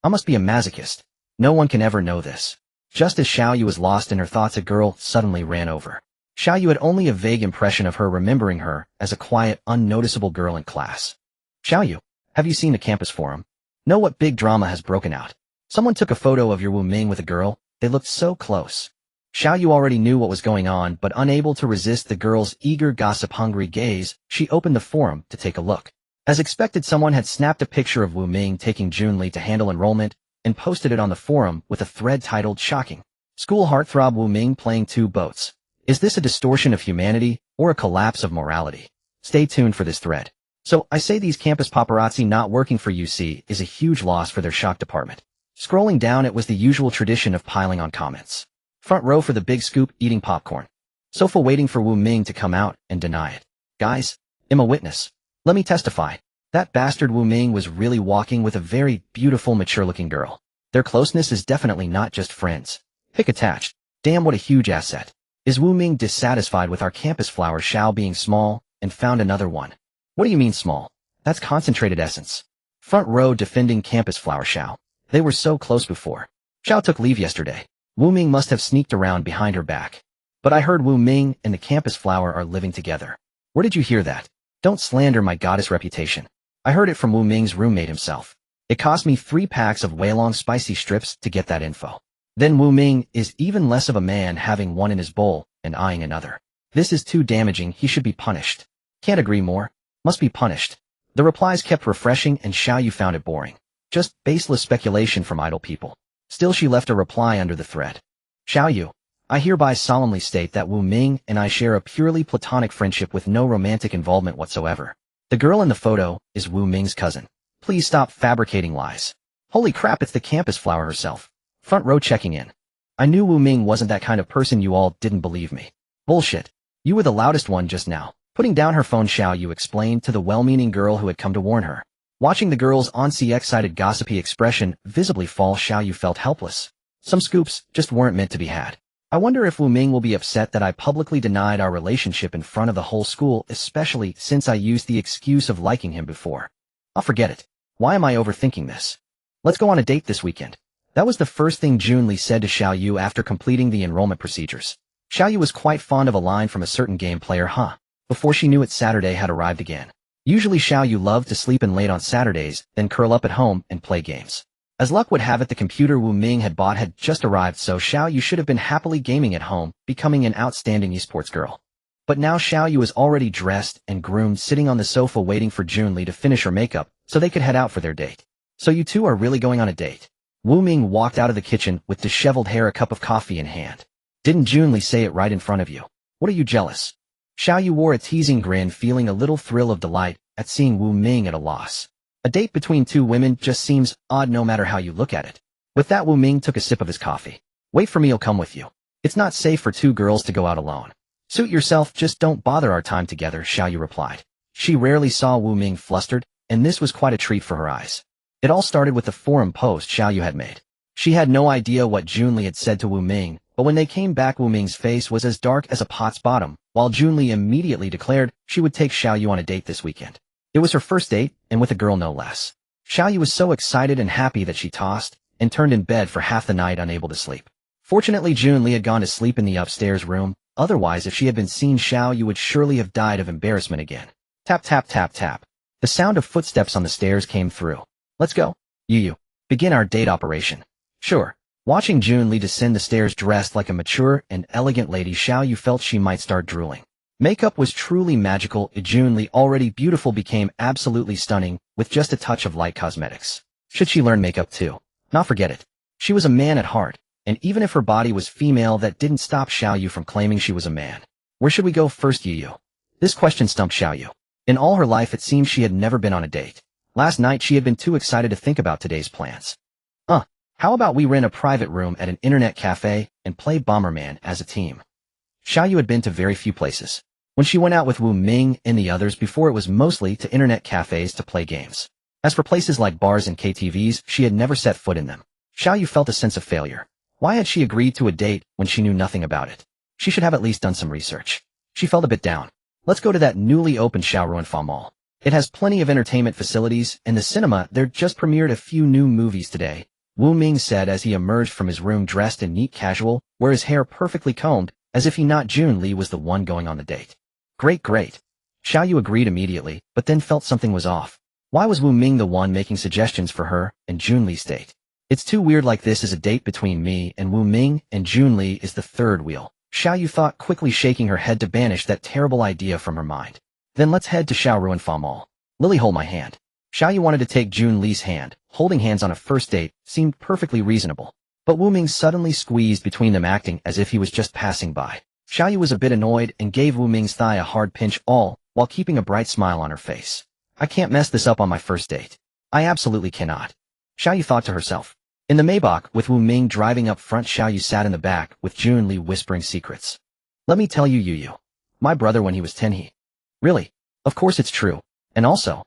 I must be a masochist. No one can ever know this. Just as Xiao Yu was lost in her thoughts, a girl suddenly ran over. Xiao Yu had only a vague impression of her, remembering her as a quiet, unnoticeable girl in class. Xiao Yu, have you seen the campus forum? Know what big drama has broken out? Someone took a photo of your Wu Ming with a girl. They looked so close. Xiao Yu already knew what was going on, but unable to resist the girl's eager, gossip-hungry gaze, she opened the forum to take a look. As expected, someone had snapped a picture of Wu Ming taking Junli to handle enrollment and posted it on the forum with a thread titled, "Shocking. School heartthrob Wu Ming playing two boats. Is this a distortion of humanity or a collapse of morality?" Stay tuned for this thread. So, I say these campus paparazzi not working for UC is a huge loss for their shock department. Scrolling down, it was the usual tradition of piling on comments. Front row for the big scoop, eating popcorn. Sofa waiting for Wu Ming to come out and deny it. Guys, I'm a witness. Let me testify. That bastard Wu Ming was really walking with a very beautiful, mature-looking girl. Their closeness is definitely not just friends. Pic attached. Damn, what a huge asset. Is Wu Ming dissatisfied with our campus flower Xiao being small and found another one? What do you mean small? That's concentrated essence. Front row defending campus flower Xiao. They were so close before. Xiao took leave yesterday. Wu Ming must have sneaked around behind her back. But I heard Wu Ming and the campus flower are living together. Where did you hear that? Don't slander my goddess reputation. I heard it from Wu Ming's roommate himself. It cost me 3 packs of Weilong spicy strips to get that info. Then Wu Ming is even less of a man, having one in his bowl and eyeing another. This is too damaging. He should be punished. Can't agree more. Must be punished. The replies kept refreshing, and Xiao Yu found it boring. Just baseless speculation from idle people. Still, she left a reply under the thread. Xiao Yu, I hereby solemnly state that Wu Ming and I share a purely platonic friendship with no romantic involvement whatsoever. The girl in the photo is Wu Ming's cousin. Please stop fabricating lies. Holy crap, it's the campus flower herself. Front row checking in. I knew Wu Ming wasn't that kind of person. You all didn't believe me. Bullshit. You were the loudest one just now. Putting down her phone, Xiao Yu explained to the well-meaning girl who had come to warn her. Watching the girl's on-sea excited gossipy expression visibly fall, Xiao Yu felt helpless. Some scoops just weren't meant to be had. I wonder if Wu Ming will be upset that I publicly denied our relationship in front of the whole school, especially since I used the excuse of liking him before. I'll forget it. Why am I overthinking this? Let's go on a date this weekend. That was the first thing Junli said to Xiao Yu after completing the enrollment procedures. Xiao Yu was quite fond of a line from a certain game player, Before she knew it, Saturday had arrived again. Usually Xiao Yu loved to sleep in late on Saturdays, then curl up at home and play games. As luck would have it, the computer Wu Ming had bought had just arrived, so Xiao Yu should have been happily gaming at home, becoming an outstanding esports girl. But now Xiao Yu was already dressed and groomed, sitting on the sofa waiting for Junli to finish her makeup so they could head out for their date. So you two are really going on a date? Wu Ming walked out of the kitchen with disheveled hair, a cup of coffee in hand. Didn't Junli say it right in front of you? What are you, jealous? Xiao Yu wore a teasing grin, feeling a little thrill of delight at seeing Wu Ming at a loss. A date between two women just seems odd no matter how you look at it. With that, Wu Ming took a sip of his coffee. Wait for me, I'll come with you. It's not safe for two girls to go out alone. Suit yourself, just don't bother our time together, Xiaoyu replied. She rarely saw Wu Ming flustered, and this was quite a treat for her eyes. It all started with the forum post Xiaoyu had made. She had no idea what Junli had said to Wu Ming, but when they came back Wu Ming's face was as dark as a pot's bottom, while Junli immediately declared she would take Xiaoyu on a date this weekend. It was her first date, and with a girl no less. Xiaoyu was so excited and happy that she tossed and turned in bed for half the night unable to sleep. Fortunately Junli had gone to sleep in the upstairs room, otherwise if she had been seen Xiaoyu would surely have died of embarrassment again. Tap tap tap tap. The sound of footsteps on the stairs came through. Let's go. Yu. Begin our date operation. Sure. Watching Junli descend the stairs dressed like a mature and elegant lady, Xiaoyu felt she might start drooling. Makeup was truly magical. Junli, already beautiful, became absolutely stunning with just a touch of light cosmetics. Should she learn makeup too? Not forget it. She was a man at heart, and even if her body was female, that didn't stop Xiaoyu from claiming she was a man. Where should we go first, Yu? This question stumped Xiaoyu. In all her life it seemed she had never been on a date. Last night she had been too excited to think about today's plans. How about we rent a private room at an internet cafe and play Bomberman as a team? Xiaoyu had been to very few places. When she went out with Wu Ming and the others before, it was mostly to internet cafes to play games. As for places like bars and KTVs, she had never set foot in them. Xiaoyu felt a sense of failure. Why had she agreed to a date when she knew nothing about it? She should have at least done some research. She felt a bit down. Let's go to that newly opened Shaoruanfa Mall. It has plenty of entertainment facilities, and the cinema there just premiered a few new movies today, Wu Ming said as he emerged from his room dressed in neat casual, where his hair perfectly combed, as if he not Junli was the one going on the date. Great. Xiaoyu agreed immediately, but then felt something was off. Why was Wu Ming the one making suggestions for her and Junli's date? It's too weird, like this is a date between me and Wu Ming, and Junli is the third wheel. Xiaoyu thought, quickly shaking her head to banish that terrible idea from her mind. Then let's head to Shaoruanfa Mall. Lily, hold my hand. Xiaoyu wanted to take Junli's hand. Holding hands on a first date seemed perfectly reasonable. But Wu Ming suddenly squeezed between them, acting as if he was just passing by. Xiaoyu was a bit annoyed and gave Wu Ming's thigh a hard pinch, all while keeping a bright smile on her face. I can't mess this up on my first date. I absolutely cannot. Xiaoyu thought to herself. In the Maybach, with Wu Ming driving up front, Xiaoyu sat in the back with Junli whispering secrets. Let me tell you, Yu. My brother, when he was 10, he... Really? Of course it's true. And also...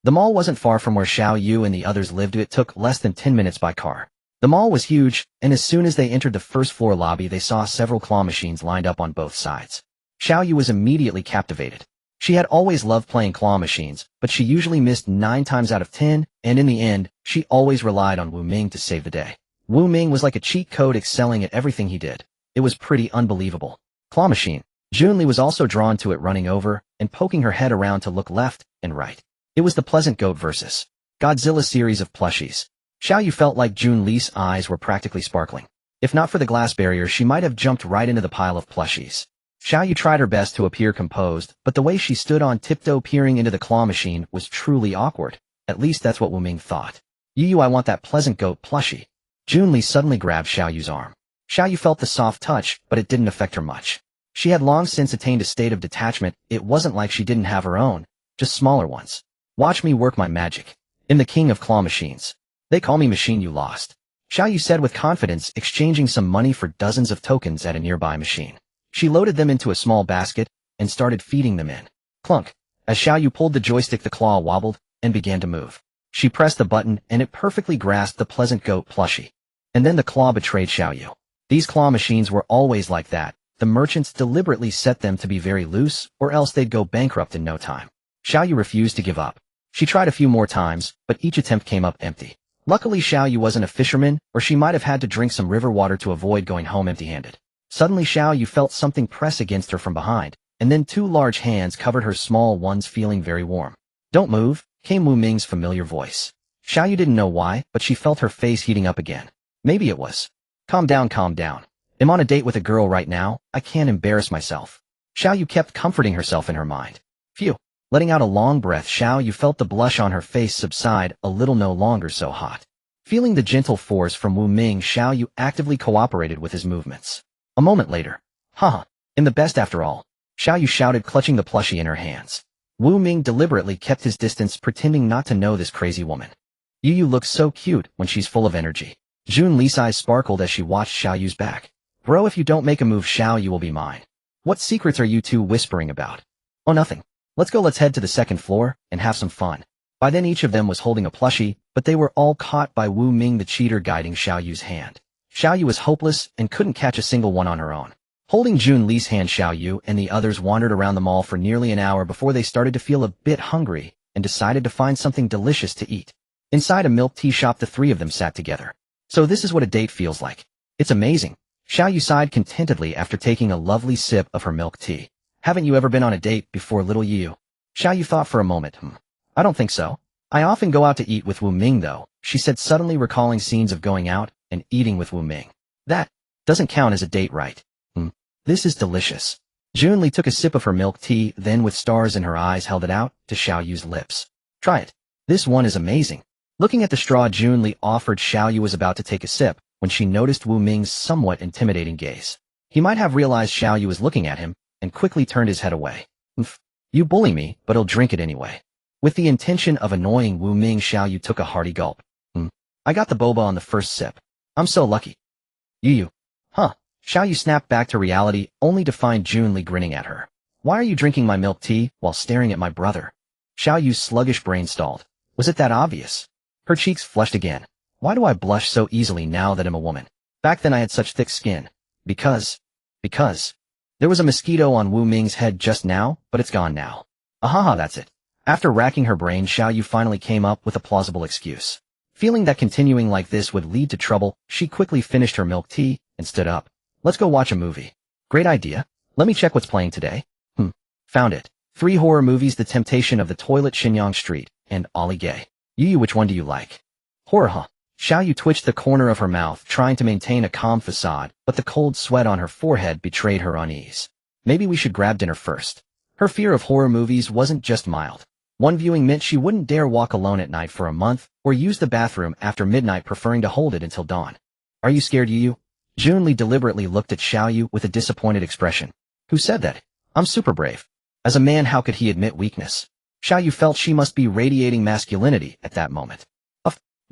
The mall wasn't far from where Xiaoyu and the others lived. It took less than 10 minutes by car. The mall was huge, and as soon as they entered the first floor lobby, they saw several claw machines lined up on both sides. Xiaoyu was immediately captivated. She had always loved playing claw machines, but she usually missed 9 times out of 10, and in the end, she always relied on Wu Ming to save the day. Wu Ming was like a cheat code, excelling at everything he did. It was pretty unbelievable. Claw machine. Junli was also drawn to it, running over and poking her head around to look left and right. It was the Pleasant Goat vs. Godzilla series of plushies. Xiaoyu felt like Junli's eyes were practically sparkling. If not for the glass barrier, she might have jumped right into the pile of plushies. Xiaoyu tried her best to appear composed, but the way she stood on tiptoe peering into the claw machine was truly awkward. At least that's what Wu Ming thought. Yu, I want that Pleasant Goat plushie. Junli suddenly grabbed Xiaoyu's arm. Xiaoyu felt the soft touch, but it didn't affect her much. She had long since attained a state of detachment. It wasn't like she didn't have her own, just smaller ones. Watch me work my magic. I'm the king of claw machines. They call me Machine You Lost. Xiaoyu said with confidence, exchanging some money for dozens of tokens at a nearby machine. She loaded them into a small basket and started feeding them in. Clunk. As Xiaoyu pulled the joystick, the claw wobbled and began to move. She pressed the button and it perfectly grasped the Pleasant Goat plushie. And then the claw betrayed Xiaoyu. These claw machines were always like that. The merchants deliberately set them to be very loose, or else they'd go bankrupt in no time. Xiaoyu refused to give up. She tried a few more times, but each attempt came up empty. Luckily Xiaoyu wasn't a fisherman, or she might have had to drink some river water to avoid going home empty-handed. Suddenly Xiaoyu felt something press against her from behind, and then 2 large hands covered her small ones, feeling very warm. Don't move, came Wu Ming's familiar voice. Xiaoyu didn't know why, but she felt her face heating up again. Maybe it was. Calm down. I'm on a date with a girl right now, I can't embarrass myself. Xiaoyu kept comforting herself in her mind. Phew. Letting out a long breath, Xiaoyu felt the blush on her face subside, a little, no longer so hot. Feeling the gentle force from Wu Ming, Xiaoyu actively cooperated with his movements. A moment later. Haha, I'm the best after all. Xiaoyu shouted, clutching the plushie in her hands. Wu Ming deliberately kept his distance, pretending not to know this crazy woman. Yu looks so cute when she's full of energy. Junli's eyes sparkled as she watched Xiaoyu's back. Bro, if you don't make a move, Xiao Yu will be mine. What secrets are you two whispering about? Oh, nothing. Let's head to the second floor and have some fun. By then each of them was holding a plushie, but they were all caught by Wu Ming the cheater guiding Xiao Yu's hand. Xiao Yu was hopeless and couldn't catch a single one on her own. Holding Jun Li's hand, Xiao Yu and the others wandered around the mall for nearly an hour before they started to feel a bit hungry and decided to find something delicious to eat. Inside a milk tea shop, the three of them sat together. So this is what a date feels like. It's amazing. Xiao Yu sighed contentedly after taking a lovely sip of her milk tea. Haven't you ever been on a date before, little Yu? Xiao Yu thought for a moment. I don't think so. I often go out to eat with Wu Ming though, she said, suddenly recalling scenes of going out and eating with Wu Ming. That doesn't count as a date, right? This is delicious. Jun Li took a sip of her milk tea, then with stars in her eyes held it out to Xiao Yu's lips. Try it. This one is amazing. Looking at the straw Jun Li offered, Xiao Yu was about to take a sip when she noticed Wu Ming's somewhat intimidating gaze. He might have realized Xiao Yu was looking at him and quickly turned his head away. You bully me, but I'll drink it anyway. With the intention of annoying Wu Ming, Xiao Yu took a hearty gulp. I got the boba on the first sip. I'm so lucky. You. Huh. Xiao Yu snapped back to reality, only to find Jun Li grinning at her. Why are you drinking my milk tea while staring at my brother? Xiao Yu's sluggish brain stalled. Was it that obvious? Her cheeks flushed again. Why do I blush so easily now that I'm a woman? Back then I had such thick skin. Because. There was a mosquito on Wu Ming's head just now, but it's gone now. Ahaha, that's it. After racking her brain, Xiao Yu finally came up with a plausible excuse. Feeling that continuing like this would lead to trouble, she quickly finished her milk tea and stood up. Let's go watch a movie. Great idea. Let me check what's playing today. Found it. 3 horror movies: The Temptation of the Toilet, Shenyang Street, and Ollie Gay. Yu, which one do you like? Horror, huh? Xiao Yu twitched the corner of her mouth, trying to maintain a calm facade, but the cold sweat on her forehead betrayed her unease. Maybe we should grab dinner first. Her fear of horror movies wasn't just mild. One viewing meant she wouldn't dare walk alone at night for a month, or use the bathroom after midnight, preferring to hold it until dawn. Are you scared, Yu? Jun Li deliberately looked at Xiao Yu with a disappointed expression. Who said that? I'm super brave. As a man, how could he admit weakness? Xiao Yu felt she must be radiating masculinity at that moment.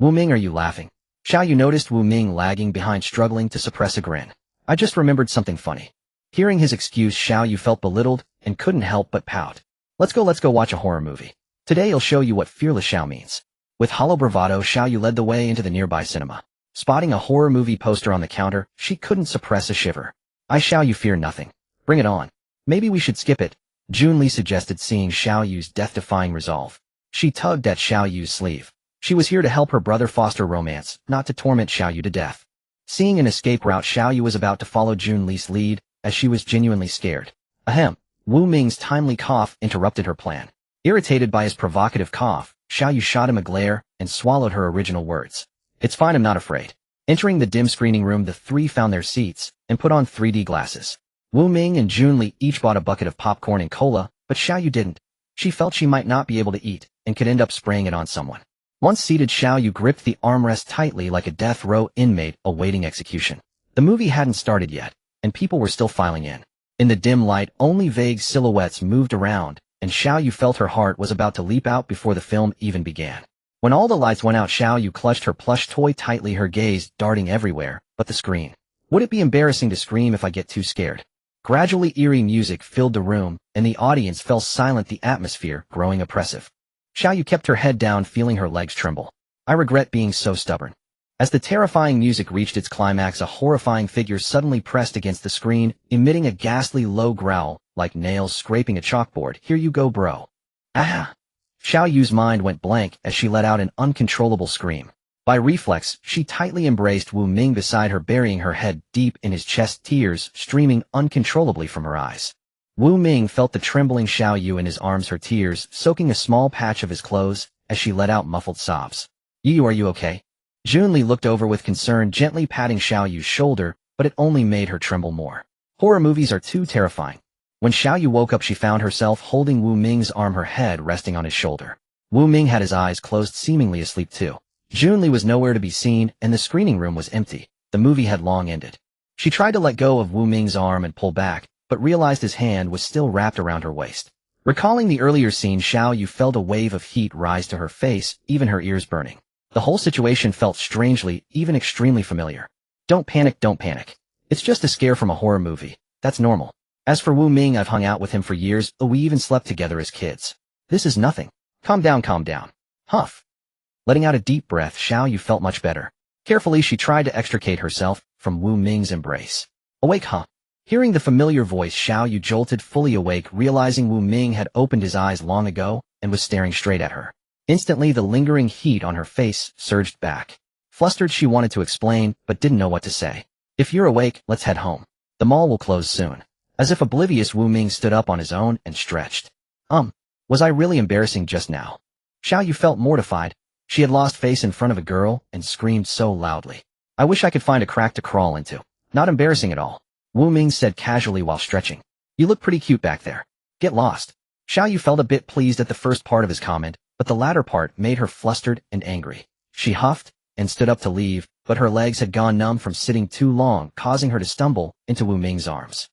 Wu Ming, are you laughing? Xiao Yu noticed Wu Ming lagging behind, struggling to suppress a grin. I just remembered something funny. Hearing his excuse, Xiao Yu felt belittled and couldn't help but pout. Let's go watch a horror movie. Today I'll show you what fearless Xiao means. With hollow bravado, Xiao Yu led the way into the nearby cinema. Spotting a horror movie poster on the counter, she couldn't suppress a shiver. I Xiao Yu fear nothing. Bring it on. Maybe we should skip it, Jun Li suggested, seeing Xiao Yu's death-defying resolve. She tugged at Xiao Yu's sleeve. She was here to help her brother foster romance, not to torment Xiao Yu to death. Seeing an escape route, Xiao Yu was about to follow Jun Li's lead, as she was genuinely scared. Ahem. Wu Ming's timely cough interrupted her plan. Irritated by his provocative cough, Xiao Yu shot him a glare and swallowed her original words. It's fine, I'm not afraid. Entering the dim screening room, the three found their seats and put on 3D glasses. Wu Ming and Jun Li each bought a bucket of popcorn and cola, but Xiao Yu didn't. She felt she might not be able to eat and could end up spraying it on someone. Once seated, Xiao Yu gripped the armrest tightly like a death row inmate awaiting execution. The movie hadn't started yet, and people were still filing in. In the dim light, only vague silhouettes moved around, and Xiao Yu felt her heart was about to leap out before the film even began. When all the lights went out, Xiao Yu clutched her plush toy tightly, her gaze darting everywhere but the screen. Would it be embarrassing to scream if I get too scared? Gradually, eerie music filled the room, and the audience fell silent, the atmosphere growing oppressive. Xiao Yu kept her head down, feeling her legs tremble. I regret being so stubborn. As the terrifying music reached its climax, a horrifying figure suddenly pressed against the screen, emitting a ghastly low growl, like nails scraping a chalkboard. Here you go, bro. Ah! Xiao Yu's mind went blank as she let out an uncontrollable scream. By reflex, she tightly embraced Wu Ming beside her, burying her head deep in his chest, tears streaming uncontrollably from her eyes. Wu Ming felt the trembling Xiao Yu in his arms, her tears soaking a small patch of his clothes as she let out muffled sobs. Yu, are you okay? Jun Li looked over with concern, gently patting Xiao Yu's shoulder, but it only made her tremble more. Horror movies are too terrifying. When Xiao Yu woke up, she found herself holding Wu Ming's arm, her head resting on his shoulder. Wu Ming had his eyes closed, seemingly asleep too. Jun Li was nowhere to be seen, and the screening room was empty. The movie had long ended. She tried to let go of Wu Ming's arm and pull back, but realized his hand was still wrapped around her waist. Recalling the earlier scene, Xiao Yu felt a wave of heat rise to her face, even her ears burning. The whole situation felt strangely, even extremely familiar. Don't panic, don't panic. It's just a scare from a horror movie. That's normal. As for Wu Ming, I've hung out with him for years, we even slept together as kids. This is nothing. Calm down, calm down. Huff. Letting out a deep breath, Xiao Yu felt much better. Carefully, she tried to extricate herself from Wu Ming's embrace. Awake, huh? Hearing the familiar voice, Xiao Yu jolted, fully awake, realizing Wu Ming had opened his eyes long ago and was staring straight at her. Instantly, the lingering heat on her face surged back. Flustered, she wanted to explain, but didn't know what to say. If you're awake, let's head home. The mall will close soon. As if oblivious, Wu Ming stood up on his own and stretched. Was I really embarrassing just now? Xiao Yu felt mortified. She had lost face in front of a girl and screamed so loudly. I wish I could find a crack to crawl into. Not embarrassing at all. Wu Ming said casually while stretching. You look pretty cute back there. Get lost. Xiao Yu felt a bit pleased at the first part of his comment, but the latter part made her flustered and angry. She huffed and stood up to leave, but her legs had gone numb from sitting too long, causing her to stumble into Wu Ming's arms.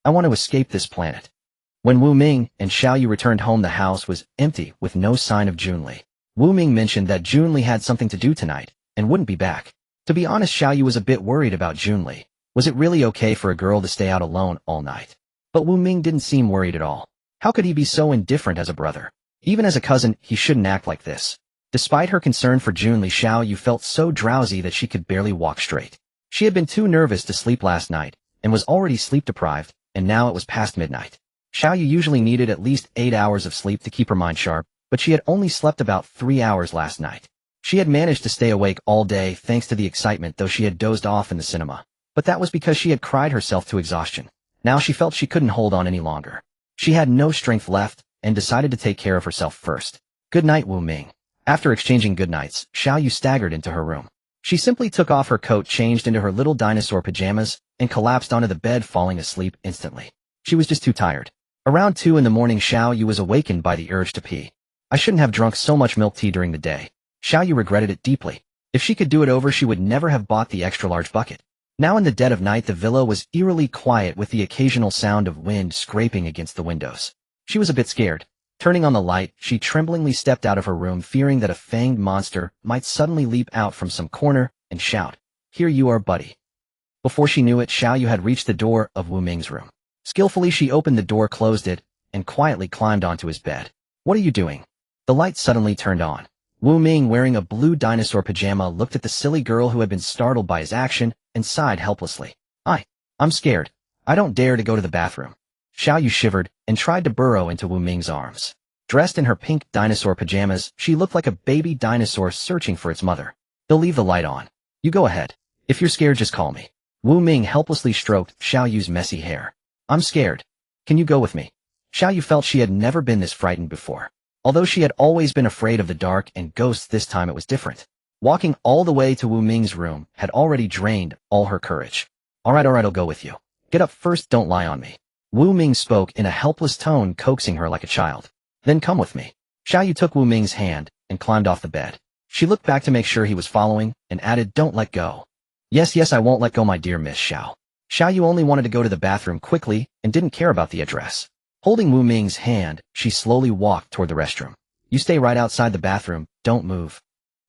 I want to escape this planet. When Wu Ming and Xiao Yu returned home, the house was empty with no sign of Junli. Wu Ming mentioned that Junli had something to do tonight and wouldn't be back. To be honest, Xiao Yu was a bit worried about Junli. Was it really okay for a girl to stay out alone all night? But Wu Ming didn't seem worried at all. How could he be so indifferent as a brother? Even as a cousin, he shouldn't act like this. Despite her concern for Junli, Xiao Yu felt so drowsy that she could barely walk straight. She had been too nervous to sleep last night and was already sleep-deprived, and now it was past midnight. Xiao Yu usually needed at least 8 hours of sleep to keep her mind sharp, but she had only slept about 3 hours last night. She had managed to stay awake all day thanks to the excitement, though she had dozed off in the cinema. But that was because she had cried herself to exhaustion. Now she felt she couldn't hold on any longer. She had no strength left and decided to take care of herself first. Good night, Wu Ming. After exchanging goodnights, Xiao Yu staggered into her room. She simply took off her coat, changed into her little dinosaur pajamas, and collapsed onto the bed, falling asleep instantly. She was just too tired. Around 2 in the morning, Xiao Yu was awakened by the urge to pee. I shouldn't have drunk so much milk tea during the day. Xiao Yu regretted it deeply. If she could do it over, she would never have bought the extra-large bucket. Now in the dead of night, the villa was eerily quiet with the occasional sound of wind scraping against the windows. She was a bit scared. Turning on the light, she tremblingly stepped out of her room, fearing that a fanged monster might suddenly leap out from some corner and shout, "Here you are, buddy." Before she knew it, Xiao Yu had reached the door of Wu Ming's room. Skillfully, she opened the door, closed it, and quietly climbed onto his bed. What are you doing? The light suddenly turned on. Wu Ming, wearing a blue dinosaur pajama, looked at the silly girl who had been startled by his action and sighed helplessly. I'm scared. I don't dare to go to the bathroom. Xiao Yu shivered and tried to burrow into Wu Ming's arms. Dressed in her pink dinosaur pajamas, she looked like a baby dinosaur searching for its mother. They'll leave the light on. You go ahead. If you're scared, just call me. Wu Ming helplessly stroked Xiao Yu's messy hair. I'm scared. Can you go with me? Xiao Yu felt she had never been this frightened before. Although she had always been afraid of the dark and ghosts, this time it was different. Walking all the way to Wu Ming's room had already drained all her courage. Alright, I'll go with you. Get up first, don't lie on me. Wu Ming spoke in a helpless tone, coaxing her like a child. Then come with me. Xiao Yu took Wu Ming's hand and climbed off the bed. She looked back to make sure he was following and added, don't let go. Yes, I won't let go, my dear Miss Xiao. Xiao Yu only wanted to go to the bathroom quickly and didn't care about the address. Holding Wu Ming's hand, she slowly walked toward the restroom. You stay right outside the bathroom, don't move.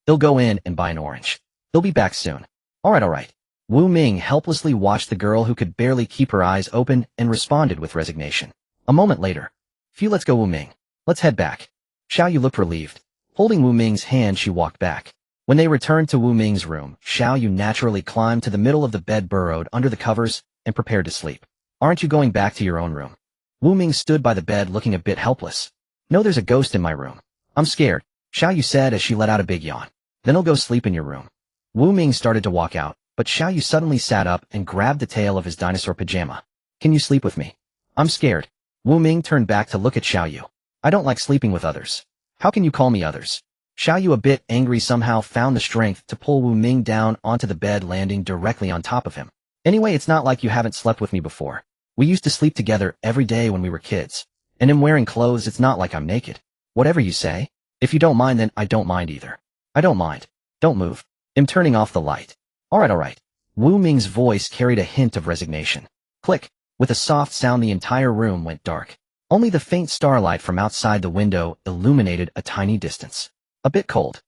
They'll go in and buy an orange. They'll be back soon. Alright. Wu Ming helplessly watched the girl who could barely keep her eyes open and responded with resignation. A moment later. Phew, let's go, Wu Ming. Let's head back. Xiao Yu looked relieved. Holding Wu Ming's hand, she walked back. When they returned to Wu Ming's room, Xiao Yu naturally climbed to the middle of the bed, burrowed under the covers, and prepared to sleep. Aren't you going back to your own room? Wu Ming stood by the bed looking a bit helpless. No, there's a ghost in my room. I'm scared, Xiao Yu said as she let out a big yawn. Then I'll go sleep in your room. Wu Ming started to walk out, but Xiao Yu suddenly sat up and grabbed the tail of his dinosaur pajama. Can you sleep with me? I'm scared. Wu Ming turned back to look at Xiao Yu. I don't like sleeping with others. How can you call me others? Xiao Yu, a bit angry, somehow found the strength to pull Wu Ming down onto the bed, landing directly on top of him. Anyway, it's not like you haven't slept with me before. We used to sleep together every day when we were kids. And I'm wearing clothes, it's not like I'm naked. Whatever you say. If you don't mind, then I don't mind either. I don't mind. Don't move. I'm turning off the light. Alright. Wu Ming's voice carried a hint of resignation. Click. With a soft sound, the entire room went dark. Only the faint starlight from outside the window illuminated a tiny distance. A bit cold.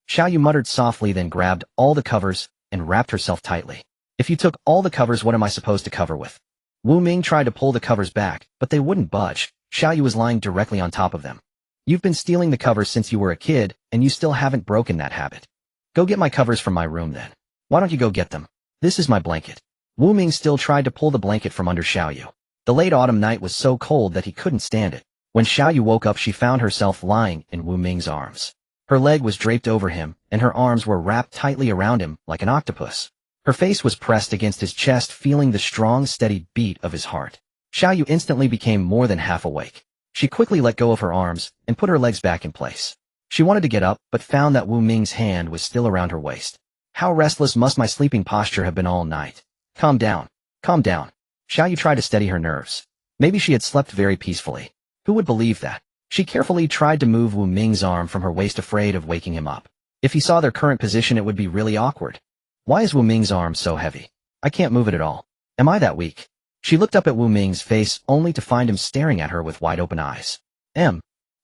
Xiao Yu muttered softly, then grabbed all the covers and wrapped herself tightly. If you took all the covers, what am I supposed to cover with? Wu Ming tried to pull the covers back, but they wouldn't budge. Xiaoyu was lying directly on top of them. You've been stealing the covers since you were a kid, and you still haven't broken that habit. Go get my covers from my room then. Why don't you go get them? This is my blanket. Wu Ming still tried to pull the blanket from under Xiaoyu. The late autumn night was so cold that he couldn't stand it. When Xiaoyu woke up, she found herself lying in Wu Ming's arms. Her leg was draped over him, and her arms were wrapped tightly around him like an octopus. Her face was pressed against his chest, feeling the strong, steady beat of his heart. Xiaoyu instantly became more than half awake. She quickly let go of her arms and put her legs back in place. She wanted to get up, but found that Wu Ming's hand was still around her waist. How restless must my sleeping posture have been all night? Calm down. Calm down. Xiaoyu tried to steady her nerves. Maybe she had slept very peacefully. Who would believe that? She carefully tried to move Wu Ming's arm from her waist, afraid of waking him up. If he saw their current position, it would be really awkward. Why is Wu Ming's arm so heavy? I can't move it at all. Am I that weak? She looked up at Wu Ming's face, only to find him staring at her with wide-open eyes.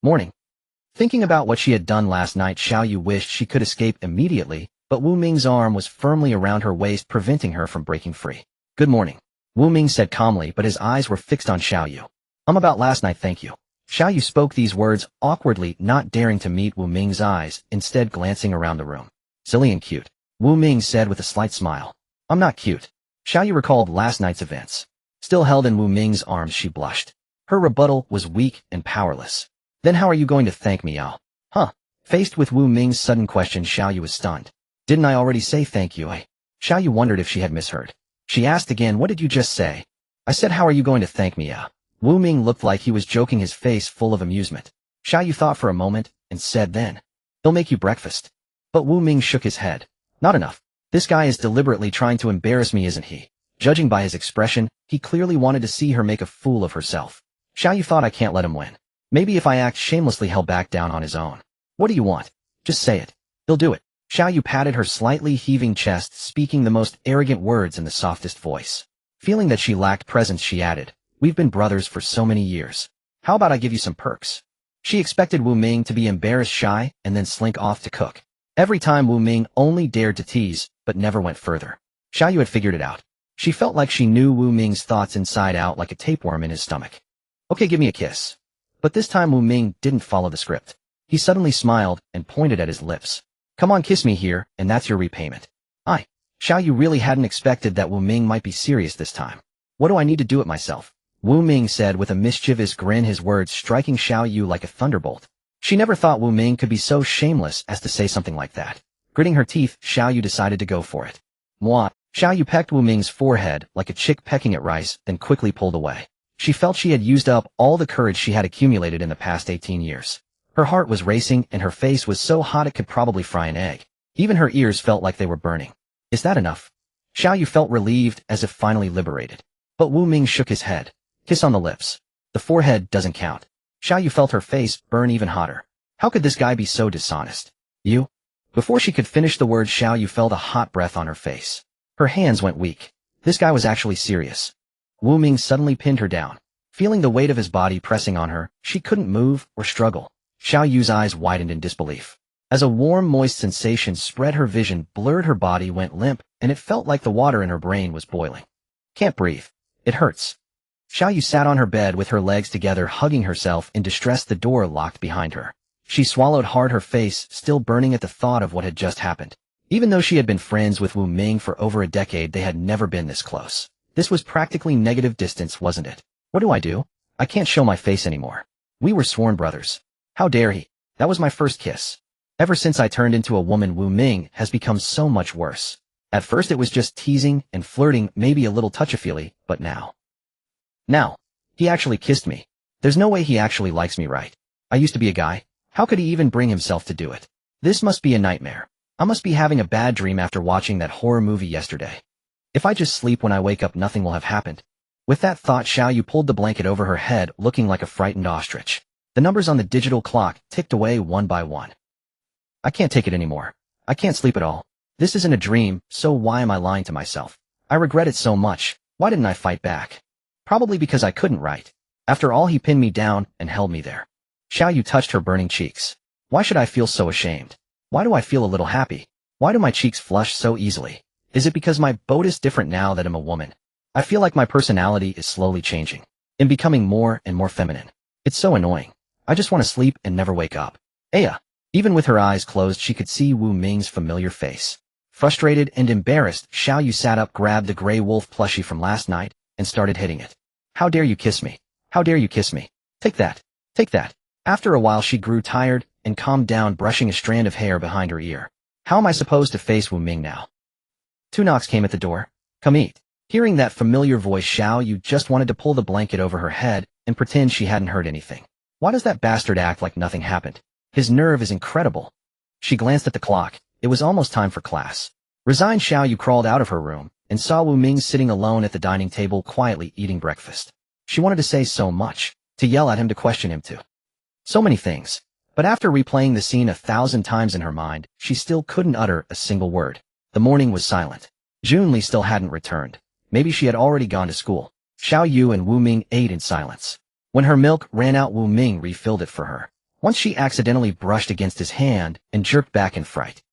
Morning. Thinking about what she had done last night, Xiaoyu wished she could escape immediately, but Wu Ming's arm was firmly around her waist, preventing her from breaking free. Good morning, Wu Ming said calmly, but his eyes were fixed on Xiaoyu. About last night, thank you. Xiaoyu spoke these words awkwardly, not daring to meet Wu Ming's eyes, instead glancing around the room. Silly and cute, Wu Ming said with a slight smile. I'm not cute. Xiaoyu recalled last night's events. Still held in Wu Ming's arms, she blushed. Her rebuttal was weak and powerless. Then how are you going to thank me, Yao? Huh? Faced with Wu Ming's sudden question, Xiaoyu was stunned. Didn't I already say thank you, eh? Xiaoyu wondered if she had misheard. She asked again, what did you just say? I said, how are you going to thank me, Yao? Wu Ming looked like he was joking, his face full of amusement. Xiaoyu thought for a moment, and said then, he'll make you breakfast. But Wu Ming shook his head. Not enough. This guy is deliberately trying to embarrass me, isn't he? Judging by his expression, he clearly wanted to see her make a fool of herself. Xiaoyu thought, I can't let him win. Maybe if I act shamelessly, he'll back down on his own. What do you want? Just say it. He'll do it. Xiaoyu patted her slightly heaving chest, speaking the most arrogant words in the softest voice. Feeling that she lacked presence, she added, we've been brothers for so many years. How about I give you some perks? She expected Wu Ming to be embarrassed, shy, and then slink off to cook. Every time Wu Ming only dared to tease, but never went further. Xiaoyu had figured it out. She felt like she knew Wu Ming's thoughts inside out, like a tapeworm in his stomach. Okay, give me a kiss. But this time Wu Ming didn't follow the script. He suddenly smiled and pointed at his lips. Come on, kiss me here, and that's your repayment. Xiaoyu really hadn't expected that Wu Ming might be serious this time. What do I need to do it myself? Wu Ming said with a mischievous grin, his words striking Xiaoyu like a thunderbolt. She never thought Wu Ming could be so shameless as to say something like that. Gritting her teeth, Xiaoyu decided to go for it. Mwah! Xiaoyu pecked Wu Ming's forehead like a chick pecking at rice, then quickly pulled away. She felt she had used up all the courage she had accumulated in the past 18 years. Her heart was racing, and her face was so hot it could probably fry an egg. Even her ears felt like they were burning. Is that enough? Xiaoyu felt relieved, as if finally liberated. But Wu Ming shook his head. Kiss on the lips. The forehead doesn't count. Xiaoyu felt her face burn even hotter. How could this guy be so dishonest? You? Before she could finish the word, Xiaoyu felt a hot breath on her face. Her hands went weak. This guy was actually serious. Wu Ming suddenly pinned her down. Feeling the weight of his body pressing on her, she couldn't move or struggle. Xiaoyu's eyes widened in disbelief. As a warm, moist sensation spread her vision, blurred, her body went limp, and it felt like the water in her brain was boiling. Can't breathe. It hurts. Xiaoyu sat on her bed with her legs together, hugging herself in distress. The door locked behind her. She swallowed hard, her face still burning at the thought of what had just happened. Even though she had been friends with Wu Ming for over a decade, they had never been this close. This was practically negative distance, wasn't it? What do I do? I can't show my face anymore. We were sworn brothers. How dare he? That was my first kiss. Ever since I turned into a woman, Wu Ming has become so much worse. At first it was just teasing and flirting, maybe a little touchy-feely, but now, he actually kissed me. There's no way he actually likes me, right? I used to be a guy. How could he even bring himself to do it? This must be a nightmare. I must be having a bad dream after watching that horror movie yesterday. If I just sleep, when I wake up, nothing will have happened. With that thought, Xiaoyu pulled the blanket over her head, looking like a frightened ostrich. The numbers on the digital clock ticked away one by one. I can't take it anymore. I can't sleep at all. This isn't a dream, so why am I lying to myself? I regret it so much. Why didn't I fight back? Probably because I couldn't, right? After all, he pinned me down and held me there. Xiaoyu touched her burning cheeks. Why should I feel so ashamed? Why do I feel a little happy? Why do my cheeks flush so easily? Is it because my boat is different now that I'm a woman? I feel like my personality is slowly changing and becoming more and more feminine. It's so annoying. I just want to sleep and never wake up. Aya. Even with her eyes closed, she could see Wu Ming's familiar face. Frustrated and embarrassed, Xiao Yu sat up, grabbed the gray wolf plushie from last night, and started hitting it. How dare you kiss me? How dare you kiss me? Take that. Take that. After a while she grew tired and calmed down, brushing a strand of hair behind her ear. How am I supposed to face Wu Ming now? Two knocks came at the door. Come eat. Hearing that familiar voice, Xiao Yu just wanted to pull the blanket over her head and pretend she hadn't heard anything. Why does that bastard act like nothing happened? His nerve is incredible. She glanced at the clock. It was almost time for class. Resigned, Xiao Yu crawled out of her room and saw Wu Ming sitting alone at the dining table, quietly eating breakfast. She wanted to say so much, to yell at him, to question him, to so many things. But after replaying the scene 1,000 times in her mind, she still couldn't utter a single word. The morning was silent. Junli still hadn't returned. Maybe she had already gone to school. Xiao Yu and Wu Ming ate in silence. When her milk ran out, Wu Ming refilled it for her. Once she accidentally brushed against his hand and jerked back in fright.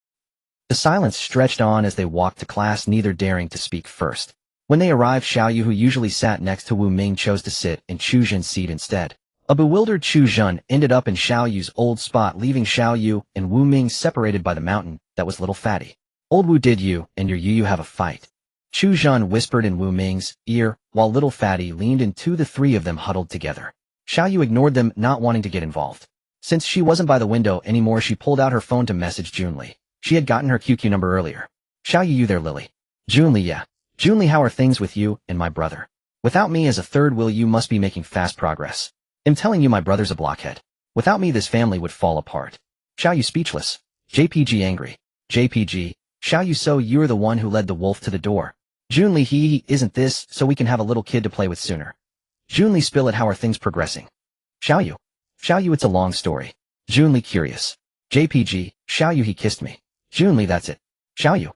The silence stretched on as they walked to class, neither daring to speak first. When they arrived, Xiao Yu, who usually sat next to Wu Ming, chose to sit in Chu Zhen's seat instead. A bewildered Chu Zhen ended up in Xiao Yu's old spot, leaving Xiao Yu and Wu Ming separated by the mountain that was Little Fatty. Old Wu, did you and your Yu have a fight? Chu Zhen whispered in Wu Ming's ear, while Little Fatty leaned into the three of them huddled together. Xiao Yu ignored them, not wanting to get involved. Since she wasn't by the window anymore, she pulled out her phone to message Junli. She had gotten her QQ number earlier. Xiao Yu, you there, Lily? Junli, yeah. Junli, how are things with you and my brother? Without me as a third wheel, you must be making fast progress. I'm telling you, my brother's a blockhead. Without me, this family would fall apart. Xiao Yu, speechless. JPG, angry. JPG, Xiao Yu, so you're the one who led the wolf to the door. Junli, he isn't this so we can have a little kid to play with sooner? Junli, spill it, how are things progressing? Xiao Yu, it's a long story. Junli, curious. JPG, Xiao Yu, he kissed me. Junli, that's it. Xiao Yu.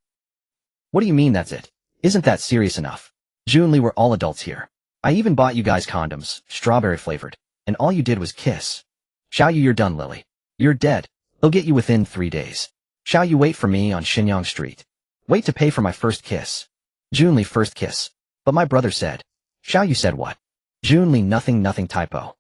What do you mean that's it? Isn't that serious enough? Junli, we're all adults here. I even bought you guys condoms, strawberry flavored, and all you did was kiss. Xiao Yu, you're done, Lily. You're dead. They'll get you within 3 days. Xiao Yu, wait for me on Shenyang Street. Wait to pay for my first kiss. Junli, first kiss. But my brother said. Xiao Yu, said what? Junli, nothing typo.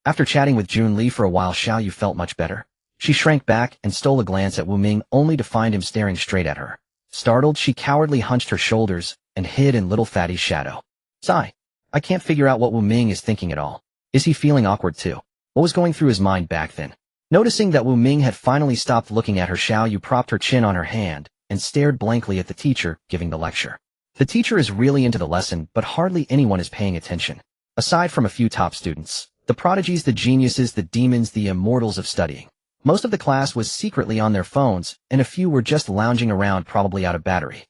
After chatting with Junli for a while, Xiao Yu felt much better. She shrank back and stole a glance at Wu Ming, only to find him staring straight at her. Startled, she cowardly hunched her shoulders and hid in Little Fatty's shadow. Sigh. I can't figure out what Wu Ming is thinking at all. Is he feeling awkward too? What was going through his mind back then? Noticing that Wu Ming had finally stopped looking at her, Xiao Yu propped her chin on her hand and stared blankly at the teacher giving the lecture. The teacher is really into the lesson, but hardly anyone is paying attention. Aside from a few top students, the prodigies, the geniuses, the demons, the immortals of studying. Most of the class was secretly on their phones, and a few were just lounging around, probably out of battery.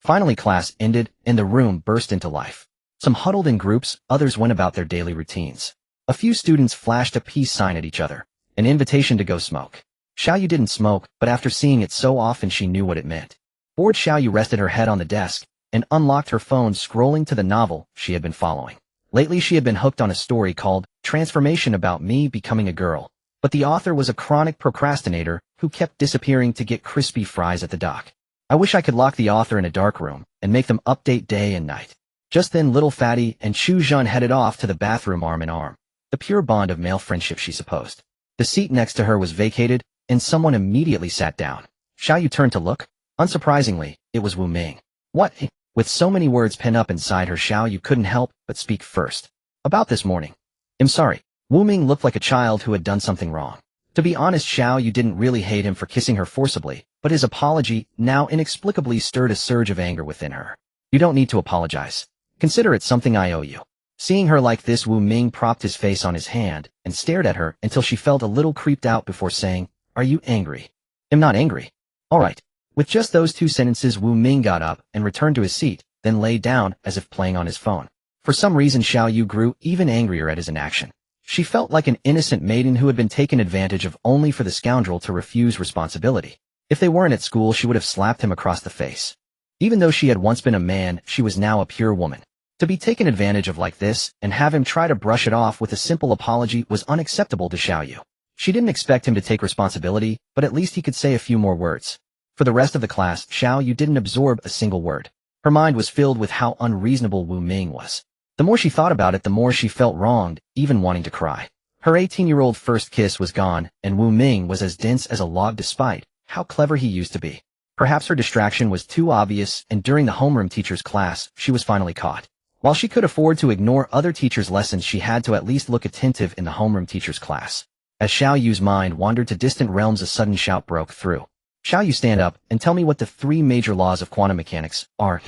Finally, class ended, and the room burst into life. Some huddled in groups, others went about their daily routines. A few students flashed a peace sign at each other, an invitation to go smoke. Xiao Yu didn't smoke, but after seeing it so often, she knew what it meant. Bored, Xiao Yu rested her head on the desk and unlocked her phone, scrolling to the novel she had been following. Lately, she had been hooked on a story called Transformation, about me becoming a girl. But the author was a chronic procrastinator who kept disappearing to get crispy fries at the dock. I wish I could lock the author in a dark room and make them update day and night. Just then, Little Fatty and Chu Zhen headed off to the bathroom arm in arm. The pure bond of male friendship, she supposed. The seat next to her was vacated, and someone immediately sat down. Xiao Yu turned to look. Unsurprisingly, it was Wu Ming. What? With so many words pent up inside her, Xiao Yu couldn't help but speak first. About this morning. I'm sorry. Wu Ming looked like a child who had done something wrong. To be honest, Xiao Yu didn't really hate him for kissing her forcibly, but his apology now inexplicably stirred a surge of anger within her. You don't need to apologize. Consider it something I owe you. Seeing her like this, Wu Ming propped his face on his hand and stared at her until she felt a little creeped out before saying, Are you angry? I'm not angry. All right. With just those 2 sentences, Wu Ming got up and returned to his seat, then lay down as if playing on his phone. For some reason, Xiao Yu grew even angrier at his inaction. She felt like an innocent maiden who had been taken advantage of only for the scoundrel to refuse responsibility. If they weren't at school, she would have slapped him across the face. Even though she had once been a man, she was now a pure woman. To be taken advantage of like this and have him try to brush it off with a simple apology was unacceptable to Xiao Yu. She didn't expect him to take responsibility, but at least he could say a few more words. For the rest of the class, Xiao Yu didn't absorb a single word. Her mind was filled with how unreasonable Wu Ming was. The more she thought about it, the more she felt wronged, even wanting to cry. Her 18-year-old first kiss was gone, and Wu Ming was as dense as a log despite how clever he used to be. Perhaps her distraction was too obvious, and during the homeroom teacher's class, she was finally caught. While she could afford to ignore other teachers' lessons, she had to at least look attentive in the homeroom teacher's class. As Xiao Yu's mind wandered to distant realms, a sudden shout broke through. Xiao Yu, stand up and tell me what the 3 major laws of quantum mechanics are.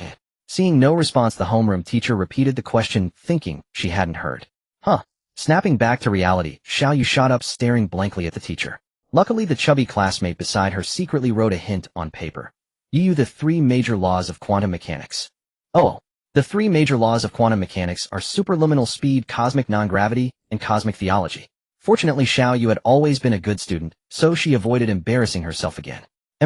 Seeing no response, the homeroom teacher repeated the question, thinking she hadn't heard. Snapping back to reality, Xiao Yu shot up, staring blankly at the teacher. Luckily, the chubby classmate beside her secretly wrote a hint on paper. The 3 major laws of quantum mechanics. Oh. The 3 major laws of quantum mechanics are superluminal speed, cosmic non-gravity, and cosmic theology. Fortunately, Xiao Yu had always been a good student, so she avoided embarrassing herself again.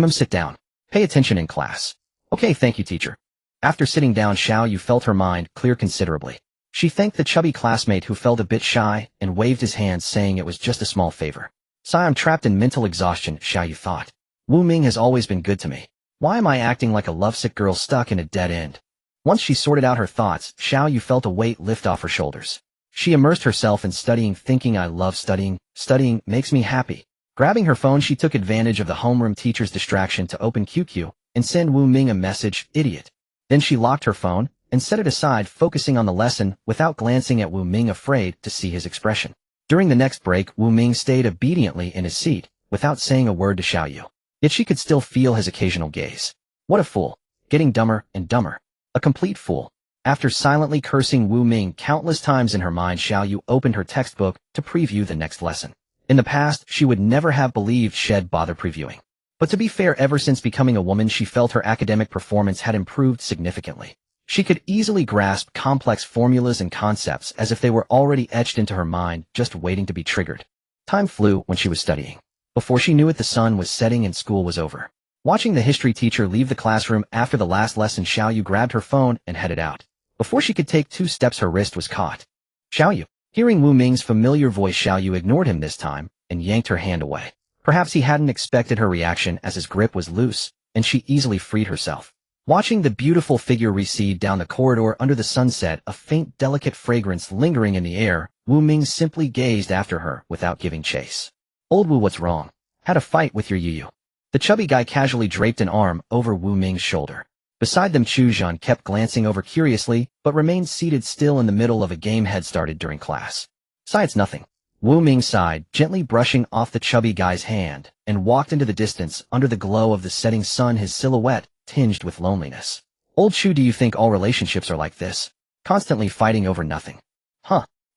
Sit down. Pay attention in class. Okay, thank you, teacher. After sitting down, Xiao Yu felt her mind clear considerably. She thanked the chubby classmate who felt a bit shy and waved his hand, saying it was just a small favor. I'm trapped in mental exhaustion, Xiao Yu thought. Wu Ming has always been good to me. Why am I acting like a lovesick girl stuck in a dead end? Once she sorted out her thoughts, Xiao Yu felt a weight lift off her shoulders. She immersed herself in studying, thinking, I love studying. Studying makes me happy. Grabbing her phone, she took advantage of the homeroom teacher's distraction to open QQ and send Wu Ming a message, idiot. Then she locked her phone and set it aside, focusing on the lesson without glancing at Wu Ming, afraid to see his expression. During the next break, Wu Ming stayed obediently in his seat without saying a word to Xiao Yu. Yet she could still feel his occasional gaze. What a fool. Getting dumber and dumber. A complete fool. After silently cursing Wu Ming countless times in her mind, Xiao Yu opened her textbook to preview the next lesson. In the past, she would never have believed she'd bother previewing. But to be fair, ever since becoming a woman, she felt her academic performance had improved significantly. She could easily grasp complex formulas and concepts as if they were already etched into her mind, just waiting to be triggered. Time flew when she was studying. Before she knew it, the sun was setting and school was over. Watching the history teacher leave the classroom after the last lesson, Xiao Yu grabbed her phone and headed out. Before she could take 2 steps, her wrist was caught. Xiao Yu. Hearing Wu Ming's familiar voice, Xiao Yu ignored him this time and yanked her hand away. Perhaps he hadn't expected her reaction, as his grip was loose, and she easily freed herself. Watching the beautiful figure recede down the corridor under the sunset, a faint, delicate fragrance lingering in the air, Wu Ming simply gazed after her without giving chase. Old Wu, what's wrong? Had a fight with your Yu? The chubby guy casually draped an arm over Wu Ming's shoulder. Beside them, Chu Zhan kept glancing over curiously, but remained seated still in the middle of a game had started during class. It's nothing. Wu Ming sighed, gently brushing off the chubby guy's hand, and walked into the distance under the glow of the setting sun, his silhouette tinged with loneliness. Old Chu, do you think all relationships are like this? Constantly fighting over nothing?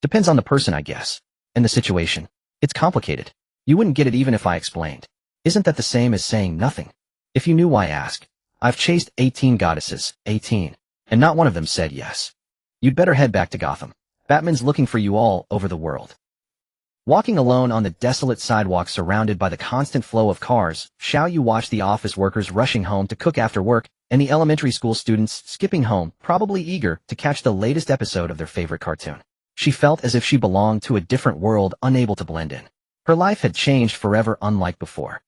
Depends on the person, I guess. And the situation. It's complicated. You wouldn't get it even if I explained. Isn't that the same as saying nothing? If you knew, why ask? I've chased 18 goddesses, 18, and not one of them said yes. You'd better head back to Gotham. Batman's looking for you all over the world. Walking alone on the desolate sidewalk surrounded by the constant flow of cars, Xiao Yu watched the office workers rushing home to cook after work and the elementary school students skipping home, probably eager to catch the latest episode of their favorite cartoon. She felt as if she belonged to a different world, unable to blend in. Her life had changed forever, unlike before.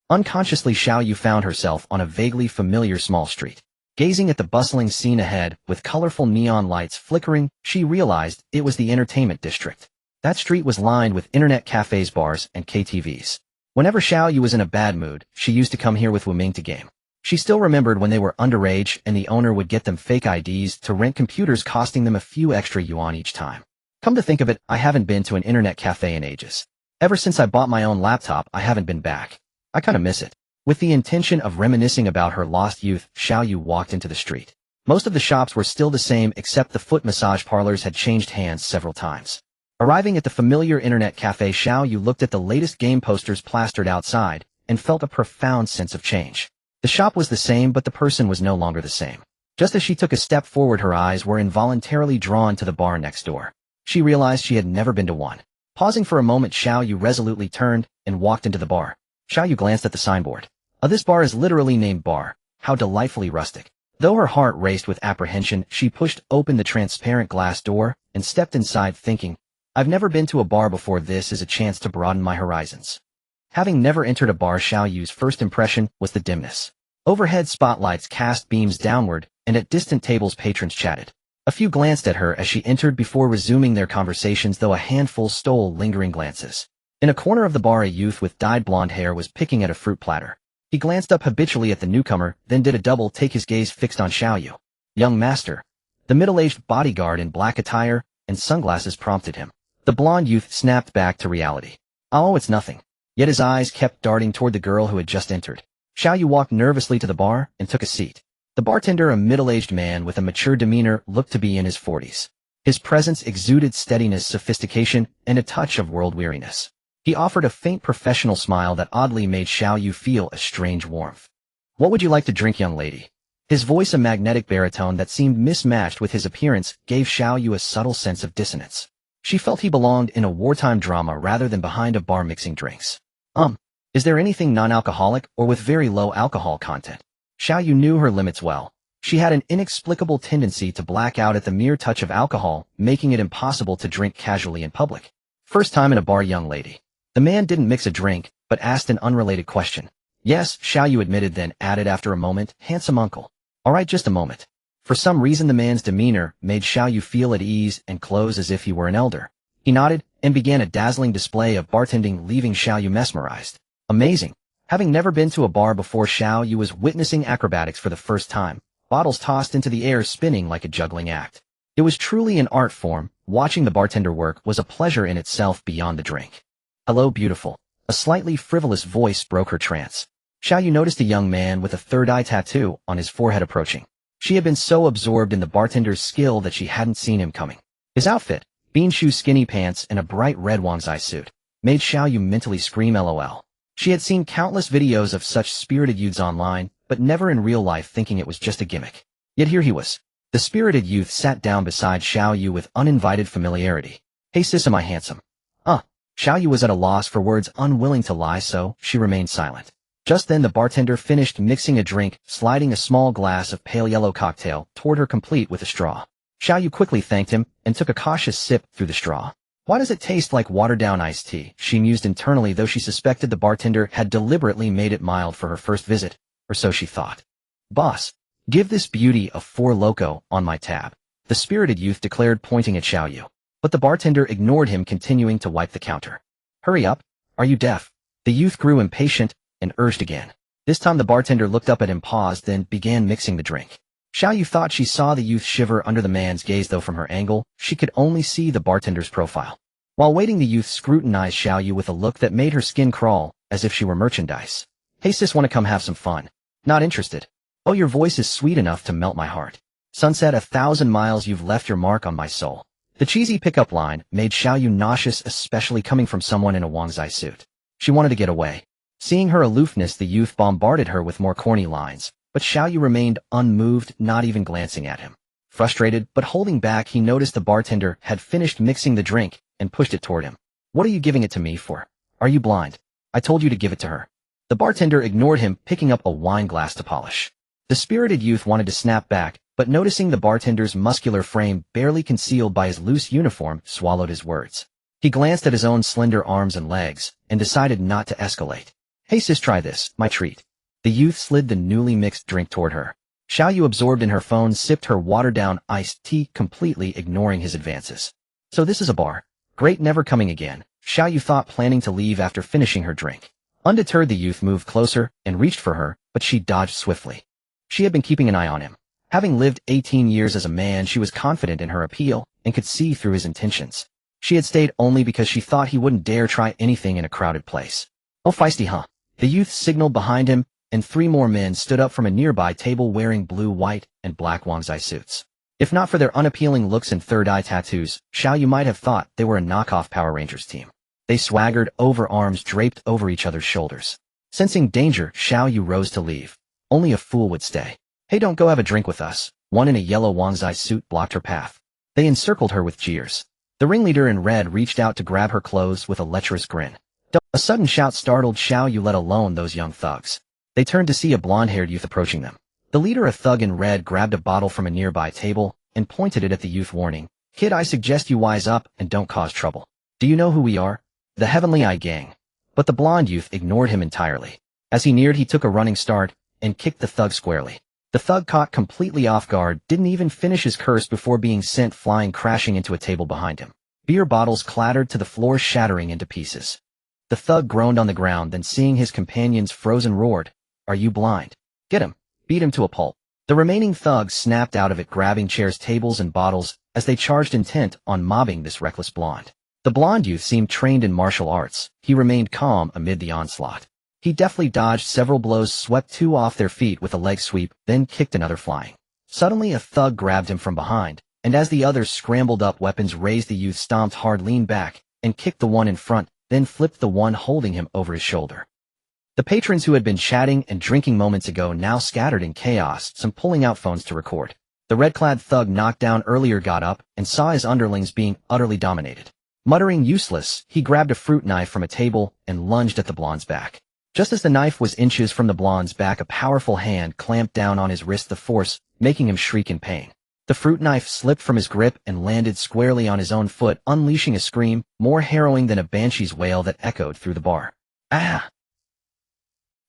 Unconsciously, Xiao Yu found herself on a vaguely familiar small street. Gazing at the bustling scene ahead, with colorful neon lights flickering, she realized it was the entertainment district. That street was lined with internet cafes, bars, and KTVs. Whenever Xiao Yu was in a bad mood, she used to come here with Wu Ming to game. She still remembered when they were underage and the owner would get them fake IDs to rent computers, costing them a few extra yuan each time. Come to think of it, I haven't been to an internet cafe in ages. Ever since I bought my own laptop, I haven't been back. I kinda miss it. With the intention of reminiscing about her lost youth, Xiao Yu walked into the street. Most of the shops were still the same, except the foot massage parlors had changed hands several times. Arriving at the familiar internet cafe, Xiao Yu looked at the latest game posters plastered outside and felt a profound sense of change. The shop was the same, but the person was no longer the same. Just as she took a step forward, her eyes were involuntarily drawn to the bar next door. She realized she had never been to one. Pausing for a moment, Xiao Yu resolutely turned and walked into the bar. Xiao Yu glanced at the signboard. This bar is literally named Bar. How delightfully rustic. Though her heart raced with apprehension, she pushed open the transparent glass door and stepped inside, thinking, I've never been to a bar before. This is a chance to broaden my horizons. Having never entered a bar, Xiao Yu's first impression was the dimness. Overhead spotlights cast beams downward, and at distant tables patrons chatted. A few glanced at her as she entered before resuming their conversations, though a handful stole lingering glances. In a corner of the bar, a youth with dyed blonde hair was picking at a fruit platter. He glanced up habitually at the newcomer, then did a double take, his gaze fixed on Xiao Yu. "Young master." The middle-aged bodyguard in black attire and sunglasses prompted him. The blonde youth snapped back to reality. "Oh, it's nothing." Yet his eyes kept darting toward the girl who had just entered. Xiao Yu walked nervously to the bar and took a seat. The bartender, a middle-aged man with a mature demeanor, looked to be in his 40s. His presence exuded steadiness, sophistication, and a touch of world-weariness. He offered a faint professional smile that oddly made Xiao Yu feel a strange warmth. "What would you like to drink, young lady?" His voice, a magnetic baritone that seemed mismatched with his appearance, gave Xiao Yu a subtle sense of dissonance. She felt he belonged in a wartime drama rather than behind a bar mixing drinks. Is there anything non-alcoholic or with very low alcohol content?" Xiao Yu knew her limits well. She had an inexplicable tendency to black out at the mere touch of alcohol, making it impossible to drink casually in public. "First time in a bar, young lady." The man didn't mix a drink, but asked an unrelated question. "Yes," Xiao Yu admitted, then added after a moment, "Handsome uncle." "All right, just a moment." For some reason the man's demeanor made Xiao Yu feel at ease and close as if he were an elder. He nodded and began a dazzling display of bartending, leaving Xiao Yu mesmerized. Amazing. Having never been to a bar before, Xiao Yu was witnessing acrobatics for the first time, bottles tossed into the air spinning like a juggling act. It was truly an art form. Watching the bartender work was a pleasure in itself beyond the drink. "Hello, beautiful." A slightly frivolous voice broke her trance. Xiao Yu noticed a young man with a third eye tattoo on his forehead approaching. She had been so absorbed in the bartender's skill that she hadn't seen him coming. His outfit, bean shoe skinny pants and a bright red onesie suit, made Xiao Yu mentally scream LOL. She had seen countless videos of such spirited youths online, but never in real life, thinking it was just a gimmick. Yet here he was. The spirited youth sat down beside Xiao Yu with uninvited familiarity. "Hey sis, am I handsome?" Xiao Yu was at a loss for words, unwilling to lie, so she remained silent. Just then the bartender finished mixing a drink, sliding a small glass of pale yellow cocktail toward her complete with a straw. Xiao Yu quickly thanked him and took a cautious sip through the straw. "Why does it taste like watered-down iced tea?" she mused internally, though she suspected the bartender had deliberately made it mild for her first visit, or so she thought. "Boss, give this beauty a 4 Loco on my tab," the spirited youth declared, pointing at Xiao Yu. But the bartender ignored him, continuing to wipe the counter. "Hurry up. Are you deaf?" The youth grew impatient and urged again. This time the bartender looked up at him, paused, then began mixing the drink. Xiao Yu thought she saw the youth shiver under the man's gaze, though from her angle, she could only see the bartender's profile. While waiting, the youth scrutinized Xiao Yu with a look that made her skin crawl, as if she were merchandise. "Hey sis, wanna come have some fun?" "Not interested." "Oh, your voice is sweet enough to melt my heart." "Sunset 1,000 miles, you've left your mark on my soul." The cheesy pickup line made Xiao Yu nauseous, especially coming from someone in a onesie suit. She wanted to get away. Seeing her aloofness, the youth bombarded her with more corny lines, but Xiao Yu remained unmoved, not even glancing at him. Frustrated, but holding back, he noticed the bartender had finished mixing the drink and pushed it toward him. "What are you giving it to me for? Are you blind? I told you to give it to her." The bartender ignored him, picking up a wine glass to polish. The spirited youth wanted to snap back, but noticing the bartender's muscular frame barely concealed by his loose uniform, swallowed his words. He glanced at his own slender arms and legs, and decided not to escalate. "Hey sis, try this, my treat." The youth slid the newly mixed drink toward her. Xiao Yu, absorbed in her phone, sipped her watered-down iced tea, completely ignoring his advances. "So this is a bar. Great, never coming again," Xiao Yu thought, planning to leave after finishing her drink. Undeterred, the youth moved closer and reached for her, but she dodged swiftly. She had been keeping an eye on him. Having lived 18 years as a man, she was confident in her appeal and could see through his intentions. She had stayed only because she thought he wouldn't dare try anything in a crowded place. "Oh, feisty, huh?" The youth signaled behind him, and 3 more men stood up from a nearby table wearing blue, white, and black onesie suits. If not for their unappealing looks and third-eye tattoos, Xiao Yu might have thought they were a knockoff Power Rangers team. They swaggered over, arms draped over each other's shoulders. Sensing danger, Xiao Yu rose to leave. Only a fool would stay. "Hey, don't go have a drink with us." One in a yellow onesie suit blocked her path. They encircled her with jeers. The ringleader in red reached out to grab her clothes with a lecherous grin. A sudden shout startled Xiao Yu, let alone those young thugs. They turned to see a blonde-haired youth approaching them. The leader, a thug in red, grabbed a bottle from a nearby table and pointed it at the youth, warning, "Kid, I suggest you wise up and don't cause trouble." "Do you know who we are?" "The Heavenly Eye Gang." But the blonde youth ignored him entirely. As he neared, he took a running start and kicked the thug squarely. The thug, caught completely off guard, didn't even finish his curse before being sent flying, crashing into a table behind him. Beer bottles clattered to the floor, shattering into pieces. The thug groaned on the ground, then seeing his companions frozen, roared, "Are you blind? Get him! Beat him to a pulp." The remaining thugs snapped out of it, grabbing chairs, tables, and bottles as they charged, intent on mobbing this reckless blonde. The blonde youth seemed trained in martial arts. He remained calm amid the onslaught. He deftly dodged several blows, swept two off their feet with a leg sweep, then kicked another flying. Suddenly a thug grabbed him from behind, and as the others scrambled up, weapons raised, the youth stomped hard, leaned back, and kicked the one in front, then flipped the one holding him over his shoulder. The patrons who had been chatting and drinking moments ago now scattered in chaos, some pulling out phones to record. The red-clad thug knocked down earlier got up and saw his underlings being utterly dominated. Muttering useless, he grabbed a fruit knife from a table and lunged at the blonde's back. Just as the knife was inches from the blonde's back, a powerful hand clamped down on his wrist, the force making him shriek in pain. The fruit knife slipped from his grip and landed squarely on his own foot, unleashing a scream more harrowing than a banshee's wail that echoed through the bar. Ah!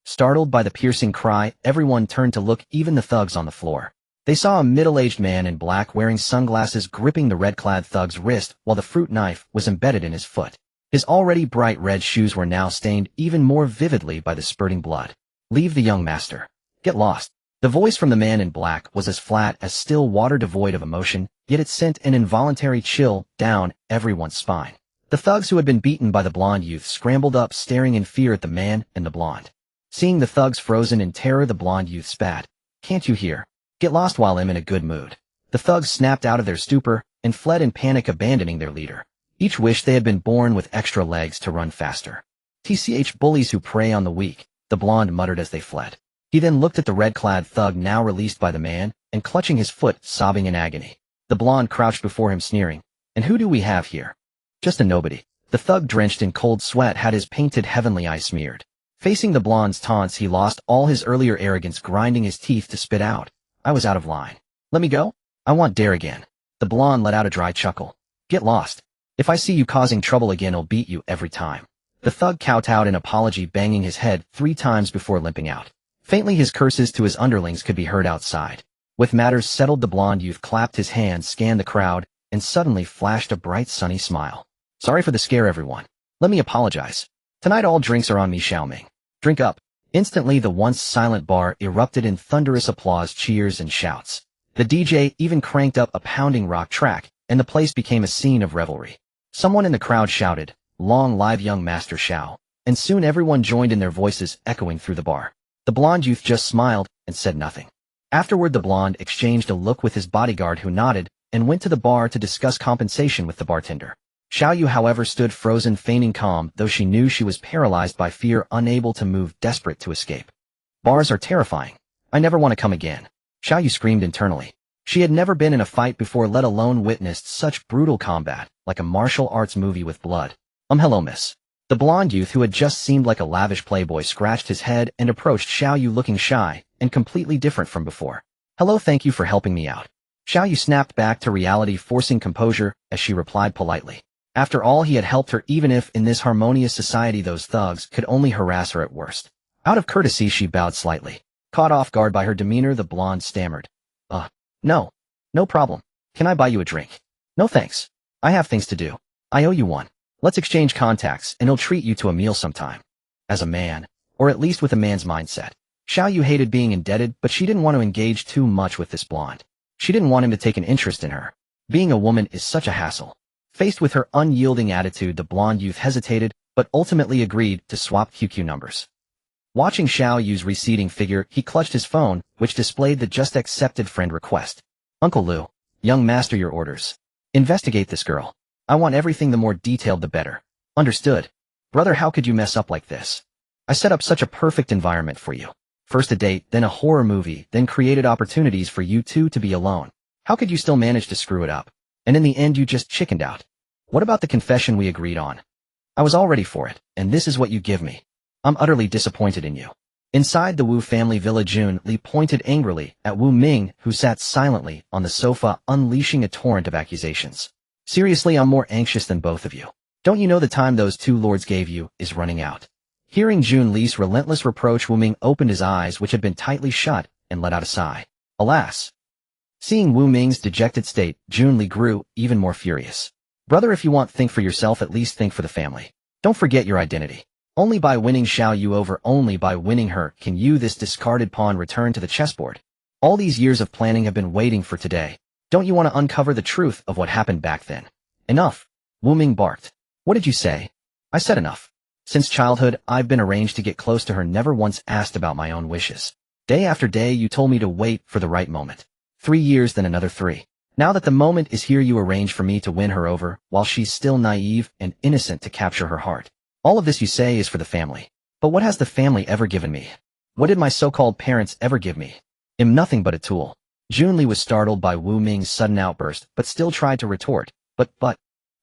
Startled by the piercing cry, everyone turned to look, even the thugs on the floor. They saw a middle-aged man in black wearing sunglasses gripping the red-clad thug's wrist while the fruit knife was embedded in his foot. His already bright red shoes were now stained even more vividly by the spurting blood. "Leave the young master. Get lost." The voice from the man in black was as flat as still water, devoid of emotion, yet it sent an involuntary chill down everyone's spine. The thugs who had been beaten by the blonde youth scrambled up, staring in fear at the man and the blonde. Seeing the thugs frozen in terror, the blonde youth spat, "Can't you hear? Get lost while I'm in a good mood." The thugs snapped out of their stupor and fled in panic, abandoning their leader. Each wished they had been born with extra legs to run faster. "Tch, bullies who prey on the weak," the blonde muttered as they fled. He then looked at the red-clad thug, now released by the man, and clutching his foot, sobbing in agony. The blonde crouched before him, sneering, "And who do we have here?" "Just a nobody." The thug, drenched in cold sweat, had his painted heavenly eye smeared. Facing the blonde's taunts, he lost all his earlier arrogance, grinding his teeth to spit out, "I was out of line. Let me go? I want dare again." The blonde let out a dry chuckle. "Get lost. If I see you causing trouble again, I'll beat you every time." The thug kowtowed in apology, banging his head 3 times before limping out. Faintly, his curses to his underlings could be heard outside. With matters settled, the blonde youth clapped his hands, scanned the crowd, and suddenly flashed a bright, sunny smile. "Sorry for the scare, everyone. Let me apologize. Tonight all drinks are on me, Xiao Ming. Drink up." Instantly, the once silent bar erupted in thunderous applause, cheers, and shouts. The DJ even cranked up a pounding rock track, and the place became a scene of revelry. Someone in the crowd shouted, "Long live young Master Xiao," and soon everyone joined in, their voices echoing through the bar. The blonde youth just smiled and said nothing. Afterward, the blonde exchanged a look with his bodyguard, who nodded, and went to the bar to discuss compensation with the bartender. Xiao Yu, however, stood frozen, feigning calm, though she knew she was paralyzed by fear, unable to move, desperate to escape. "Bars are terrifying. I never want to come again," Xiao Yu screamed internally. She had never been in a fight before, let alone witnessed such brutal combat, like a martial arts movie with blood. Hello, miss." The blonde youth, who had just seemed like a lavish playboy, scratched his head and approached Xiao Yu, looking shy and completely different from before. "Hello, thank you for helping me out." Xiao Yu snapped back to reality, forcing composure as she replied politely. After all, he had helped her, even if in this harmonious society those thugs could only harass her at worst. Out of courtesy, she bowed slightly. Caught off guard by her demeanor, the blonde stammered, No. No problem. Can I buy you a drink?" "No thanks. I have things to do. I owe you one. Let's exchange contacts, and I'll treat you to a meal sometime." As a man, or at least with a man's mindset, Xiao Yu hated being indebted, but she didn't want to engage too much with this blonde. She didn't want him to take an interest in her. Being a woman is such a hassle. Faced with her unyielding attitude, the blonde youth hesitated, but ultimately agreed to swap QQ numbers. Watching Xiao Yu's receding figure, he clutched his phone, which displayed the just accepted friend request. "Uncle Lu, young master, your orders. Investigate this girl. I want everything, the more detailed the better." "Understood. Brother, how could you mess up like this? I set up such a perfect environment for you. First a date, then a horror movie, then created opportunities for you two to be alone. How could you still manage to screw it up? And in the end you just chickened out. What about the confession we agreed on? I was all ready for it, and this is what you give me. I'm utterly disappointed in you." Inside the Wu family villa, Jun Li pointed angrily at Wu Ming, who sat silently on the sofa, unleashing a torrent of accusations. "Seriously, I'm more anxious than both of you. Don't you know the time those two lords gave you is running out? Hearing Jun Li's relentless reproach, Wu Ming opened his eyes, which had been tightly shut, and let out a sigh. Alas! Seeing Wu Ming's dejected state, Jun Li grew even more furious. Brother, if you want think for yourself, at least think for the family. Don't forget your identity. Only by winning Xiao Yu over, only by winning her, can you, this discarded pawn, return to the chessboard. All these years of planning have been waiting for today. Don't you want to uncover the truth of what happened back then? Enough! Wu Ming barked. What did you say? I said enough. Since childhood, I've been arranged to get close to her, never once asked about my own wishes. Day after day you told me to wait for the right moment. 3 years, then another 3. Now that the moment is here, you arrange for me to win her over, while she's still naive and innocent, to capture her heart. All of this, you say, is for the family. But what has the family ever given me? What did my so-called parents ever give me? I'm nothing but a tool. Jun Li was startled by Wu Ming's sudden outburst, but still tried to retort. But.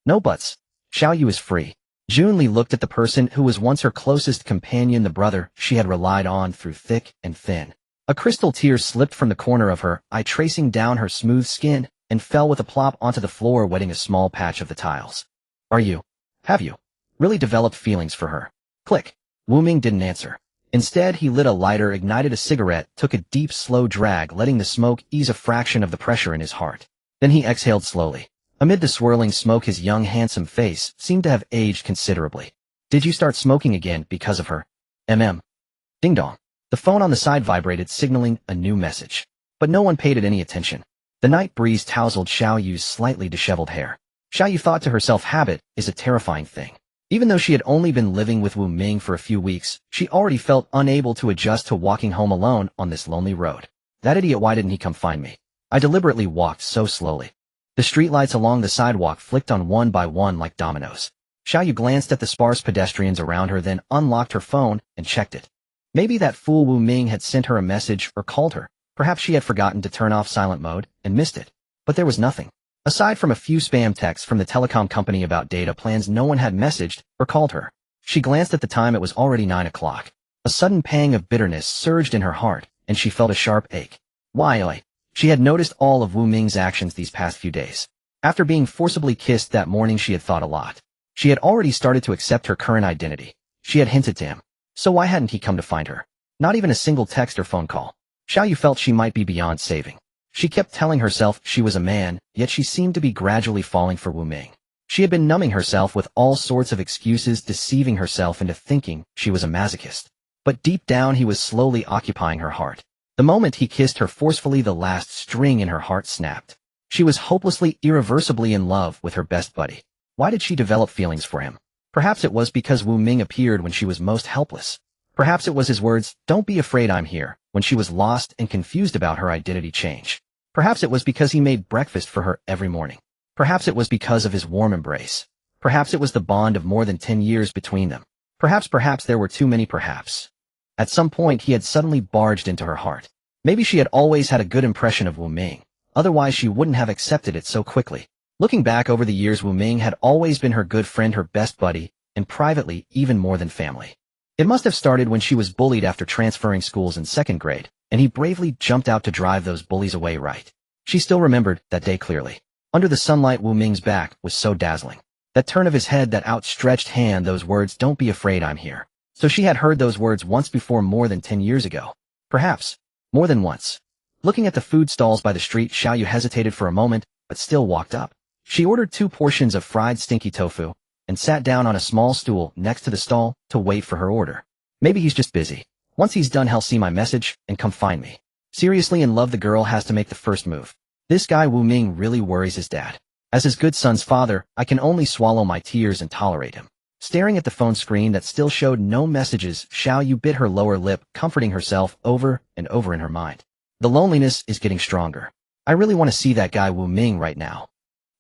No buts. Xiao Yu is free. Jun Li looked at the person who was once her closest companion, the brother she had relied on through thick and thin. A crystal tear slipped from the corner of her eye, tracing down her smooth skin, and fell with a plop onto the floor, wetting a small patch of the tiles. Have you really developed feelings for her? Click. Wu Ming didn't answer. Instead, he lit a lighter, ignited a cigarette, took a deep, slow drag, letting the smoke ease a fraction of the pressure in his heart. Then he exhaled slowly. Amid the swirling smoke, his young, handsome face seemed to have aged considerably. Did you start smoking again because of her? Ding dong. The phone on the side vibrated, signaling a new message. But no one paid it any attention. The night breeze tousled Xiao Yu's slightly disheveled hair. Xiao Yu thought to herself, habit is a terrifying thing. Even though she had only been living with Wu Ming for a few weeks, she already felt unable to adjust to walking home alone on this lonely road. That idiot, why didn't he come find me? I deliberately walked so slowly. The streetlights along the sidewalk flicked on one by one like dominoes. Xiao Yu glanced at the sparse pedestrians around her, then unlocked her phone and checked it. Maybe that fool Wu Ming had sent her a message or called her. Perhaps she had forgotten to turn off silent mode and missed it. But there was nothing. Aside from a few spam texts from the telecom company about data plans, no one had messaged or called her. She glanced at the time. It was already 9 o'clock. A sudden pang of bitterness surged in her heart, and she felt a sharp ache. Why? She had noticed all of Wu Ming's actions these past few days. After being forcibly kissed that morning, she had thought a lot. She had already started to accept her current identity. She had hinted to him. So why hadn't he come to find her? Not even a single text or phone call. Xiao Yu felt she might be beyond saving. She kept telling herself she was a man, yet she seemed to be gradually falling for Wu Ming. She had been numbing herself with all sorts of excuses, deceiving herself into thinking she was a masochist. But deep down, he was slowly occupying her heart. The moment he kissed her forcefully, the last string in her heart snapped. She was hopelessly, irreversibly in love with her best buddy. Why did she develop feelings for him? Perhaps it was because Wu Ming appeared when she was most helpless. Perhaps it was his words, "Don't be afraid, I'm here," when she was lost and confused about her identity change. Perhaps it was because he made breakfast for her every morning. Perhaps it was because of his warm embrace. Perhaps it was the bond of more than 10 years between them. Perhaps there were too many perhaps. At some point, he had suddenly barged into her heart. Maybe she had always had a good impression of Wu Ming. Otherwise, she wouldn't have accepted it so quickly. Looking back over the years, Wu Ming had always been her good friend, her best buddy, and privately, even more than family. It must have started when she was bullied after transferring schools in 2nd grade, and he bravely jumped out to drive those bullies away. Right. She still remembered that day clearly. Under the sunlight, Wu Ming's back was so dazzling. That turn of his head, that outstretched hand, those words, "Don't be afraid, I'm here." So she had heard those words once before, more than 10 years ago. Perhaps more than once. Looking at the food stalls by the street, Xiao Yu hesitated for a moment, but still walked up. She ordered 2 portions of fried stinky tofu, and sat down on a small stool next to the stall to wait for her order. Maybe he's just busy. Once he's done, he'll see my message and come find me. Seriously in love, the girl has to make the first move. This guy Wu Ming really worries his dad. As his good son's father, I can only swallow my tears and tolerate him. Staring at the phone screen that still showed no messages, Xiao Yu bit her lower lip, comforting herself over and over in her mind. The loneliness is getting stronger. I really want to see that guy Wu Ming right now.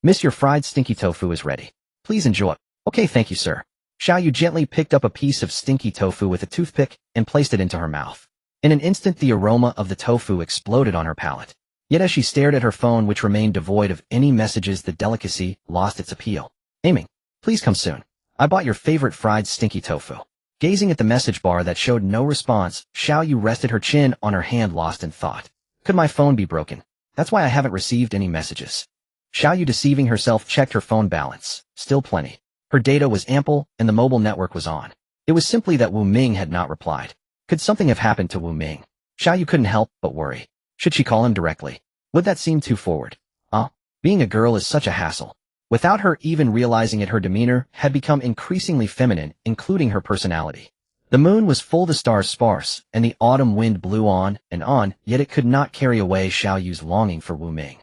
Miss, your fried stinky tofu is ready. Please enjoy. Okay, thank you, sir. Xiao Yu gently picked up a piece of stinky tofu with a toothpick and placed it into her mouth. In an instant, the aroma of the tofu exploded on her palate. Yet as she stared at her phone, which remained devoid of any messages, the delicacy lost its appeal. Aiming. Please come soon. I bought your favorite fried stinky tofu. Gazing at the message bar that showed no response, Xiao Yu rested her chin on her hand, lost in thought. Could my phone be broken? That's why I haven't received any messages. Xiao Yu, deceiving herself, checked her phone balance. Still plenty. Her data was ample, and the mobile network was on. It was simply that Wu Ming had not replied. Could something have happened to Wu Ming? Xiao Yu couldn't help but worry. Should she call him directly? Would that seem too forward? Being a girl is such a hassle. Without her even realizing it, her demeanor had become increasingly feminine, including her personality. The moon was full, the stars sparse, and the autumn wind blew on and on, yet it could not carry away Xiao Yu's longing for Wu Ming.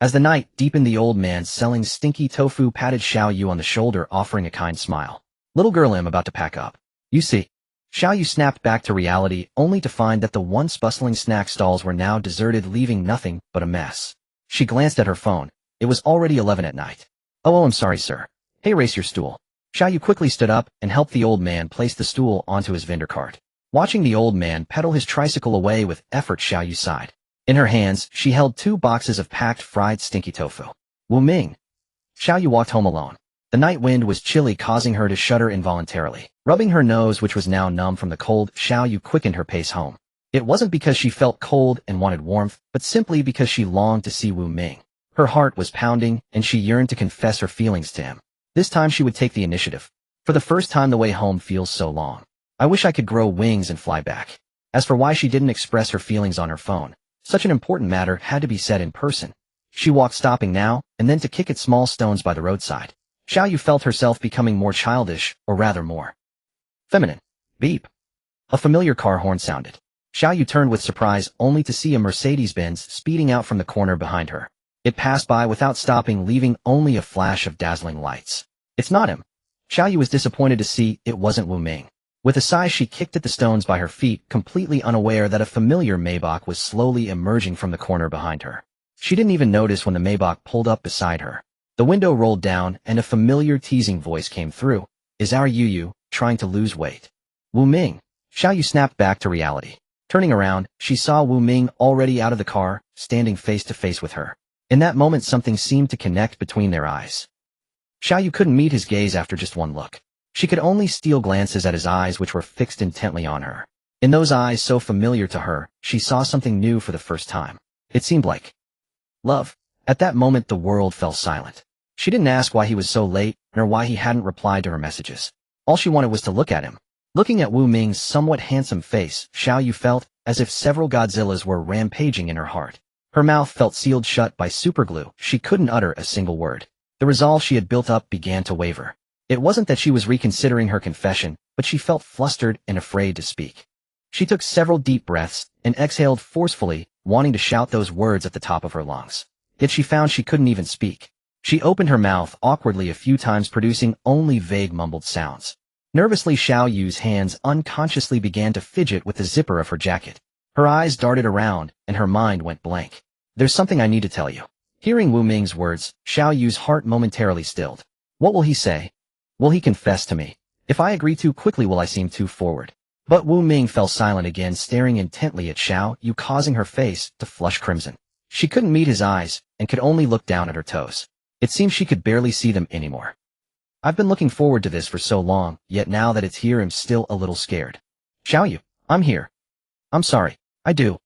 As the night deepened, the old man selling stinky tofu patted Xiao Yu on the shoulder, offering a kind smile. Little girl, I'm about to pack up. You see. Xiao Yu snapped back to reality, only to find that the once bustling snack stalls were now deserted, leaving nothing but a mess. She glanced at her phone. It was already 11 at night. Oh, I'm sorry, sir. Hey, raise your stool. Xiao Yu quickly stood up and helped the old man place the stool onto his vendor cart. Watching the old man pedal his tricycle away with effort, Xiao Yu sighed. In her hands, she held 2 boxes of packed fried stinky tofu. Wu Ming. Xiao Yu walked home alone. The night wind was chilly, causing her to shudder involuntarily. Rubbing her nose, which was now numb from the cold, Xiao Yu quickened her pace home. It wasn't because she felt cold and wanted warmth, but simply because she longed to see Wu Ming. Her heart was pounding, and she yearned to confess her feelings to him. This time she would take the initiative. For the first time, the way home feels so long. I wish I could grow wings and fly back. As for why she didn't express her feelings on her phone, such an important matter had to be said in person. She walked, stopping now and then to kick at small stones by the roadside. Xiao Yu felt herself becoming more childish, or rather more feminine. Beep. A familiar car horn sounded. Xiao Yu turned with surprise, only to see a Mercedes-Benz speeding out from the corner behind her. It passed by without stopping, leaving only a flash of dazzling lights. It's not him. Xiao Yu was disappointed to see it wasn't Wu Ming. With a sigh, she kicked at the stones by her feet, completely unaware that a familiar Maybach was slowly emerging from the corner behind her. She didn't even notice when the Maybach pulled up beside her. The window rolled down, and a familiar teasing voice came through. Is our Yu trying to lose weight? Wu Ming. Xiao Yu snapped back to reality. Turning around, she saw Wu Ming already out of the car, standing face to face with her. In that moment, something seemed to connect between their eyes. Xiao Yu couldn't meet his gaze after just one look. She could only steal glances at his eyes, which were fixed intently on her. In those eyes so familiar to her, she saw something new for the first time. It seemed like love. At that moment, the world fell silent. She didn't ask why he was so late, nor why he hadn't replied to her messages. All she wanted was to look at him. Looking at Wu Ming's somewhat handsome face, Xiao Yu felt as if several Godzillas were rampaging in her heart. Her mouth felt sealed shut by superglue. She couldn't utter a single word. The resolve she had built up began to waver. It wasn't that she was reconsidering her confession, but she felt flustered and afraid to speak. She took several deep breaths and exhaled forcefully, wanting to shout those words at the top of her lungs. Yet she found she couldn't even speak. She opened her mouth awkwardly a few times, producing only vague mumbled sounds. Nervously, Xiao Yu's hands unconsciously began to fidget with the zipper of her jacket. Her eyes darted around, and her mind went blank. There's something I need to tell you. Hearing Wu Ming's words, Xiao Yu's heart momentarily stilled. What will he say? Will he confess to me? If I agree too quickly, will I seem too forward? But Wu Ming fell silent again, staring intently at Xiao Yu, causing her face to flush crimson. She couldn't meet his eyes, and could only look down at her toes. It seemed she could barely see them anymore. I've been looking forward to this for so long, yet now that it's here, I'm still a little scared. Xiao Yu, I'm here. I'm sorry. I do.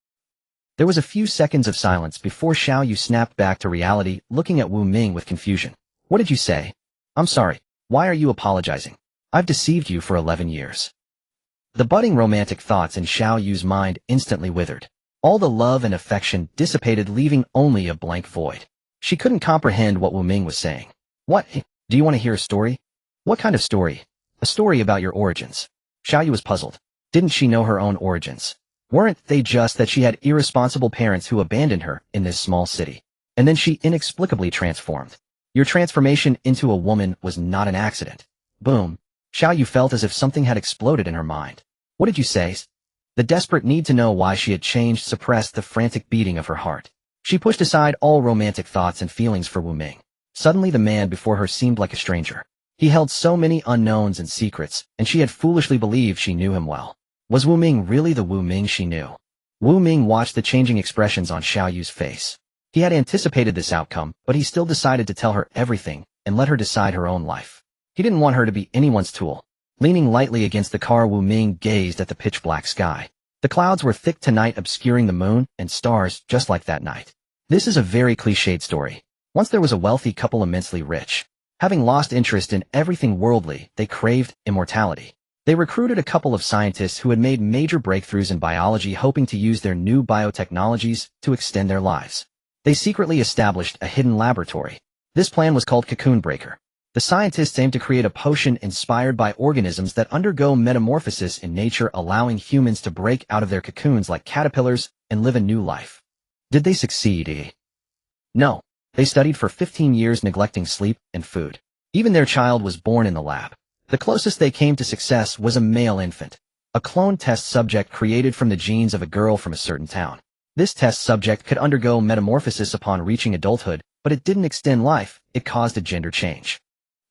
There was a few seconds of silence before Xiao Yu snapped back to reality, looking at Wu Ming with confusion. What did you say? I'm sorry. Why are you apologizing? I've deceived you for 11 years. The budding romantic thoughts in Xiao Yu's mind instantly withered. All the love and affection dissipated, leaving only a blank void. She couldn't comprehend what Wu Ming was saying. What? Do you want to hear a story? What kind of story? A story about your origins. Xiao Yu was puzzled. Didn't she know her own origins? Weren't they just that she had irresponsible parents who abandoned her in this small city? And then she inexplicably transformed. Your transformation into a woman was not an accident. Boom. Xiao Yu felt as if something had exploded in her mind. What did you say? The desperate need to know why she had changed suppressed the frantic beating of her heart. She pushed aside all romantic thoughts and feelings for Wu Ming. Suddenly the man before her seemed like a stranger. He held so many unknowns and secrets, and she had foolishly believed she knew him well. Was Wu Ming really the Wu Ming she knew? Wu Ming watched the changing expressions on Xiao Yu's face. He had anticipated this outcome, but he still decided to tell her everything and let her decide her own life. He didn't want her to be anyone's tool. Leaning lightly against the car, Wu Ming gazed at the pitch-black sky. The clouds were thick tonight, obscuring the moon and stars just like that night. This is a very cliched story. Once there was a wealthy couple, immensely rich. Having lost interest in everything worldly, they craved immortality. They recruited a couple of scientists who had made major breakthroughs in biology, hoping to use their new biotechnologies to extend their lives. They secretly established a hidden laboratory. This plan was called Cocoon Breaker. The scientists aimed to create a potion inspired by organisms that undergo metamorphosis in nature, allowing humans to break out of their cocoons like caterpillars and live a new life. Did they succeed? No. They studied for 15 years, neglecting sleep and food. Even their child was born in the lab. The closest they came to success was a male infant, a clone test subject created from the genes of a girl from a certain town. This test subject could undergo metamorphosis upon reaching adulthood, but it didn't extend life, it caused a gender change.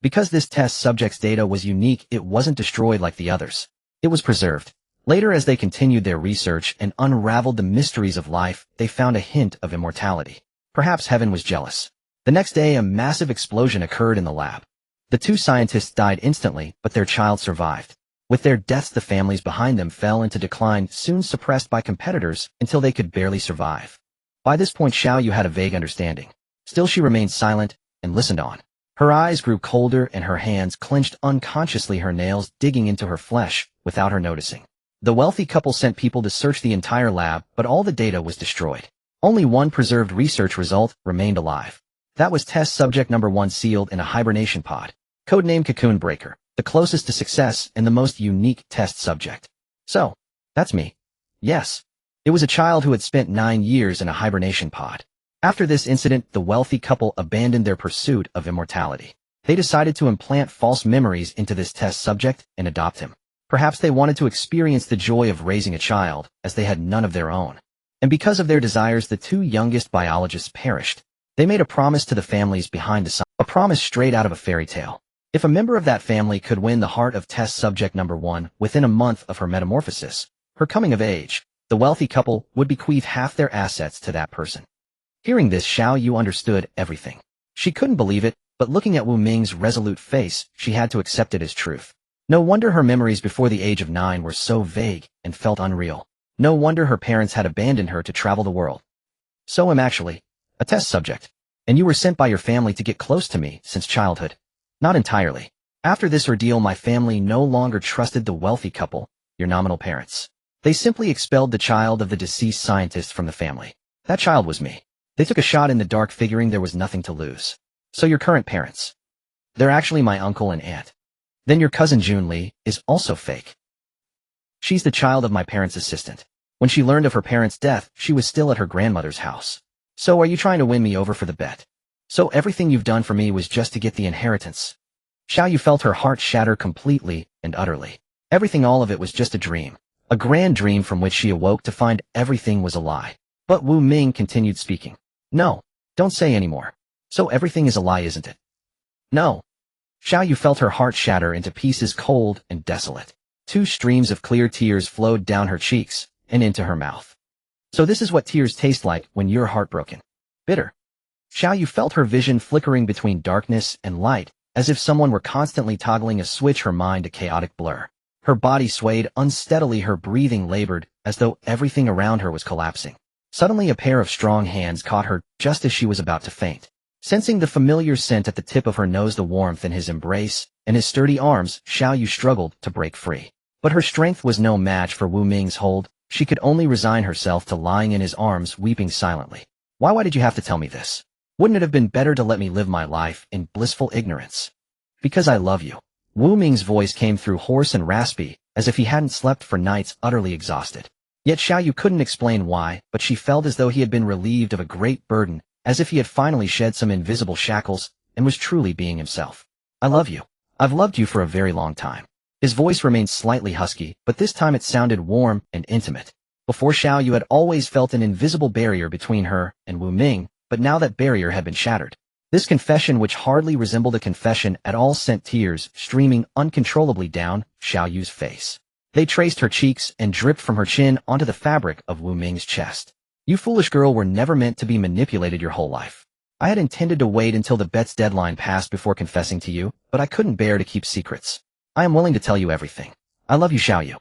Because this test subject's data was unique, it wasn't destroyed like the others. It was preserved. Later, as they continued their research and unraveled the mysteries of life, they found a hint of immortality. Perhaps heaven was jealous. The next day, a massive explosion occurred in the lab. The two scientists died instantly, but their child survived. With their deaths, the families behind them fell into decline, soon suppressed by competitors until they could barely survive. By this point, Xiaoyu had a vague understanding. Still, she remained silent and listened on. Her eyes grew colder and her hands clenched unconsciously, her nails digging into her flesh without her noticing. The wealthy couple sent people to search the entire lab, but all the data was destroyed. Only one preserved research result remained alive. That was test subject number 1, sealed in a hibernation pod. Codenamed Cocoon Breaker, the closest to success and the most unique test subject. So, that's me. Yes. It was a child who had spent 9 years in a hibernation pod. After this incident, the wealthy couple abandoned their pursuit of immortality. They decided to implant false memories into this test subject and adopt him. Perhaps they wanted to experience the joy of raising a child, as they had none of their own. And because of their desires, the two youngest biologists perished. They made a promise to the families behind the science, a promise straight out of a fairy tale. If a member of that family could win the heart of test subject number 1 within a month of her metamorphosis, her coming of age, the wealthy couple would bequeath half their assets to that person. Hearing this, Xiaoyu understood everything. She couldn't believe it, but looking at Wu Ming's resolute face, she had to accept it as truth. No wonder her memories before the age of 9 were so vague and felt unreal. No wonder her parents had abandoned her to travel the world. So I'm actually a test subject. And you were sent by your family to get close to me since childhood. Not entirely. After this ordeal, my family no longer trusted the wealthy couple, your nominal parents. They simply expelled the child of the deceased scientist from the family. That child was me. They took a shot in the dark, figuring there was nothing to lose. So your current parents. They're actually my uncle and aunt. Then your cousin Jun Li is also fake. She's the child of my parents' assistant. When she learned of her parents' death, she was still at her grandmother's house. So are you trying to win me over for the bet? So everything you've done for me was just to get the inheritance? Xiaoyu felt her heart shatter completely and utterly. Everything, all of it, was just a dream. A grand dream from which she awoke to find everything was a lie. But Wu Ming continued speaking. No, don't say anymore. So everything is a lie, isn't it? No. Xiaoyu felt her heart shatter into pieces, cold and desolate. 2 streams of clear tears flowed down her cheeks and into her mouth. So this is what tears taste like when you're heartbroken. Bitter. Xiaoyu felt her vision flickering between darkness and light, as if someone were constantly toggling a switch, her mind a chaotic blur. Her body swayed unsteadily, her breathing labored, as though everything around her was collapsing. Suddenly, a pair of strong hands caught her just as she was about to faint. Sensing the familiar scent at the tip of her nose, the warmth in his embrace, and his sturdy arms, Xiaoyu struggled to break free. But her strength was no match for Wu Ming's hold. She could only resign herself to lying in his arms, weeping silently. Why did you have to tell me this? Wouldn't it have been better to let me live my life in blissful ignorance? Because I love you. Wu Ming's voice came through, hoarse and raspy, as if he hadn't slept for nights, utterly exhausted. Yet Xiaoyu couldn't explain why, but she felt as though he had been relieved of a great burden, as if he had finally shed some invisible shackles and was truly being himself. I love you. I've loved you for a very long time. His voice remained slightly husky, but this time it sounded warm and intimate. Before, Xiaoyu had always felt an invisible barrier between her and Wu Ming, but now that barrier had been shattered. This confession, which hardly resembled a confession at all, sent tears streaming uncontrollably down Xiaoyu's face. They traced her cheeks and dripped from her chin onto the fabric of Wu Ming's chest. You foolish girl were never meant to be manipulated your whole life. I had intended to wait until the bet's deadline passed before confessing to you, but I couldn't bear to keep secrets. I am willing to tell you everything. I love you, Xiaoyu.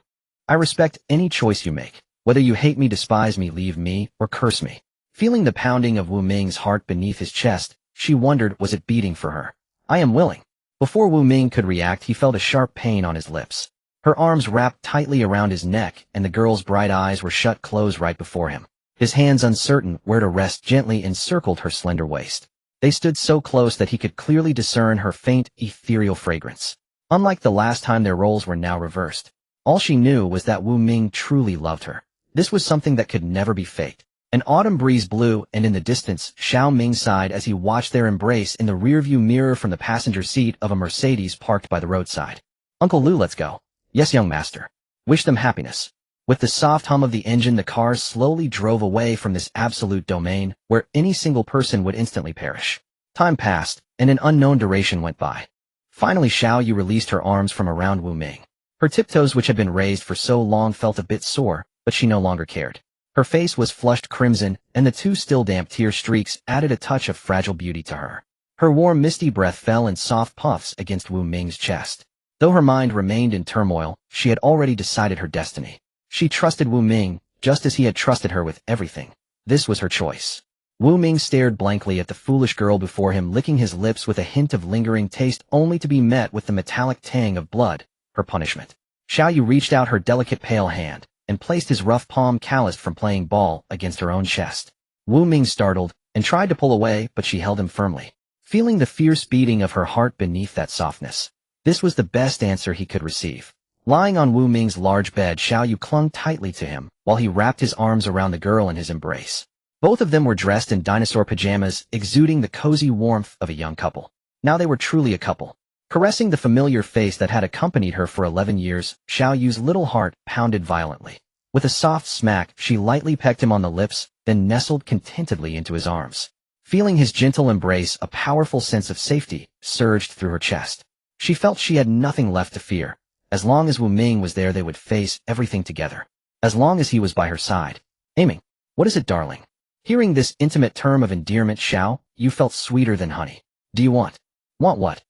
I respect any choice you make, whether you hate me, despise me, leave me, or curse me. Feeling the pounding of Wu Ming's heart beneath his chest, she wondered, was it beating for her? I am willing. Before Wu Ming could react, he felt a sharp pain on his lips. Her arms wrapped tightly around his neck, and the girl's bright eyes were shut close right before him. His hands, uncertain where to rest, gently encircled her slender waist. They stood so close that he could clearly discern her faint, ethereal fragrance. Unlike the last time, their roles were now reversed. All she knew was that Wu Ming truly loved her. This was something that could never be faked. An autumn breeze blew, and in the distance, Xiao Ming sighed as he watched their embrace in the rearview mirror from the passenger seat of a Mercedes parked by the roadside. "Uncle Lu, let's go." "Yes, young master." "Wish them happiness." With the soft hum of the engine, the car slowly drove away from this absolute domain, where any single person would instantly perish. Time passed, and an unknown duration went by. Finally, Xiao Yu released her arms from around Wu Ming. Her tiptoes, which had been raised for so long, felt a bit sore, but she no longer cared. Her face was flushed crimson, and the two still damp tear streaks added a touch of fragile beauty to her. Her warm, misty breath fell in soft puffs against Wu Ming's chest. Though her mind remained in turmoil, she had already decided her destiny. She trusted Wu Ming, just as he had trusted her with everything. This was her choice. Wu Ming stared blankly at the foolish girl before him, licking his lips with a hint of lingering taste, only to be met with the metallic tang of blood, her punishment. Xiao Yu reached out her delicate pale hand, and placed his rough palm, calloused from playing ball, against her own chest. Wu Ming startled, and tried to pull away, but she held him firmly. Feeling the fierce beating of her heart beneath that softness. This was the best answer he could receive. Lying on Wu Ming's large bed, Xiao Yu clung tightly to him, while he wrapped his arms around the girl in his embrace. Both of them were dressed in dinosaur pajamas, exuding the cozy warmth of a young couple. Now they were truly a couple. Caressing the familiar face that had accompanied her for 11 years, Xiao Yu's little heart pounded violently. With a soft smack, she lightly pecked him on the lips, then nestled contentedly into his arms. Feeling his gentle embrace, a powerful sense of safety surged through her chest. She felt she had nothing left to fear. As long as Wu Ming was there, they would face everything together. As long as he was by her side. "Aiming. What is it, darling?" Hearing this intimate term of endearment, Xiao Yu felt sweeter than honey. "Do you want?" "Want what?"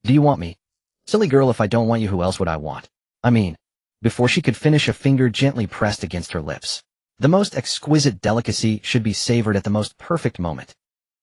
"Do you want me?" "Silly girl, if I don't want you, who else would I want?" "I mean..." Before she could finish, a finger gently pressed against her lips. The most exquisite delicacy should be savored at the most perfect moment.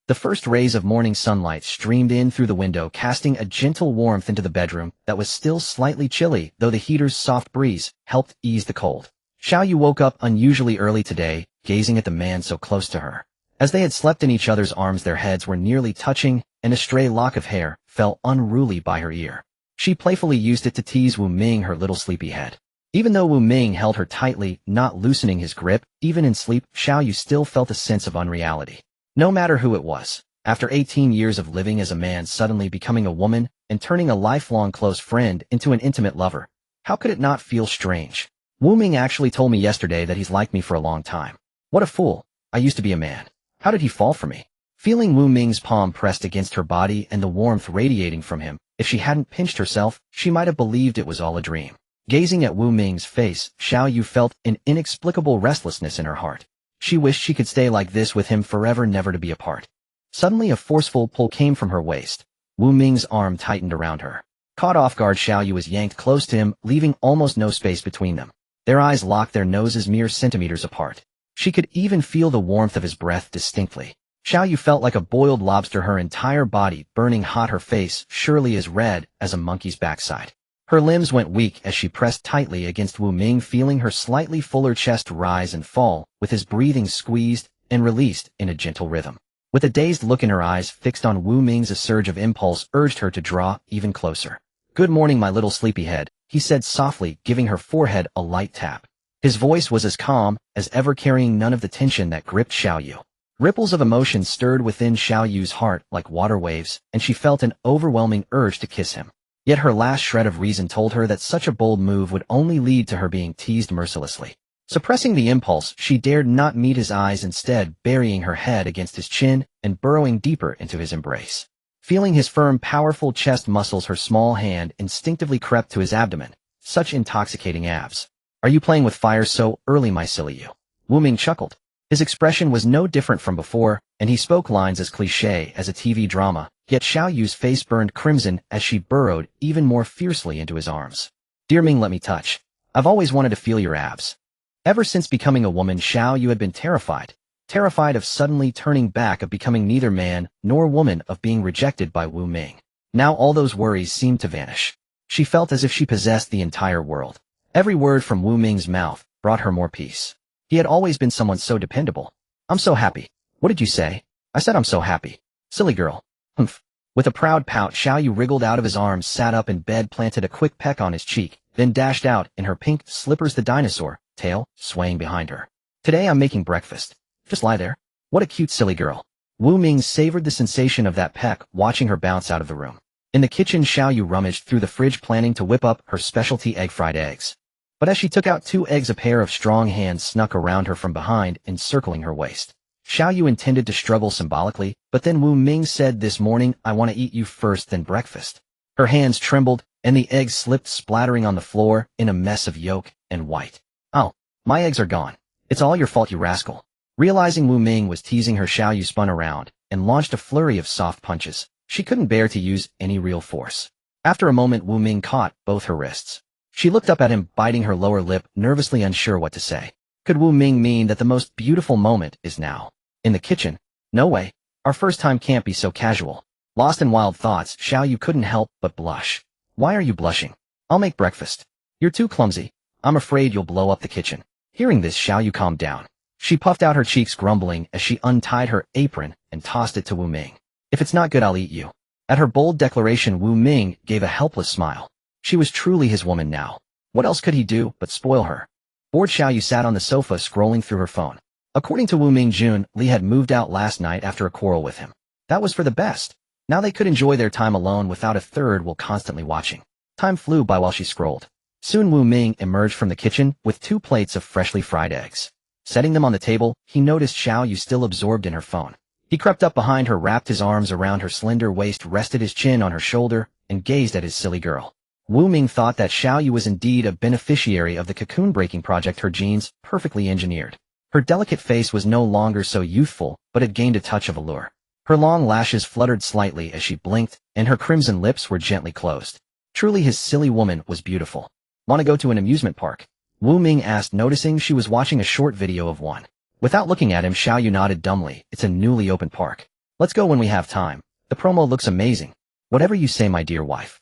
The first rays of morning sunlight streamed in through the window, casting a gentle warmth into the bedroom that was still slightly chilly, though the heater's soft breeze helped ease the cold. Xiao Yu woke up unusually early today, gazing at the man so close to her. As they had slept in each other's arms, their heads were nearly touching, and a stray lock of hair fell unruly by her ear. She playfully used it to tease Wu Ming, her little sleepy head. Even though Wu Ming held her tightly, not loosening his grip, even in sleep, Xiao Yu still felt a sense of unreality. No matter who it was, after 18 years of living as a man, suddenly becoming a woman and turning a lifelong close friend into an intimate lover, how could it not feel strange? Wu Ming actually told me yesterday that he's liked me for a long time. What a fool. I used to be a man. How did he fall for me? Feeling Wu Ming's palm pressed against her body and the warmth radiating from him, if she hadn't pinched herself, she might have believed it was all a dream. Gazing at Wu Ming's face, Xiao Yu felt an inexplicable restlessness in her heart. She wished she could stay like this with him forever, never to be apart. Suddenly a forceful pull came from her waist. Wu Ming's arm tightened around her. Caught off guard, Xiao Yu was yanked close to him, leaving almost no space between them. Their eyes locked, their noses mere centimeters apart. She could even feel the warmth of his breath distinctly. Xiao Yu felt like a boiled lobster, her entire body burning hot, her face surely as red as a monkey's backside. Her limbs went weak as she pressed tightly against Wu Ming, feeling her slightly fuller chest rise and fall, with his breathing squeezed and released in a gentle rhythm. With a dazed look in her eyes fixed on Wu Ming's, a surge of impulse urged her to draw even closer. "Good morning, my little sleepyhead," he said softly, giving her forehead a light tap. His voice was as calm as ever, carrying none of the tension that gripped Xiao Yu. Ripples of emotion stirred within Xiao Yu's heart like water waves, and she felt an overwhelming urge to kiss him. Yet her last shred of reason told her that such a bold move would only lead to her being teased mercilessly. Suppressing the impulse, she dared not meet his eyes, instead burying her head against his chin and burrowing deeper into his embrace. Feeling his firm, powerful chest muscles, her small hand instinctively crept to his abdomen. Such intoxicating abs. "Are you playing with fire so early, my silly you?" Wu Ming chuckled. His expression was no different from before, and he spoke lines as cliché as a TV drama, yet Xiao Yu's face burned crimson as she burrowed even more fiercely into his arms. "Dear Ming, let me touch. I've always wanted to feel your abs." Ever since becoming a woman, Xiao Yu had been terrified of suddenly turning back, of becoming neither man nor woman, of being rejected by Wu Ming. Now all those worries seemed to vanish. She felt as if she possessed the entire world. Every word from Wu Ming's mouth brought her more peace. He had always been someone so dependable. I'm so happy. What did you say? I said I'm so happy. Silly girl. Humph. With a proud pout, Xiaoyu wriggled out of his arms, sat up in bed, planted a quick peck on his cheek, then dashed out in her pink slippers, the dinosaur tail swaying behind her. Today I'm making breakfast. Just lie there. What a cute silly girl. Wu Ming savored the sensation of that peck, watching her bounce out of the room. In the kitchen, Xiaoyu rummaged through the fridge, planning to whip up her specialty fried eggs. But as she took out 2 eggs, a pair of strong hands snuck around her from behind, encircling her waist. Xiaoyu intended to struggle symbolically, but then Wu Ming said, "This morning, I want to eat you first, then breakfast." Her hands trembled, and the eggs slipped, splattering on the floor in a mess of yolk and white. "Oh, my eggs are gone. It's all your fault, you rascal." Realizing Wu Ming was teasing her, Xiaoyu spun around and launched a flurry of soft punches. She couldn't bear to use any real force. After a moment, Wu Ming caught both her wrists. She looked up at him, biting her lower lip, nervously unsure what to say. Could Wu Ming mean that the most beautiful moment is now? In the kitchen? No way. Our first time can't be so casual. Lost in wild thoughts, Xiaoyu couldn't help but blush. Why are you blushing? I'll make breakfast. You're too clumsy. I'm afraid you'll blow up the kitchen. Hearing this, Xiaoyu calmed down. She puffed out her cheeks, grumbling as she untied her apron and tossed it to Wu Ming. If it's not good, I'll eat you. At her bold declaration, Wu Ming gave a helpless smile. She was truly his woman now. What else could he do but spoil her? Bored, Xiaoyu sat on the sofa, scrolling through her phone. According to Wu Ming, Jun Li had moved out last night after a quarrel with him. That was for the best. Now they could enjoy their time alone without a third wheel constantly watching. Time flew by while she scrolled. Soon Wu Ming emerged from the kitchen with 2 plates of freshly fried eggs. Setting them on the table, he noticed Xiaoyu still absorbed in her phone. He crept up behind her, wrapped his arms around her slender waist, rested his chin on her shoulder, and gazed at his silly girl. Wu Ming thought that Xiaoyu was indeed a beneficiary of the cocoon-breaking project, her genes perfectly engineered. Her delicate face was no longer so youthful, but had gained a touch of allure. Her long lashes fluttered slightly as she blinked, and her crimson lips were gently closed. Truly, his silly woman was beautiful. Want to go to an amusement park? Wu Ming asked, noticing she was watching a short video of one. Without looking at him, Xiaoyu nodded dumbly. It's a newly opened park. Let's go when we have time. The promo looks amazing. Whatever you say, my dear wife.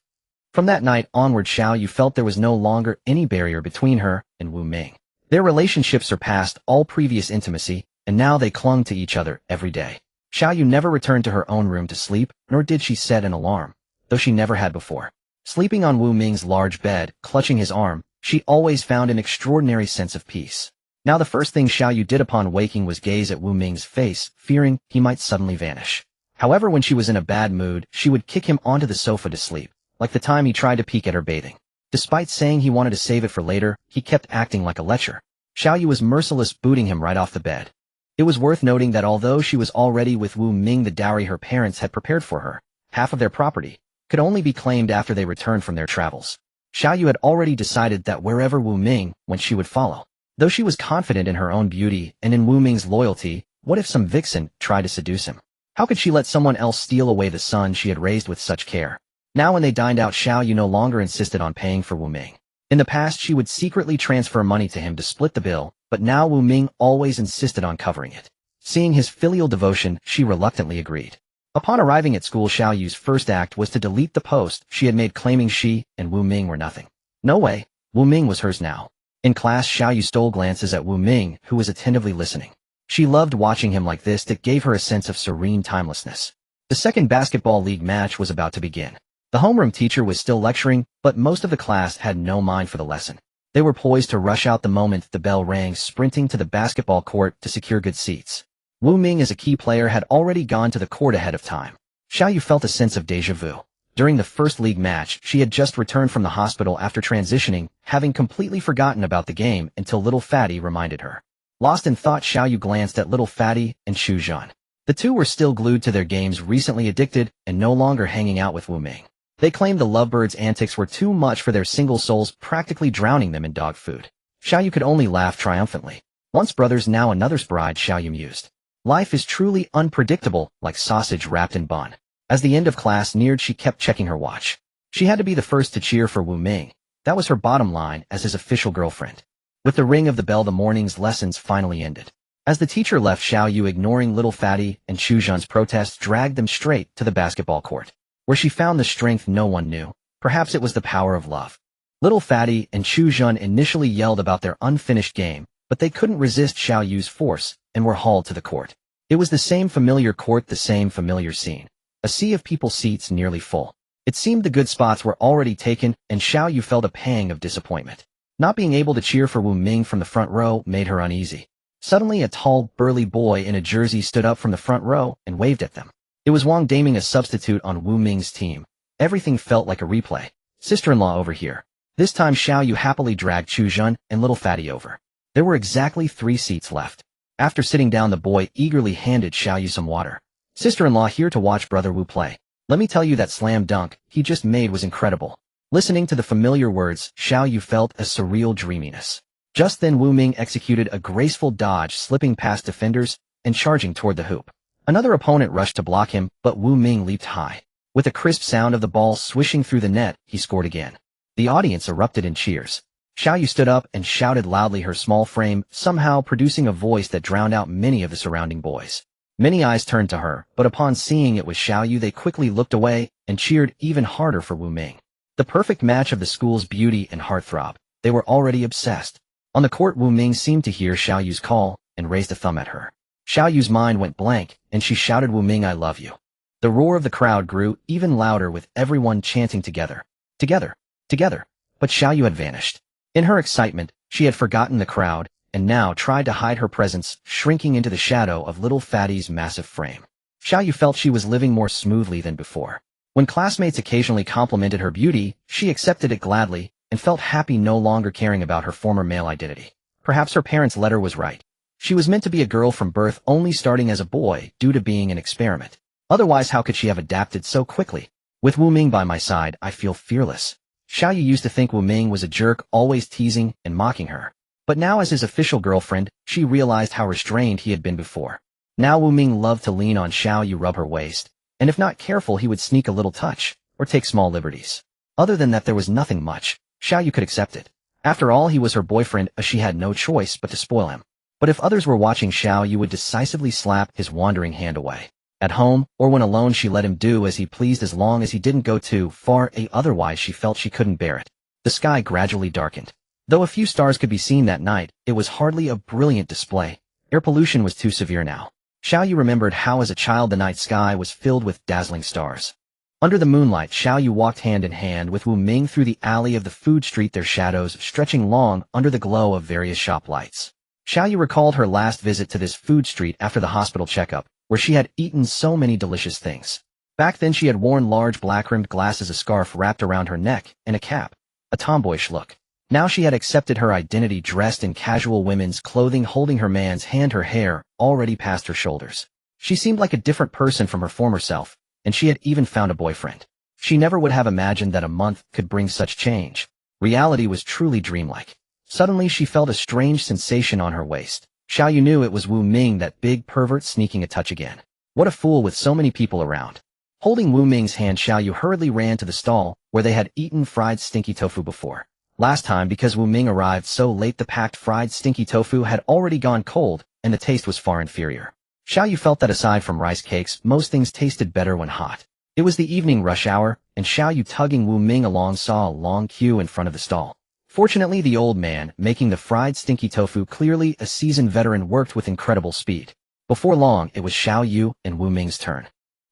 From that night onward, Xiaoyu felt there was no longer any barrier between her and Wu Ming. Their relationship surpassed all previous intimacy, and now they clung to each other every day. Xiaoyu never returned to her own room to sleep, nor did she set an alarm, though she never had before. Sleeping on Wu Ming's large bed, clutching his arm, she always found an extraordinary sense of peace. Now the first thing Xiaoyu did upon waking was gaze at Wu Ming's face, fearing he might suddenly vanish. However, when she was in a bad mood, she would kick him onto the sofa to sleep, like the time he tried to peek at her bathing. Despite saying he wanted to save it for later, he kept acting like a lecher. Xiaoyu was merciless, booting him right off the bed. It was worth noting that although she was already with Wu Ming, the dowry her parents had prepared for her, half of their property, could only be claimed after they returned from their travels. Xiaoyu had already decided that wherever Wu Ming went, she would follow. Though she was confident in her own beauty and in Wu Ming's loyalty, what if some vixen tried to seduce him? How could she let someone else steal away the son she had raised with such care? Now when they dined out, Xiaoyu no longer insisted on paying for Wu Ming. In the past, she would secretly transfer money to him to split the bill, but now Wu Ming always insisted on covering it. Seeing his filial devotion, she reluctantly agreed. Upon arriving at school, Xiaoyu's first act was to delete the post she had made claiming she and Wu Ming were nothing. No way, Wu Ming was hers now. In class, Xiaoyu stole glances at Wu Ming, who was attentively listening. She loved watching him like this. That gave her a sense of serene timelessness. The second basketball league match was about to begin. The homeroom teacher was still lecturing, but most of the class had no mind for the lesson. They were poised to rush out the moment the bell rang, sprinting to the basketball court to secure good seats. Wu Ming, as a key player, had already gone to the court ahead of time. Xiaoyu felt a sense of déjà vu. During the first league match, she had just returned from the hospital after transitioning, having completely forgotten about the game until Little Fatty reminded her. Lost in thought, Xiaoyu glanced at Little Fatty and Xu Zhan. The two were still glued to their games, recently addicted, and no longer hanging out with Wu Ming. They claimed the lovebirds' antics were too much for their single souls, practically drowning them in dog food. Xiaoyu could only laugh triumphantly. Once brothers, now another's bride, Xiaoyu mused. Life is truly unpredictable, like sausage wrapped in bun. As the end of class neared, she kept checking her watch. She had to be the first to cheer for Wu Ming. That was her bottom line as his official girlfriend. With the ring of the bell, the morning's lessons finally ended. As the teacher left, Xiaoyu, ignoring Little Fatty and Xu Zhan's protests, dragged them straight to the basketball court, where she found the strength no one knew. Perhaps it was the power of love. Little Fatty and Chu Jun initially yelled about their unfinished game, but they couldn't resist Xiao Yu's force and were hauled to the court. It was the same familiar court, the same familiar scene. A sea of people, seats nearly full. It seemed the good spots were already taken, and Xiao Yu felt a pang of disappointment. Not being able to cheer for Wu Ming from the front row made her uneasy. Suddenly a tall, burly boy in a jersey stood up from the front row and waved at them. It was Wang Daming, a substitute on Wu Ming's team. Everything felt like a replay. Sister-in-law over here. This time Xiao Yu happily dragged Chu Jun and Little Fatty over. There were exactly 3 seats left. After sitting down, the boy eagerly handed Xiao Yu some water. Sister-in-law here to watch brother Wu play. Let me tell you, that slam dunk he just made was incredible. Listening to the familiar words, Xiao Yu felt a surreal dreaminess. Just then Wu Ming executed a graceful dodge, slipping past defenders and charging toward the hoop. Another opponent rushed to block him, but Wu Ming leaped high. With a crisp sound of the ball swishing through the net, he scored again. The audience erupted in cheers. Xiao Yu stood up and shouted loudly, her small frame somehow producing a voice that drowned out many of the surrounding boys. Many eyes turned to her, but upon seeing it was Xiao Yu, they quickly looked away and cheered even harder for Wu Ming. The perfect match of the school's beauty and heartthrob. They were already obsessed. On the court, Wu Ming seemed to hear Xiao Yu's call and raised a thumb at her. Xiao Yu's mind went blank, and she shouted, "Wu Ming, I love you." The roar of the crowd grew even louder, with everyone chanting together. Together. Together. But Xiao Yu had vanished. In her excitement, she had forgotten the crowd, and now tried to hide her presence, shrinking into the shadow of Little Fatty's massive frame. Xiao Yu felt she was living more smoothly than before. When classmates occasionally complimented her beauty, she accepted it gladly, and felt happy, no longer caring about her former male identity. Perhaps her parents' letter was right. She was meant to be a girl from birth, only starting as a boy due to being an experiment. Otherwise, how could she have adapted so quickly? With Wu Ming by my side, I feel fearless. Xiao Yu used to think Wu Ming was a jerk, always teasing and mocking her. But now, as his official girlfriend, she realized how restrained he had been before. Now Wu Ming loved to lean on Xiao Yu, rub her waist, and if not careful he would sneak a little touch, or take small liberties. Other than that, there was nothing much. Xiao Yu could accept it. After all, he was her boyfriend, she had no choice but to spoil him. But if others were watching, Xiao Yu would decisively slap his wandering hand away. At home, or when alone, she let him do as he pleased as long as he didn't go too far, otherwise she felt she couldn't bear it. The sky gradually darkened. Though a few stars could be seen that night, it was hardly a brilliant display. Air pollution was too severe now. Xiao Yu remembered how as a child the night sky was filled with dazzling stars. Under the moonlight, Xiao Yu walked hand in hand with Wu Ming through the alley of the food street, their shadows stretching long under the glow of various shop lights. Xiao Yu recalled her last visit to this food street after the hospital checkup, where she had eaten so many delicious things. Back then she had worn large black-rimmed glasses, a scarf wrapped around her neck, and a cap. A tomboyish look. Now she had accepted her identity, dressed in casual women's clothing, holding her man's hand, her hair already past her shoulders. She seemed like a different person from her former self, and she had even found a boyfriend. She never would have imagined that a month could bring such change. Reality was truly dreamlike. Suddenly she felt a strange sensation on her waist. Xiao Yu knew it was Wu Ming, that big pervert, sneaking a touch again. What a fool with so many people around. Holding Wu Ming's hand, Xiao Yu hurriedly ran to the stall where they had eaten fried stinky tofu before. Last time, because Wu Ming arrived so late, the packed fried stinky tofu had already gone cold, and the taste was far inferior. Xiao Yu felt that aside from rice cakes, most things tasted better when hot. It was the evening rush hour, and Xiao Yu, tugging Wu Ming along, saw a long queue in front of the stall. Fortunately, the old man, making the fried stinky tofu, clearly a seasoned veteran, worked with incredible speed. Before long, it was Xiao Yu and Wu Ming's turn.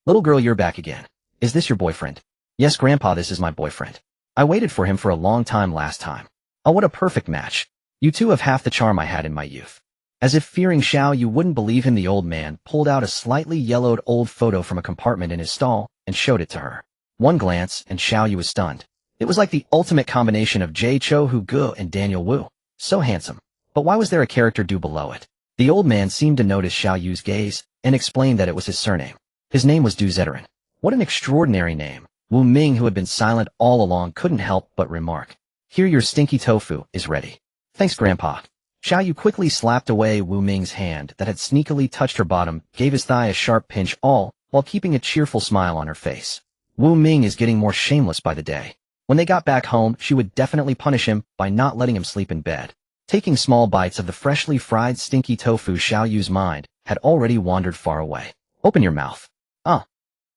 "Little girl, you're back again. Is this your boyfriend?" "Yes, Grandpa, this is my boyfriend. I waited for him for a long time last time." "Oh, what a perfect match. You two have half the charm I had in my youth." As if fearing Xiao Yu wouldn't believe him, the old man pulled out a slightly yellowed old photo from a compartment in his stall and showed it to her. One glance, and Xiao Yu was stunned. It was like the ultimate combination of Jay Cho-hu-gu and Daniel Wu. So handsome. But why was there a character due below it? The old man seemed to notice Xiao Yu's gaze and explained that it was his surname. His name was Du Zeteran. What an extraordinary name. Wu Ming, who had been silent all along, couldn't help but remark. "Here, your stinky tofu is ready." "Thanks, Grandpa." Xiao Yu quickly slapped away Wu Ming's hand that had sneakily touched her bottom, gave his thigh a sharp pinch, all while keeping a cheerful smile on her face. Wu Ming is getting more shameless by the day. When they got back home, she would definitely punish him by not letting him sleep in bed. Taking small bites of the freshly fried stinky tofu, Xiao Yu's mind had already wandered far away. "Open your mouth."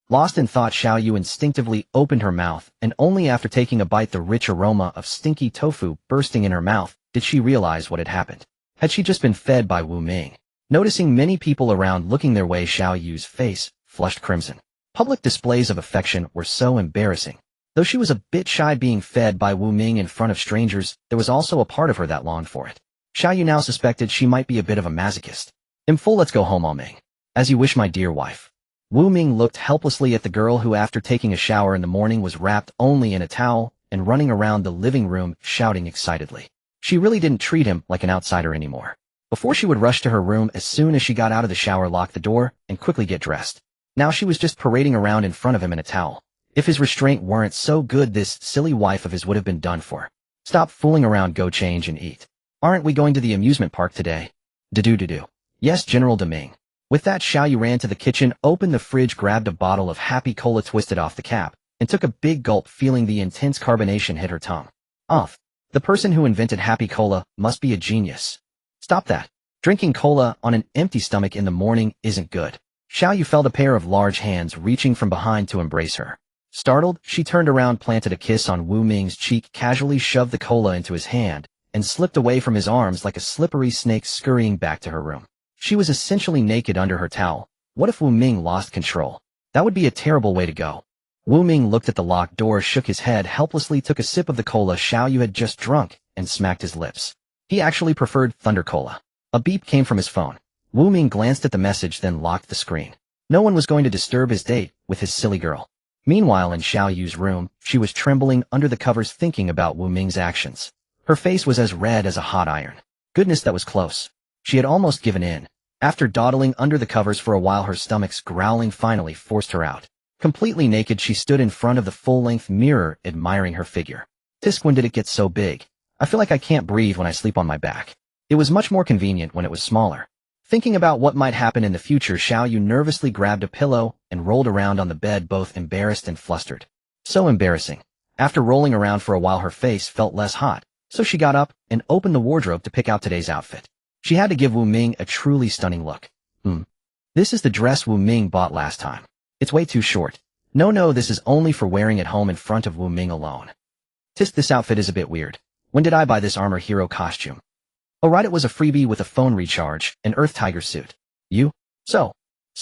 Lost in thought, Xiao Yu instinctively opened her mouth, and only after taking a bite the rich aroma of stinky tofu bursting in her mouth did she realize what had happened. Had she just been fed by Wu Ming? Noticing many people around looking their way, Xiao Yu's face flushed crimson. Public displays of affection were so embarrassing. Though she was a bit shy being fed by Wu Ming in front of strangers, there was also a part of her that longed for it. Xiao Yu now suspected she might be a bit of a masochist. "I'm full, let's go home, Ming." "As you wish, my dear wife." Wu Ming looked helplessly at the girl who, after taking a shower in the morning, was wrapped only in a towel and running around the living room shouting excitedly. She really didn't treat him like an outsider anymore. Before, she would rush to her room as soon as she got out of the shower, lock the door, and quickly get dressed. Now she was just parading around in front of him in a towel. If his restraint weren't so good, this silly wife of his would have been done for. "Stop fooling around, go change and eat." "Aren't we going to the amusement park today?" "Do. "Yes, General Deming." With that, Xiao Yu ran to the kitchen, opened the fridge, grabbed a bottle of Happy Cola, twisted off the cap, and took a big gulp, feeling the intense carbonation hit her tongue. Off. The person who invented Happy Cola must be a genius. Stop that. Drinking cola on an empty stomach in the morning isn't good. Xiao Yu felt a pair of large hands reaching from behind to embrace her. Startled, she turned around, planted a kiss on Wu Ming's cheek, casually shoved the cola into his hand, and slipped away from his arms like a slippery snake, scurrying back to her room. She was essentially naked under her towel. What if Wu Ming lost control? That would be a terrible way to go. Wu Ming looked at the locked door, shook his head helplessly, took a sip of the cola Xiao Yu had just drunk, and smacked his lips. He actually preferred Thunder Cola. A beep came from his phone. Wu Ming glanced at the message, then locked the screen. No one was going to disturb his date with his silly girl. Meanwhile, in Xiao Yu's room, she was trembling under the covers, thinking about Wu Ming's actions. Her face was as red as a hot iron. Goodness, that was close. She had almost given in. After dawdling under the covers for a while, her stomach's growling finally forced her out. Completely naked, she stood in front of the full-length mirror, admiring her figure. Tisk, when did it get so big? I feel like I can't breathe when I sleep on my back. It was much more convenient when it was smaller. Thinking about what might happen in the future, Xiao Yu nervously grabbed a pillow and rolled around on the bed, both embarrassed and flustered. So embarrassing. After rolling around for a while, her face felt less hot, so she got up and opened the wardrobe to pick out today's outfit. She had to give Wu Ming a truly stunning look. This is the dress Wu Ming bought last time. It's way too short. No, this is only for wearing at home in front of Wu Ming alone. Tisk, this outfit is a bit weird. When did I buy this armor hero costume? Oh right, it was a freebie with a phone recharge, an Earth Tiger suit. You? So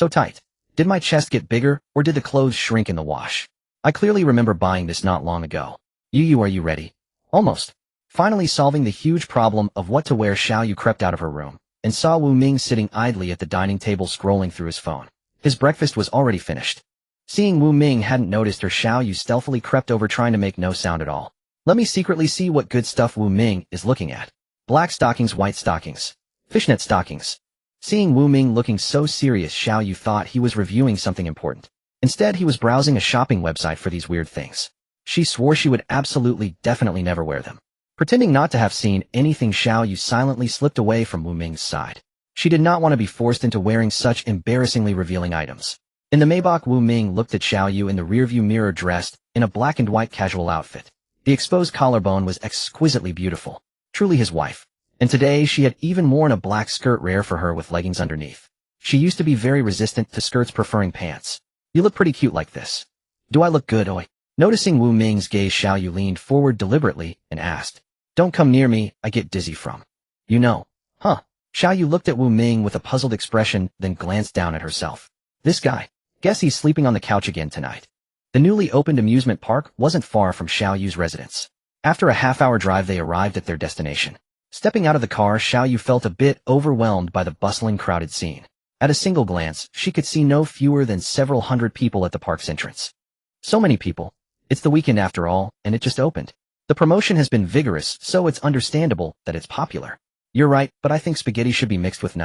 tight. Did my chest get bigger, or did the clothes shrink in the wash? I clearly remember buying this not long ago. You, are you ready? Almost. Finally solving the huge problem of what to wear, Xiao Yu crept out of her room, and saw Wu Ming sitting idly at the dining table scrolling through his phone. His breakfast was already finished. Seeing Wu Ming hadn't noticed her, Xiao Yu stealthily crept over, trying to make no sound at all. Let me secretly see what good stuff Wu Ming is looking at. Black stockings, white stockings, fishnet stockings. Seeing Wu Ming looking so serious, Xiao Yu thought he was reviewing something important. Instead, he was browsing a shopping website for these weird things. She swore she would absolutely, definitely never wear them. Pretending not to have seen anything, Xiao Yu silently slipped away from Wu Ming's side. She did not want to be forced into wearing such embarrassingly revealing items. In the Maybach, Wu Ming looked at Xiao Yu in the rearview mirror, dressed in a black and white casual outfit. The exposed collarbone was exquisitely beautiful. Truly his wife. And today she had even worn a black skirt, rare for her, with leggings underneath. She used to be very resistant to skirts, preferring pants. You look pretty cute like this. Do I look good, oi? Noticing Wu Ming's gaze, Xiao Yu leaned forward deliberately and asked, "Don't come near me, I get dizzy from. You know." Huh? Xiao Yu looked at Wu Ming with a puzzled expression, then glanced down at herself. This guy. Guess he's sleeping on the couch again tonight. The newly opened amusement park wasn't far from Xiao Yu's residence. After a half-hour drive, they arrived at their destination. Stepping out of the car, Xiao Yu felt a bit overwhelmed by the bustling, crowded scene. At a single glance, she could see no fewer than several hundred people at the park's entrance. So many people. It's the weekend after all, and it just opened. The promotion has been vigorous, so it's understandable that it's popular. You're right, but I think spaghetti should be mixed with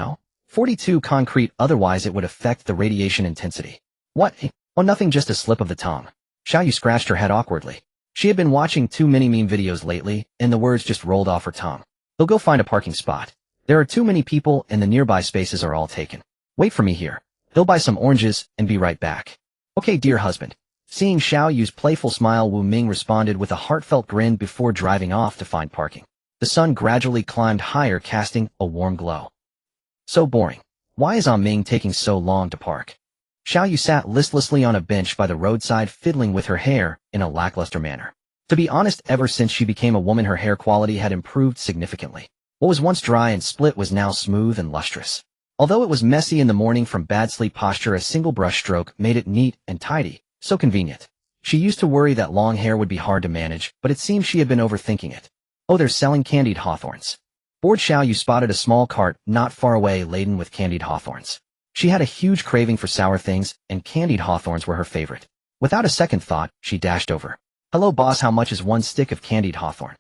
42 concrete, otherwise it would affect the radiation intensity. What? Oh, nothing, just a slip of the tongue. Xiao Yu scratched her head awkwardly. She had been watching too many meme videos lately, and the words just rolled off her tongue. They'll go find a parking spot. There are too many people, and the nearby spaces are all taken. Wait for me here. They'll buy some oranges and be right back. Okay, dear husband. Seeing Xiao Yu's playful smile, Wu Ming responded with a heartfelt grin before driving off to find parking. The sun gradually climbed higher, casting a warm glow. So boring. Why is Ming taking so long to park? Xiao Yu sat listlessly on a bench by the roadside fiddling with her hair in a lackluster manner. To be honest, ever since she became a woman her hair quality had improved significantly. What was once dry and split was now smooth and lustrous. Although it was messy in the morning from bad sleep posture, a single brush stroke made it neat and tidy, so convenient. She used to worry that long hair would be hard to manage, but it seemed she had been overthinking it. Oh, they're selling candied hawthorns. Bored, Xiao Yu spotted a small cart not far away laden with candied hawthorns. She had a huge craving for sour things, and candied hawthorns were her favorite. Without a second thought, she dashed over. "Hello boss, how much is one stick of candied hawthorn?"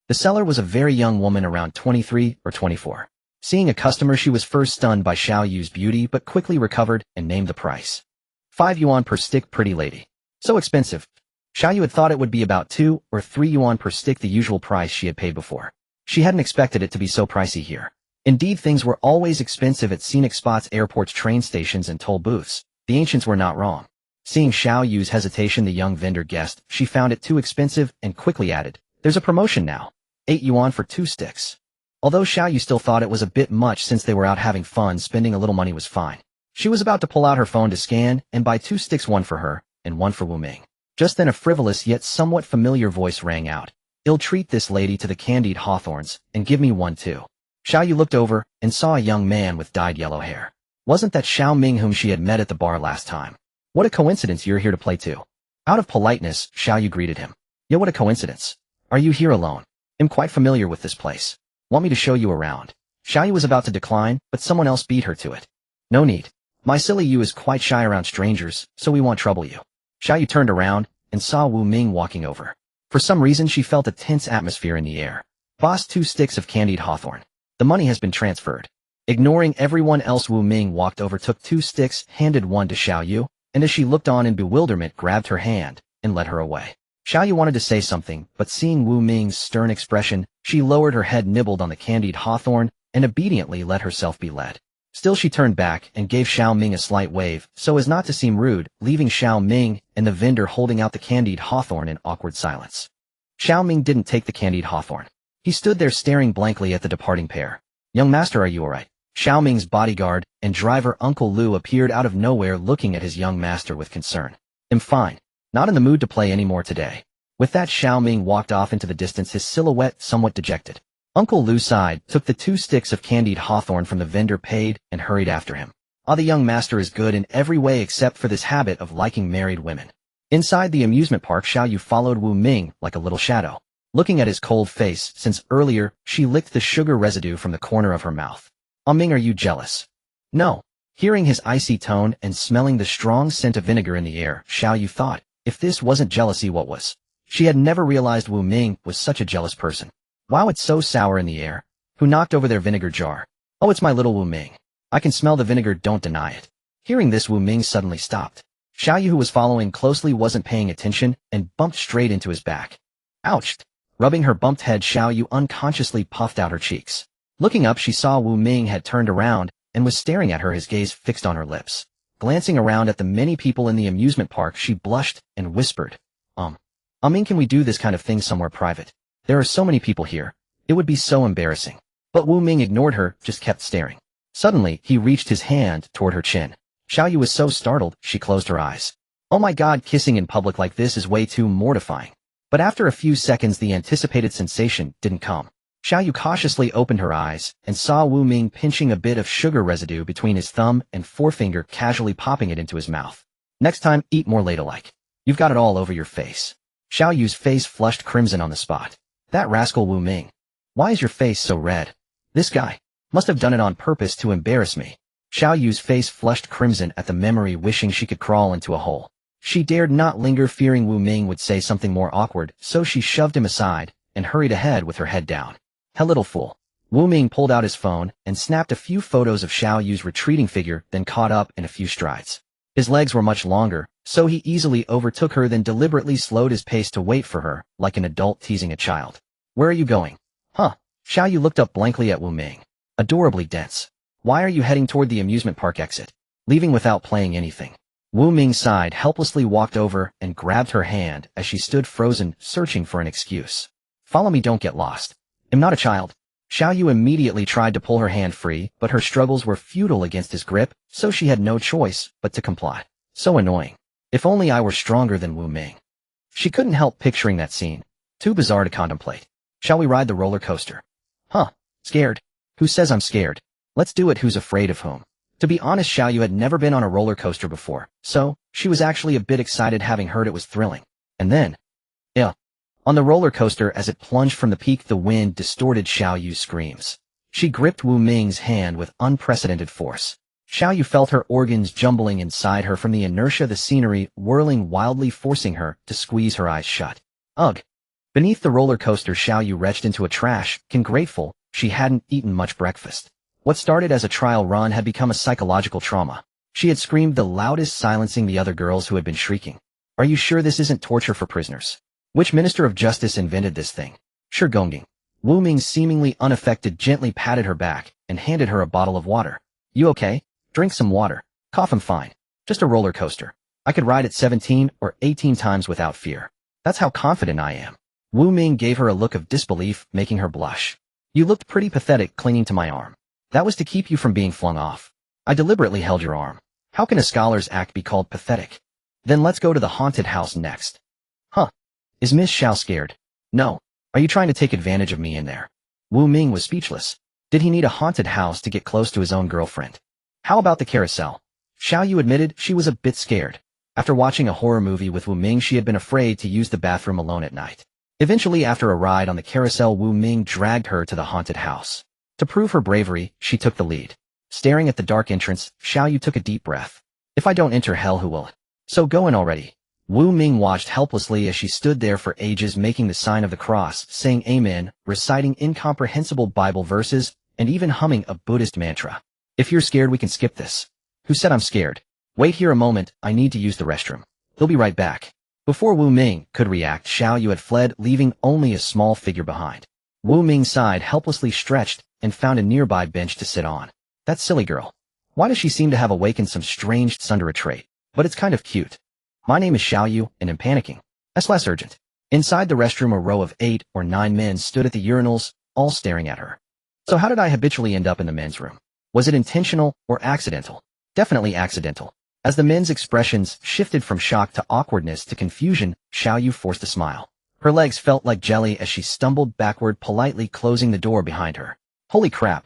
The seller was a very young woman around 23 or 24. Seeing a customer, she was first stunned by Xiao Yu's beauty but quickly recovered and named the price. 5 yuan per stick, pretty lady. So expensive. Xiao Yu had thought it would be about 2 or 3 yuan per stick, the usual price she had paid before. She hadn't expected it to be so pricey here. Indeed, things were always expensive at scenic spots, airports, train stations, and toll booths. The ancients were not wrong. Seeing Xiao Yu's hesitation, the young vendor guessed she found it too expensive and quickly added, "There's a promotion now. 8 yuan for 2 sticks. Although Xiao Yu still thought it was a bit much since they were out having fun, spending a little money was fine. She was about to pull out her phone to scan and buy 2 sticks, one for her and one for Wu Ming. Just then a frivolous yet somewhat familiar voice rang out. "Ill-treat this lady to the candied hawthorns and give me one too." Xiao Yu looked over and saw a young man with dyed yellow hair. Wasn't that Xiao Ming whom she had met at the bar last time? "What a coincidence, you're here to play too." Out of politeness, Xiao Yu greeted him. "Yeah, what a coincidence. Are you here alone? I'm quite familiar with this place. Want me to show you around?" Xiao Yu was about to decline, but someone else beat her to it. "No need. My silly Yu is quite shy around strangers, so we won't trouble you." Xiao Yu turned around and saw Wu Ming walking over. For some reason, she felt a tense atmosphere in the air. "Boss, 2 sticks of candied hawthorn. The money has been transferred." Ignoring everyone else, Wu Ming walked over, took 2 sticks, handed one to Xiao Yu, and as she looked on in bewilderment, grabbed her hand and led her away. Xiao Yu wanted to say something, but seeing Wu Ming's stern expression, she lowered her head, nibbled on the candied hawthorn, and obediently let herself be led. Still, she turned back and gave Xiao Ming a slight wave, so as not to seem rude, leaving Xiao Ming and the vendor holding out the candied hawthorn in awkward silence. Xiao Ming didn't take the candied hawthorn. He stood there staring blankly at the departing pair. "Young master, are you alright?" Xiao Ming's bodyguard and driver Uncle Lu appeared out of nowhere, looking at his young master with concern. "I'm fine. Not in the mood to play anymore today." With that, Xiao Ming walked off into the distance, his silhouette somewhat dejected. Uncle Lu sighed, took the 2 sticks of candied hawthorn from the vendor, paid, and hurried after him. "Ah, the young master is good in every way except for this habit of liking married women." Inside the amusement park, Xiao Yu followed Wu Ming like a little shadow. Looking at his cold face, since earlier, she licked the sugar residue from the corner of her mouth. "Ah, Ming, are you jealous?" "No." Hearing his icy tone and smelling the strong scent of vinegar in the air, Xiao Yu thought, if this wasn't jealousy, what was? She had never realized Wu Ming was such a jealous person. "Wow, it's so sour in the air. Who knocked over their vinegar jar?" "Oh, it's my little Wu Ming. I can smell the vinegar, don't deny it." Hearing this, Wu Ming suddenly stopped. Xiao Yu, who was following closely, wasn't paying attention and bumped straight into his back. "Ouch!" Rubbing her bumped head, Xiao Yu unconsciously puffed out her cheeks. Looking up, she saw Wu Ming had turned around and was staring at her, his gaze fixed on her lips. Glancing around at the many people in the amusement park, she blushed and whispered, Ming, can we do this kind of thing somewhere private? There are so many people here. It would be so embarrassing." But Wu Ming ignored her, just kept staring. Suddenly, he reached his hand toward her chin. Xiao Yu was so startled, she closed her eyes. "Oh my god, kissing in public like this is way too mortifying." But after a few seconds, the anticipated sensation didn't come. Xiao Yu cautiously opened her eyes and saw Wu Ming pinching a bit of sugar residue between his thumb and forefinger, casually popping it into his mouth. "Next time, eat more ladylike. You've got it all over your face." Xiao Yu's face flushed crimson on the spot. "That rascal Wu Ming. Why is your face so red? This guy must have done it on purpose to embarrass me." Xiao Yu's face flushed crimson at the memory, wishing she could crawl into a hole. She dared not linger, fearing Wu Ming would say something more awkward, so she shoved him aside and hurried ahead with her head down. "Hell, little fool." Wu Ming pulled out his phone and snapped a few photos of Xiao Yu's retreating figure, then caught up in a few strides. His legs were much longer, so he easily overtook her, then deliberately slowed his pace to wait for her, like an adult teasing a child. "Where are you going?" "Huh?" Xiao Yu looked up blankly at Wu Ming. "Adorably dense. Why are you heading toward the amusement park exit? Leaving without playing anything?" Wu Ming sighed, helplessly walked over and grabbed her hand as she stood frozen, searching for an excuse. "Follow me, don't get lost. I'm not a child." Xiao Yu immediately tried to pull her hand free, but her struggles were futile against his grip, so she had no choice but to comply. So annoying. If only I were stronger than Wu Ming. She couldn't help picturing that scene. Too bizarre to contemplate. Shall we ride the roller coaster? Huh. Scared? Who says I'm scared? Let's do it. Who's afraid of whom? To be honest, Xiaoyu had never been on a roller coaster before, so she was actually a bit excited having heard it was thrilling. And then, on the roller coaster as it plunged from the peak, the wind distorted Xiaoyu's screams. She gripped Wu Ming's hand with unprecedented force. Xiaoyu felt her organs jumbling inside her from the inertia, the scenery whirling wildly, forcing her to squeeze her eyes shut. Ugh. Beneath the roller coaster, Xiaoyu retched into a trash can, grateful she hadn't eaten much breakfast. What started as a trial run had become a psychological trauma. She had screamed the loudest, silencing the other girls who had been shrieking. Are you sure this isn't torture for prisoners? Which Minister of Justice invented this thing? Sure, Gongjing. Wu Ming, seemingly unaffected, gently patted her back and handed her a bottle of water. You okay? Drink some water. Cough. I'm fine. Just a roller coaster. I could ride it 17 or 18 times without fear. That's how confident I am. Wu Ming gave her a look of disbelief, making her blush. You looked pretty pathetic clinging to my arm. That was to keep you from being flung off. I deliberately held your arm. How can a scholar's act be called pathetic? Then let's go to the haunted house next. Huh. Is Miss Xiao scared? No. Are you trying to take advantage of me in there? Wu Ming was speechless. Did he need a haunted house to get close to his own girlfriend? How about the carousel? Xiaoyu admitted she was a bit scared. After watching a horror movie with Wu Ming, she had been afraid to use the bathroom alone at night. Eventually, after a ride on the carousel, Wu Ming dragged her to the haunted house. To prove her bravery, she took the lead. Staring at the dark entrance, Xiaoyu took a deep breath. If I don't enter hell, who will? So go in already. Wu Ming watched helplessly as she stood there for ages, making the sign of the cross, saying amen, reciting incomprehensible Bible verses, and even humming a Buddhist mantra. If you're scared, we can skip this. Who said I'm scared? Wait here a moment, I need to use the restroom. They'll be right back. Before Wu Ming could react, Xiaoyu had fled, leaving only a small figure behind. Wu Ming sighed, helplessly stretched, and found a nearby bench to sit on. That silly girl. Why does she seem to have awakened some strange tsundere trait? But it's kind of cute. My name is Xiaoyu, and I'm panicking. That's less urgent. Inside the restroom, a row of 8 or 9 men stood at the urinals, all staring at her. So how did I habitually end up in the men's room? Was it intentional or accidental? Definitely accidental. As the men's expressions shifted from shock to awkwardness to confusion, Xiaoyu forced a smile. Her legs felt like jelly as she stumbled backward, politely closing the door behind her. Holy crap.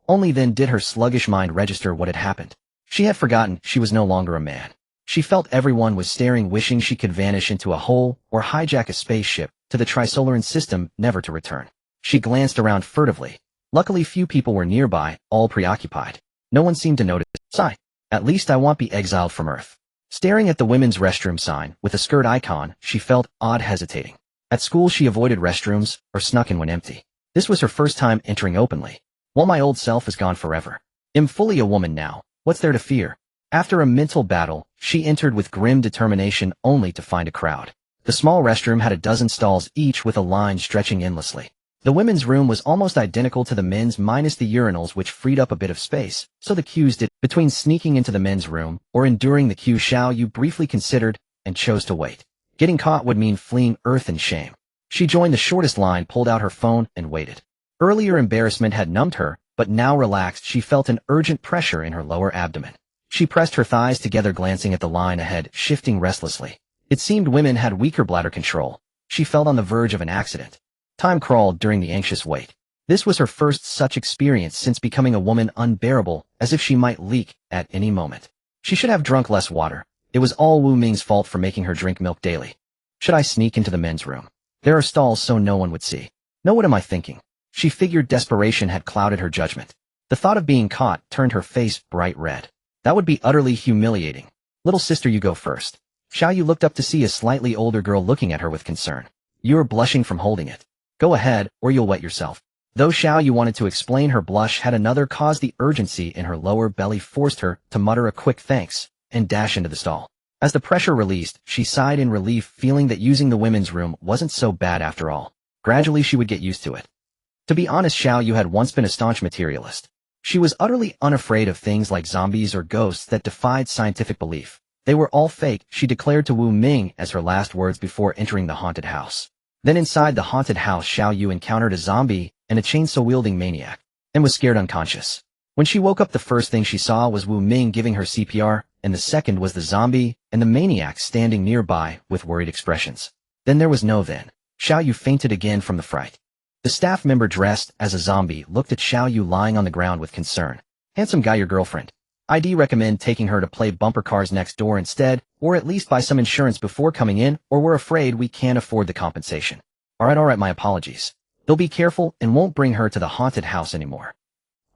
Only then did her sluggish mind register what had happened. She had forgotten she was no longer a man. She felt everyone was staring, wishing she could vanish into a hole or hijack a spaceship to the Trisolaran system, never to return. She glanced around furtively. Luckily, few people were nearby, all preoccupied. No one seemed to notice. Sigh. At least I won't be exiled from Earth. Staring at the women's restroom sign with a skirt icon, she felt odd, hesitating. At school, she avoided restrooms or snuck in when empty. This was her first time entering openly. Well, my old self is gone forever. I'm fully a woman now. What's there to fear? After a mental battle, she entered with grim determination, only to find a crowd. The small restroom had a dozen stalls, each with a line stretching endlessly. The women's room was almost identical to the men's, minus the urinals, which freed up a bit of space, so the queues did. Between sneaking into the men's room or enduring the queue, Xiaoyu briefly considered and chose to wait. Getting caught would mean fleeing Earth in shame. She joined the shortest line, pulled out her phone, and waited. Earlier embarrassment had numbed her, but now relaxed, she felt an urgent pressure in her lower abdomen. She pressed her thighs together, glancing at the line ahead, shifting restlessly. It seemed women had weaker bladder control. She felt on the verge of an accident. Time crawled during the anxious wait. This was her first such experience since becoming a woman, unbearable, as if she might leak at any moment. She should have drunk less water. It was all Wu Ming's fault for making her drink milk daily. Should I sneak into the men's room? There are stalls so no one would see. No, what am I thinking? She figured desperation had clouded her judgment. The thought of being caught turned her face bright red. That would be utterly humiliating. Little sister, you go first. Xiaoyu looked up to see a slightly older girl looking at her with concern. You are blushing from holding it. Go ahead, or you'll wet yourself. Though Xiaoyu wanted to explain, her blush had another cause. The urgency in her lower belly forced her to mutter a quick thanks and dash into the stall. As the pressure released, she sighed in relief, feeling that using the women's room wasn't so bad after all. Gradually she would get used to it. To be honest, Xiaoyu had once been a staunch materialist. She was utterly unafraid of things like zombies or ghosts that defied scientific belief. They were all fake, she declared to Wu Ming as her last words before entering the haunted house. Then inside the haunted house, Xiaoyu encountered a zombie and a chainsaw-wielding maniac, and was scared unconscious. When she woke up, the first thing she saw was Wu Ming giving her CPR, and the second was the zombie and the maniac standing nearby with worried expressions. Then there was no then. Xiao Yu fainted again from the fright. The staff member dressed as a zombie looked at Xiao Yu lying on the ground with concern. Handsome guy, your girlfriend. I'd recommend taking her to play bumper cars next door instead, or at least buy some insurance before coming in, or we're afraid we can't afford the compensation. Alright, my apologies. They'll be careful and won't bring her to the haunted house anymore.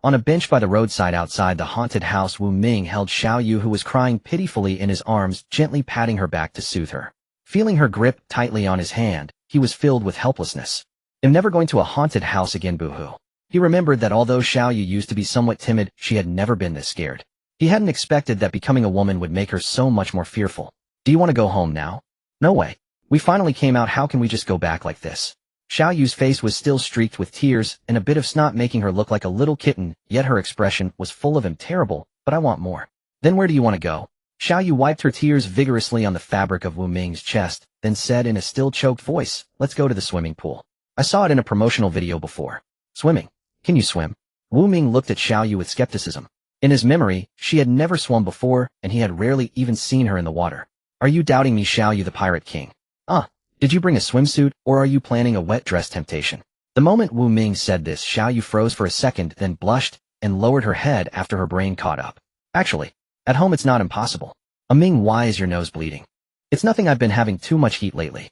On a bench by the roadside outside the haunted house, Wu Ming held Xiao Yu, who was crying pitifully, in his arms, gently patting her back to soothe her. Feeling her grip tightly on his hand, he was filled with helplessness. I'm never going to a haunted house again, boo-hoo. He remembered that although Xiao Yu used to be somewhat timid, she had never been this scared. He hadn't expected that becoming a woman would make her so much more fearful. Do you want to go home now? No way. We finally came out, how can we just go back like this? Xiao Yu's face was still streaked with tears and a bit of snot, making her look like a little kitten, yet her expression was full of terrible, but I want more. Then where do you want to go? Xiao Yu wiped her tears vigorously on the fabric of Wu Ming's chest, then said in a still choked voice, let's go to the swimming pool. I saw it in a promotional video before. Swimming? Can you swim? Wu Ming looked at Xiao Yu with skepticism. In his memory, she had never swum before, and he had rarely even seen her in the water. Are you doubting me, Xiao Yu the Pirate King? Did you bring a swimsuit, or are you planning a wet dress temptation? The moment Wu Ming said this, Xiao Yu froze for a second, then blushed, and lowered her head after her brain caught up. Actually, at home it's not impossible. Ming, why is your nose bleeding? It's nothing, I've been having too much heat lately.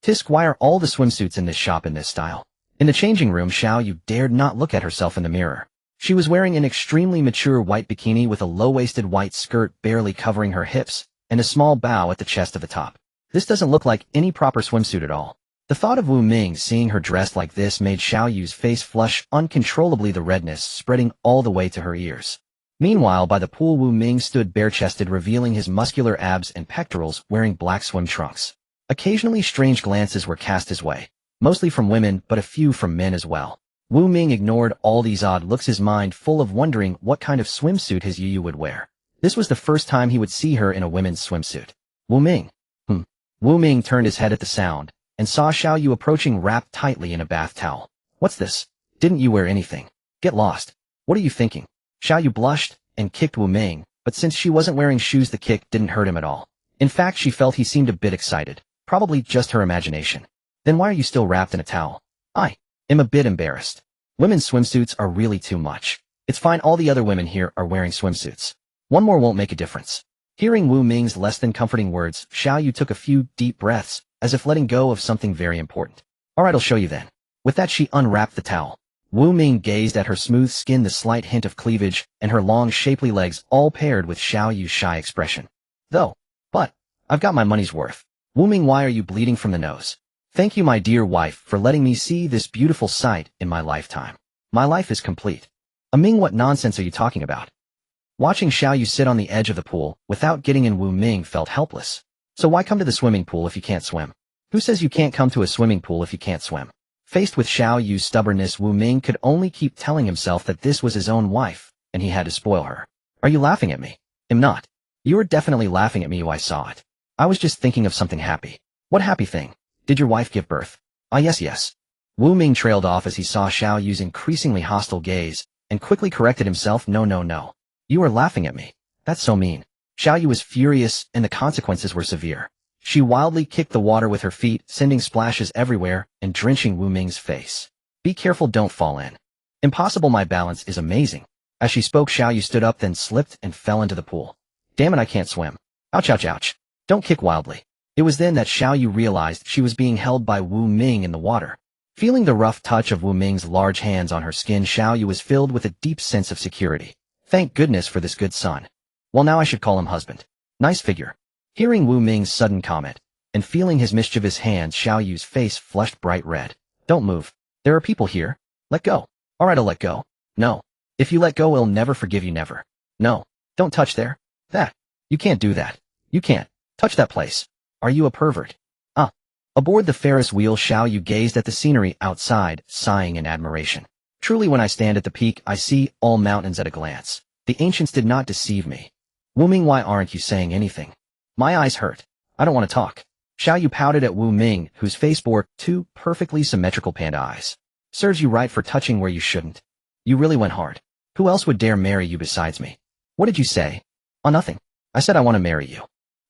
Tisk, why are all the swimsuits in this shop in this style? In the changing room, Xiao Yu dared not look at herself in the mirror. She was wearing an extremely mature white bikini with a low-waisted white skirt barely covering her hips, and a small bow at the chest of the top. This doesn't look like any proper swimsuit at all. The thought of Wu Ming seeing her dressed like this made Xiao Yu's face flush uncontrollably, the redness spreading all the way to her ears. Meanwhile, by the pool, Wu Ming stood bare-chested, revealing his muscular abs and pectorals, wearing black swim trunks. Occasionally strange glances were cast his way, mostly from women, but a few from men as well. Wu Ming ignored all these odd looks, his mind full of wondering what kind of swimsuit his Yu would wear. This was the first time he would see her in a women's swimsuit. Wu Ming. Wu Ming turned his head at the sound, and saw Xiao Yu approaching, wrapped tightly in a bath towel. What's this? Didn't you wear anything? Get lost. What are you thinking? Xiao Yu blushed and kicked Wu Ming, but since she wasn't wearing shoes, the kick didn't hurt him at all. In fact, she felt he seemed a bit excited, probably just her imagination. Then why are you still wrapped in a towel? I am a bit embarrassed. Women's swimsuits are really too much. It's fine, all the other women here are wearing swimsuits. One more won't make a difference. Hearing Wu Ming's less than comforting words, Xiao Yu took a few deep breaths, as if letting go of something very important. Alright, I'll show you then. With that, she unwrapped the towel. Wu Ming gazed at her smooth skin, the slight hint of cleavage, and her long, shapely legs, all paired with Xiao Yu's shy expression. But, I've got my money's worth. Wu Ming, why are you bleeding from the nose? Thank you, my dear wife, for letting me see this beautiful sight in my lifetime. My life is complete. Ming, what nonsense are you talking about? Watching Xiao Yu sit on the edge of the pool, without getting in, Wu Ming felt helpless. So why come to the swimming pool if you can't swim? Who says you can't come to a swimming pool if you can't swim? Faced with Xiao Yu's stubbornness, Wu Ming could only keep telling himself that this was his own wife, and he had to spoil her. Are you laughing at me? I'm not. You were definitely laughing at me, I saw it. I was just thinking of something happy. What happy thing? Did your wife give birth? Yes. Wu Ming trailed off as he saw Xiao Yu's increasingly hostile gaze, and quickly corrected himself. No. You are laughing at me. That's so mean. Xiao Yu was furious, and the consequences were severe. She wildly kicked the water with her feet, sending splashes everywhere and drenching Wu Ming's face. Be careful, don't fall in. Impossible, my balance is amazing. As she spoke, Xiao Yu stood up, then slipped and fell into the pool. Damn it, I can't swim. Ouch. Don't kick wildly. It was then that Xiao Yu realized she was being held by Wu Ming in the water. Feeling the rough touch of Wu Ming's large hands on her skin, Xiao Yu was filled with a deep sense of security. Thank goodness for this good son. Well, now I should call him husband. Nice figure. Hearing Wu Ming's sudden comment, and feeling his mischievous hands, Xiao Yu's face flushed bright red. Don't move. There are people here. Let go. Alright, I'll let go. No. If you let go, I'll never forgive you, never. No. Don't touch there. That. You can't do that. You can't. Touch that place. Are you a pervert? Aboard the Ferris wheel, Xiao Yu gazed at the scenery outside, sighing in admiration. Truly, when I stand at the peak, I see all mountains at a glance. The ancients did not deceive me. Wu Ming, why aren't you saying anything? My eyes hurt. I don't want to talk. Xiao Yu pouted at Wu Ming, whose face bore two perfectly symmetrical panda eyes. Serves you right for touching where you shouldn't. You really went hard. Who else would dare marry you besides me? What did you say? Oh, nothing. I said I want to marry you.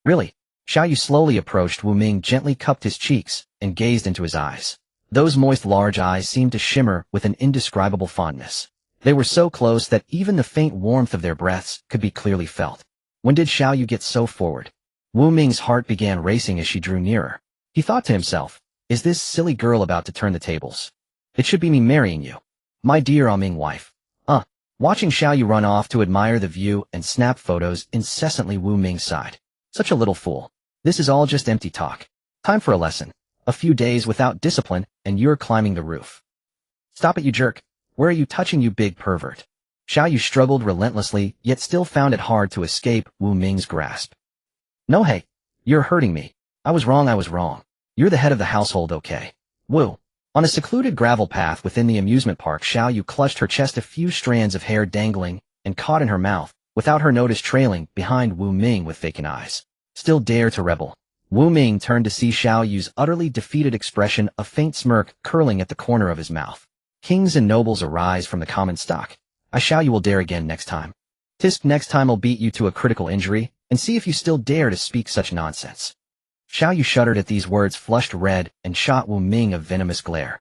Really? Xiao Yu slowly approached Wu Ming, gently cupped his cheeks, and gazed into his eyes. Those moist large eyes seemed to shimmer with an indescribable fondness. They were so close that even the faint warmth of their breaths could be clearly felt. When did Xiao Yu get so forward? Wu Ming's heart began racing as she drew nearer. He thought to himself, is this silly girl about to turn the tables? It should be me marrying you. My dear Ming wife. Watching Xiao Yu run off to admire the view and snap photos incessantly, Wu Ming sighed. Such a little fool. This is all just empty talk. Time for a lesson. A few days without discipline, and you're climbing the roof. Stop it, you jerk. Where are you touching, you big pervert? Xiao Yu struggled relentlessly, yet still found it hard to escape Wu Ming's grasp. No, hey. You're hurting me. I was wrong. You're the head of the household, okay? Wu. On a secluded gravel path within the amusement park, Xiao Yu clutched her chest, a few strands of hair dangling and caught in her mouth, without her notice trailing behind Wu Ming with vacant eyes. Still dare to rebel? Wu Ming turned to see Xiao Yu's utterly defeated expression, a faint smirk curling at the corner of his mouth. Kings and nobles arise from the common stock. Xiao Yu will dare again next time. Tisk, next time I'll beat you to a critical injury, and see if you still dare to speak such nonsense. Xiao Yu shuddered at these words, flushed red, and shot Wu Ming a venomous glare.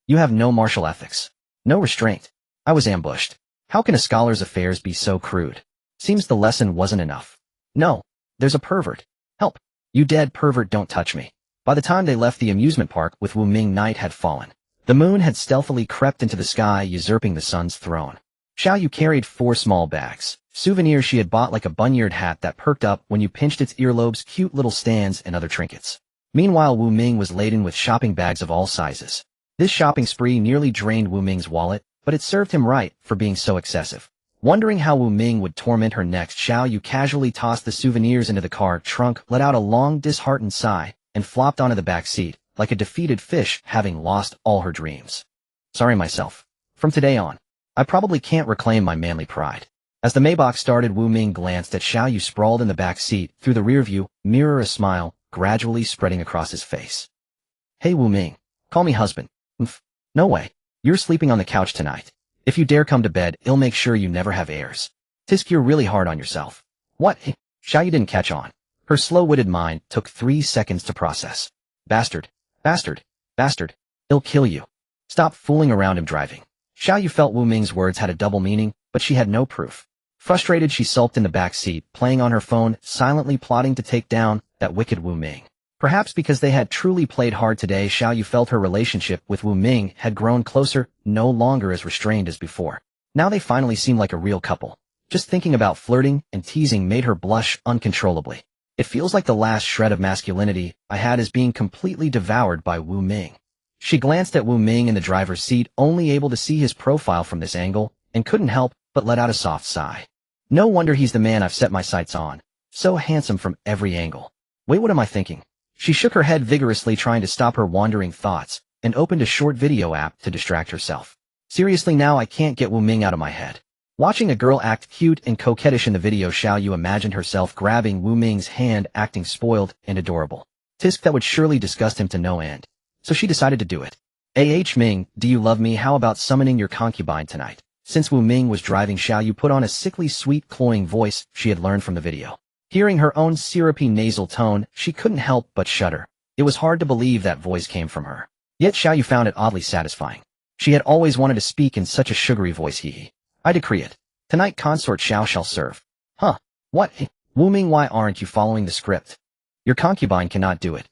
You have no martial ethics. No restraint. I was ambushed. How can a scholar's affairs be so crude? Seems the lesson wasn't enough. No. There's a pervert. Help. You dead pervert, don't touch me. By the time they left the amusement park with Wu Ming, night had fallen. The moon had stealthily crept into the sky, usurping the sun's throne. Xiao Yu carried 4 small bags. Souvenirs she had bought, like a bunyered hat that perked up when you pinched its earlobes, cute little stands, and other trinkets. Meanwhile, Wu Ming was laden with shopping bags of all sizes. This shopping spree nearly drained Wu Ming's wallet, but it served him right for being so excessive. Wondering how Wu Ming would torment her next, Xiao Yu casually tossed the souvenirs into the car trunk, let out a long, disheartened sigh, and flopped onto the back seat, like a defeated fish having lost all her dreams. Sorry myself. From today on, I probably can't reclaim my manly pride. As the Maybach started, Wu Ming glanced at Xiao Yu sprawled in the back seat through the rearview mirror, a smile gradually spreading across his face. Hey Wu Ming, call me husband. No way. You're sleeping on the couch tonight. If you dare come to bed, I'll make sure you never have heirs. Tisk, you're really hard on yourself. What? Xiao Yu didn't catch on. Her slow-witted mind took 3 seconds to process. Bastard. Bastard. Bastard. I'll kill you. Stop fooling around, I'm driving. Xiao Yu felt Wu Ming's words had a double meaning, but she had no proof. Frustrated, she sulked in the back seat, playing on her phone, silently plotting to take down that wicked Wu Ming. Perhaps because they had truly played hard today, Xiao Yu felt her relationship with Wu Ming had grown closer, no longer as restrained as before. Now they finally seemed like a real couple. Just thinking about flirting and teasing made her blush uncontrollably. It feels like the last shred of masculinity I had is being completely devoured by Wu Ming. She glanced at Wu Ming in the driver's seat, only able to see his profile from this angle, and couldn't help but let out a soft sigh. No wonder he's the man I've set my sights on. So handsome from every angle. Wait, what am I thinking? She shook her head vigorously, trying to stop her wandering thoughts, and opened a short video app to distract herself. Seriously, now I can't get Wu Ming out of my head. Watching a girl act cute and coquettish in the video, Xiao Yu imagined herself grabbing Wu Ming's hand, acting spoiled and adorable. Tisk, that would surely disgust him to no end. So she decided to do it. Ming, do you love me? How about summoning your concubine tonight? Since Wu Ming was driving, Xiao Yu put on a sickly sweet, cloying voice she had learned from the video. Hearing her own syrupy nasal tone, she couldn't help but shudder. It was hard to believe that voice came from her. Yet Xiao Yu found it oddly satisfying. She had always wanted to speak in such a sugary voice. Hee. I decree it. Tonight consort Xiao shall serve. Huh. What? Wu Ming, why aren't you following the script? Your concubine cannot do it.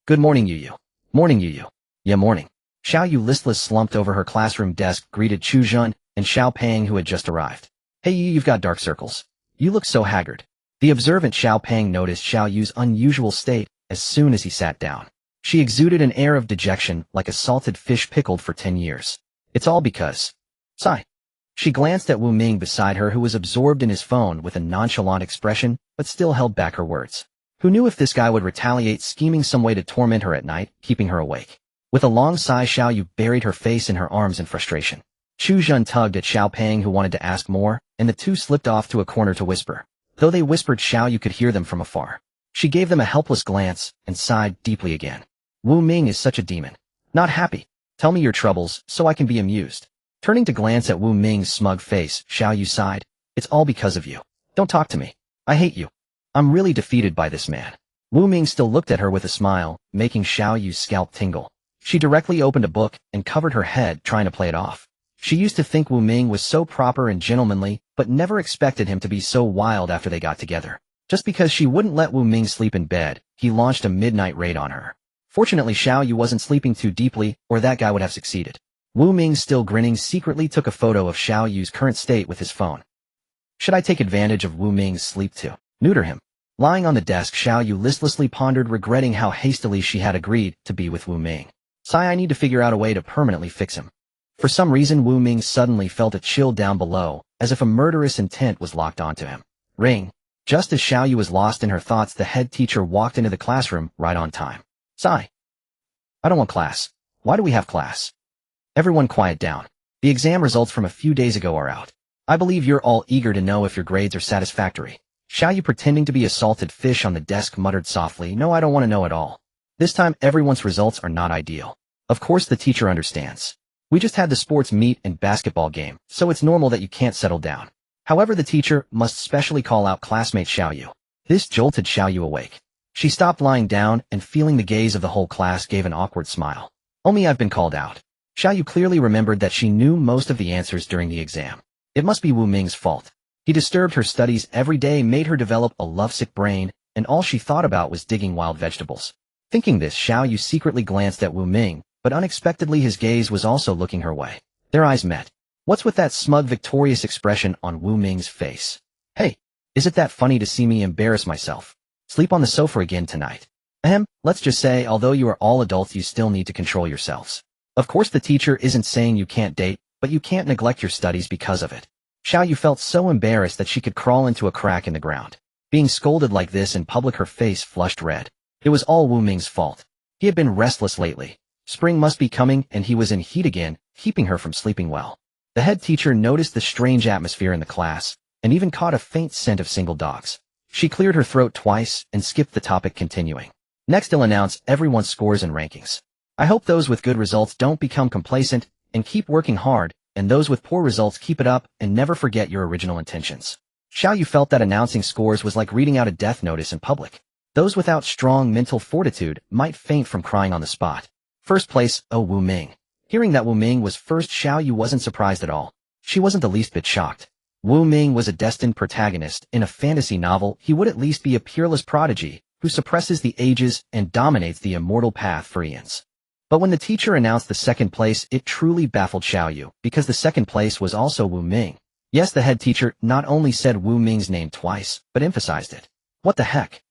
Good morning, Yu Yu. Morning, Yu Yu. Yeah, morning. Xiao Yu, listless, slumped over her classroom desk, greeted Chu Jun and Xiao Pang, who had just arrived. Hey Yu, you've got dark circles. You look so haggard. The observant Xiao Pang noticed Xiao Yu's unusual state as soon as he sat down. She exuded an air of dejection, like a salted fish pickled for 10 years. It's all because... Sigh. She glanced at Wu Ming beside her, who was absorbed in his phone with a nonchalant expression, but still held back her words. Who knew if this guy would retaliate, scheming some way to torment her at night, keeping her awake? With a long sigh, Xiao Yu buried her face in her arms in frustration. Chu Jun tugged at Xiao Pang, who wanted to ask more, and the two slipped off to a corner to whisper. Though they whispered, Xiao Yu could hear them from afar. She gave them a helpless glance and sighed deeply again. Wu Ming is such a demon. Not happy. Tell me your troubles so I can be amused. Turning to glance at Wu Ming's smug face, Xiao Yu sighed. It's all because of you. Don't talk to me. I hate you. I'm really defeated by this man. Wu Ming still looked at her with a smile, making Xiao Yu's scalp tingle. She directly opened a book and covered her head, trying to play it off. She used to think Wu Ming was so proper and gentlemanly, but never expected him to be so wild after they got together. Just because she wouldn't let Wu Ming sleep in bed, he launched a midnight raid on her. Fortunately, Xiao Yu wasn't sleeping too deeply, or that guy would have succeeded. Wu Ming, still grinning, secretly took a photo of Xiao Yu's current state with his phone. Should I take advantage of Wu Ming's sleep to neuter him? Lying on the desk, Xiao Yu listlessly pondered, regretting how hastily she had agreed to be with Wu Ming. Sigh, I need to figure out a way to permanently fix him. For some reason, Wu Ming suddenly felt a chill down below, as if a murderous intent was locked onto him. Ring. Just as Xiao Yu was lost in her thoughts, the head teacher walked into the classroom right on time. Sigh. I don't want class. Why do we have class? Everyone quiet down. The exam results from a few days ago are out. I believe you're all eager to know if your grades are satisfactory. Xiao Yu, pretending to be a salted fish on the desk, muttered softly, No, I don't want to know at all. This time everyone's results are not ideal. Of course the teacher understands. We just had the sports meet and basketball game, so it's normal that you can't settle down. However, the teacher must specially call out classmate Xiao Yu. This jolted Xiao Yu awake. She stopped lying down and, feeling the gaze of the whole class, gave an awkward smile. Oh me, I've been called out. Xiao Yu clearly remembered that she knew most of the answers during the exam. It must be Wu Ming's fault. He disturbed her studies every day, made her develop a lovesick brain, and all she thought about was digging wild vegetables. Thinking this, Xiao Yu secretly glanced at Wu Ming, but unexpectedly his gaze was also looking her way. Their eyes met. What's with that smug, victorious expression on Wu Ming's face? Hey, is it that funny to see me embarrass myself? Sleep on the sofa again tonight. Let's just say, although you are all adults, you still need to control yourselves. Of course the teacher isn't saying you can't date, but you can't neglect your studies because of it. Xiao Yu felt so embarrassed that she could crawl into a crack in the ground. Being scolded like this in public, her face flushed red. It was all Wu Ming's fault. He had been restless lately. Spring must be coming, and he was in heat again, keeping her from sleeping well. The head teacher noticed the strange atmosphere in the class, and even caught a faint scent of single dogs. She cleared her throat twice and skipped the topic, continuing. Next, he'll announce everyone's scores and rankings. I hope those with good results don't become complacent and keep working hard, and those with poor results keep it up and never forget your original intentions. Xiao Yu felt that announcing scores was like reading out a death notice in public. Those without strong mental fortitude might faint from crying on the spot. First place, Wu Ming. Hearing that Wu Ming was first, Xiao Yu wasn't surprised at all. She wasn't the least bit shocked. Wu Ming was a destined protagonist. In a fantasy novel, he would at least be a peerless prodigy who suppresses the ages and dominates the immortal path for eons. But when the teacher announced the second place, it truly baffled Xiao Yu, because the second place was also Wu Ming. Yes, the head teacher not only said Wu Ming's name twice, but emphasized it. What the heck?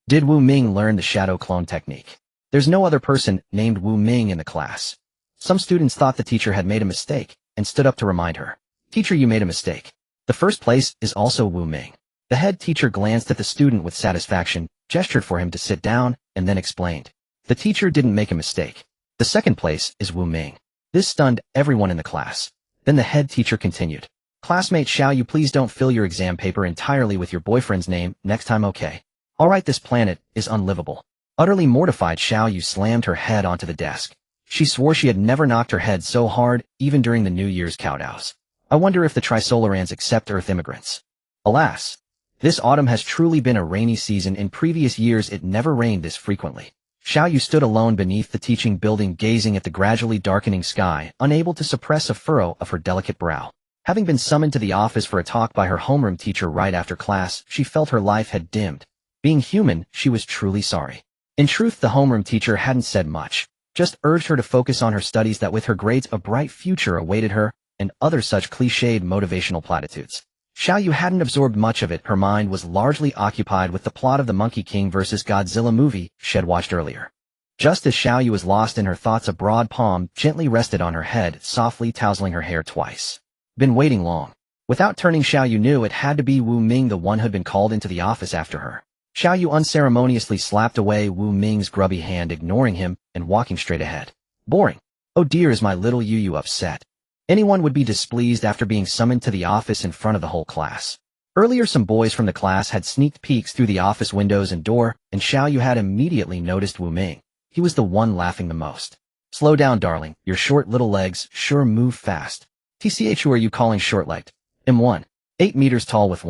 Did Wu Ming learn the shadow clone technique? There's no other person named Wu Ming in the class. Some students thought the teacher had made a mistake and stood up to remind her. Teacher, you made a mistake. The first place is also Wu Ming. The head teacher glanced at the student with satisfaction, gestured for him to sit down, and then explained. The teacher didn't make a mistake. The second place is Wu Ming. This stunned everyone in the class. Then the head teacher continued. Classmate Xiao Yu, please don't fill your exam paper entirely with your boyfriend's name next time, okay? Alright, this planet is unlivable. Utterly mortified, Xiao Yu slammed her head onto the desk. She swore she had never knocked her head so hard, even during the New Year's countdowns. I wonder if the Trisolarans accept Earth immigrants. Alas, this autumn has truly been a rainy season. In previous years it never rained this frequently. Xiao Yu stood alone beneath the teaching building, gazing at the gradually darkening sky, unable to suppress a furrow of her delicate brow. Having been summoned to the office for a talk by her homeroom teacher right after class, she felt her life had dimmed. Being human, she was truly sorry. In truth, the homeroom teacher hadn't said much, just urged her to focus on her studies, that with her grades a bright future awaited her, and other such cliched motivational platitudes. Xiao Yu hadn't absorbed much of it. Her mind was largely occupied with the plot of the Monkey King vs. Godzilla movie she'd watched earlier. Just as Xiao Yu was lost in her thoughts, a broad palm gently rested on her head, softly tousling her hair twice. Been waiting long. Without turning, Xiao Yu knew it had to be Wu Ming, the one who'd been called into the office after her. Xiao Yu unceremoniously slapped away Wu Ming's grubby hand, ignoring him and walking straight ahead. Boring. Oh dear, is my little Yu upset? Anyone would be displeased after being summoned to the office in front of the whole class. Earlier, some boys from the class had sneaked peeks through the office windows and door, and Xiao Yu had immediately noticed Wu Ming. He was the one laughing the most. Slow down, darling. Your short little legs sure move fast. TCH, who are you calling short-legged? M1. 8 meters tall with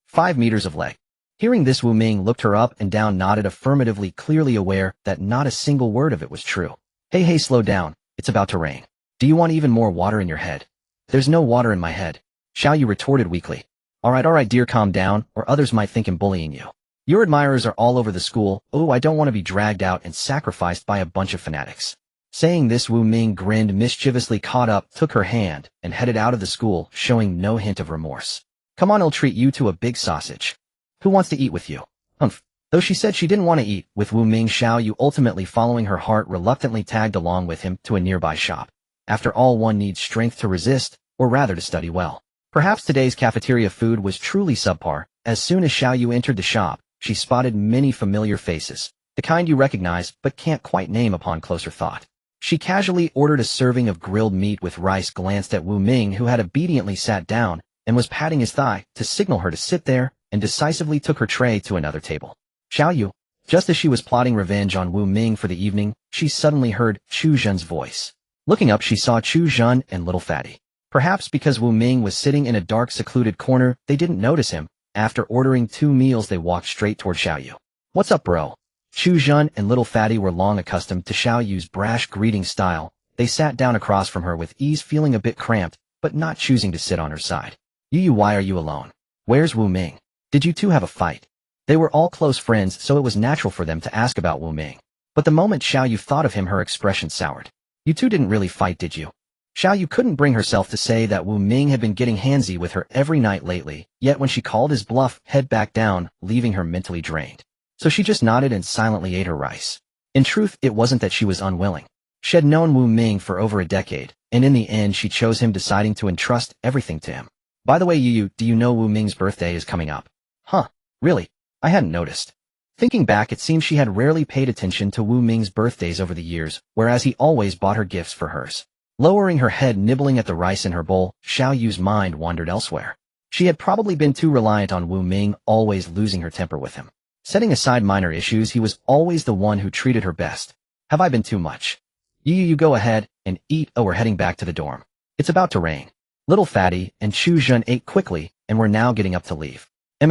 5 meters of leg. Hearing this, Wu Ming looked her up and down, nodded affirmatively, clearly aware that not a single word of it was true. Hey, slow down. It's about to rain. Do you want even more water in your head? There's no water in my head. Xiaoyu retorted weakly. Alright dear, calm down, or others might think I'm bullying you. Your admirers are all over the school. Oh, I don't want to be dragged out and sacrificed by a bunch of fanatics. Saying this, Wu Ming grinned mischievously, caught up, took her hand, and headed out of the school, showing no hint of remorse. Come on, I'll treat you to a big sausage. Who wants to eat with you? Humph. Though she said she didn't want to eat with Wu Ming, Xiaoyu, ultimately following her heart, reluctantly tagged along with him to a nearby shop. After all, one needs strength to resist, or rather to study well. Perhaps today's cafeteria food was truly subpar. As soon as Xiaoyu entered the shop, she spotted many familiar faces, the kind you recognize but can't quite name upon closer thought. She casually ordered a serving of grilled meat with rice, glanced at Wu Ming, who had obediently sat down and was patting his thigh to signal her to sit there, and decisively took her tray to another table. Xiaoyu. Just as she was plotting revenge on Wu Ming for the evening, she suddenly heard Chu Zhen's voice. Looking up, she saw Chu Zhen and Little Fatty. Perhaps because Wu Ming was sitting in a dark, secluded corner, they didn't notice him. After ordering 2 meals, they walked straight toward Xiaoyu. What's up, bro? Chu Zhen and Little Fatty were long accustomed to Xiaoyu's brash greeting style. They sat down across from her with ease, feeling a bit cramped, but not choosing to sit on her side. Yu, why are you alone? Where's Wu Ming? Did you two have a fight? They were all close friends, so it was natural for them to ask about Wu Ming. But the moment Xiaoyu thought of him, her expression soured. You two didn't really fight, did you? Xiaoyu couldn't bring herself to say that Wu Ming had been getting handsy with her every night lately, yet when she called his bluff, head back down, leaving her mentally drained. So she just nodded and silently ate her rice. In truth, it wasn't that she was unwilling. She had known Wu Ming for over a decade, and in the end she chose him, deciding to entrust everything to him. By the way, Yu, do you know Wu Ming's birthday is coming up? Huh, really? I hadn't noticed. Thinking back, it seems she had rarely paid attention to Wu Ming's birthdays over the years, whereas he always bought her gifts for hers. Lowering her head, nibbling at the rice in her bowl, Xiaoyu's mind wandered elsewhere. She had probably been too reliant on Wu Ming, always losing her temper with him. Setting aside minor issues, he was always the one who treated her best. Have I been too much? You go ahead and eat. Oh, we're heading back to the dorm. It's about to rain. Little Fatty and Chu Zhen ate quickly and were now getting up to leave.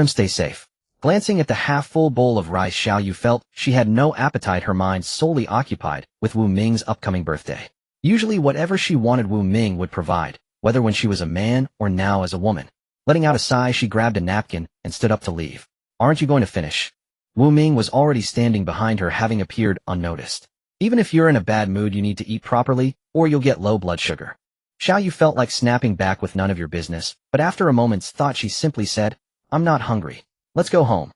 Stay safe. Glancing at the half-full bowl of rice, Xiaoyu felt she had no appetite, her mind solely occupied with Wu Ming's upcoming birthday. Usually whatever she wanted, Wu Ming would provide, whether when she was a man or now as a woman. Letting out a sigh, she grabbed a napkin and stood up to leave. Aren't you going to finish? Wu Ming was already standing behind her, having appeared unnoticed. Even if you're in a bad mood, you need to eat properly, or you'll get low blood sugar. Xiaoyu felt like snapping back with none of your business, but after a moment's thought she simply said, I'm not hungry. Let's go home.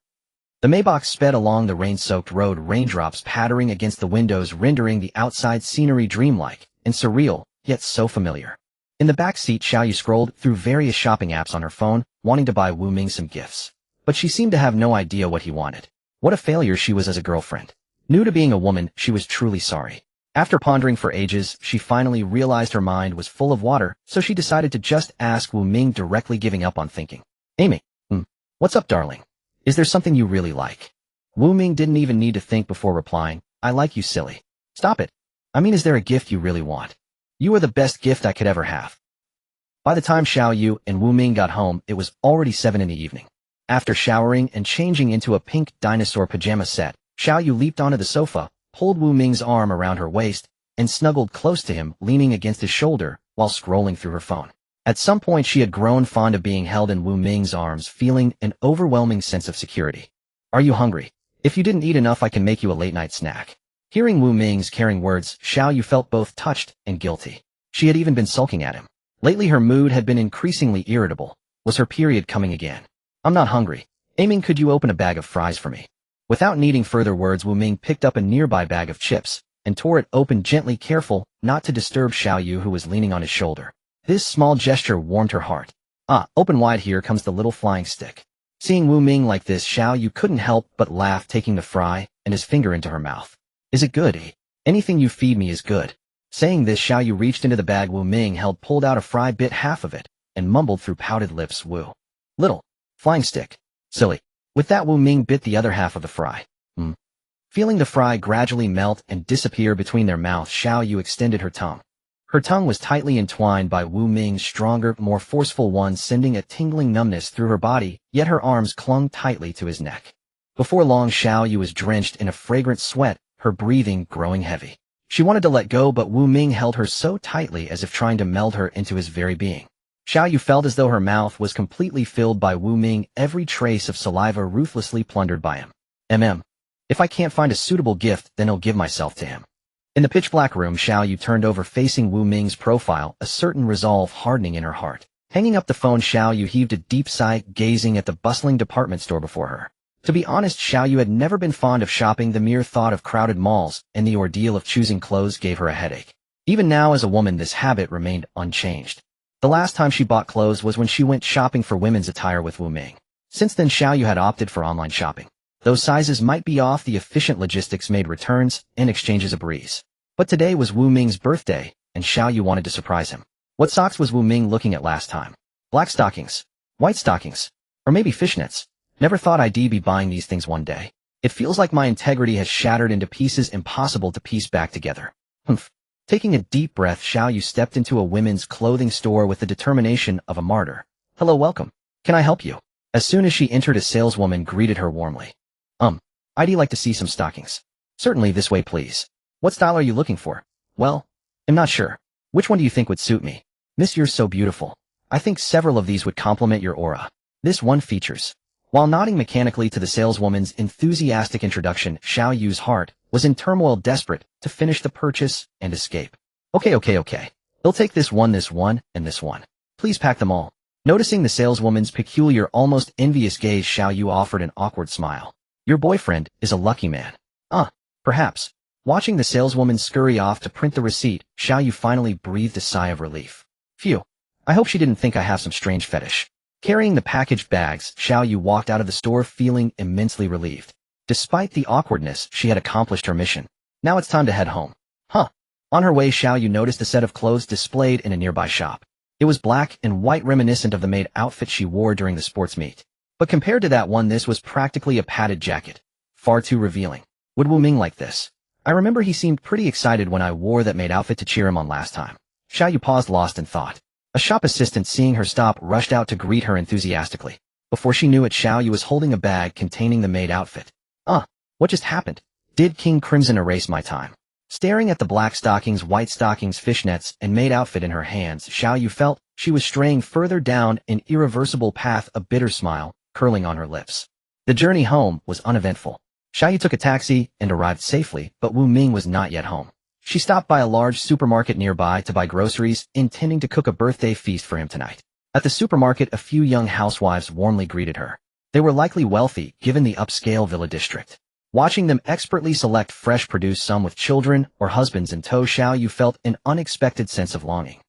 The Maybach sped along the rain-soaked road, raindrops pattering against the windows, rendering the outside scenery dreamlike and surreal, yet so familiar. In the back seat, Xiaoyu scrolled through various shopping apps on her phone, wanting to buy Wu Ming some gifts. But she seemed to have no idea what he wanted. What a failure she was as a girlfriend. New to being a woman, she was truly sorry. After pondering for ages, she finally realized her mind was full of water, so she decided to just ask Wu Ming directly, giving up on thinking. Amy. What's up, darling? Is there something you really like? Wu Ming didn't even need to think before replying. I like you, silly. Stop it. I mean, is there a gift you really want? You are the best gift I could ever have. By the time Xiaoyu and Wu Ming got home, it was already 7 in the evening. After showering and changing into a pink dinosaur pajama set, Xiaoyu leaped onto the sofa, pulled Wu Ming's arm around her waist, and snuggled close to him, leaning against his shoulder while scrolling through her phone. At some point, she had grown fond of being held in Wu Ming's arms, feeling an overwhelming sense of security. Are you hungry? If you didn't eat enough, I can make you a late-night snack. Hearing Wu Ming's caring words, Xiaoyu felt both touched and guilty. She had even been sulking at him. Lately, her mood had been increasingly irritable. Was her period coming again? I'm not hungry. Aiming, could you open a bag of fries for me? Without needing further words, Wu Ming picked up a nearby bag of chips and tore it open gently, careful not to disturb Xiaoyu, who was leaning on his shoulder. This small gesture warmed her heart. Open wide, here comes the little flying stick. Seeing Wu Ming like this, Xiaoyu couldn't help but laugh, taking the fry and his finger into her mouth. Is it good? Anything you feed me is good. Saying this, Xiaoyu reached into the bag Wu Ming held, pulled out a fry, bit half of it, and mumbled through pouted lips, Wu. Little flying stick. Silly. With that, Wu Ming bit the other half of the fry. Feeling the fry gradually melt and disappear between their mouths, Xiaoyu extended her tongue. Her tongue was tightly entwined by Wu Ming's stronger, more forceful one, sending a tingling numbness through her body, yet her arms clung tightly to his neck. Before long, Xiao Yu was drenched in a fragrant sweat, her breathing growing heavy. She wanted to let go, but Wu Ming held her so tightly as if trying to meld her into his very being. Xiao Yu felt as though her mouth was completely filled by Wu Ming, every trace of saliva ruthlessly plundered by him. If I can't find a suitable gift, then I'll give myself to him. In the pitch-black room, Xiao Yu turned over facing Wu Ming's profile, a certain resolve hardening in her heart. Hanging up the phone, Xiao Yu heaved a deep sigh, gazing at the bustling department store before her. To be honest, Xiao Yu had never been fond of shopping. The mere thought of crowded malls and the ordeal of choosing clothes gave her a headache. Even now, as a woman, this habit remained unchanged. The last time she bought clothes was when she went shopping for women's attire with Wu Ming. Since then, Xiao Yu had opted for online shopping. Those sizes might be off, the efficient logistics made returns and exchanges a breeze. But today was Wu Ming's birthday, and Xiao Yu wanted to surprise him. What socks was Wu Ming looking at last time? Black stockings, white stockings, or maybe fishnets? Never thought I'd be buying these things one day. It feels like my integrity has shattered into pieces, impossible to piece back together. Humph. Taking a deep breath, Xiao Yu stepped into a women's clothing store with the determination of a martyr. Hello, welcome. Can I help you? As soon as she entered, a saleswoman greeted her warmly. I'd like to see some stockings. Certainly, this way please. What style are you looking for? Well, I'm not sure. Which one do you think would suit me? Miss, you're so beautiful. I think several of these would complement your aura. This one features. While nodding mechanically to the saleswoman's enthusiastic introduction, Xiao Yu's heart was in turmoil, desperate to finish the purchase and escape. Okay. They'll take this one, and this one. Please pack them all. Noticing the saleswoman's peculiar, almost envious gaze, Xiao Yu offered an awkward smile. Your boyfriend is a lucky man. Perhaps. Watching the saleswoman scurry off to print the receipt, Xiao Yu finally breathed a sigh of relief. Phew. I hope she didn't think I have some strange fetish. Carrying the packaged bags, Xiao Yu walked out of the store feeling immensely relieved. Despite the awkwardness, she had accomplished her mission. Now it's time to head home. On her way, Xiao Yu noticed a set of clothes displayed in a nearby shop. It was black and white, reminiscent of the maid outfit she wore during the sports meet. But compared to that one, this was practically a padded jacket. Far too revealing. Would Wu Ming like this? I remember he seemed pretty excited when I wore that maid outfit to cheer him on last time. Xiao Yu paused, lost in thought. A shop assistant, seeing her stop, rushed out to greet her enthusiastically. Before she knew it, Xiao Yu was holding a bag containing the maid outfit. What just happened? Did King Crimson erase my time? Staring at the black stockings, white stockings, fishnets, and maid outfit in her hands, Xiao Yu felt she was straying further down an irreversible path, a bitter smile curling on her lips. The journey home was uneventful. Xiao Yu took a taxi and arrived safely, but Wu Ming was not yet home. She stopped by a large supermarket nearby to buy groceries, intending to cook a birthday feast for him tonight. At the supermarket, a few young housewives warmly greeted her. They were likely wealthy, given the upscale villa district. Watching them expertly select fresh produce, some with children or husbands in tow, Xiao Yu felt an unexpected sense of longing.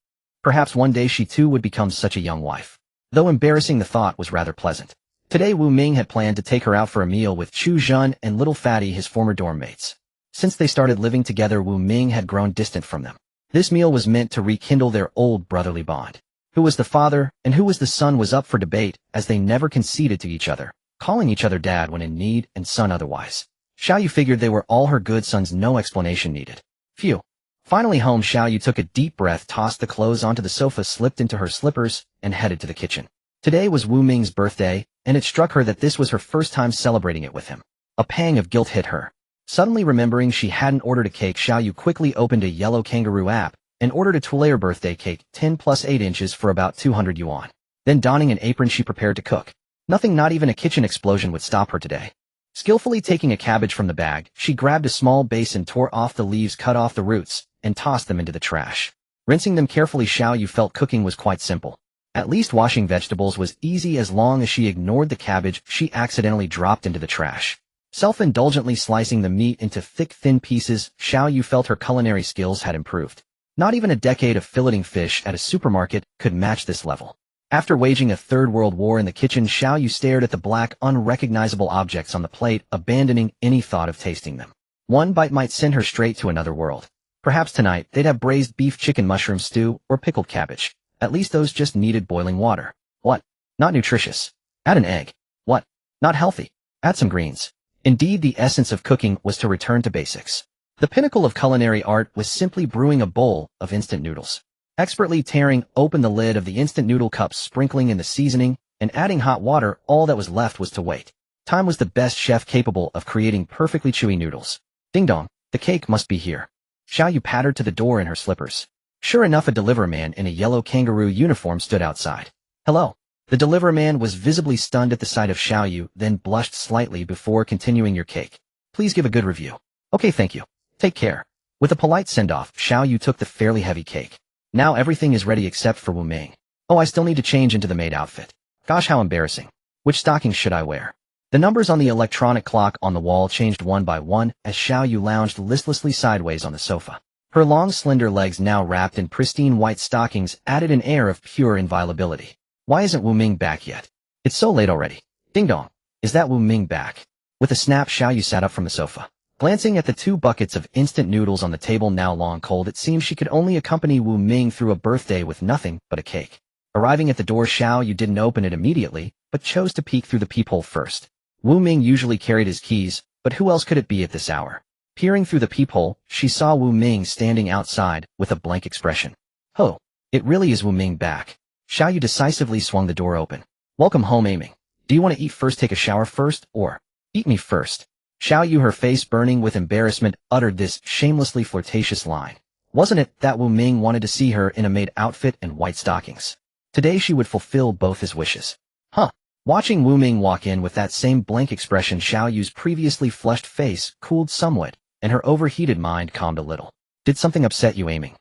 Perhaps one day she too would become such a young wife. Though embarrassing, the thought was rather pleasant. Today Wu Ming had planned to take her out for a meal with Chu Jun and Little Fatty, his former dorm mates. Since they started living together, Wu Ming had grown distant from them. This meal was meant to rekindle their old brotherly bond. Who was the father and who was the son was up for debate, as they never conceded to each other, calling each other dad when in need and son otherwise. Xiao Yu figured they were all her good sons, no explanation needed. Phew. Finally home, Xiao Yu took a deep breath, tossed the clothes onto the sofa, slipped into her slippers, and headed to the kitchen. Today was Wu Ming's birthday, and it struck her that this was her first time celebrating it with him. A pang of guilt hit her. Suddenly remembering she hadn't ordered a cake, Xiao Yu quickly opened a yellow kangaroo app and ordered a 2-layer birthday cake, 10 plus 8 inches, for about 200 yuan. Then, donning an apron, she prepared to cook. Nothing, not even a kitchen explosion, would stop her today. Skillfully taking a cabbage from the bag, she grabbed a small basin, tore off the leaves, cut off the roots, and tossed them into the trash. Rinsing them carefully, Xiao Yu felt cooking was quite simple. At least washing vegetables was easy as long as she ignored the cabbage she accidentally dropped into the trash. Self-indulgently slicing the meat into thick, thin pieces, Xiao Yu felt her culinary skills had improved. Not even a decade of filleting fish at a supermarket could match this level. After waging a third world war in the kitchen, Xiao Yu stared at the black, unrecognizable objects on the plate, abandoning any thought of tasting them. One bite might send her straight to another world. Perhaps tonight they'd have braised beef, chicken, mushroom stew, or pickled cabbage. At least those just needed boiling water. What? Not nutritious. Add an egg. What? Not healthy. Add some greens. Indeed, the essence of cooking was to return to basics. The pinnacle of culinary art was simply brewing a bowl of instant noodles. Expertly tearing open the lid of the instant noodle cup, sprinkling in the seasoning, and adding hot water, all that was left was to wait. Time was the best chef capable of creating perfectly chewy noodles. Ding dong, the cake must be here. Xiaoyu pattered to the door in her slippers. Sure enough, a delivery man in a yellow kangaroo uniform stood outside. Hello. The delivery man was visibly stunned at the sight of Xiaoyu, then blushed slightly before continuing. Your cake. Please give a good review. Okay, thank you. Take care. With a polite send-off, Xiaoyu took the fairly heavy cake. Now everything is ready except for Wu Ming. Oh, I still need to change into the maid outfit. Gosh, how embarrassing. Which stockings should I wear? The numbers on the electronic clock on the wall changed one by one as Xiaoyu lounged listlessly sideways on the sofa. Her long, slender legs, now wrapped in pristine white stockings, added an air of pure inviolability. Why isn't Wu Ming back yet? It's so late already. Ding dong. Is that Wu Ming back? With a snap, Xiaoyu sat up from the sofa. Glancing at the 2 buckets of instant noodles on the table, now long cold, it seemed she could only accompany Wu Ming through a birthday with nothing but a cake. Arriving at the door, Xiaoyu didn't open it immediately, but chose to peek through the peephole first. Wu Ming usually carried his keys, but who else could it be at this hour? Peering through the peephole, she saw Wu Ming standing outside with a blank expression. Oh, it really is Wu Ming back. Xiaoyu decisively swung the door open. Welcome home, Aiming. Do you want to eat first, take a shower first, or eat me first? Xiaoyu, her face burning with embarrassment, uttered this shamelessly flirtatious line. Wasn't it that Wu Ming wanted to see her in a maid outfit and white stockings? Today she would fulfill both his wishes. Huh. Watching Wu Ming walk in with that same blank expression, Xiaoyu's previously flushed face cooled somewhat, and her overheated mind calmed a little. Did something upset you, Aiming?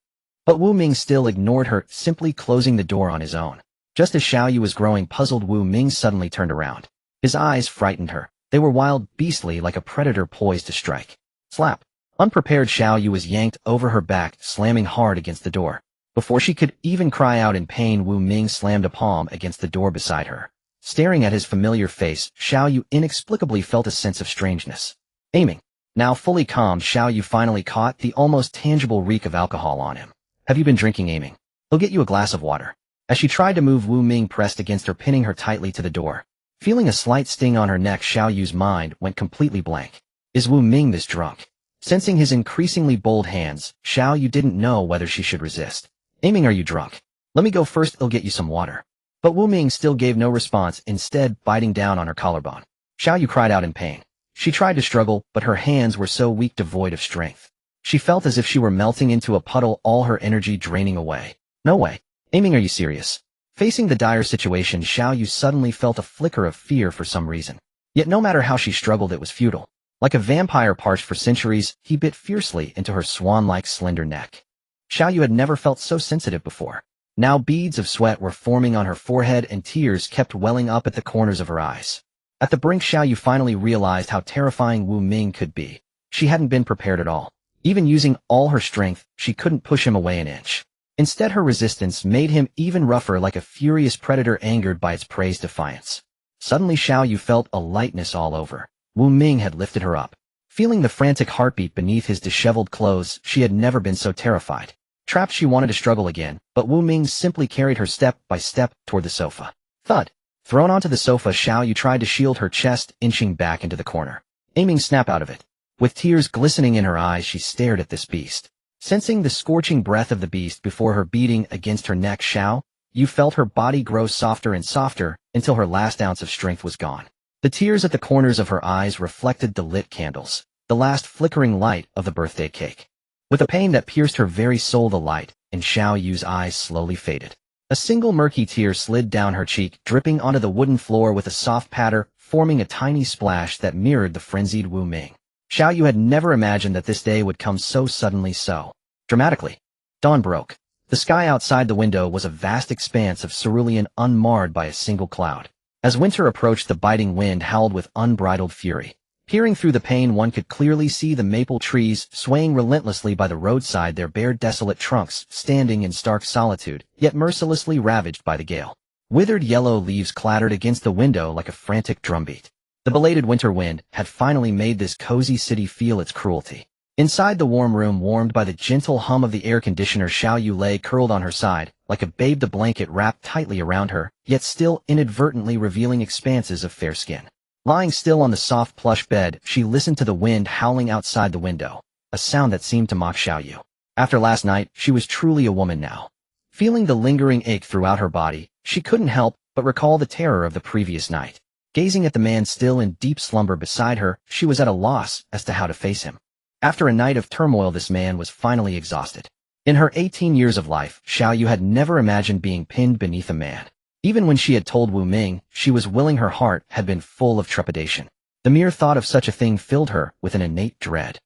But Wu Ming still ignored her, simply closing the door on his own. Just as Xiaoyu was growing puzzled, Wu Ming suddenly turned around. His eyes frightened her. They were wild, beastly, like a predator poised to strike. Slap. Unprepared, Xiaoyu was yanked over her back, slamming hard against the door. Before she could even cry out in pain, Wu Ming slammed a palm against the door beside her. Staring at his familiar face, Xiaoyu inexplicably felt a sense of strangeness. Aiming. Now fully calmed, Xiaoyu finally caught the almost tangible reek of alcohol on him. Have you been drinking, Aiming? He'll get you a glass of water. As she tried to move, Wu Ming pressed against her, pinning her tightly to the door. Feeling a slight sting on her neck, Xiaoyu's mind went completely blank. Is Wu Ming this drunk? Sensing his increasingly bold hands, Xiaoyu didn't know whether she should resist. Aiming, are you drunk? Let me go first, I'll get you some water. But Wu Ming still gave no response, instead biting down on her collarbone. Xiaoyu cried out in pain. She tried to struggle, but her hands were so weak, devoid of strength. She felt as if she were melting into a puddle, all her energy draining away. No way. Aiming, are you serious? Facing the dire situation, Xiaoyu suddenly felt a flicker of fear for some reason. Yet no matter how she struggled, it was futile. Like a vampire parched for centuries, he bit fiercely into her swan-like slender neck. Xiaoyu had never felt so sensitive before. Now beads of sweat were forming on her forehead and tears kept welling up at the corners of her eyes. At the brink, Xiaoyu finally realized how terrifying Wu Ming could be. She hadn't been prepared at all. Even using all her strength, she couldn't push him away an inch. Instead, her resistance made him even rougher, like a furious predator angered by its prey's defiance. Suddenly, Xiaoyu felt a lightness all over. Wu Ming had lifted her up. Feeling the frantic heartbeat beneath his disheveled clothes, she had never been so terrified. Trapped, she wanted to struggle again, but Wu Ming simply carried her step by step toward the sofa. Thud. Thrown onto the sofa, Xiaoyu tried to shield her chest, inching back into the corner. Aiming, snap out of it. With tears glistening in her eyes, she stared at this beast. Sensing the scorching breath of the beast before her beating against her neck, Xiaoyu felt her body grow softer and softer until her last ounce of strength was gone. The tears at the corners of her eyes reflected the lit candles, the last flickering light of the birthday cake. With a pain that pierced her very soul, the light in Xiaoyu's eyes slowly faded. A single murky tear slid down her cheek, dripping onto the wooden floor with a soft patter, forming a tiny splash that mirrored the frenzied Wu Ming. Xiaoyu had never imagined that this day would come so suddenly, so dramatically. Dawn broke. The sky outside the window was a vast expanse of cerulean, unmarred by a single cloud. As winter approached, the biting wind howled with unbridled fury. Peering through the pane, one could clearly see the maple trees swaying relentlessly by the roadside, their bare, desolate trunks standing in stark solitude, yet mercilessly ravaged by the gale. Withered yellow leaves clattered against the window like a frantic drumbeat. The belated winter wind had finally made this cozy city feel its cruelty. Inside the warm room, warmed by the gentle hum of the air conditioner, Xiaoyu lay curled on her side, like a babe, the blanket wrapped tightly around her, yet still inadvertently revealing expanses of fair skin. Lying still on the soft plush bed, she listened to the wind howling outside the window. a sound that seemed to mock Xiaoyu. After last night, she was truly a woman now. Feeling the lingering ache throughout her body, she couldn't help but recall the terror of the previous night. Gazing at the man still in deep slumber beside her, she was at a loss as to how to face him. After a night of turmoil, this man was finally exhausted. In her 18 years of life, Xiaoyu had never imagined being pinned beneath a man. Even when she had told Wu Ming she was willing, her heart had been full of trepidation. The mere thought of such a thing filled her with an innate dread.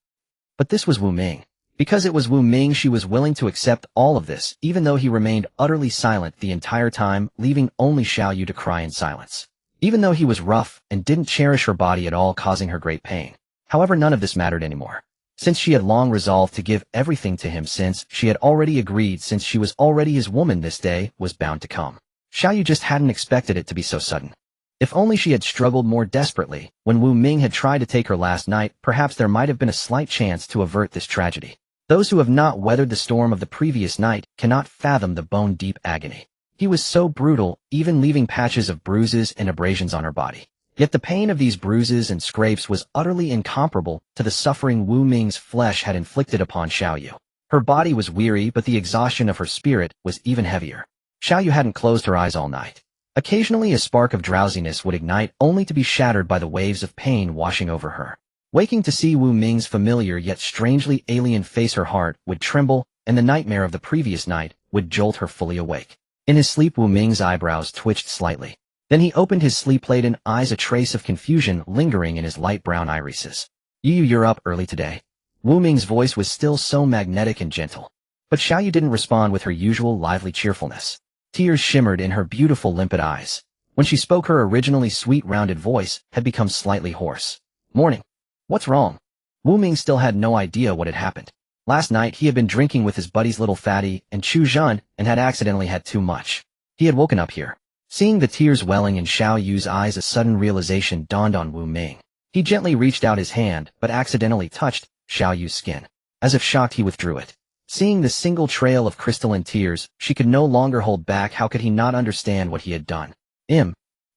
But this was Wu Ming. Because it was Wu Ming, she was willing to accept all of this, even though he remained utterly silent the entire time, leaving only Xiaoyu to cry in silence. Even though he was rough and didn't cherish her body at all, causing her great pain. However, none of this mattered anymore. Since she had long resolved to give everything to him, since she had already agreed, since she was already his woman, this day was bound to come. Xiaoyu just hadn't expected it to be so sudden. If only she had struggled more desperately when Wu Ming had tried to take her last night, perhaps there might have been a slight chance to avert this tragedy. Those who have not weathered the storm of the previous night cannot fathom the bone-deep agony. He was so brutal, even leaving patches of bruises and abrasions on her body. Yet the pain of these bruises and scrapes was utterly incomparable to the suffering Wu Ming's flesh had inflicted upon Xiaoyu. Her body was weary, but the exhaustion of her spirit was even heavier. Xiaoyu hadn't closed her eyes all night. Occasionally a spark of drowsiness would ignite, only to be shattered by the waves of pain washing over her. Waking to see Wu Ming's familiar yet strangely alien face, her heart would tremble, and the nightmare of the previous night would jolt her fully awake. In his sleep, Wu Ming's eyebrows twitched slightly. Then he opened his sleep-laden eyes, a trace of confusion lingering in his light brown irises. You're up early today." Wu Ming's voice was still so magnetic and gentle. But Xiaoyu didn't respond with her usual lively cheerfulness. Tears shimmered in her beautiful limpid eyes. When she spoke, her originally sweet rounded voice had become slightly hoarse. "Morning. What's wrong?" Wu Ming still had no idea what had happened. Last night he had been drinking with his buddies Little Fatty and Chu Zhan and had accidentally had too much. He had woken up here. Seeing the tears welling in Xiaoyu's eyes, a sudden realization dawned on Wu Ming. He gently reached out his hand, but accidentally touched Xiaoyu's skin. As if shocked, he withdrew it. Seeing the single trail of crystalline tears, she could no longer hold back. How could he not understand what he had done?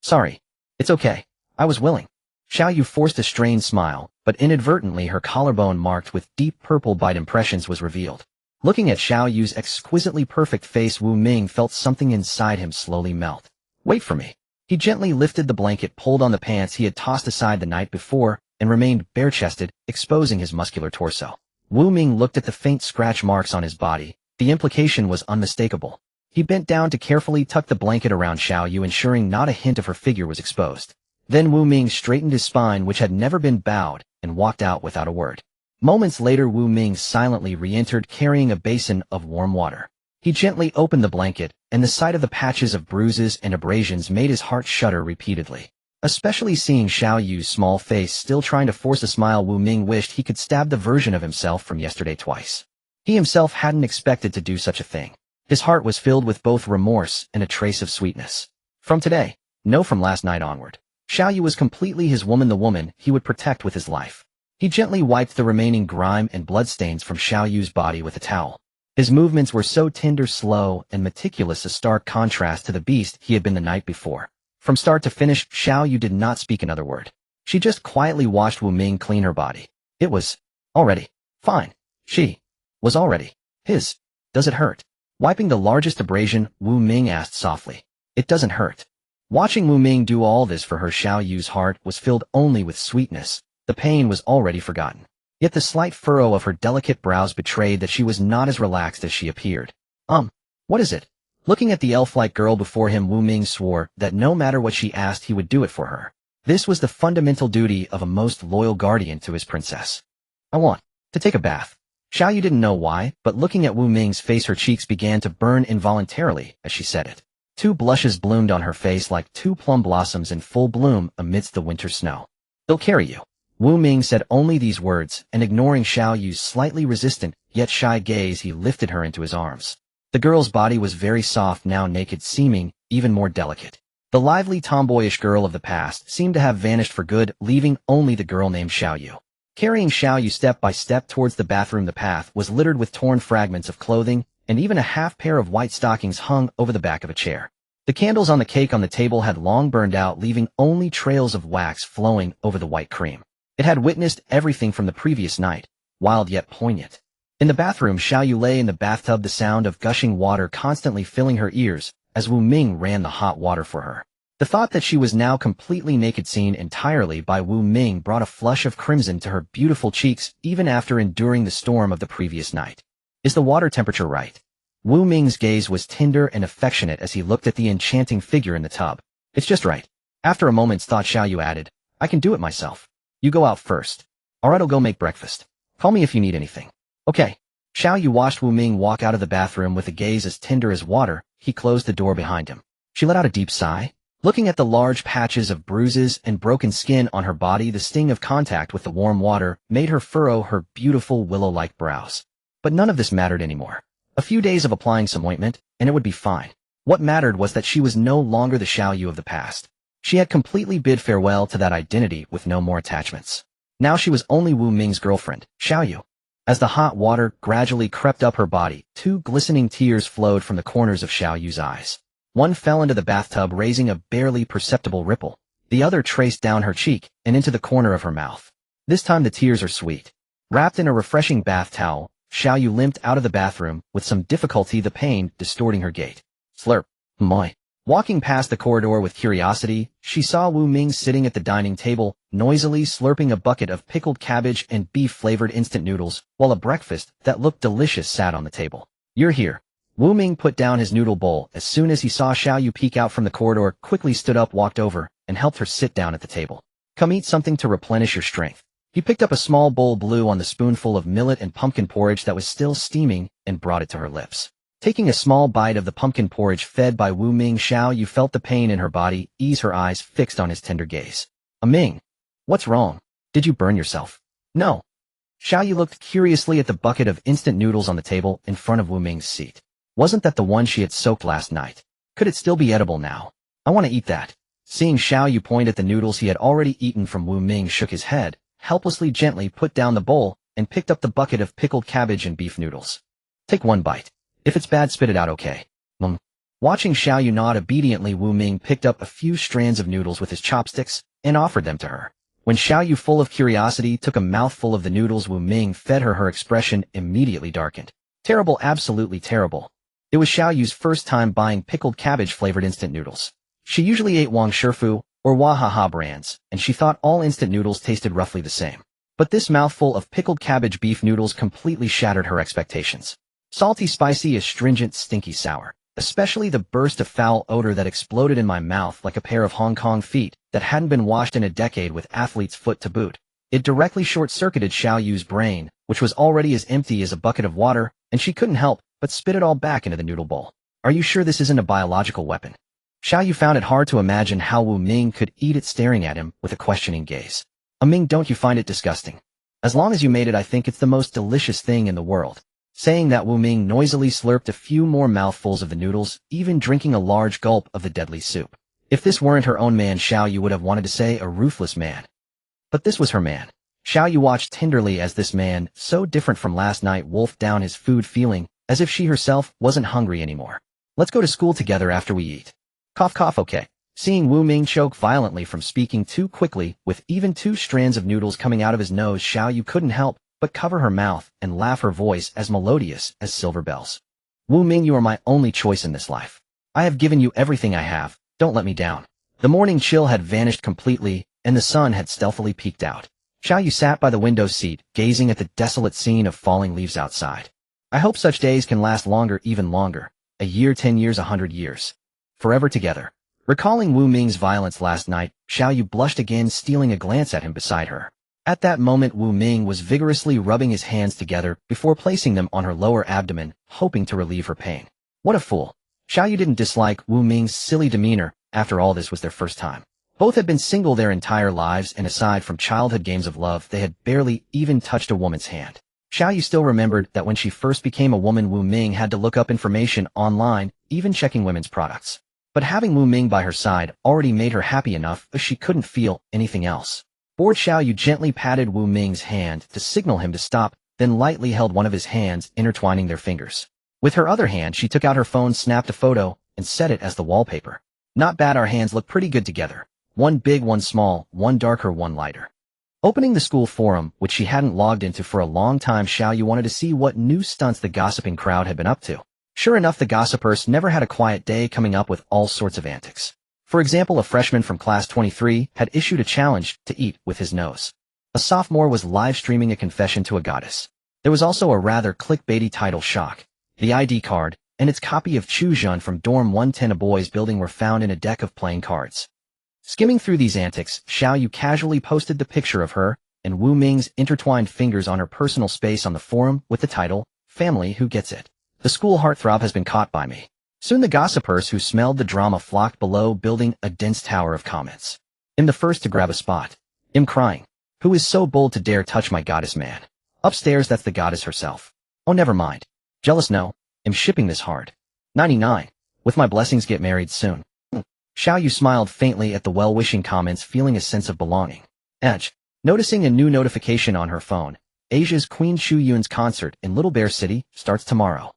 Sorry. It's okay. I was willing." Xiaoyu forced a strained smile, but inadvertently her collarbone marked with deep purple bite impressions was revealed. Looking at Xiaoyu's exquisitely perfect face, Wu Ming felt something inside him slowly melt. "Wait for me." He gently lifted the blanket, pulled on the pants he had tossed aside the night before, and remained bare-chested, exposing his muscular torso. Wu Ming looked at the faint scratch marks on his body. The implication was unmistakable. He bent down to carefully tuck the blanket around Xiaoyu, ensuring not a hint of her figure was exposed. Then Wu Ming straightened his spine, which had never been bowed, and walked out without a word. Moments later, Wu Ming silently re-entered, carrying a basin of warm water. He gently opened the blanket, and the sight of the patches of bruises and abrasions made his heart shudder repeatedly. Especially seeing Xiaoyu's small face still trying to force a smile, Wu Ming wished he could stab the version of himself from yesterday twice. He himself hadn't expected to do such a thing. His heart was filled with both remorse and a trace of sweetness. From today, no, from last night onward, Xiaoyu was completely his woman, the woman he would protect with his life. He gently wiped the remaining grime and bloodstains from Xiaoyu's body with a towel. His movements were so tender, slow, and meticulous, a stark contrast to the beast he had been the night before. From start to finish, Xiaoyu did not speak another word. She just quietly watched Wu Ming clean her body. It was already fine. She was already his. "Does it hurt?" Wiping the largest abrasion, Wu Ming asked softly. "It doesn't hurt." Watching Wu Ming do all this for her, Xiaoyu's heart was filled only with sweetness. The pain was already forgotten. Yet the slight furrow of her delicate brows betrayed that she was not as relaxed as she appeared. What is it?" Looking at the elf-like girl before him, Wu Ming swore that no matter what she asked, he would do it for her. This was the fundamental duty of a most loyal guardian to his princess. "I want to take a bath." Xiaoyu didn't know why, but looking at Wu Ming's face, her cheeks began to burn involuntarily as she said it. Two blushes bloomed on her face like two plum blossoms in full bloom amidst the winter snow. "They'll carry you." Wu Ming said only these words, and ignoring Xiaoyu's slightly resistant yet shy gaze, he lifted her into his arms. The girl's body was very soft, now naked, seeming even more delicate. The lively tomboyish girl of the past seemed to have vanished for good, leaving only the girl named Xiaoyu. Carrying Xiaoyu step by step towards the bathroom, the path was littered with torn fragments of clothing, and even a half pair of white stockings hung over the back of a chair. The candles on the cake on the table had long burned out, leaving only trails of wax flowing over the white cream. It had witnessed everything from the previous night. wild yet poignant. In the bathroom, Xiaoyu lay in the bathtub, the sound of gushing water constantly filling her ears as Wu Ming ran the hot water for her. The thought that she was now completely naked, seen entirely by Wu Ming, brought a flush of crimson to her beautiful cheeks even after enduring the storm of the previous night. Is the water temperature right? Wu Ming's gaze was tender and affectionate as he looked at the enchanting figure in the tub. It's just right. After a moment's thought, Xiaoyu added, I can do it myself. You go out first. Alright, I'll go make breakfast. Call me if you need anything. Okay. Xiaoyu watched Wu Ming walk out of the bathroom with a gaze as tender as water. He closed the door behind him. She let out a deep sigh. Looking at the large patches of bruises and broken skin on her body, the sting of contact with the warm water made her furrow her beautiful willow-like brows. But none of this mattered anymore. A few days of applying some ointment, and it would be fine. What mattered was that she was no longer the Xiaoyu of the past. She had completely bid farewell to that identity with no more attachments. Now she was only Wu Ming's girlfriend, Xiaoyu. As the hot water gradually crept up her body, two glistening tears flowed from the corners of Xiaoyu's eyes. One fell into the bathtub, raising a barely perceptible ripple. The other traced down her cheek and into the corner of her mouth. This time the tears are sweet. Wrapped in a refreshing bath towel, Xiaoyu limped out of the bathroom with some difficulty, the pain distorting her gait. Slurp. Moi. Walking past the corridor with curiosity, she saw Wu Ming sitting at the dining table, noisily slurping a bucket of pickled cabbage and beef-flavored instant noodles, while a breakfast that looked delicious sat on the table. You're here. Wu Ming put down his noodle bowl as soon as he saw Xiaoyu peek out from the corridor, quickly stood up, walked over, and helped her sit down at the table. Come eat something to replenish your strength. He picked up a small bowl, blew on the spoonful of millet and pumpkin porridge that was still steaming, and brought it to her lips. Taking a small bite of the pumpkin porridge fed by Wu Ming, Xiaoyu felt the pain in her body ease, her eyes fixed on his tender gaze. Ming, what's wrong? Did you burn yourself? No. Xiaoyu looked curiously at the bucket of instant noodles on the table in front of Wu Ming's seat. Wasn't that the one she had soaked last night? Could it still be edible now? I want to eat that. Seeing Xiaoyu point at the noodles he had already eaten from, Wu Ming shook his head, helplessly gently put down the bowl, and picked up the bucket of pickled cabbage and beef noodles. Take one bite. If it's bad, spit it out, okay? Watching Xiaoyu nod obediently, Wu Ming picked up a few strands of noodles with his chopsticks and offered them to her. When Xiaoyu, full of curiosity, took a mouthful of the noodles Wu Ming fed her, her expression immediately darkened. Terrible, absolutely terrible. It was Xiaoyu's first time buying pickled cabbage-flavored instant noodles. She usually ate Wang Shifu or Wahaha brands, and she thought all instant noodles tasted roughly the same. But this mouthful of pickled cabbage beef noodles completely shattered her expectations. Salty, spicy, astringent, stinky, sour. Especially the burst of foul odor that exploded in my mouth like a pair of Hong Kong feet that hadn't been washed in a decade with athlete's foot to boot. It directly short-circuited Xiaoyu's brain, which was already as empty as a bucket of water, and she couldn't help but spit it all back into the noodle bowl. Are you sure this isn't a biological weapon? Xiaoyu found it hard to imagine how Wu Ming could eat it, staring at him with a questioning gaze. Ming, don't you find it disgusting? As long as you made it, I think it's the most delicious thing in the world. Saying that, Wu Ming noisily slurped a few more mouthfuls of the noodles, even drinking a large gulp of the deadly soup. If this weren't her own man, Xiaoyu would have wanted to say a ruthless man. But this was her man. Xiaoyu watched tenderly as this man, so different from last night, wolfed down his food, feeling as if she herself wasn't hungry anymore. Let's go to school together after we eat. Cough, cough, okay. Seeing Wu Ming choke violently from speaking too quickly, with even 2 strands of noodles coming out of his nose, Xiaoyu couldn't help but cover her mouth and laugh, her voice as melodious as silver bells. Wu Ming, you are my only choice in this life. I have given you everything I have. Don't let me down. The morning chill had vanished completely, and the sun had stealthily peeked out. Xiaoyu sat by the window seat, gazing at the desolate scene of falling leaves outside. I hope such days can last longer, even longer. A year, 10 years, 100 years. Forever together. Recalling Wu Ming's violence last night, Xiaoyu blushed again, stealing a glance at him beside her. At that moment, Wu Ming was vigorously rubbing his hands together before placing them on her lower abdomen, hoping to relieve her pain. What a fool. Xiaoyu didn't dislike Wu Ming's silly demeanor. After all, this was their first time. Both had been single their entire lives, and aside from childhood games of love, they had barely even touched a woman's hand. Xiaoyu still remembered that when she first became a woman, Wu Ming had to look up information online, even checking women's products. But having Wu Ming by her side already made her happy enough, as she couldn't feel anything else. Bored, Xiaoyu gently patted Wu Ming's hand to signal him to stop, then lightly held one of his hands, intertwining their fingers. With her other hand, she took out her phone, snapped a photo, and set it as the wallpaper. Not bad, our hands look pretty good together. One big, one small, one darker, one lighter. Opening the school forum, which she hadn't logged into for a long time, Xiaoyu wanted to see what new stunts the gossiping crowd had been up to. Sure enough, the gossipers never had a quiet day, coming up with all sorts of antics. For example, a freshman from class 23 had issued a challenge to eat with his nose. A sophomore was live streaming a confession to a goddess. There was also a rather clickbaity title shock. The ID card and its copy of Chujun from Dorm 110, a boys' building, were found in a deck of playing cards. Skimming through these antics, Xiaoyu casually posted the picture of her and Wu Ming's intertwined fingers on her personal space on the forum with the title, "Family Who Gets It. The school heartthrob has been caught by me." Soon the gossipers who smelled the drama flocked below, building a dense tower of comments. "I'm the first to grab a spot. I'm crying. Who is so bold to dare touch my goddess man? Upstairs, that's the goddess herself. Oh, never mind. Jealous, no. I'm shipping this hard. 99. With my blessings, get married soon." Xiaoyu smiled faintly at the well-wishing comments, feeling a sense of belonging. Edge. Noticing a new notification on her phone. Asia's Queen Shu Yun's concert in Little Bear City starts tomorrow.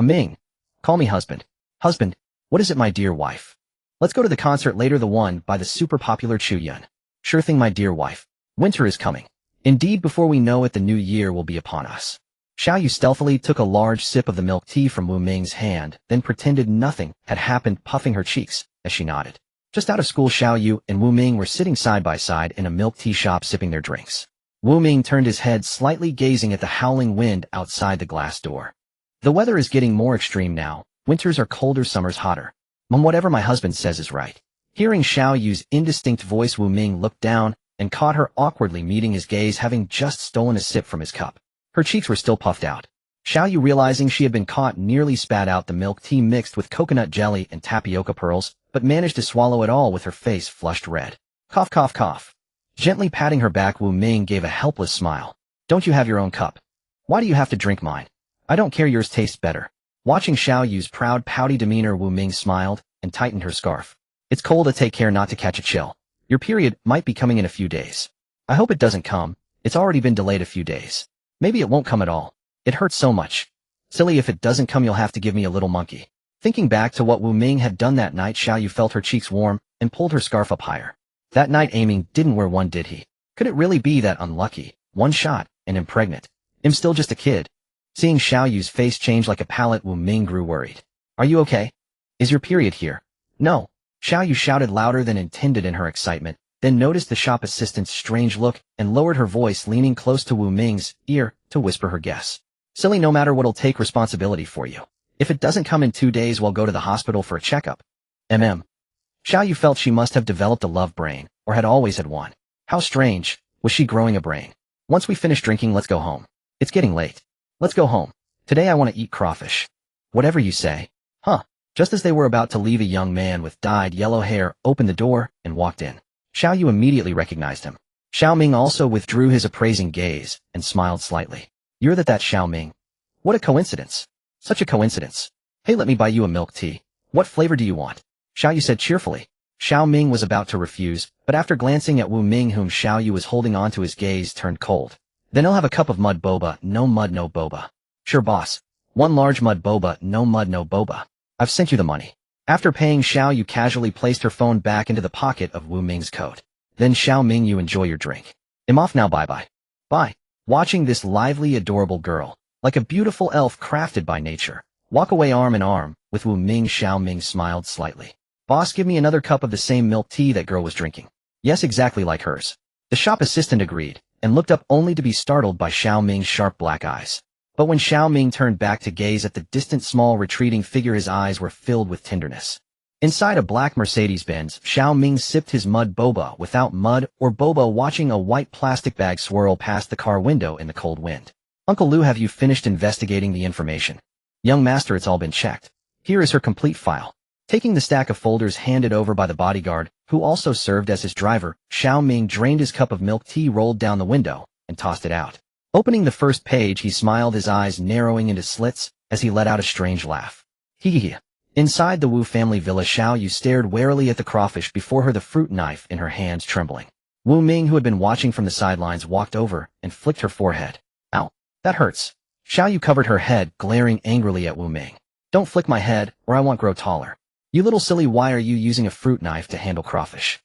Ming. Call me husband. Husband. What is it, my dear wife? Let's go to the concert later, the one by the super popular Chu Yun. Sure thing, my dear wife. Winter is coming. Indeed, before we know it, the new year will be upon us. Xiaoyu stealthily took a large sip of the milk tea from Wu Ming's hand, then pretended nothing had happened, puffing her cheeks as she nodded. Just out of school, Xiaoyu and Wu Ming were sitting side by side in a milk tea shop sipping their drinks. Wu Ming turned his head slightly, gazing at the howling wind outside the glass door. The weather is getting more extreme now. Winters are colder, summers hotter. Mom, whatever my husband says is right. Hearing Xiaoyu's indistinct voice, Wu Ming looked down and caught her awkwardly meeting his gaze, having just stolen a sip from his cup. Her cheeks were still puffed out. Xiaoyu, realizing she had been caught, nearly spat out the milk tea mixed with coconut jelly and tapioca pearls, but managed to swallow it all with her face flushed red. Cough, cough, cough. Gently patting her back, Wu Ming gave a helpless smile. Don't you have your own cup? Why do you have to drink mine? I don't care, yours tastes better. Watching Xiaoyu's proud, pouty demeanor, Wu Ming smiled and tightened her scarf. It's cold, take care not to catch a chill. Your period might be coming in a few days. I hope it doesn't come. It's already been delayed a few days. Maybe it won't come at all. It hurts so much. Silly, if it doesn't come, you'll have to give me a little monkey. Thinking back to what Wu Ming had done that night, Xiaoyu felt her cheeks warm and pulled her scarf up higher. That night Aiming didn't wear one, did he? Could it really be that unlucky? One shot, and I'm pregnant. I'm still just a kid. Seeing Xiaoyu's face change like a palette, Wu Ming grew worried. Are you okay? Is your period here? No. Xiaoyu shouted louder than intended in her excitement, then noticed the shop assistant's strange look and lowered her voice, leaning close to Wu Ming's ear to whisper her guess. Silly, no matter what'll take responsibility for you. If it doesn't come in 2 days, we'll go to the hospital for a checkup. Xiaoyu felt she must have developed a love brain, or had always had one. How strange. Was she growing a brain? Once we finish drinking, let's go home. It's getting late. Let's go home. Today I want to eat crawfish. Whatever you say. Huh. Just as they were about to leave, a young man with dyed yellow hair opened the door and walked in. Xiaoyu immediately recognized him. Xiao Ming also withdrew his appraising gaze and smiled slightly. You're that Xiao Ming. What a coincidence. Such a coincidence. Hey, let me buy you a milk tea. What flavor do you want? Xiaoyu said cheerfully. Xiao Ming was about to refuse, but after glancing at Wu Ming, whom Xiaoyu was holding on to, his gaze turned cold. Then I'll have a cup of mud boba. No mud, no boba. Sure, boss. One large mud boba. No mud, no boba. I've sent you the money. After paying, Xiaoyu casually placed her phone back into the pocket of Wu Ming's coat. Then, Xiao Ming, you enjoy your drink. I'm off now, bye-bye. Bye. Watching this lively, adorable girl, like a beautiful elf crafted by nature, walk away arm in arm with Wu Ming, Xiao Ming smiled slightly. Boss, give me another cup of the same milk tea that girl was drinking. Yes, exactly like hers. The shop assistant agreed, and looked up only to be startled by Xiao Ming's sharp black eyes. But when Xiao Ming turned back to gaze at the distant, small, retreating figure, his eyes were filled with tenderness. Inside a black Mercedes-Benz, Xiao Ming sipped his mud boba without mud or boba, watching a white plastic bag swirl past the car window in the cold wind. Uncle Lu, have you finished investigating the information? Young master, it's all been checked. Here is her complete file. Taking the stack of folders handed over by the bodyguard, who also served as his driver, Xiao Ming drained his cup of milk tea, rolled down the window, and tossed it out. Opening the first page, he smiled, his eyes narrowing into slits as he let out a strange laugh. Hee hee. Inside the Wu family villa, Xiaoyu stared warily at the crawfish before her, the fruit knife in her hands trembling. Wu Ming, who had been watching from the sidelines, walked over and flicked her forehead. Ow. That hurts. Xiaoyu covered her head, glaring angrily at Wu Ming. Don't flick my head, or I won't grow taller. You little silly, why are you using a fruit knife to handle crawfish?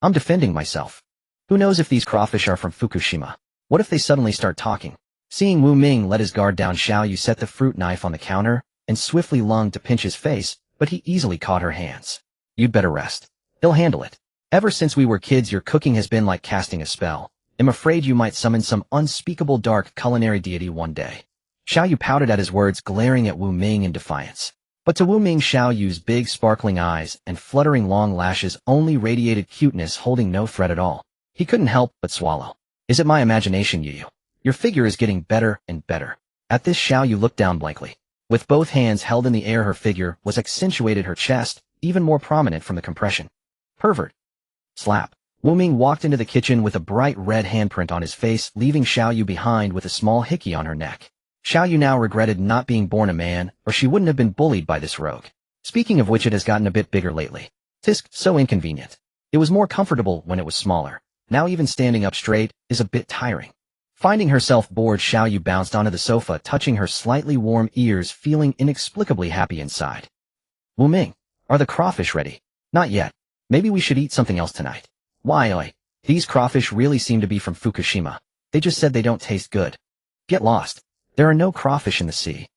I'm defending myself. Who knows if these crawfish are from Fukushima? What if they suddenly start talking? Seeing Wu Ming let his guard down, Xiao Yu set the fruit knife on the counter and swiftly lunged to pinch his face, but he easily caught her hands. You'd better rest. He'll handle it. Ever since we were kids, your cooking has been like casting a spell. I'm afraid you might summon some unspeakable dark culinary deity one day. Xiao Yu pouted at his words, glaring at Wu Ming in defiance. But to Wu Ming, Xiao Yu's big sparkling eyes and fluttering long lashes only radiated cuteness, holding no threat at all. He couldn't help but swallow. Is it my imagination, Yu? Your figure is getting better and better. At this, Xiao Yu looked down blankly. With both hands held in the air, her figure was accentuated, her chest even more prominent from the compression. Pervert. Slap. Wu Ming walked into the kitchen with a bright red handprint on his face, leaving Xiao Yu behind with a small hickey on her neck. Xiao Yu now regretted not being born a man, or she wouldn't have been bullied by this rogue. Speaking of which, it has gotten a bit bigger lately. Tisk, so inconvenient. It was more comfortable when it was smaller. Now even standing up straight is a bit tiring. Finding herself bored, Xiao Yu bounced onto the sofa, touching her slightly warm ears, feeling inexplicably happy inside. Wu Ming, are the crawfish ready? Not yet. Maybe we should eat something else tonight. Why, oi? These crawfish really seem to be from Fukushima. They just said they don't taste good. Get lost. There are no crawfish in the sea.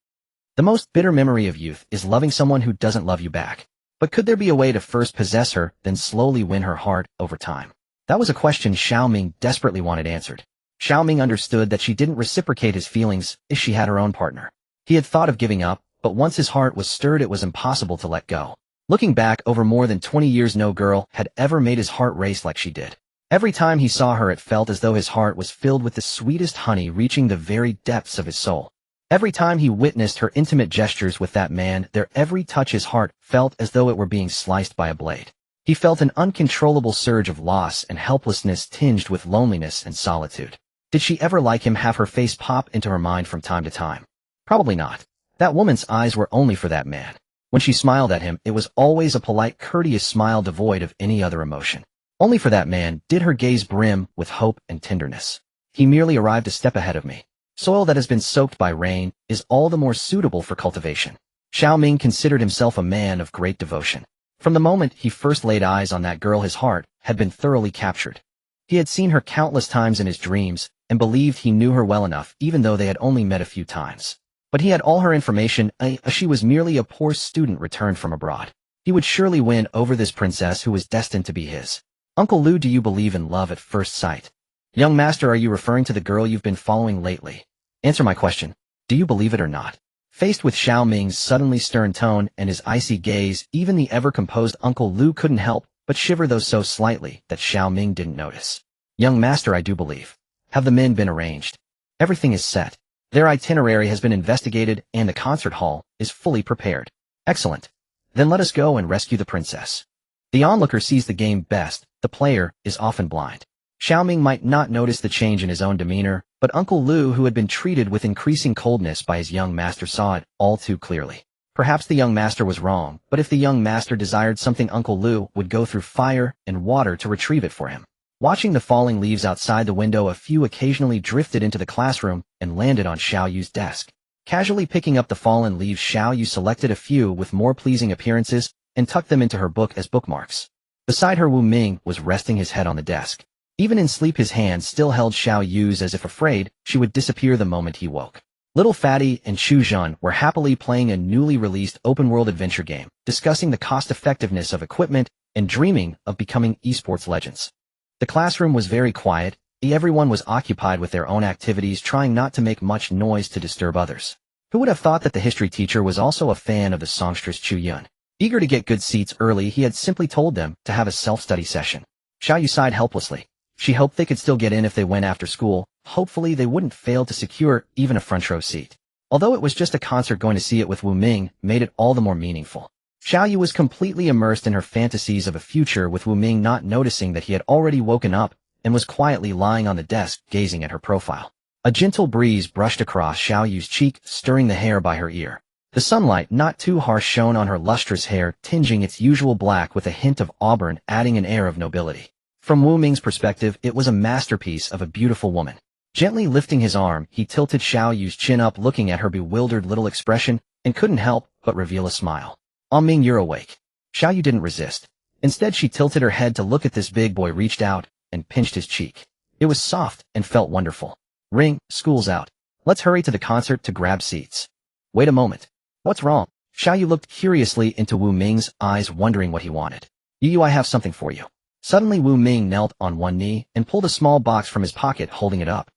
The most bitter memory of youth is loving someone who doesn't love you back. But could there be a way to first possess her, then slowly win her heart over time? That was a question Xiao Ming desperately wanted answered. Xiao Ming understood that she didn't reciprocate his feelings if she had her own partner. He had thought of giving up, but once his heart was stirred, it was impossible to let go. Looking back over more than 20 years, no girl had ever made his heart race like she did. Every time he saw her, it felt as though his heart was filled with the sweetest honey, reaching the very depths of his soul. Every time he witnessed her intimate gestures with that man, their every touch, his heart felt as though it were being sliced by a blade. He felt an uncontrollable surge of loss and helplessness, tinged with loneliness and solitude. Did she ever like him? Have her face pop into her mind from time to time? Probably not. That woman's eyes were only for that man. When she smiled at him, it was always a polite, courteous smile devoid of any other emotion. Only for that man did her gaze brim with hope and tenderness. He merely arrived a step ahead of me. Soil that has been soaked by rain is all the more suitable for cultivation. Xiao Ming considered himself a man of great devotion. From the moment he first laid eyes on that girl, his heart had been thoroughly captured. He had seen her countless times in his dreams and believed he knew her well enough, even though they had only met a few times. But he had all her information. She was merely a poor student returned from abroad. He would surely win over this princess who was destined to be his. Uncle Lu, do you believe in love at first sight? Young master, are you referring to the girl you've been following lately? Answer my question. Do you believe it or not? Faced with Xiao Ming's suddenly stern tone and his icy gaze, even the ever-composed Uncle Lu couldn't help but shiver, though so slightly that Xiao Ming didn't notice. Young master, I do believe. Have the men been arranged? Everything is set. Their itinerary has been investigated, and the concert hall is fully prepared. Excellent. Then let us go and rescue the princess. The onlooker sees the game best. The player is often blind. Xiao Ming might not notice the change in his own demeanor, but Uncle Lu, who had been treated with increasing coldness by his young master, saw it all too clearly. Perhaps the young master was wrong, but if the young master desired something, Uncle Lu would go through fire and water to retrieve it for him. Watching the falling leaves outside the window, a few occasionally drifted into the classroom and landed on Xiao Yu's desk. Casually picking up the fallen leaves, Xiao Yu selected a few with more pleasing appearances and tucked them into her book as bookmarks. Beside her, Wu Ming was resting his head on the desk. Even in sleep, his hand still held Xiao Yu's, as if afraid she would disappear the moment he woke. Little Fatty and Chu Jun were happily playing a newly released open-world adventure game, discussing the cost-effectiveness of equipment and dreaming of becoming esports legends. The classroom was very quiet. Everyone was occupied with their own activities, trying not to make much noise to disturb others. Who would have thought that the history teacher was also a fan of the songstress Chu Yun? Eager to get good seats early, he had simply told them to have a self-study session. Xiao Yu sighed helplessly. She hoped they could still get in if they went after school. Hopefully they wouldn't fail to secure even a front row seat. Although it was just a concert, going to see it with Wu Ming made it all the more meaningful. Xiao Yu was completely immersed in her fantasies of a future with Wu Ming, not noticing that he had already woken up and was quietly lying on the desk, gazing at her profile. A gentle breeze brushed across Xiao Yu's cheek, stirring the hair by her ear. The sunlight, not too harsh, shone on her lustrous hair, tinging its usual black with a hint of auburn, adding an air of nobility. From Wu Ming's perspective, it was a masterpiece of a beautiful woman. Gently lifting his arm, he tilted Xiao Yu's chin up, looking at her bewildered little expression, and couldn't help but reveal a smile. Ming, you're awake. Xiao Yu didn't resist. Instead, she tilted her head to look at this big boy, reached out, and pinched his cheek. It was soft and felt wonderful. Ring, school's out. Let's hurry to the concert to grab seats. Wait a moment. What's wrong? Xiaoyu looked curiously into Wu Ming's eyes, wondering what he wanted. Yu, I have something for you. Suddenly Wu Ming knelt on one knee and pulled a small box from his pocket, holding it up.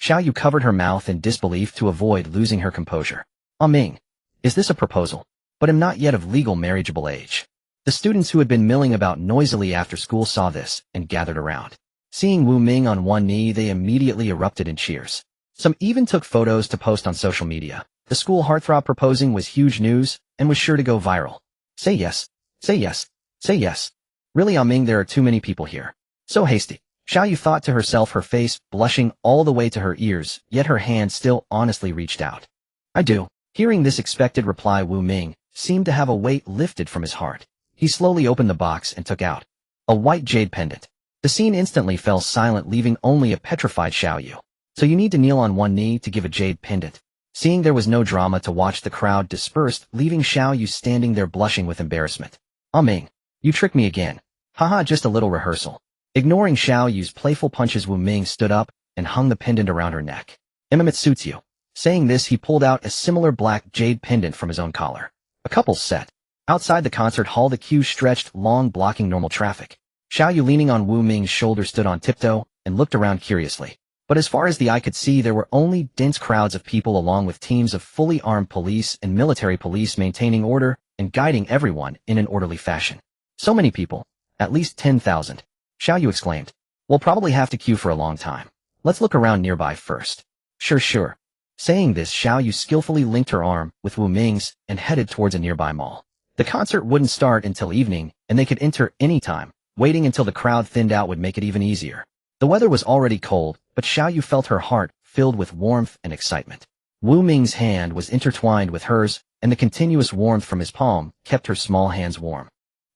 Xiaoyu covered her mouth in disbelief to avoid losing her composure. Ming, is this a proposal? But am not yet of legal marriageable age. The students who had been milling about noisily after school saw this and gathered around. Seeing Wu Ming on one knee, they immediately erupted in cheers. Some even took photos to post on social media. The school heartthrob proposing was huge news and was sure to go viral. Say yes. Say yes. Say yes. Really, Ming, there are too many people here. So hasty. Xiaoyu thought to herself, her face blushing all the way to her ears, yet her hand still honestly reached out. I do. Hearing this expected reply, Wu Ming seemed to have a weight lifted from his heart. He slowly opened the box and took out a white jade pendant. The scene instantly fell silent, leaving only a petrified Xiaoyu. So you need to kneel on one knee to give a jade pendant. Seeing there was no drama to watch, the crowd dispersed, leaving Xiaoyu standing there blushing with embarrassment. Ming, you tricked me again. Haha, just a little rehearsal. Ignoring Xiaoyu's playful punches, Wu Ming stood up and hung the pendant around her neck. It suits you. Saying this, he pulled out a similar black jade pendant from his own collar. A couple's set. Outside the concert hall, the queue stretched long, blocking normal traffic. Xiaoyu, leaning on Wu Ming's shoulder, stood on tiptoe and looked around curiously. But as far as the eye could see, there were only dense crowds of people, along with teams of fully armed police and military police maintaining order and guiding everyone in an orderly fashion. So many people. At least 10,000. Xiaoyu exclaimed. We'll probably have to queue for a long time. Let's look around nearby first. Sure. Saying this, Xiaoyu skillfully linked her arm with Wu Ming's and headed towards a nearby mall. The concert wouldn't start until evening, and they could enter any time. Waiting until the crowd thinned out would make it even easier. The weather was already cold, but Xiaoyu felt her heart filled with warmth and excitement. Wu Ming's hand was intertwined with hers, and the continuous warmth from his palm kept her small hands warm.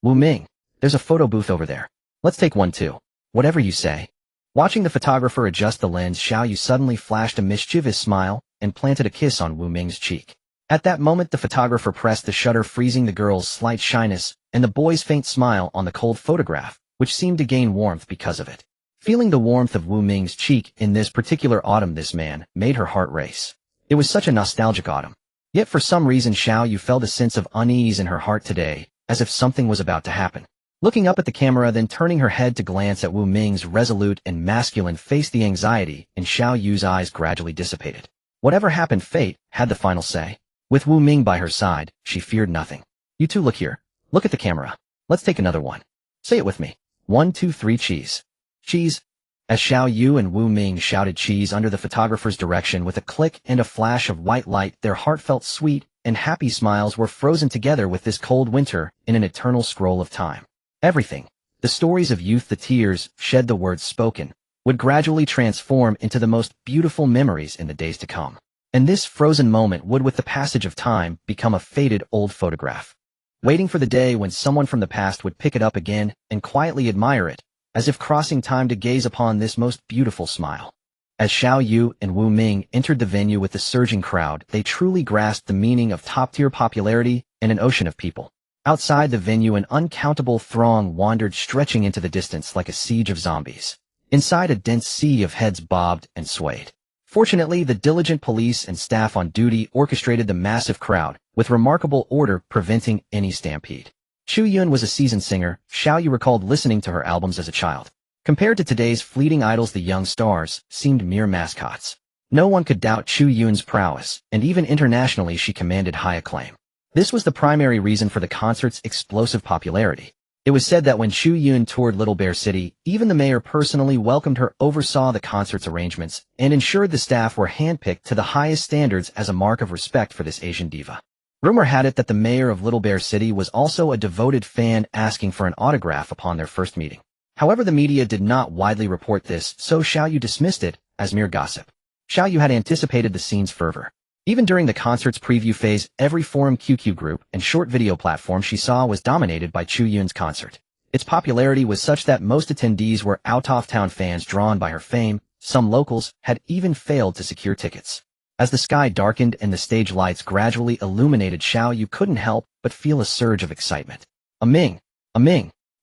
Wu Ming, there's a photo booth over there. Let's take one too. Whatever you say. Watching the photographer adjust the lens, Xiaoyu suddenly flashed a mischievous smile and planted a kiss on Wu Ming's cheek. At that moment, the photographer pressed the shutter, freezing the girl's slight shyness and the boy's faint smile on the cold photograph, which seemed to gain warmth because of it. Feeling the warmth of Wu Ming's cheek in this particular autumn, this man made her heart race. It was such a nostalgic autumn. Yet for some reason, Xiaoyu felt a sense of unease in her heart today, as if something was about to happen. Looking up at the camera, then turning her head to glance at Wu Ming's resolute and masculine face, the anxiety in Xiaoyu's eyes gradually dissipated. Whatever happened, fate had the final say. With Wu Ming by her side, she feared nothing. You two, look here. Look at the camera. Let's take another one. Say it with me. 1, 2, 3, cheese. Cheese. As Xiaoyu and Wu Ming shouted cheese under the photographer's direction, with a click and a flash of white light, their heartfelt, sweet, and happy smiles were frozen together with this cold winter in an eternal scroll of time. Everything, the stories of youth, the tears shed, the words spoken, would gradually transform into the most beautiful memories in the days to come. And this frozen moment would, with the passage of time, become a faded old photograph, waiting for the day when someone from the past would pick it up again and quietly admire it, as if crossing time to gaze upon this most beautiful smile. As Xiaoyu and Wu Ming entered the venue with the surging crowd, they truly grasped the meaning of top-tier popularity and an ocean of people. Outside the venue, an uncountable throng wandered, stretching into the distance like a siege of zombies. Inside, a dense sea of heads bobbed and swayed. Fortunately, the diligent police and staff on duty orchestrated the massive crowd with remarkable order, preventing any stampede. Chu Yun was a seasoned singer. Xiaoyu recalled listening to her albums as a child. Compared to today's fleeting idols, the young stars seemed mere mascots. No one could doubt Chu Yun's prowess, and even internationally she commanded high acclaim. This was the primary reason for the concert's explosive popularity. It was said that when Chu Yun toured Little Bear City, even the mayor personally welcomed her, oversaw the concert's arrangements, and ensured the staff were handpicked to the highest standards as a mark of respect for this Asian diva. Rumor had it that the mayor of Little Bear City was also a devoted fan, asking for an autograph upon their first meeting. However, the media did not widely report this, so Xiaoyu dismissed it as mere gossip. Xiaoyu had anticipated the scene's fervor. Even during the concert's preview phase, every forum, QQ group, and short video platform she saw was dominated by Chu Yun's concert. Its popularity was such that most attendees were out-of-town fans drawn by her fame. Some locals had even failed to secure tickets. As the sky darkened and the stage lights gradually illuminated, Xiaoyu couldn't help but feel a surge of excitement. Ming,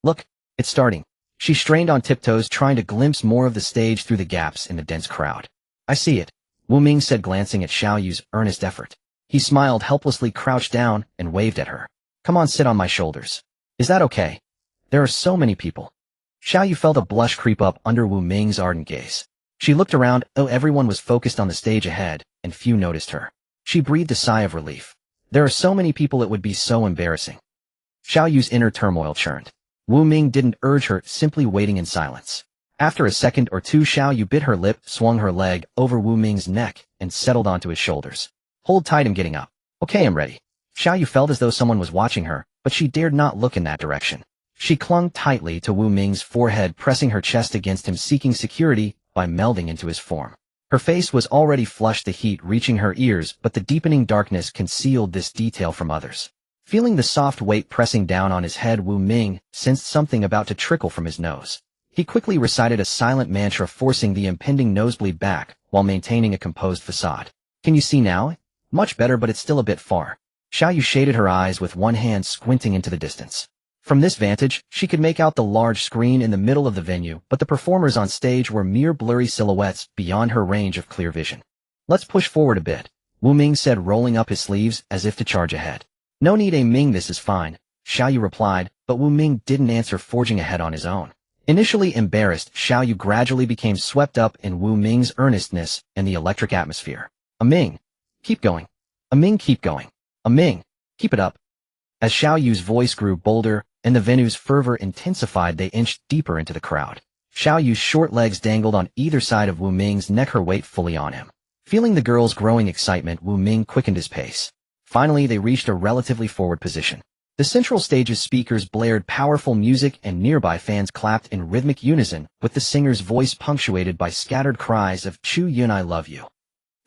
look, it's starting. She strained on tiptoes, trying to glimpse more of the stage through the gaps in the dense crowd. I see it, Wu Ming said, glancing at Xiao Yu's earnest effort. He smiled helplessly, crouched down, and waved at her. Come on, sit on my shoulders. Is that okay? There are so many people. Xiao Yu felt a blush creep up under Wu Ming's ardent gaze. She looked around. Everyone was focused on the stage ahead, and few noticed her. She breathed a sigh of relief. There are so many people, it would be so embarrassing. Xiao Yu's inner turmoil churned. Wu Ming didn't urge her, simply waiting in silence. After a second or two, Xiao Yu bit her lip, swung her leg over Wu Ming's neck, and settled onto his shoulders. Hold tight, I'm getting up. Okay, I'm ready. Xiao Yu felt as though someone was watching her, but she dared not look in that direction. She clung tightly to Wu Ming's forehead, pressing her chest against him, seeking security by melding into his form. Her face was already flushed, the heat reaching her ears, but the deepening darkness concealed this detail from others. Feeling the soft weight pressing down on his head, Wu Ming sensed something about to trickle from his nose. He quickly recited a silent mantra, forcing the impending nosebleed back while maintaining a composed facade. Can you see now? Much better, but it's still a bit far. Xiao Yu shaded her eyes with one hand, squinting into the distance. From this vantage, she could make out the large screen in the middle of the venue, but the performers on stage were mere blurry silhouettes beyond her range of clear vision. Let's push forward a bit, Wu Ming said, rolling up his sleeves as if to charge ahead. No need, Ming, this is fine, Xiao Yu replied, but Wu Ming didn't answer, forging ahead on his own. Initially embarrassed, Xiao Yu gradually became swept up in Wu Ming's earnestness and the electric atmosphere. Ming, keep going. Ming, keep going. Ming, keep it up. As Xiao Yu's voice grew bolder and the venue's fervor intensified, they inched deeper into the crowd. Xiao Yu's short legs dangled on either side of Wu Ming's neck, her weight fully on him. Feeling the girl's growing excitement, Wu Ming quickened his pace. Finally, they reached a relatively forward position. The central stage's speakers blared powerful music, and nearby fans clapped in rhythmic unison, with the singer's voice punctuated by scattered cries of "Chu Yun, I love you."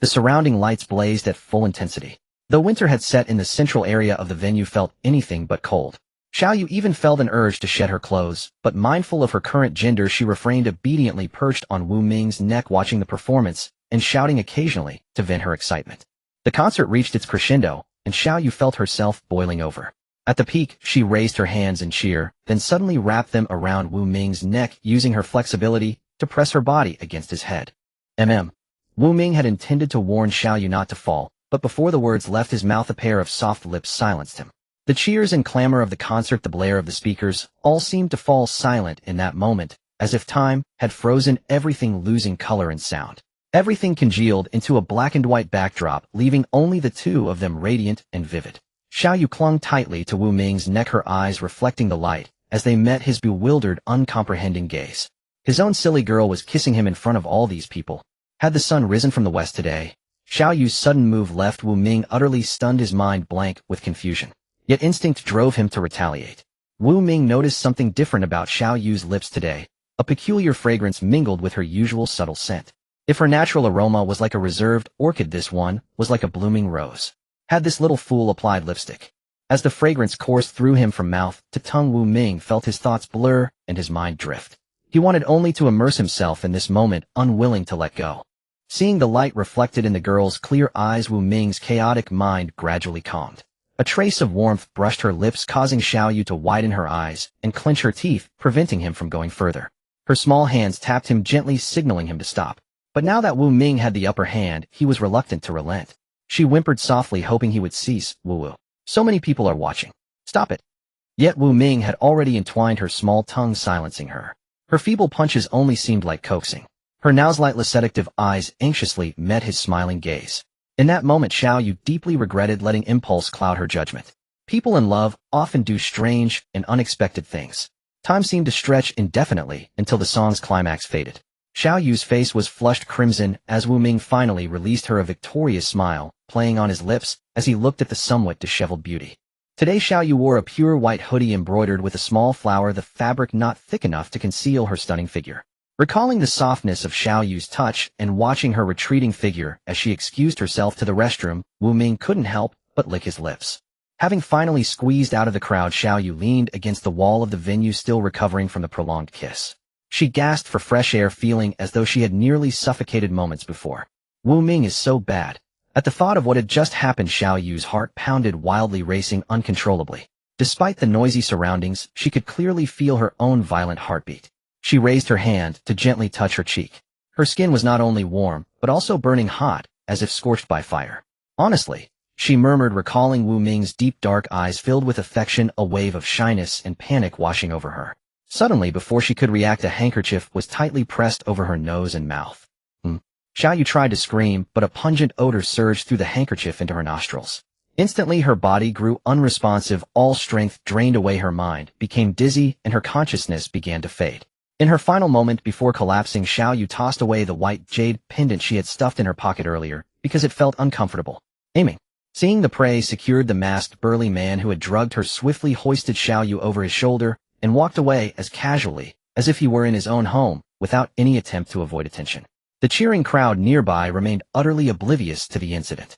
The surrounding lights blazed at full intensity. Though winter had set in, the central area of the venue felt anything but cold. Xiao Yu even felt an urge to shed her clothes, but mindful of her current gender, she refrained, obediently perched on Wu Ming's neck, watching the performance and shouting occasionally to vent her excitement. The concert reached its crescendo, and Xiao Yu felt herself boiling over. At the peak, she raised her hands in cheer, then suddenly wrapped them around Wu Ming's neck, using her flexibility to press her body against his head. Wu Ming had intended to warn Xiao Yu not to fall, but before the words left his mouth, a pair of soft lips silenced him. The cheers and clamor of the concert, the blare of the speakers, all seemed to fall silent in that moment, as if time had frozen everything, losing color and sound. Everything congealed into a black and white backdrop, leaving only the two of them radiant and vivid. Xiao Yu clung tightly to Wu Ming's neck, her eyes reflecting the light, as they met his bewildered, uncomprehending gaze. His own silly girl was kissing him in front of all these people. Had the sun risen from the west today? Xiao Yu's sudden move left Wu Ming utterly stunned, his mind blank with confusion. Yet instinct drove him to retaliate. Wu Ming noticed something different about Xiao Yu's lips today. A peculiar fragrance mingled with her usual subtle scent. If her natural aroma was like a reserved orchid, this one was like a blooming rose. Had this little fool applied lipstick? As the fragrance coursed through him from mouth to tongue, Wu Ming felt his thoughts blur and his mind drift. He wanted only to immerse himself in this moment, unwilling to let go. Seeing the light reflected in the girl's clear eyes, Wu Ming's chaotic mind gradually calmed. A trace of warmth brushed her lips, causing Xiao Yu to widen her eyes and clench her teeth, preventing him from going further. Her small hands tapped him gently, signaling him to stop. But now that Wu Ming had the upper hand, he was reluctant to relent. She whimpered softly, hoping he would cease. Wu. So many people are watching. Stop it. Yet Wu Ming had already entwined her small tongue, silencing her. Her feeble punches only seemed like coaxing. Her now slightly seductive eyes anxiously met his smiling gaze. In that moment, Xiao Yu deeply regretted letting impulse cloud her judgment. People in love often do strange and unexpected things. Time seemed to stretch indefinitely until the song's climax faded. Xiao Yu's face was flushed crimson as Wu Ming finally released her, a victorious smile playing on his lips as he looked at the somewhat disheveled beauty. Today Xiao Yu wore a pure white hoodie embroidered with a small flower, the fabric not thick enough to conceal her stunning figure. Recalling the softness of Xiao Yu's touch and watching her retreating figure as she excused herself to the restroom, Wu Ming couldn't help but lick his lips. Having finally squeezed out of the crowd, Xiao Yu leaned against the wall of the venue, still recovering from the prolonged kiss. She gasped for fresh air, feeling as though she had nearly suffocated moments before. Wu Ming is so bad. At the thought of what had just happened, Xiao Yu's heart pounded wildly, racing uncontrollably. Despite the noisy surroundings, she could clearly feel her own violent heartbeat. She raised her hand to gently touch her cheek. Her skin was not only warm, but also burning hot, as if scorched by fire. Honestly, she murmured, recalling Wu Ming's deep dark eyes filled with affection, a wave of shyness and panic washing over her. Suddenly, before she could react, a handkerchief was tightly pressed over her nose and mouth. Xiao Yu tried to scream, but a pungent odor surged through the handkerchief into her nostrils. Instantly, her body grew unresponsive, all strength drained away, her mind became dizzy, and her consciousness began to fade. In her final moment before collapsing, Xiao Yu tossed away the white jade pendant she had stuffed in her pocket earlier, because it felt uncomfortable. Aiming. Seeing the prey secured, the masked burly man who had drugged her swiftly hoisted Xiao Yu over his shoulder and walked away as casually as if he were in his own home, without any attempt to avoid attention. The cheering crowd nearby remained utterly oblivious to the incident.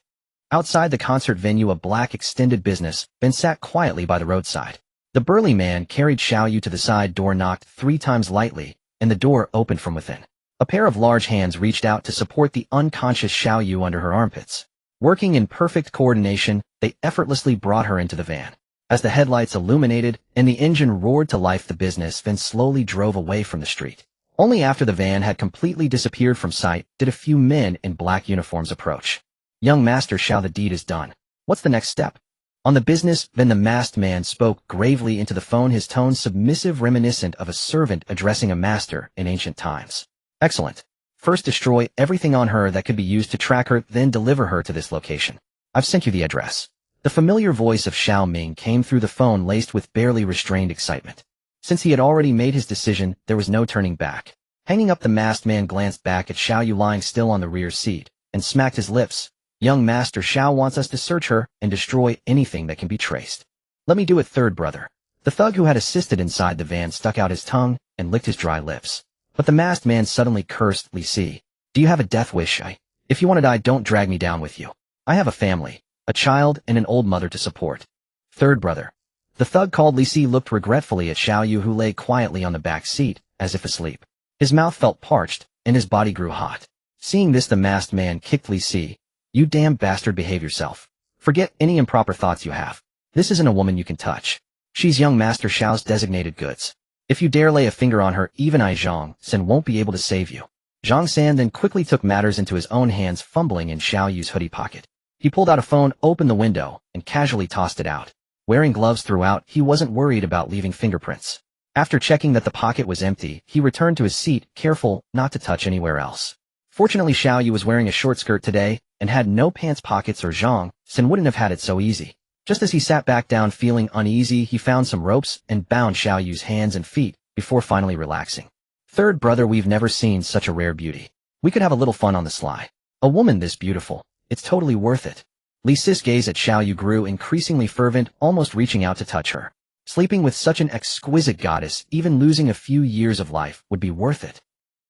Outside the concert venue, a black extended business Ben sat quietly by the roadside. The burly man carried Xiao Yu to the side door, knocked 3 times lightly, and the door opened from within. A pair of large hands reached out to support the unconscious Xiao Yu under her armpits. Working in perfect coordination, they effortlessly brought her into the van. As the headlights illuminated and the engine roared to life, the business van slowly drove away from the street. Only after the van had completely disappeared from sight did a few men in black uniforms approach. Young Master Xiao, the deed is done. What's the next step? On the business van, the masked man spoke gravely into the phone, his tone submissive, reminiscent of a servant addressing a master in ancient times. Excellent. First, destroy everything on her that could be used to track her, then deliver her to this location. I've sent you the address. The familiar voice of Xiao Ming came through the phone, laced with barely restrained excitement. Since he had already made his decision, there was no turning back. Hanging up, the masked man glanced back at Xiao Yu lying still on the rear seat, and smacked his lips. Young Master Xiao wants us to search her and destroy anything that can be traced. Let me do it, third brother. The thug who had assisted inside the van stuck out his tongue and licked his dry lips. But the masked man suddenly cursed. Li Si, do you have a death wish? If you want to die, don't drag me down with you. I have a family, a child, and an old mother to support. Third brother. The thug called. Li Si looked regretfully at Xiao Yu, who lay quietly on the back seat, as if asleep. His mouth felt parched, and his body grew hot. Seeing this, the masked man kicked Li Si. You damn bastard, behave yourself. Forget any improper thoughts you have. This isn't a woman you can touch. She's young Master Xiao's designated goods. If you dare lay a finger on her, even I, Zhang San, won't be able to save you. Zhang San then quickly took matters into his own hands, fumbling in Xiao Yu's hoodie pocket. He pulled out a phone, opened the window, and casually tossed it out. Wearing gloves throughout, he wasn't worried about leaving fingerprints. After checking that the pocket was empty, he returned to his seat, careful not to touch anywhere else. Fortunately, Xiao Yu was wearing a short skirt today and had no pants pockets, or Zhang San wouldn't have had it so easy. Just as he sat back down feeling uneasy, he found some ropes and bound Xiao Yu's hands and feet before finally relaxing. Third brother, we've never seen such a rare beauty. We could have a little fun on the sly. A woman this beautiful, it's totally worth it. Li Si's gaze at Xiao Yu grew increasingly fervent, almost reaching out to touch her. Sleeping with such an exquisite goddess, even losing a few years of life, would be worth it.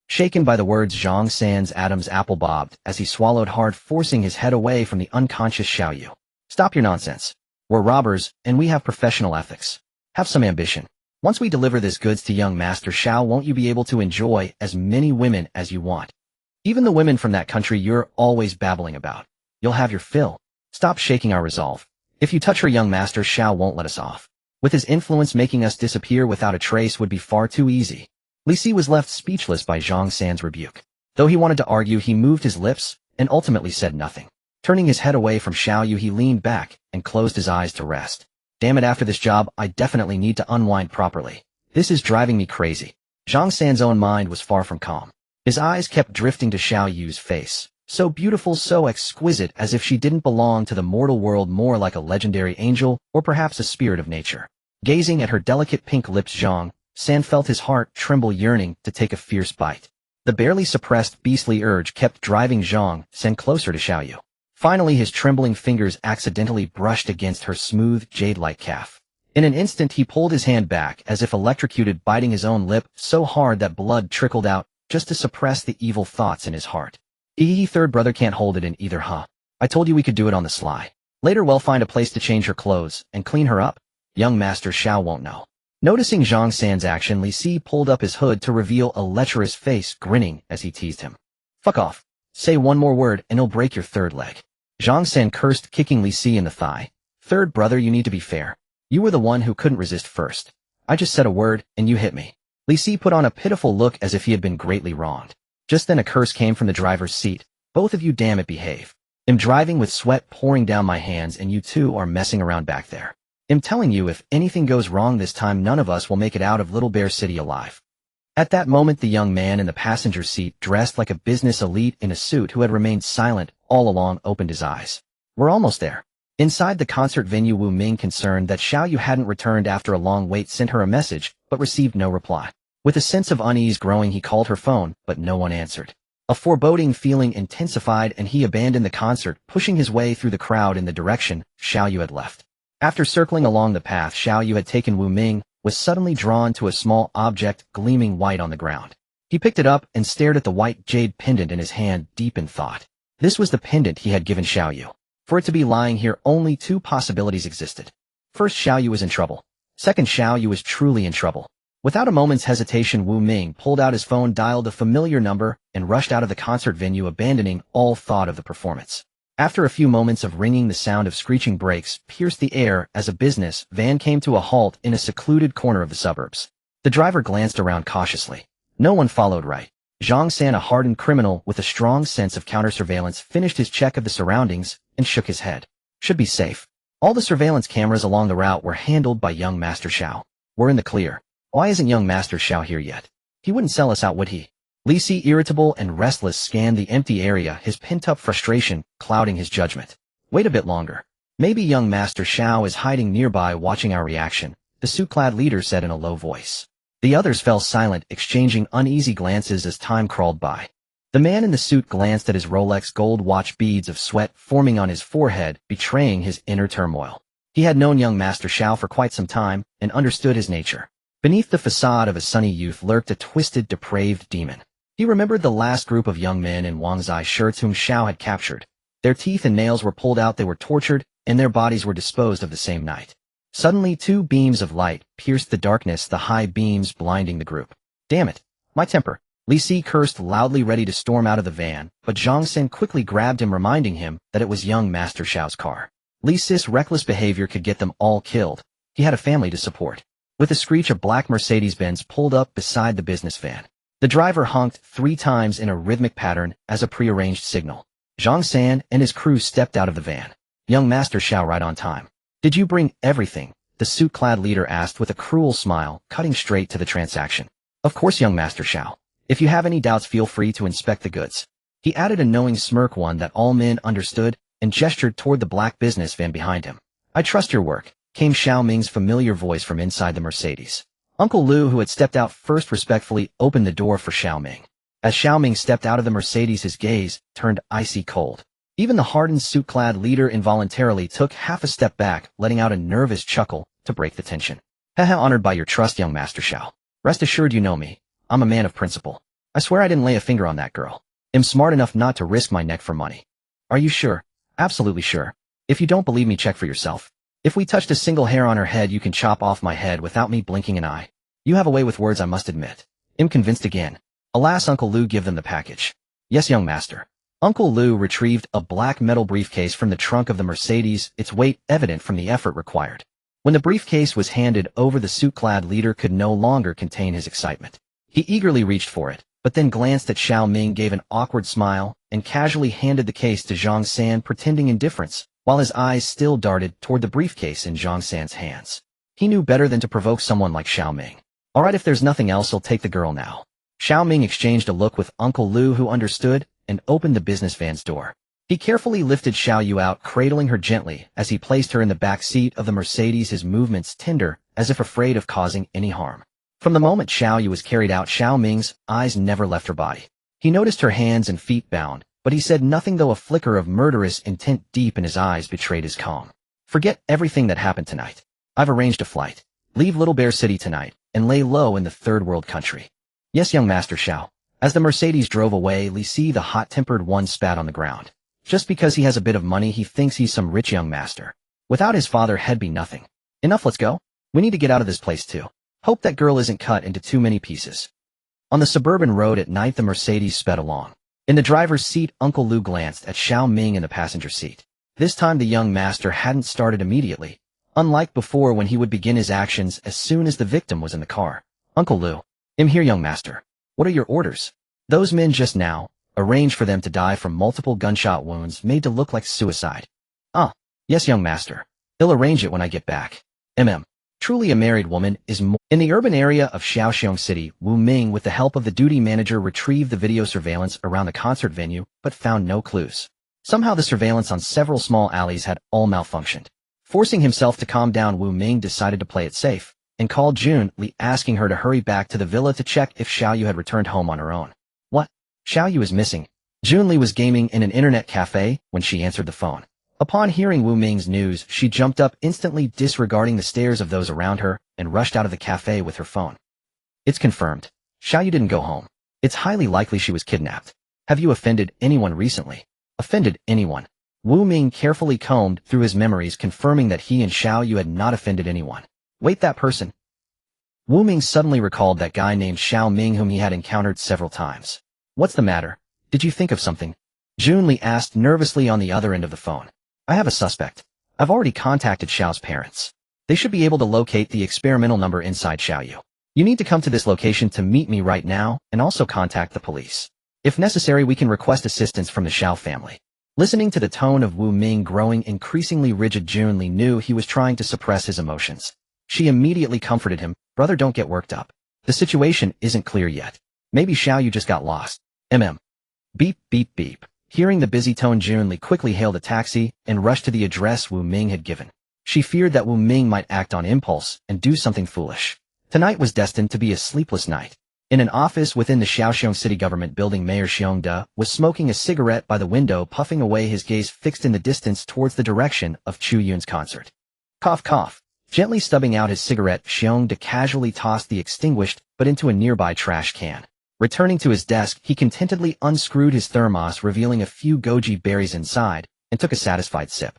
Shaken by the words, Zhang San's Adam's apple bobbed as he swallowed hard, forcing his head away from the unconscious Xiao Yu. Stop your nonsense. We're robbers, and we have professional ethics. Have some ambition. Once we deliver this goods to young Master Xiao, won't you be able to enjoy as many women as you want? Even the women from that country you're always babbling about. You'll have your fill. Stop shaking our resolve. If you touch her, young Master Xiao won't let us off. With his influence, making us disappear without a trace would be far too easy. Li Si was left speechless by Zhang San's rebuke. Though he wanted to argue, he moved his lips and ultimately said nothing. Turning his head away from Xiao Yu, he leaned back and closed his eyes to rest. Damn it, after this job, I definitely need to unwind properly. This is driving me crazy. Zhang San's own mind was far from calm. His eyes kept drifting to Xiao Yu's face. So beautiful, so exquisite, as if she didn't belong to the mortal world, more like a legendary angel or perhaps a spirit of nature. Gazing at her delicate pink lips, Zhang San felt his heart tremble, yearning to take a fierce bite. The barely suppressed beastly urge kept driving Zhang San closer to Xiao Yu. Finally, his trembling fingers accidentally brushed against her smooth, jade-like calf. In an instant, he pulled his hand back as if electrocuted, biting his own lip so hard that blood trickled out just to suppress the evil thoughts in his heart. Third brother can't hold it in either, huh? I told you we could do it on the sly. Later we'll find a place to change her clothes and clean her up. Young Master Xiao won't know. Noticing Zhang San's action, Li Si pulled up his hood to reveal a lecherous face, grinning as he teased him. Fuck off. Say one more word and he'll break your third leg. Zhang San cursed, kicking Li Si in the thigh. Third brother, you need to be fair. You were the one who couldn't resist first. I just said a word and you hit me. Li Si put on a pitiful look as if he had been greatly wronged. Just then a curse came from the driver's seat. Both of you damn it behave. I'm driving with sweat pouring down my hands and you two are messing around back there. I'm telling you if anything goes wrong this time none of us will make it out of Little Bear City alive. At that moment the young man in the passenger seat dressed like a business elite in a suit who had remained silent all along opened his eyes. We're almost there. Inside the concert venue Wu Ming concerned that Xiao Yu hadn't returned after a long wait sent her a message, but received no reply. With a sense of unease growing he called her phone, but no one answered. A foreboding feeling intensified and he abandoned the concert, pushing his way through the crowd in the direction Xiao Yu had left. After circling along the path Xiao Yu had taken, Wu Ming was suddenly drawn to a small object gleaming white on the ground. He picked it up and stared at the white jade pendant in his hand, deep in thought. This was the pendant he had given Xiao Yu. For it to be lying here, only two possibilities existed. First, Xiao Yu was in trouble. Second, Xiao Yu was truly in trouble. Without a moment's hesitation, Wu Ming pulled out his phone, dialed a familiar number, and rushed out of the concert venue, abandoning all thought of the performance. After a few moments of ringing, the sound of screeching brakes pierced the air as a business van came to a halt in a secluded corner of the suburbs. The driver glanced around cautiously. No one followed right. Zhang San, a hardened criminal with a strong sense of counter-surveillance, finished his check of the surroundings and shook his head. Should be safe. All the surveillance cameras along the route were handled by young Master Xiao. We're in the clear. Why isn't young Master Xiao here yet? He wouldn't sell us out, would he? Li Si, irritable and restless, scanned the empty area, his pent-up frustration clouding his judgment. Wait a bit longer. Maybe young Master Xiao is hiding nearby watching our reaction, the suit-clad leader said in a low voice. The others fell silent, exchanging uneasy glances as time crawled by. The man in the suit glanced at his Rolex gold watch, beads of sweat forming on his forehead, betraying his inner turmoil. He had known young Master Xiao for quite some time and understood his nature. Beneath the facade of a sunny youth lurked a twisted, depraved demon. He remembered the last group of young men in Wangzai shirts whom Xiao had captured. Their teeth and nails were pulled out, they were tortured, and their bodies were disposed of the same night. Suddenly, two beams of light pierced the darkness, the high beams blinding the group. Damn it! My temper! Li Si cursed loudly, ready to storm out of the van, but Zhang Sen quickly grabbed him, reminding him that it was young Master Xiao's car. Li Si's reckless behavior could get them all killed. He had a family to support. With a screech, a black Mercedes-Benz pulled up beside the business van. The driver honked 3 times in a rhythmic pattern as a prearranged signal. Zhang San and his crew stepped out of the van. Young Master Xiao, right on time. Did you bring everything? The suit-clad leader asked with a cruel smile, cutting straight to the transaction. Of course, young Master Xiao. If you have any doubts, feel free to inspect the goods. He added a knowing smirk, one that all men understood, and gestured toward the black business van behind him. I trust your work, came Xiao Ming's familiar voice from inside the Mercedes. Uncle Lu, who had stepped out first, respectfully opened the door for Xiao Ming. As Xiao Ming stepped out of the Mercedes, his gaze turned icy cold. Even the hardened suit-clad leader involuntarily took half a step back, letting out a nervous chuckle to break the tension. Haha, honored by your trust, young Master Xiao. Rest assured you know me. I'm a man of principle. I swear I didn't lay a finger on that girl. I'm smart enough not to risk my neck for money. Are you sure? Absolutely sure. If you don't believe me, check for yourself. If we touched a single hair on her head, you can chop off my head without me blinking an eye. You have a way with words, I must admit. I'm convinced again. Alas, Uncle Lu, give them the package. Yes, young master. Uncle Lu retrieved a black metal briefcase from the trunk of the Mercedes, its weight evident from the effort required. When the briefcase was handed over, the suit-clad leader could no longer contain his excitement. He eagerly reached for it, but then glanced at Xiao Ming, gave an awkward smile, and casually handed the case to Zhang San, pretending indifference, while his eyes still darted toward the briefcase in Zhang San's hands. He knew better than to provoke someone like Xiao Ming. All right, if there's nothing else, I'll take the girl now. Xiao Ming exchanged a look with Uncle Lu, who understood, and opened the business van's door. He carefully lifted Xiao Yu out, cradling her gently as he placed her in the back seat of the Mercedes, his movements tender, as if afraid of causing any harm. From the moment Xiao Yu was carried out, Xiao Ming's eyes never left her body. He noticed her hands and feet bound, but he said nothing, though a flicker of murderous intent deep in his eyes betrayed his calm. Forget everything that happened tonight. I've arranged a flight. Leave Little Bear City tonight, and lay low in the third world country. Yes, young Master Xiao. As the Mercedes drove away, Li Si, the hot-tempered one, spat on the ground. Just because he has a bit of money, he thinks he's some rich young master. Without his father, he'd be nothing. Enough, let's go. We need to get out of this place too. Hope that girl isn't cut into too many pieces. On the suburban road at night, the Mercedes sped along. In the driver's seat, Uncle Lu glanced at Xiao Ming in the passenger seat. This time the young master hadn't started immediately, unlike before when he would begin his actions as soon as the victim was in the car. Uncle Lu, "I'm here, young master. What are your orders?" "Those men just now, arrange for them to die from multiple gunshot wounds made to look like suicide." "Ah, yes, young master. They'll arrange it when I get back." Truly a married woman is more. In the urban area of Shaoxiong City, Wu Ming with the help of the duty manager retrieved the video surveillance around the concert venue, but found no clues. Somehow the surveillance on several small alleys had all malfunctioned. Forcing himself to calm down, Wu Ming decided to play it safe, and called Jun Li asking her to hurry back to the villa to check if Xiaoyu had returned home on her own. "What? Xiaoyu is missing." Jun Li was gaming in an internet cafe when she answered the phone. Upon hearing Wu Ming's news, she jumped up instantly, disregarding the stares of those around her, and rushed out of the cafe with her phone. "It's confirmed. Xiaoyu didn't go home. It's highly likely she was kidnapped. Have you offended anyone recently?" "Offended anyone?" Wu Ming carefully combed through his memories, confirming that he and Xiaoyu had not offended anyone. "Wait, that person?" Wu Ming suddenly recalled that guy named Xiao Ming whom he had encountered several times. "What's the matter? Did you think of something?" Jun Li asked nervously on the other end of the phone. "I have a suspect. I've already contacted Xiao's parents. They should be able to locate the experimental number inside Xiaoyu. You need to come to this location to meet me right now and also contact the police. If necessary, we can request assistance from the Xiao family." Listening to the tone of Wu Ming growing increasingly rigid, Jun Li knew he was trying to suppress his emotions. She immediately comforted him. "Brother, don't get worked up. The situation isn't clear yet. Maybe Xiaoyu just got lost." Beep, beep, beep. Hearing the busy tone, Jun Li quickly hailed a taxi and rushed to the address Wu Ming had given. She feared that Wu Ming might act on impulse and do something foolish. Tonight was destined to be a sleepless night. In an office within the Shaoxiong City government building, Mayor Xiongde was smoking a cigarette by the window, puffing away, his gaze fixed in the distance towards the direction of Chu Yun's concert. Cough, cough. Gently stubbing out his cigarette, Xiongde casually tossed the extinguished but into a nearby trash can. Returning to his desk, he contentedly unscrewed his thermos, revealing a few goji berries inside, and took a satisfied sip.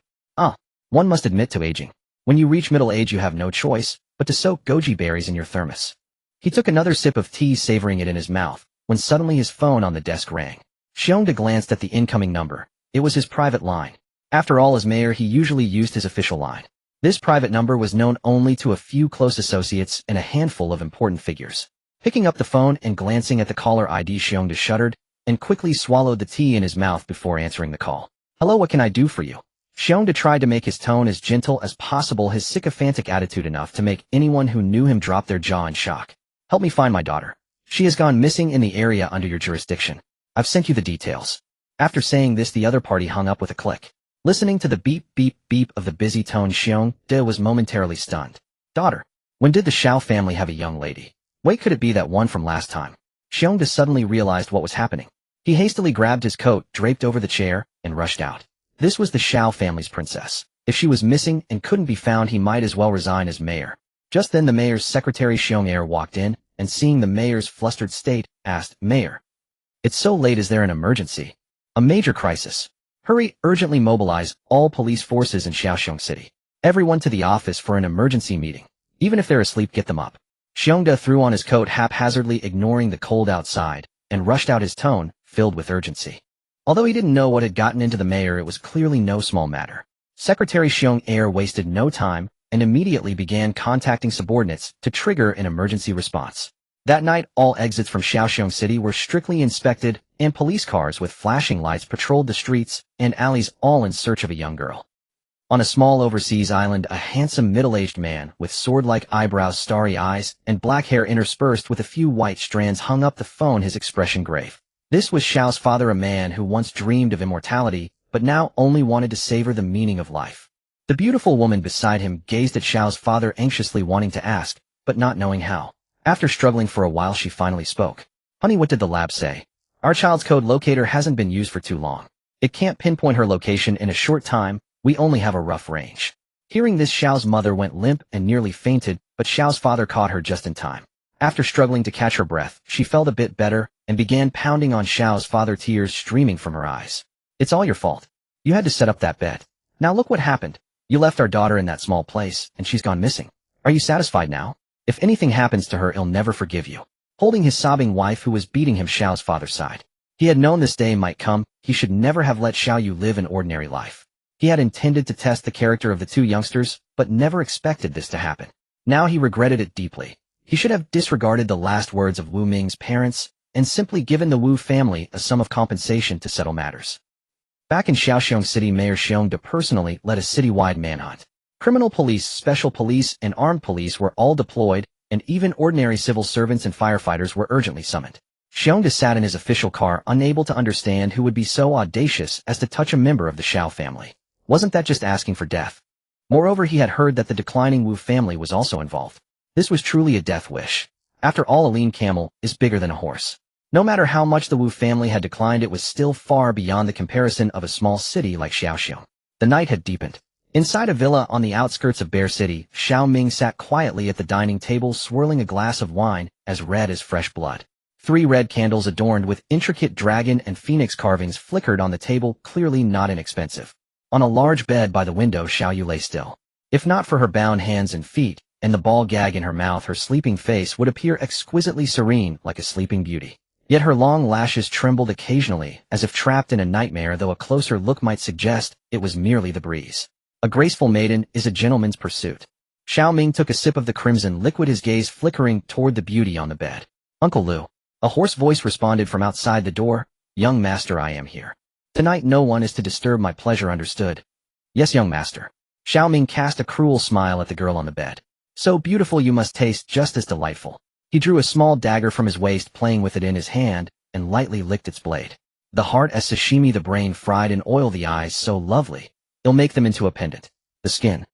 One must admit to aging. When you reach middle age, you have no choice but to soak goji berries in your thermos. He took another sip of tea, savoring it in his mouth, when suddenly his phone on the desk rang. Xiongde glanced at the incoming number. It was his private line. After all, as mayor, he usually used his official line. This private number was known only to a few close associates and a handful of important figures. Picking up the phone and glancing at the caller ID, Xiongde shuddered and quickly swallowed the tea in his mouth before answering the call. "Hello, what can I do for you?" Xiongde tried to make his tone as gentle as possible, his sycophantic attitude enough to make anyone who knew him drop their jaw in shock. "Help me find my daughter. She has gone missing in the area under your jurisdiction. I've sent you the details." After saying this, the other party hung up with a click. Listening to the beep, beep, beep of the busy tone, Xiongde was momentarily stunned. "Daughter? When did the Xiao family have a young lady? Wait, could it be that one from last time?" Xiongde suddenly realized what was happening. He hastily grabbed his coat, draped over the chair, and rushed out. This was the Xiao family's princess. If she was missing and couldn't be found, he might as well resign as mayor. Just then the mayor's secretary Xiong Er walked in, and seeing the mayor's flustered state, asked, "Mayor, it's so late, is there an emergency?" "A major crisis. Hurry, urgently mobilize all police forces in Shaoxiong City. Everyone to the office for an emergency meeting. Even if they're asleep, get them up." Xiongde threw on his coat haphazardly, ignoring the cold outside, and rushed out, his tone filled with urgency. Although he didn't know what had gotten into the mayor, it was clearly no small matter. Secretary Xiong Er wasted no time and immediately began contacting subordinates to trigger an emergency response. That night, all exits from Shaoxiong City were strictly inspected, and police cars with flashing lights patrolled the streets and alleys, all in search of a young girl. On a small overseas island, a handsome middle-aged man with sword-like eyebrows, starry eyes, and black hair interspersed with a few white strands hung up the phone, his expression grave. This was Xiao's father, a man who once dreamed of immortality, but now only wanted to savor the meaning of life. The beautiful woman beside him gazed at Xiao's father, anxiously wanting to ask, but not knowing how. After struggling for a while, she finally spoke. "Honey, what did the lab say?" "Our child's code locator hasn't been used for too long. It can't pinpoint her location in a short time. We only have a rough range." Hearing this, Xiao's mother went limp and nearly fainted, but Xiao's father caught her just in time. After struggling to catch her breath, she felt a bit better and began pounding on Xiao's father, tears streaming from her eyes. "It's all your fault. You had to set up that bed. Now look what happened. You left our daughter in that small place, and she's gone missing. Are you satisfied now? If anything happens to her, he'll never forgive you." Holding his sobbing wife who was beating him, Xiao's father sighed. He had known this day might come. He should never have let Xiaoyu live an ordinary life. He had intended to test the character of the two youngsters, but never expected this to happen. Now he regretted it deeply. He should have disregarded the last words of Wu Ming's parents and simply given the Wu family a sum of compensation to settle matters. Back in Shaoxiong City, Mayor Xiong De personally led a citywide manhunt. Criminal police, special police, and armed police were all deployed, and even ordinary civil servants and firefighters were urgently summoned. Xiong De sat in his official car, unable to understand who would be so audacious as to touch a member of the Xiao family. Wasn't that just asking for death? Moreover, he had heard that the declining Wu family was also involved. This was truly a death wish. After all, a lean camel is bigger than a horse. No matter how much the Wu family had declined, it was still far beyond the comparison of a small city like Shaoxiong. The night had deepened. Inside a villa on the outskirts of Bear City, Xiao Ming sat quietly at the dining table, swirling a glass of wine as red as fresh blood. 3 red candles adorned with intricate dragon and phoenix carvings flickered on the table, clearly not inexpensive. On a large bed by the window, Xiao Yu lay still. If not for her bound hands and feet, and the ball gag in her mouth, her sleeping face would appear exquisitely serene, like a sleeping beauty. Yet her long lashes trembled occasionally, as if trapped in a nightmare, though a closer look might suggest it was merely the breeze. A graceful maiden is a gentleman's pursuit. Xiao Ming took a sip of the crimson liquid, his gaze flickering toward the beauty on the bed. Uncle Lu. A hoarse voice responded from outside the door. Young master, I am here. Tonight no one is to disturb my pleasure, understood? Yes, young master. Xiao Ming cast a cruel smile at the girl on the bed. So beautiful you must taste just as delightful. He drew a small dagger from his waist, playing with it in his hand, and lightly licked its blade. The heart as sashimi, the brain fried in oil, the eyes so lovely. He'll make them into a pendant. The skin.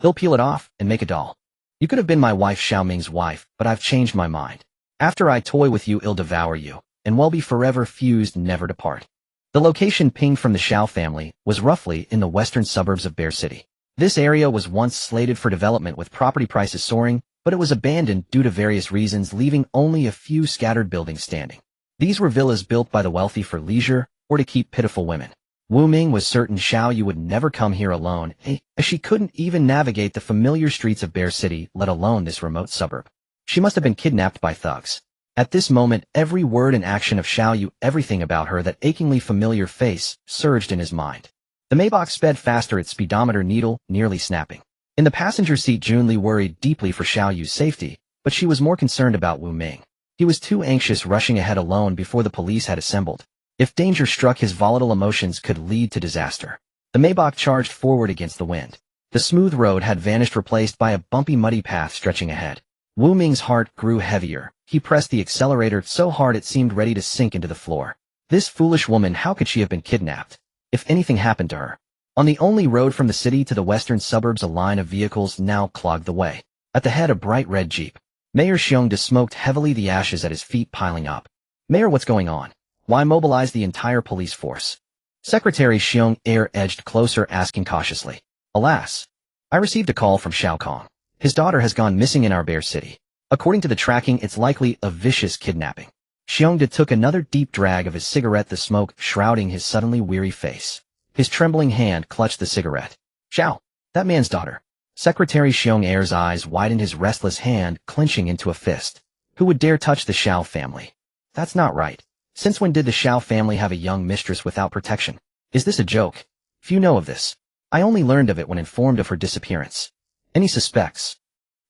He'll peel it off and make a doll. You could have been my wife, Xiao Ming's wife, but I've changed my mind. After I toy with you, I'll devour you, and we'll be forever fused, never to part. The location pinged from the Xiao family was roughly in the western suburbs of Bear City. This area was once slated for development, with property prices soaring, but it was abandoned due to various reasons, leaving only a few scattered buildings standing. These were villas built by the wealthy for leisure or to keep pitiful women. Wu Ming was certain Xiao Yu would never come here alone, as she couldn't even navigate the familiar streets of Bear City, let alone this remote suburb. She must have been kidnapped by thugs. At this moment, every word and action of Xiao Yu, everything about her, that achingly familiar face, surged in his mind. The Maybach sped faster, its speedometer needle nearly snapping. In the passenger seat, Junli worried deeply for Xiao Yu's safety, but she was more concerned about Wu Ming. He was too anxious, rushing ahead alone before the police had assembled. If danger struck, his volatile emotions could lead to disaster. The Maybach charged forward against the wind. The smooth road had vanished, replaced by a bumpy, muddy path stretching ahead. Wu Ming's heart grew heavier. He pressed the accelerator so hard it seemed ready to sink into the floor. This foolish woman, how could she have been kidnapped? If anything happened to her. On the only road from the city to the western suburbs, a line of vehicles now clogged the way. At the head, a bright red Jeep. Mayor Xiong De smoked heavily, the ashes at his feet piling up. Mayor, what's going on? Why mobilize the entire police force? Secretary Xiong Air edged closer, asking cautiously. Alas. I received a call from Xiao Kong. His daughter has gone missing in our Bear City. According to the tracking, it's likely a vicious kidnapping. Xiong De took another deep drag of his cigarette, the smoke shrouding his suddenly weary face. His trembling hand clutched the cigarette. Xiao, that man's daughter. Secretary Xiong Air's eyes widened, his restless hand clenching into a fist. Who would dare touch the Xiao family? That's not right. Since when did the Xiao family have a young mistress without protection? Is this a joke? Few know of this. I only learned of it when informed of her disappearance. Any suspects?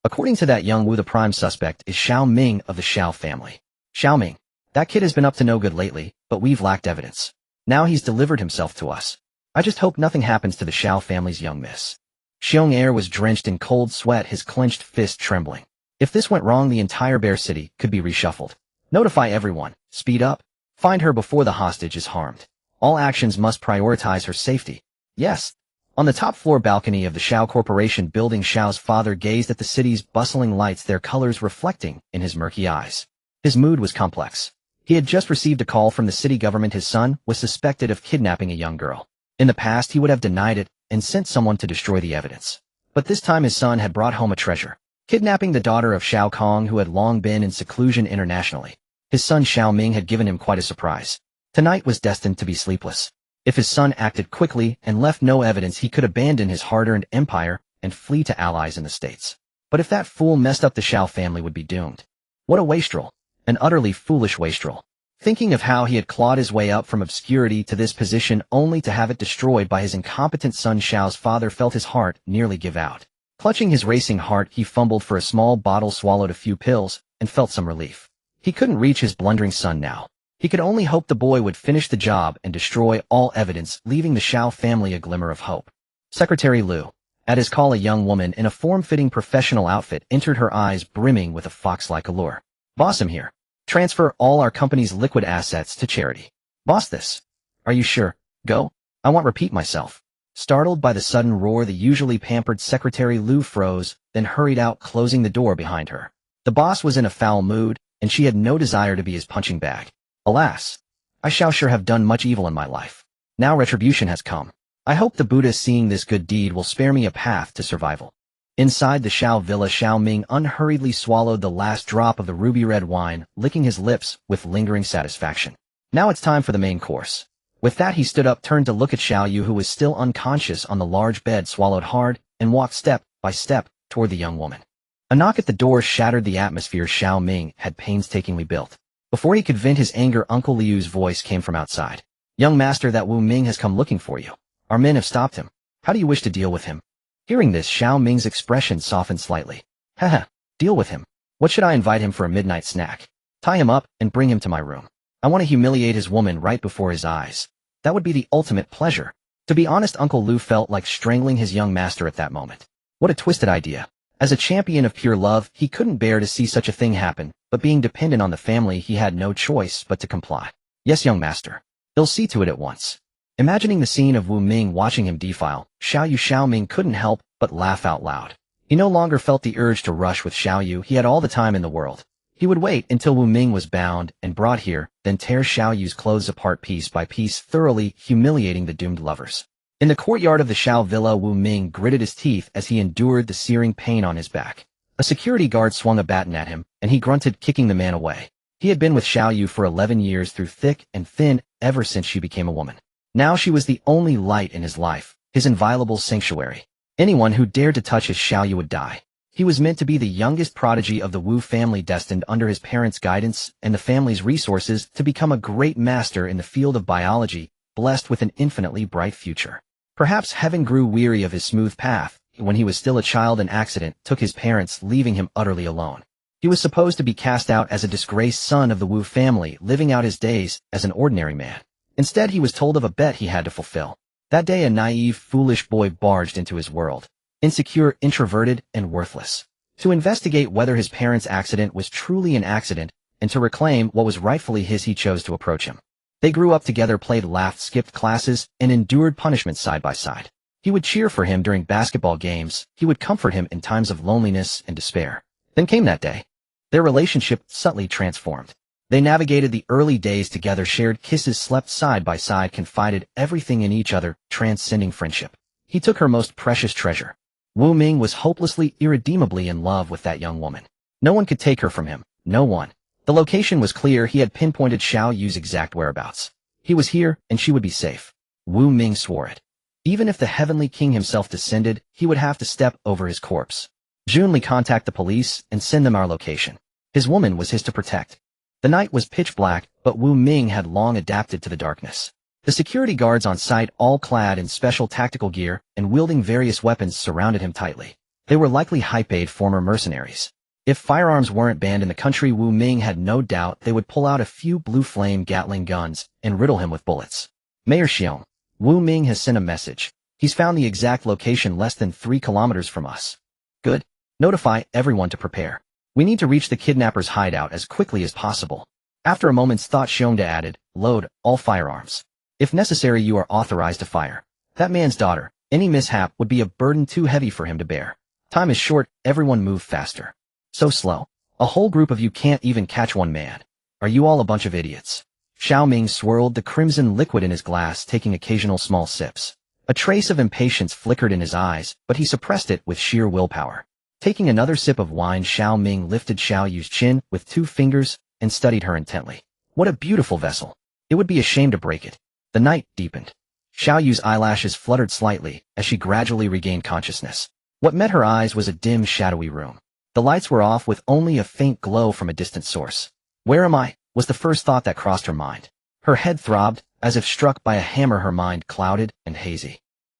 According to that young Wu, the prime suspect is Xiao Ming of the Xiao family. Xiao Ming. That kid has been up to no good lately, but we've lacked evidence. Now he's delivered himself to us. I just hope nothing happens to the Xiao family's young miss. Xiong Air was drenched in cold sweat, his clenched fist trembling. If this went wrong, the entire Bear City could be reshuffled. Notify everyone. Speed up. Find her before the hostage is harmed. All actions must prioritize her safety. Yes. On the top floor balcony of the Xiao Corporation building, Xiao's father gazed at the city's bustling lights, their colors reflecting in his murky eyes. His mood was complex. He had just received a call from the city government. His son was suspected of kidnapping a young girl. In the past, he would have denied it and sent someone to destroy the evidence. But this time his son had brought home a treasure. Kidnapping the daughter of Xiao Kong, who had long been in seclusion internationally. His son Xiao Ming had given him quite a surprise. Tonight was destined to be sleepless. If his son acted quickly and left no evidence, he could abandon his hard-earned empire and flee to allies in the States. But if that fool messed up, the Xiao family would be doomed. What a wastrel. An utterly foolish wastrel. Thinking of how he had clawed his way up from obscurity to this position only to have it destroyed by his incompetent son, Xiao's father felt his heart nearly give out. Clutching his racing heart, he fumbled for a small bottle, swallowed a few pills, and felt some relief. He couldn't reach his blundering son now. He could only hope the boy would finish the job and destroy all evidence, leaving the Xiao family a glimmer of hope. Secretary Liu. At his call, a young woman in a form-fitting professional outfit entered, her eyes brimming with a fox-like allure. Boss, I'm here. Transfer all our company's liquid assets to charity. Boss, this. Are you sure? Go. I won't repeat myself. Startled by the sudden roar, the usually pampered Secretary Liu froze, then hurried out, closing the door behind her. The boss was in a foul mood, and she had no desire to be his punching bag. Alas, I shall sure have done much evil in my life. Now retribution has come. I hope the Buddha, seeing this good deed, will spare me a path to survival. Inside the Xiao villa, Xiao Ming unhurriedly swallowed the last drop of the ruby-red wine, licking his lips with lingering satisfaction. Now it's time for the main course. With that, he stood up, turned to look at Xiao Yu, who was still unconscious on the large bed, swallowed hard, and walked step by step toward the young woman. A knock at the door shattered the atmosphere Xiao Ming had painstakingly built. Before he could vent his anger, Uncle Liu's voice came from outside. Young master, that Wu Ming has come looking for you. Our men have stopped him. How do you wish to deal with him? Hearing this, Xiao Ming's expression softened slightly. Haha, deal with him. What should I invite him for a midnight snack? Tie him up and bring him to my room. I want to humiliate his woman right before his eyes. That would be the ultimate pleasure. To be honest, Uncle Liu felt like strangling his young master at that moment. What a twisted idea. As a champion of pure love, he couldn't bear to see such a thing happen, but being dependent on the family, he had no choice but to comply. Yes, young master. He'll see to it at once. Imagining the scene of Wu Ming watching him defile, Xiao Ming couldn't help but laugh out loud. He no longer felt the urge to rush with Xiao Yu. He had all the time in the world. He would wait until Wu Ming was bound and brought here, then tear Xiao Yu's clothes apart piece by piece, thoroughly humiliating the doomed lovers. In the courtyard of the Xiao villa, Wu Ming gritted his teeth as he endured the searing pain on his back. A security guard swung a baton at him, and he grunted, kicking the man away. He had been with Xiao Yu for 11 years, through thick and thin, ever since she became a woman. Now she was the only light in his life, his inviolable sanctuary. Anyone who dared to touch his Xiao Yu would die. He was meant to be the youngest prodigy of the Wu family, destined under his parents' guidance and the family's resources to become a great master in the field of biology, blessed with an infinitely bright future. Perhaps heaven grew weary of his smooth path. When he was still a child, an accident took his parents, leaving him utterly alone. He was supposed to be cast out as a disgraced son of the Wu family, living out his days as an ordinary man. Instead, he was told of a bet he had to fulfill. That day, a naive, foolish boy barged into his world, insecure, introverted, and worthless, to investigate whether his parents' accident was truly an accident, and to reclaim what was rightfully his. He chose to approach him. They grew up together, played, laughed, skipped classes, and endured punishment side by side. He would cheer for him during basketball games. He would comfort him in times of loneliness and despair. Then came that day. Their relationship subtly transformed. They navigated the early days together, shared kisses, slept side by side, confided everything in each other, transcending friendship. He took her most precious treasure. Wu Ming was hopelessly, irredeemably in love with that young woman. No one could take her from him. No one. The location was clear. He had pinpointed Xiao Yu's exact whereabouts. He was here, and she would be safe. Wu Ming swore it. Even if the Heavenly King himself descended, he would have to step over his corpse. Junli, contact the police and send them our location. His woman was his to protect. The night was pitch black, but Wu Ming had long adapted to the darkness. The security guards on site, all clad in special tactical gear and wielding various weapons, surrounded him tightly. They were likely high-paid former mercenaries. If firearms weren't banned in the country, Wu Ming had no doubt they would pull out a few blue flame Gatling guns and riddle him with bullets. Mayor Xiong, Wu Ming has sent a message. He's found the exact location less than 3 kilometers from us. Good. Notify everyone to prepare. We need to reach the kidnapper's hideout as quickly as possible. After a moment's thought, Xiongda added, load all firearms. If necessary, you are authorized to fire. That man's daughter. Any mishap would be a burden too heavy for him to bear. Time is short. Everyone move faster. So slow. A whole group of you can't even catch one man. Are you all a bunch of idiots? Xiao Ming swirled the crimson liquid in his glass, taking occasional small sips. A trace of impatience flickered in his eyes, but he suppressed it with sheer willpower. Taking another sip of wine, Xiao Ming lifted Xiao Yu's chin with 2 fingers and studied her intently. What a beautiful vessel. It would be a shame to break it. The night deepened. Xiao Yu's eyelashes fluttered slightly as she gradually regained consciousness. What met her eyes was a dim, shadowy room. The lights were off, with only a faint glow from a distant source. Where am I? Was the first thought that crossed her mind. Her head throbbed, as if struck by a hammer. Her mind clouded and hazy.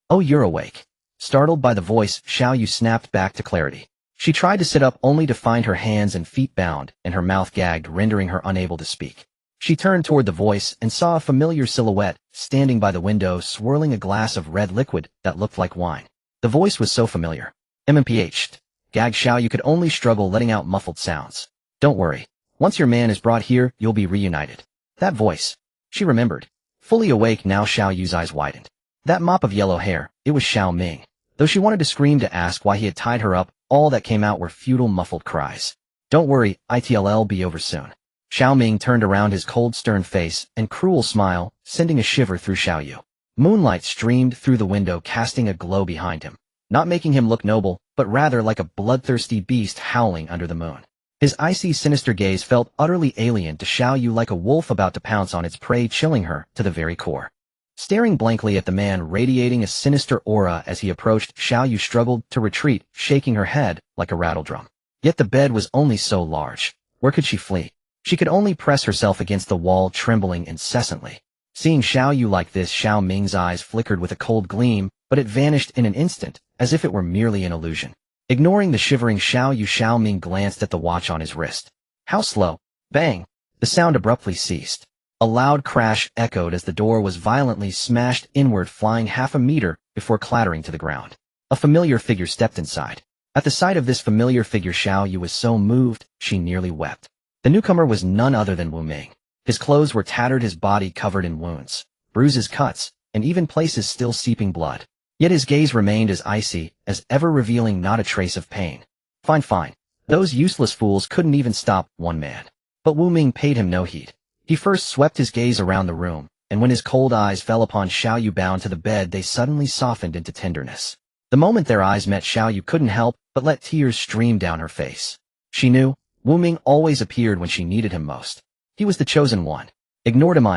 Oh, you're awake. Startled by the voice, Xiao Yu snapped back to clarity. She tried to sit up only to find her hands and feet bound and her mouth gagged, rendering her unable to speak. She turned toward the voice and saw a familiar silhouette standing by the window swirling a glass of red liquid that looked like wine. The voice was so familiar. MMPH. Gagged Xiao Yu could only struggle letting out muffled sounds. Don't worry. Once your man is brought here, you'll be reunited. That voice. She remembered. Fully awake now, Xiao Yu's eyes widened. That mop of yellow hair, it was Xiao Ming. Though she wanted to scream to ask why he had tied her up, all that came out were futile muffled cries. Don't worry, it'll be over soon. Xiao Ming turned around his cold stern face and cruel smile, sending a shiver through Xiao Yu. Moonlight streamed through the window casting a glow behind him, not making him look noble, but rather like a bloodthirsty beast howling under the moon. His icy sinister gaze felt utterly alien to Xiao Yu, like a wolf about to pounce on its prey, chilling her to the very core. Staring blankly at the man radiating a sinister aura as he approached, Xiao Yu struggled to retreat, shaking her head like a rattledrum. Yet the bed was only so large. Where could she flee? She could only press herself against the wall, trembling incessantly. Seeing Xiao Yu like this, Xiao Ming's eyes flickered with a cold gleam, but it vanished in an instant, as if it were merely an illusion. Ignoring the shivering Xiao Yu, Xiao Ming glanced at the watch on his wrist. How slow? Bang! The sound abruptly ceased. A loud crash echoed as the door was violently smashed inward, flying half a meter before clattering to the ground. A familiar figure stepped inside. At the sight of this familiar figure, Xiao Yu was so moved, she nearly wept. The newcomer was none other than Wu Ming. His clothes were tattered, his body covered in wounds, bruises, cuts, and even places still seeping blood. Yet his gaze remained as icy as ever, revealing not a trace of pain. Fine. Those useless fools couldn't even stop one man. But Wu Ming paid him no heed. He first swept his gaze around the room, and when his cold eyes fell upon Xiao Yu bound to the bed, they suddenly softened into tenderness. The moment their eyes met, Xiao Yu couldn't help but let tears stream down her face. She knew Wu Ming always appeared when she needed him most. He was the chosen one. Ignored him,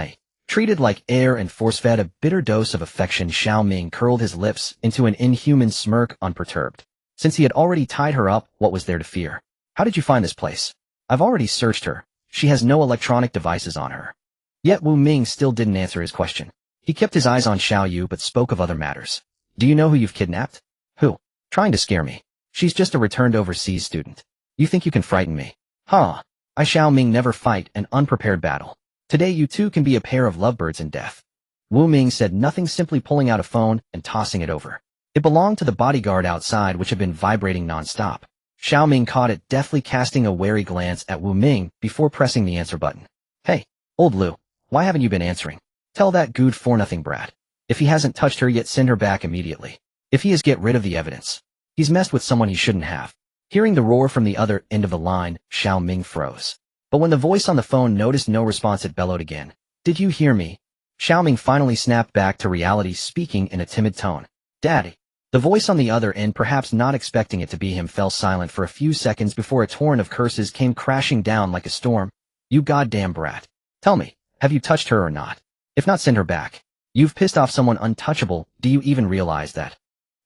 treated like air and force-fed a bitter dose of affection. Xiao Ming curled his lips into an inhuman smirk, unperturbed. Since he had already tied her up, what was there to fear? How did you find this place? I've already searched her. She has no electronic devices on her. Yet Wu Ming still didn't answer his question. He kept his eyes on Xiao Yu but spoke of other matters. Do you know who you've kidnapped? Who? Trying to scare me. She's just a returned overseas student. You think you can frighten me? Huh. Xiao Ming never fight an unprepared battle. Today you two can be a pair of lovebirds in death. Wu Ming said nothing, simply pulling out a phone and tossing it over. It belonged to the bodyguard outside, which had been vibrating non-stop. Xiao Ming caught it, deftly casting a wary glance at Wu Ming before pressing the answer button. Hey, old Lu, why haven't you been answering? Tell that good for-nothing brat. If he hasn't touched her yet, send her back immediately. If he is, get rid of the evidence. He's messed with someone he shouldn't have. Hearing the roar from the other end of the line, Xiao Ming froze. But when the voice on the phone noticed no response, it bellowed again. Did you hear me? Xiao Ming finally snapped back to reality, speaking in a timid tone. Daddy. The voice on the other end, perhaps not expecting it to be him, fell silent for a few seconds before a torrent of curses came crashing down like a storm. You goddamn brat. Tell me, have you touched her or not? If not, send her back. You've pissed off someone untouchable. Do you even realize that?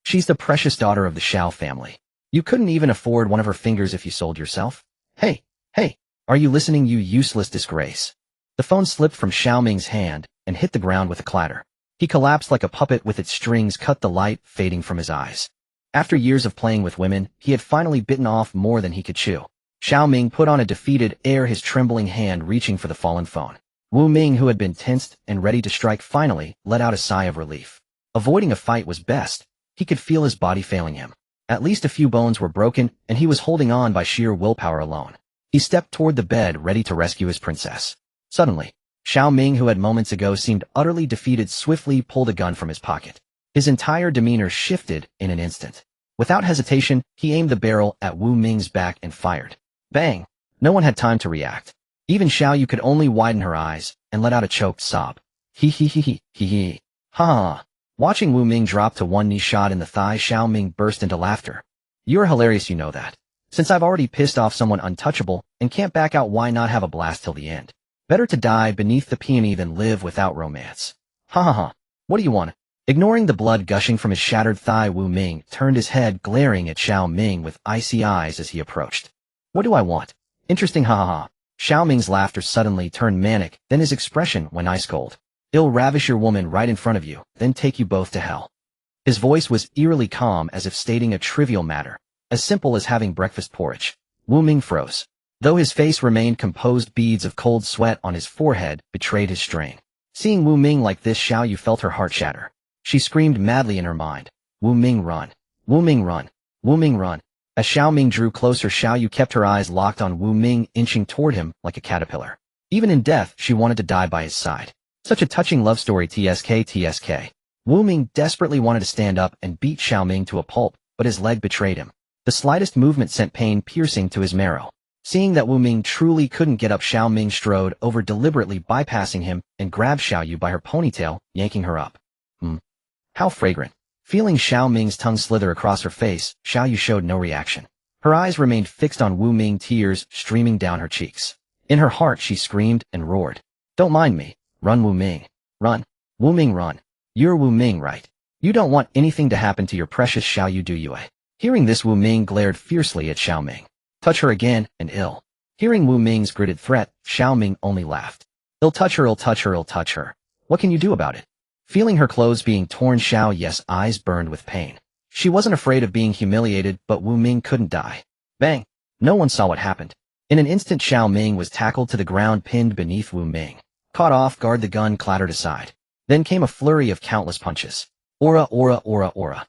She's the precious daughter of the Xiao family. You couldn't even afford one of her fingers if you sold yourself. Hey, are you listening, you useless disgrace? The phone slipped from Xiao Ming's hand and hit the ground with a clatter. He collapsed like a puppet with its strings cut, the light fading from his eyes. After years of playing with women, he had finally bitten off more than he could chew. Xiao Ming put on a defeated air, his trembling hand reaching for the fallen phone. Wu Ming, who had been tensed and ready to strike, finally let out a sigh of relief. Avoiding a fight was best. He could feel his body failing him. At least a few bones were broken, and he was holding on by sheer willpower alone. He stepped toward the bed, ready to rescue his princess. Suddenly, Xiao Ming, who had moments ago seemed utterly defeated, swiftly pulled a gun from his pocket. His entire demeanor shifted in an instant. Without hesitation, he aimed the barrel at Wu Ming's back and fired. Bang! No one had time to react. Even Xiao Yu could only widen her eyes and let out a choked sob. He. Ha. Watching Wu Ming drop to one knee, shot in the thigh, Xiao Ming burst into laughter. You're hilarious, you know that. Since I've already pissed off someone untouchable and can't back out, why not have a blast till the end? Better to die beneath the peony than live without romance. Ha. What do you want? Ignoring the blood gushing from his shattered thigh, Wu Ming turned his head, glaring at Xiao Ming with icy eyes as he approached. What do I want? Interesting, ha. Xiao Ming's laughter suddenly turned manic, then his expression went ice cold. I'll ravish your woman right in front of you, then take you both to hell. His voice was eerily calm, as if stating a trivial matter, as simple as having breakfast porridge. Wu Ming froze. Though his face remained composed, beads of cold sweat on his forehead betrayed his strain. Seeing Wu Ming like this, Xiao Yu felt her heart shatter. She screamed madly in her mind, "Wu Ming, run! Wu Ming, run! Wu Ming, run!" As Xiao Ming drew closer, Xiao Yu kept her eyes locked on Wu Ming, inching toward him like a caterpillar. Even in death, she wanted to die by his side. Such a touching love story. TSK. Wu Ming desperately wanted to stand up and beat Xiao Ming to a pulp, but his leg betrayed him. The slightest movement sent pain piercing to his marrow. Seeing that Wu Ming truly couldn't get up, Xiao Ming strode over, deliberately bypassing him, and grabbed Xiao Yu by her ponytail, yanking her up. How fragrant. Feeling Xiao Ming's tongue slither across her face, Xiao Yu showed no reaction. Her eyes remained fixed on Wu Ming, tears streaming down her cheeks. In her heart, she screamed and roared, "Don't mind me. Run, Wu Ming. Run. Wu Ming, run. You're Wu Ming, right? You don't want anything to happen to your precious Xiao Yu, do you?" Hearing this, Wu Ming glared fiercely at Xiao Ming. "Touch her again, and ill." Hearing Wu Ming's gritted threat, Xiao Ming only laughed. "I'll touch her, I'll touch her, I'll touch her. What can you do about it?" Feeling her clothes being torn, Xiao Yu's eyes burned with pain. She wasn't afraid of being humiliated, but Wu Ming couldn't die. Bang! No one saw what happened. In an instant, Xiao Ming was tackled to the ground, pinned beneath Wu Ming. Caught off guard, the gun clattered aside. Then came a flurry of countless punches. Aura, aura, aura, aura.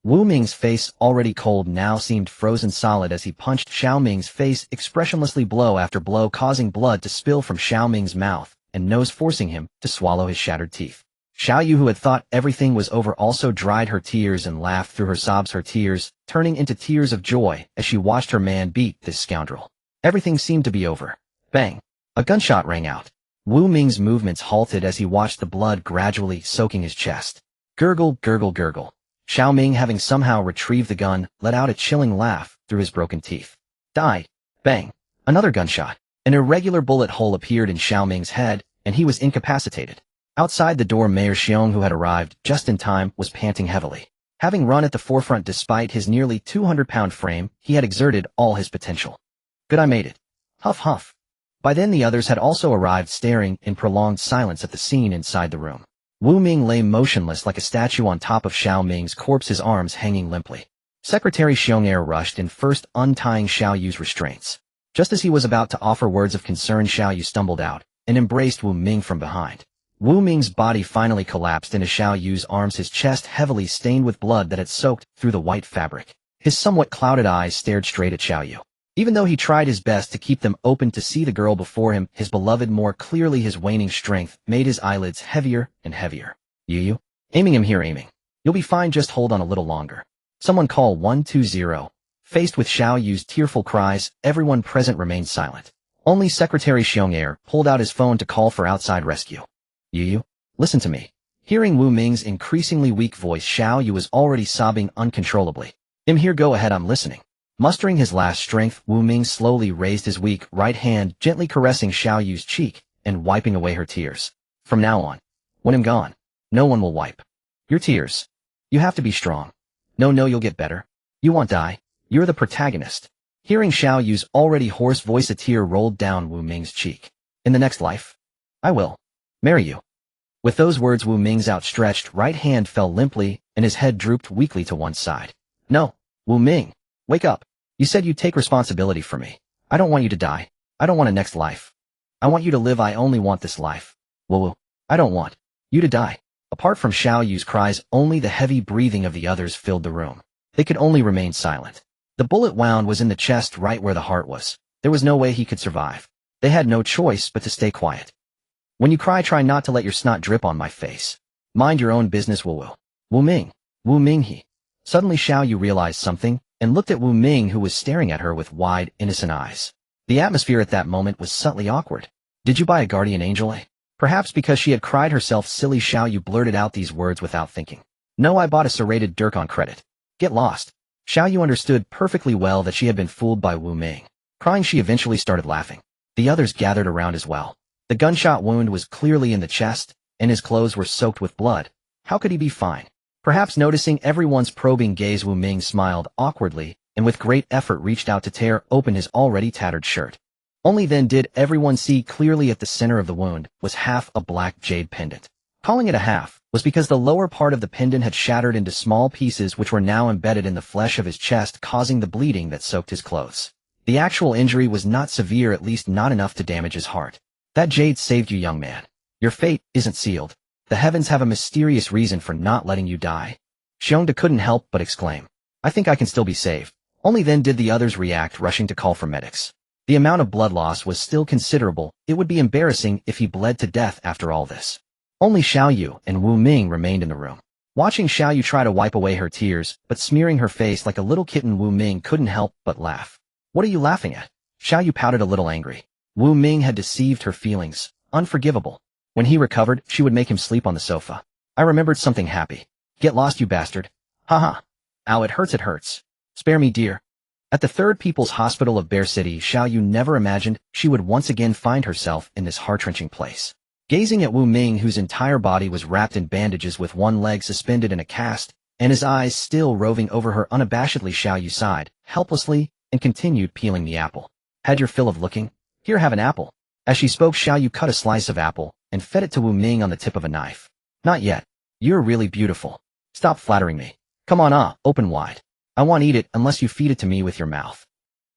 Wu Ming's face, already cold, now seemed frozen solid as he punched Xiao Ming's face expressionlessly, blow after blow, causing blood to spill from Xiao Ming's mouth and nose, forcing him to swallow his shattered teeth. Xiao Yu, who had thought everything was over, also dried her tears and laughed through her sobs, her tears turning into tears of joy as she watched her man beat this scoundrel. Everything seemed to be over. Bang! A gunshot rang out. Wu Ming's movements halted as he watched the blood gradually soaking his chest. Gurgle, gurgle, gurgle. Xiao Ming, having somehow retrieved the gun, let out a chilling laugh through his broken teeth. Died. Bang! Another gunshot. An irregular bullet hole appeared in Xiao Ming's head, and he was incapacitated. Outside the door, Mayor Xiong, who had arrived just in time, was panting heavily. Having run at the forefront despite his nearly 200-pound frame, he had exerted all his potential. Good, I made it. Huff, huff. By then the others had also arrived, staring in prolonged silence at the scene inside the room. Wu Ming lay motionless like a statue on top of Xiao Ming's corpse, his arms hanging limply. Secretary Xiong rushed in, first untying Xiao Yu's restraints. Just as he was about to offer words of concern, Xiao Yu stumbled out and embraced Wu Ming from behind. Wu Ming's body finally collapsed into Xiao Yu's arms, his chest heavily stained with blood that had soaked through the white fabric. His somewhat clouded eyes stared straight at Xiao Yu. Even though he tried his best to keep them open to see the girl before him, his beloved, more clearly, his waning strength made his eyelids heavier and heavier. Yu? Aiming him here, aiming. You'll be fine, just hold on a little longer. Someone call 120. Faced with Xiao Yu's tearful cries, everyone present remained silent. Only Secretary Xiong pulled out his phone to call for outside rescue. Yu, listen to me. Hearing Wu Ming's increasingly weak voice, Xiao Yu was already sobbing uncontrollably. I'm here, go ahead, I'm listening. Mustering his last strength, Wu Ming slowly raised his weak right hand, gently caressing Xiao Yu's cheek and wiping away her tears. From now on, when I'm gone, no one will wipe your tears. You have to be strong. No, you'll get better. You won't die. You're the protagonist. Hearing Xiao Yu's already hoarse voice, a tear rolled down Wu Ming's cheek. In the next life, I will marry you. With those words, Wu Ming's outstretched right hand fell limply, and his head drooped weakly to one side. No, Wu Ming, wake up. You said you'd take responsibility for me. I don't want you to die. I don't want a next life. I want you to live. I only want this life. Wu, I don't want you to die. Apart from Xiao Yu's cries, only the heavy breathing of the others filled the room. They could only remain silent. The bullet wound was in the chest, right where the heart was. There was no way he could survive. They had no choice but to stay quiet. When you cry, try not to let your snot drip on my face. Mind your own business, Wu. Wu Ming, he. Suddenly Xiao Yu realized something, and looked at Wu Ming, who was staring at her with wide, innocent eyes. The atmosphere at that moment was subtly awkward. Did you buy a guardian angel, eh? Perhaps because she had cried herself silly, Xiao Yu blurted out these words without thinking. No, I bought a serrated dirk on credit. Get lost. Xiao Yu understood perfectly well that she had been fooled by Wu Ming. Crying, she eventually started laughing. The others gathered around as well. The gunshot wound was clearly in the chest, and his clothes were soaked with blood. How could he be fine? Perhaps noticing everyone's probing gaze, Wu Ming smiled awkwardly, and with great effort reached out to tear open his already tattered shirt. Only then did everyone see clearly at the center of the wound was half a black jade pendant. Calling it a half, was because the lower part of the pendant had shattered into small pieces which were now embedded in the flesh of his chest, causing the bleeding that soaked his clothes. The actual injury was not severe, at least not enough to damage his heart. That jade saved you, young man. Your fate isn't sealed. The heavens have a mysterious reason for not letting you die. Xiongda couldn't help but exclaim. I think I can still be saved. Only then did the others react, rushing to call for medics. The amount of blood loss was still considerable. It would be embarrassing if he bled to death after all this. Only Xiao Yu and Wu Ming remained in the room. Watching Xiao Yu try to wipe away her tears, but smearing her face like a little kitten, Wu Ming couldn't help but laugh. What are you laughing at? Xiao Yu pouted, a little angry. Wu Ming had deceived her feelings. Unforgivable. When he recovered, she would make him sleep on the sofa. I remembered something happy. Get lost, you bastard. Haha. Ow, it hurts, it hurts. Spare me, dear. At the Third People's Hospital of Bear City, Xiao Yu never imagined she would once again find herself in this heart-wrenching place. Gazing at Wu Ming, whose entire body was wrapped in bandages with one leg suspended in a cast, and his eyes still roving over her unabashedly, Xiao Yu sighed, helplessly, and continued peeling the apple. Had your fill of looking? Here, have an apple. As she spoke, Xiao Yu cut a slice of apple and fed it to Wu Ming on the tip of a knife. Not yet. You're really beautiful. Stop flattering me. Come on, open wide. I won't eat it unless you feed it to me with your mouth.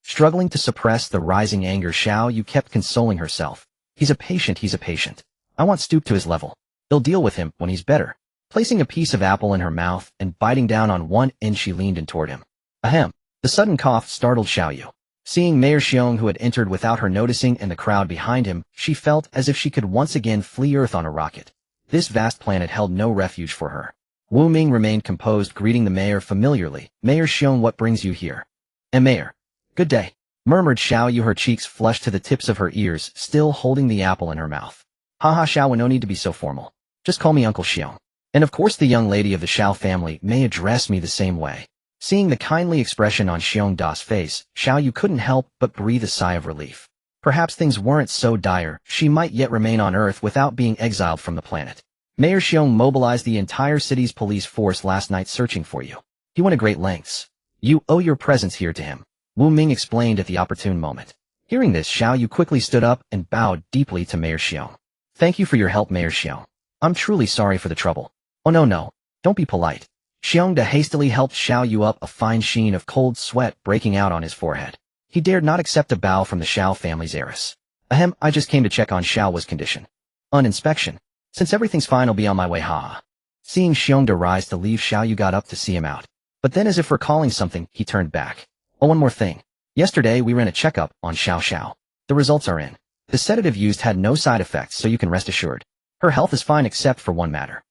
Struggling to suppress the rising anger, Xiao Yu kept consoling herself. He's a patient. I won't stoop to his level. They'll deal with him when he's better. Placing a piece of apple in her mouth and biting down on one end, she leaned in toward him. Ahem. The sudden cough startled Xiao Yu. Seeing Mayor Xiong, who had entered without her noticing, and the crowd behind him, she felt as if she could once again flee Earth on a rocket. This vast planet held no refuge for her. Wu Ming remained composed, greeting the mayor familiarly. Mayor Xiong, what brings you here? Mayor. Good day, murmured Xiao Yu, her cheeks flushed to the tips of her ears, still holding the apple in her mouth. Haha, Xiao Wu, no need to be so formal. Just call me Uncle Xiong. And of course the young lady of the Xiao family may address me the same way. Seeing the kindly expression on Xiong Da's face, Xiao Yu couldn't help but breathe a sigh of relief. Perhaps things weren't so dire. She might yet remain on Earth without being exiled from the planet. Mayor Xiong mobilized the entire city's police force last night searching for you. He went to great lengths. You owe your presence here to him, Wu Ming explained at the opportune moment. Hearing this, Xiao Yu quickly stood up and bowed deeply to Mayor Xiong. Thank you for your help, Mayor Xiong. I'm truly sorry for the trouble. Oh no, don't be polite. Xiong Da hastily helped Xiao Yu up, a fine sheen of cold sweat breaking out on his forehead. He dared not accept a bow from the Xiao family's heiress. Ahem, I just came to check on Xiao's condition. On inspection. Since everything's fine, I'll be on my way, ha. Seeing Xiong Da rise to leave, Xiao Yu got up to see him out. But then, as if recalling something, he turned back. Oh, one more thing. Yesterday, we ran a checkup on Xiao. The results are in. The sedative used had no side effects, so you can rest assured. Her health is fine except for one matter.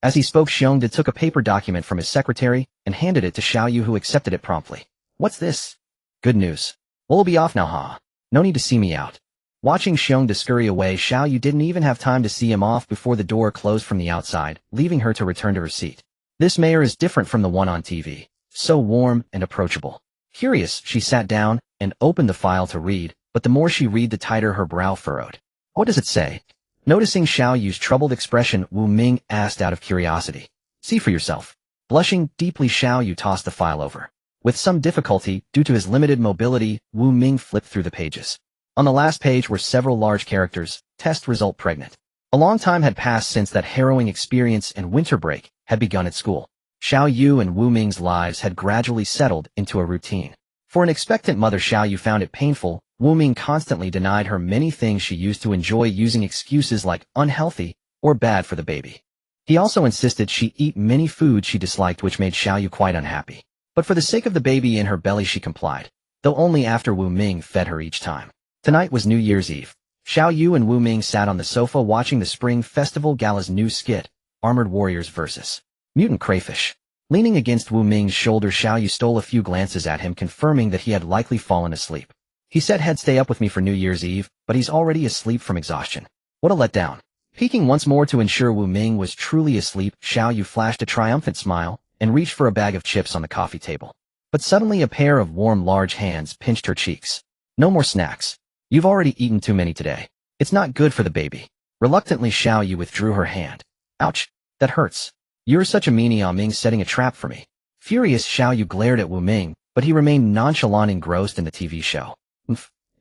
As he spoke, Xiong Da took a paper document from his secretary and handed it to Xiao Yu, who accepted it promptly. What's this? Good news. We'll be off now, ha. No need to see me out. Watching Xiong Da scurry away, Xiao Yu didn't even have time to see him off before the door closed from the outside, leaving her to return to her seat. This mayor is different from the one on TV. So warm and approachable. Curious, she sat down and opened the file to read, but the more she read, the tighter her brow furrowed. What does it say? Noticing Xiao Yu's troubled expression, Wu Ming asked out of curiosity. See for yourself. Blushing deeply, Xiao Yu tossed the file over. With some difficulty, due to his limited mobility, Wu Ming flipped through the pages. On the last page were several large characters. Test result: pregnant. A long time had passed since that harrowing experience, and winter break had begun at school. Xiao Yu and Wu Ming's lives had gradually settled into a routine. For an expectant mother, Xiao Yu found it painful. Wu Ming constantly denied her many things she used to enjoy, using excuses like unhealthy or bad for the baby. He also insisted she eat many foods she disliked, which made Xiao Yu quite unhappy. But for the sake of the baby in her belly, she complied, though only after Wu Ming fed her each time. Tonight was New Year's Eve. Xiao Yu and Wu Ming sat on the sofa watching the Spring Festival Gala's new skit, Armored Warriors vs. Mutant Crayfish. Leaning against Wu Ming's shoulder, Xiao Yu stole a few glances at him, confirming that he had likely fallen asleep. He said he'd stay up with me for New Year's Eve, but he's already asleep from exhaustion. What a letdown. Peeking once more to ensure Wu Ming was truly asleep, Xiao Yu flashed a triumphant smile and reached for a bag of chips on the coffee table. But suddenly a pair of warm, large hands pinched her cheeks. No more snacks. You've already eaten too many today. It's not good for the baby. Reluctantly, Xiao Yu withdrew her hand. Ouch. That hurts. You're such a meanie, Ah Ming, setting a trap for me. Furious, Xiao Yu glared at Wu Ming, but he remained nonchalant, engrossed in the TV show.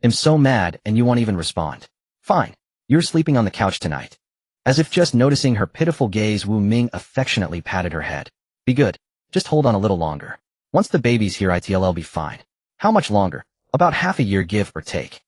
I'm so mad, and you won't even respond. Fine. You're sleeping on the couch tonight. As if just noticing her pitiful gaze, Wu Ming affectionately patted her head. Be good. Just hold on a little longer. Once the baby's here, it'll be fine. How much longer? About half a year, give or take.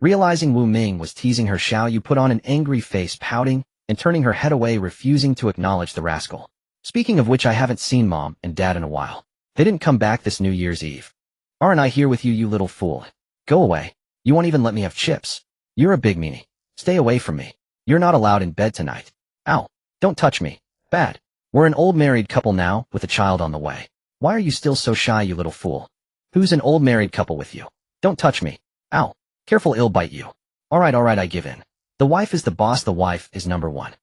Realizing Wu Ming was teasing her, Xiao Yu put on an angry face, pouting and turning her head away, refusing to acknowledge the rascal. Speaking of which, I haven't seen Mom and Dad in a while. They didn't come back this New Year's Eve. Aren't I here with you, you little fool? Go away. You won't even let me have chips. You're a big meanie. Stay away from me. You're not allowed in bed tonight. Ow. Don't touch me. Bad. We're an old married couple now, with a child on the way. Why are you still so shy, you little fool? Who's an old married couple with you? Don't touch me. Ow. Careful, it'll bite you. Alright, I give in. The wife is the boss, the wife is number one.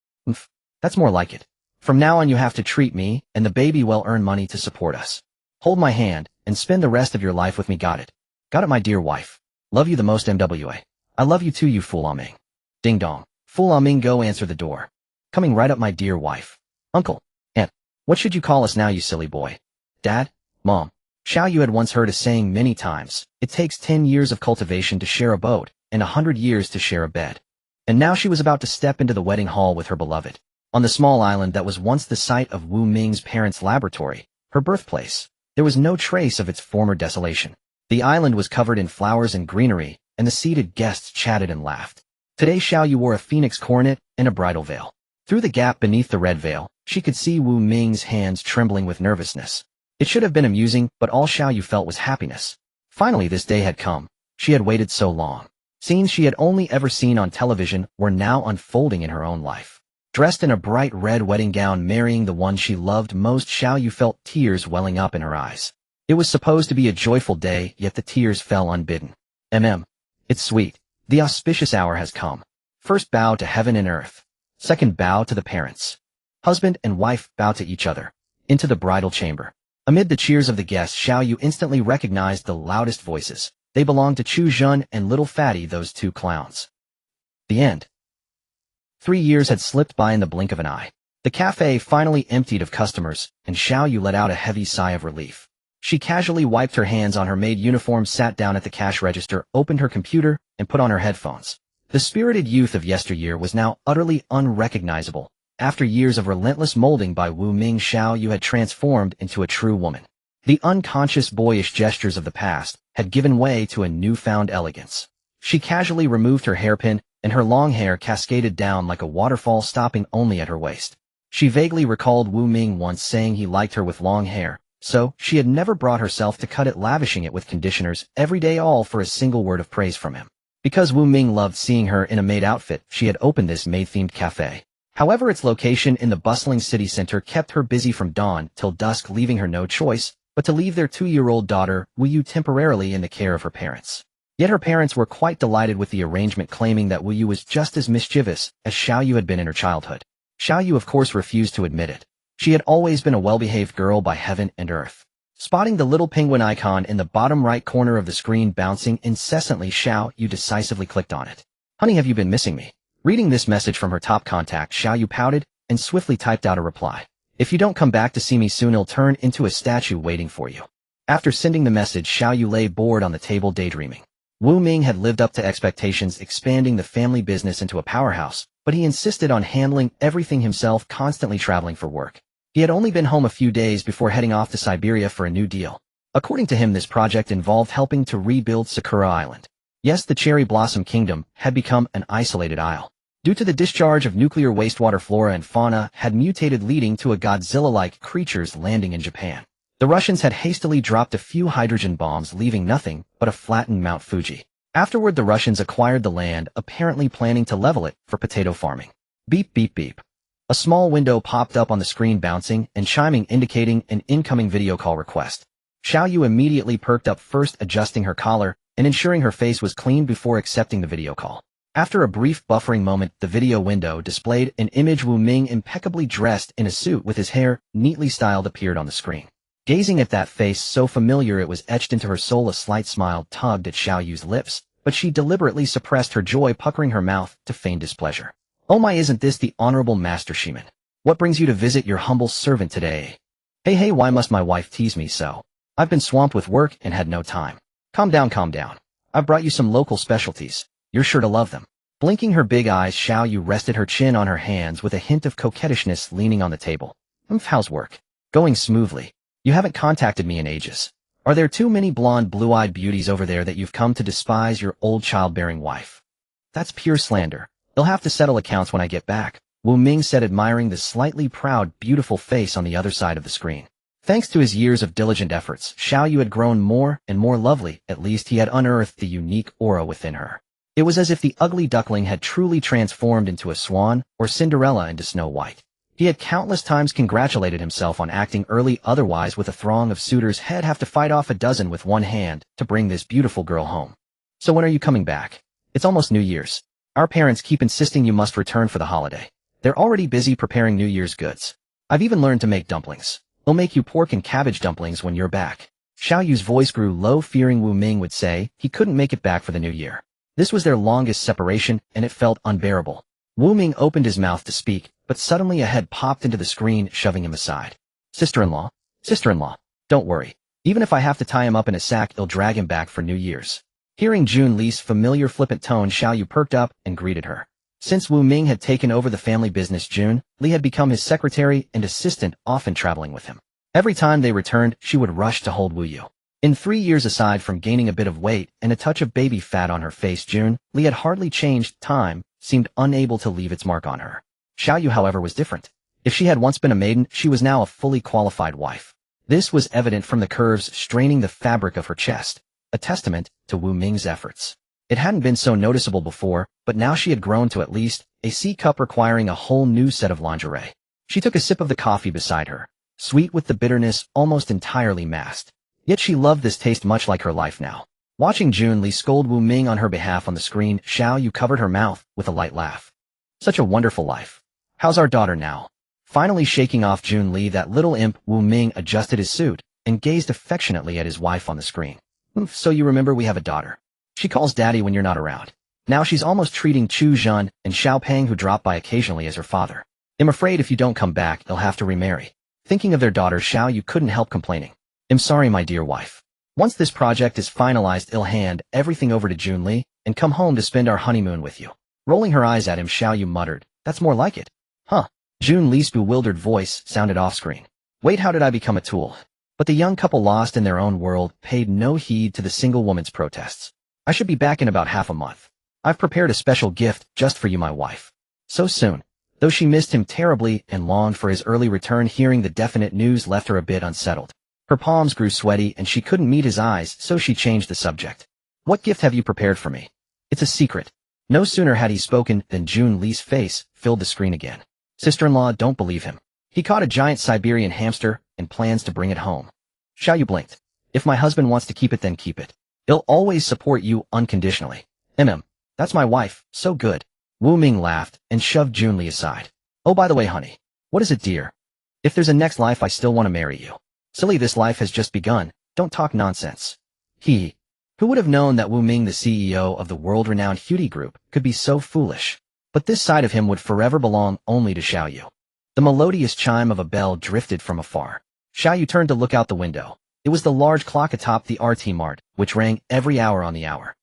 That's more like it. From now on you have to treat me and the baby well, earn money to support us. Hold my hand and spend the rest of your life with me, got it? Got it, my dear wife. Love you the most, MWA. I love you too, you fool, Ming. Ding dong. Fool Ming, go answer the door. Coming right up, my dear wife. Uncle. Aunt. What should you call us now, you silly boy? Dad? Mom. Xiao Yu had once heard a saying many times. It takes 10 years of cultivation to share a boat, and 100 years to share a bed. And now she was about to step into the wedding hall with her beloved. On the small island that was once the site of Wu Ming's parents' laboratory, her birthplace, there was no trace of its former desolation. The island was covered in flowers and greenery, and the seated guests chatted and laughed. Today Xiao Yu wore a phoenix coronet and a bridal veil. Through the gap beneath the red veil, she could see Wu Ming's hands trembling with nervousness. It should have been amusing, but all Xiao Yu felt was happiness. Finally this day had come. She had waited so long. Scenes she had only ever seen on television were now unfolding in her own life. Dressed in a bright red wedding gown, marrying the one she loved most, Xiao Yu felt tears welling up in her eyes. It was supposed to be a joyful day, yet the tears fell unbidden. It's sweet. The auspicious hour has come. First bow to heaven and earth. Second bow to the parents. Husband and wife bow to each other. Into the bridal chamber. Amid the cheers of the guests, Xiao Yu instantly recognized the loudest voices. They belonged to Chu Jun and Little Fatty, those two clowns. The end. 3 years had slipped by in the blink of an eye. The cafe finally emptied of customers, and Xiao Yu let out a heavy sigh of relief. She casually wiped her hands on her maid uniform, sat down at the cash register, opened her computer, and put on her headphones. The spirited youth of yesteryear was now utterly unrecognizable. After years of relentless molding by Wu Ming, Xiao Yu had transformed into a true woman. The unconscious boyish gestures of the past had given way to a newfound elegance. She casually removed her hairpin, and her long hair cascaded down like a waterfall, stopping only at her waist. She vaguely recalled Wu Ming once saying he liked her with long hair, so she had never brought herself to cut it, lavishing it with conditioners every day, all for a single word of praise from him. Because Wu Ming loved seeing her in a maid outfit, she had opened this maid-themed cafe. However, its location in the bustling city center kept her busy from dawn till dusk, leaving her no choice but to leave their 2-year-old daughter, Wu Yu, temporarily in the care of her parents. Yet her parents were quite delighted with the arrangement, claiming that Wu Yu was just as mischievous as Xiao Yu had been in her childhood. Xiao Yu of course refused to admit it. She had always been a well-behaved girl by heaven and earth. Spotting the little penguin icon in the bottom right corner of the screen bouncing incessantly, Xiao Yu decisively clicked on it. Honey, have you been missing me? Reading this message from her top contact, Xiao Yu pouted and swiftly typed out a reply. If you don't come back to see me soon, I'll turn into a statue waiting for you. After sending the message, Xiao Yu lay bored on the table daydreaming. Wu Ming had lived up to expectations, expanding the family business into a powerhouse, but he insisted on handling everything himself, constantly traveling for work. He had only been home a few days before heading off to Siberia for a new deal. According to him, this project involved helping to rebuild Sakura Island. Yes, the Cherry Blossom Kingdom had become an isolated isle. Due to the discharge of nuclear wastewater, flora and fauna had mutated, leading to a Godzilla-like creatures landing in Japan. The Russians had hastily dropped a few hydrogen bombs, leaving nothing but a flattened Mount Fuji. Afterward, the Russians acquired the land, apparently planning to level it for potato farming. Beep, beep, beep. A small window popped up on the screen, bouncing and chiming, indicating an incoming video call request. Xiao Yu immediately perked up, first adjusting her collar and ensuring her face was clean before accepting the video call. After a brief buffering moment, the video window displayed an image. Wu Ming, impeccably dressed in a suit with his hair neatly styled, appeared on the screen. Gazing at that face so familiar it was etched into her soul, a slight smile tugged at Xiao Yu's lips, but she deliberately suppressed her joy, puckering her mouth to feign displeasure. Oh my, isn't this the Honorable Master Shiman? What brings you to visit your humble servant today? Hey, why must my wife tease me so? I've been swamped with work and had no time. Calm down, calm down. I've brought you some local specialties. You're sure to love them. Blinking her big eyes, Xiao Yu rested her chin on her hands with a hint of coquettishness, leaning on the table. How's work? Going smoothly. You haven't contacted me in ages. Are there too many blonde, blue-eyed beauties over there that you've come to despise your old childbearing wife? That's pure slander. You'll have to settle accounts when I get back, Wu Ming said, admiring the slightly proud, beautiful face on the other side of the screen. Thanks to his years of diligent efforts, Xiao Yu had grown more and more lovely. At least he had unearthed the unique aura within her. It was as if the ugly duckling had truly transformed into a swan, or Cinderella into Snow White. He had countless times congratulated himself on acting early, otherwise with a throng of suitors he'd have to fight off a dozen with one hand to bring this beautiful girl home. So when are you coming back? It's almost New Year's. Our parents keep insisting you must return for the holiday. They're already busy preparing New Year's goods. I've even learned to make dumplings. They'll make you pork and cabbage dumplings when you're back. Xiao Yu's voice grew low, fearing Wu Ming would say he couldn't make it back for the new year. This was their longest separation, and it felt unbearable. Wu Ming opened his mouth to speak, but suddenly a head popped into the screen, shoving him aside. Sister-in-law? Sister-in-law. Don't worry. Even if I have to tie him up in a sack, I'll drag him back for New Year's. Hearing Jun Li's familiar flippant tone, Xiao Yu perked up and greeted her. Since Wu Ming had taken over the family business, Jun Li had become his secretary and assistant, often traveling with him. Every time they returned, she would rush to hold Wu Yu. In 3 years, aside from gaining a bit of weight and a touch of baby fat on her face, Jun Li had hardly changed. Time seemed unable to leave its mark on her. Xiao Yu, however, was different. If she had once been a maiden, she was now a fully qualified wife. This was evident from the curves straining the fabric of her chest, a testament to Wu Ming's efforts. It hadn't been so noticeable before, but now she had grown to at least a C cup, requiring a whole new set of lingerie. She took a sip of the coffee beside her, sweet with the bitterness almost entirely masked. Yet she loved this taste much like her life now. Watching Jun Li scold Wu Ming on her behalf on the screen, Xiao Yu covered her mouth with a light laugh. Such a wonderful life. How's our daughter now? Finally shaking off Jun Li, that little imp, Wu Ming adjusted his suit and gazed affectionately at his wife on the screen. So you remember we have a daughter. She calls daddy when you're not around. Now she's almost treating Chu Zhan and Xiao Peng, who drop by occasionally, as her father. I'm afraid if you don't come back, they'll have to remarry. Thinking of their daughter, Xiao Yu couldn't help complaining. I'm sorry, my dear wife. Once this project is finalized, I'll hand everything over to Jun Li and come home to spend our honeymoon with you. Rolling her eyes at him, Xiao Yu muttered, that's more like it. Huh. Jun Li's bewildered voice sounded off-screen. Wait, how did I become a tool? But the young couple, lost in their own world, paid no heed to the single woman's protests. I should be back in about half a month. I've prepared a special gift just for you, my wife. So soon. Though she missed him terribly and longed for his early return, hearing the definite news left her a bit unsettled. Her palms grew sweaty and she couldn't meet his eyes, so she changed the subject. What gift have you prepared for me? It's a secret. No sooner had he spoken than Jun Li's face filled the screen again. Sister-in-law, don't believe him. He caught a giant Siberian hamster and plans to bring it home. Xiao Yu blinked. If my husband wants to keep it, then keep it. He'll always support you unconditionally. That's my wife, so good. Wu Ming laughed and shoved Jun Li aside. Oh, by the way, honey. What is it, dear? If there's a next life, I still want to marry you. Silly, this life has just begun. Don't talk nonsense. Who would have known that Wu Ming, the CEO of the world-renowned Hutie Group, could be so foolish? But this side of him would forever belong only to Xiao Yu. The melodious chime of a bell drifted from afar. Xiao Yu turned to look out the window. It was the large clock atop the RT Mart, which rang every hour on the hour.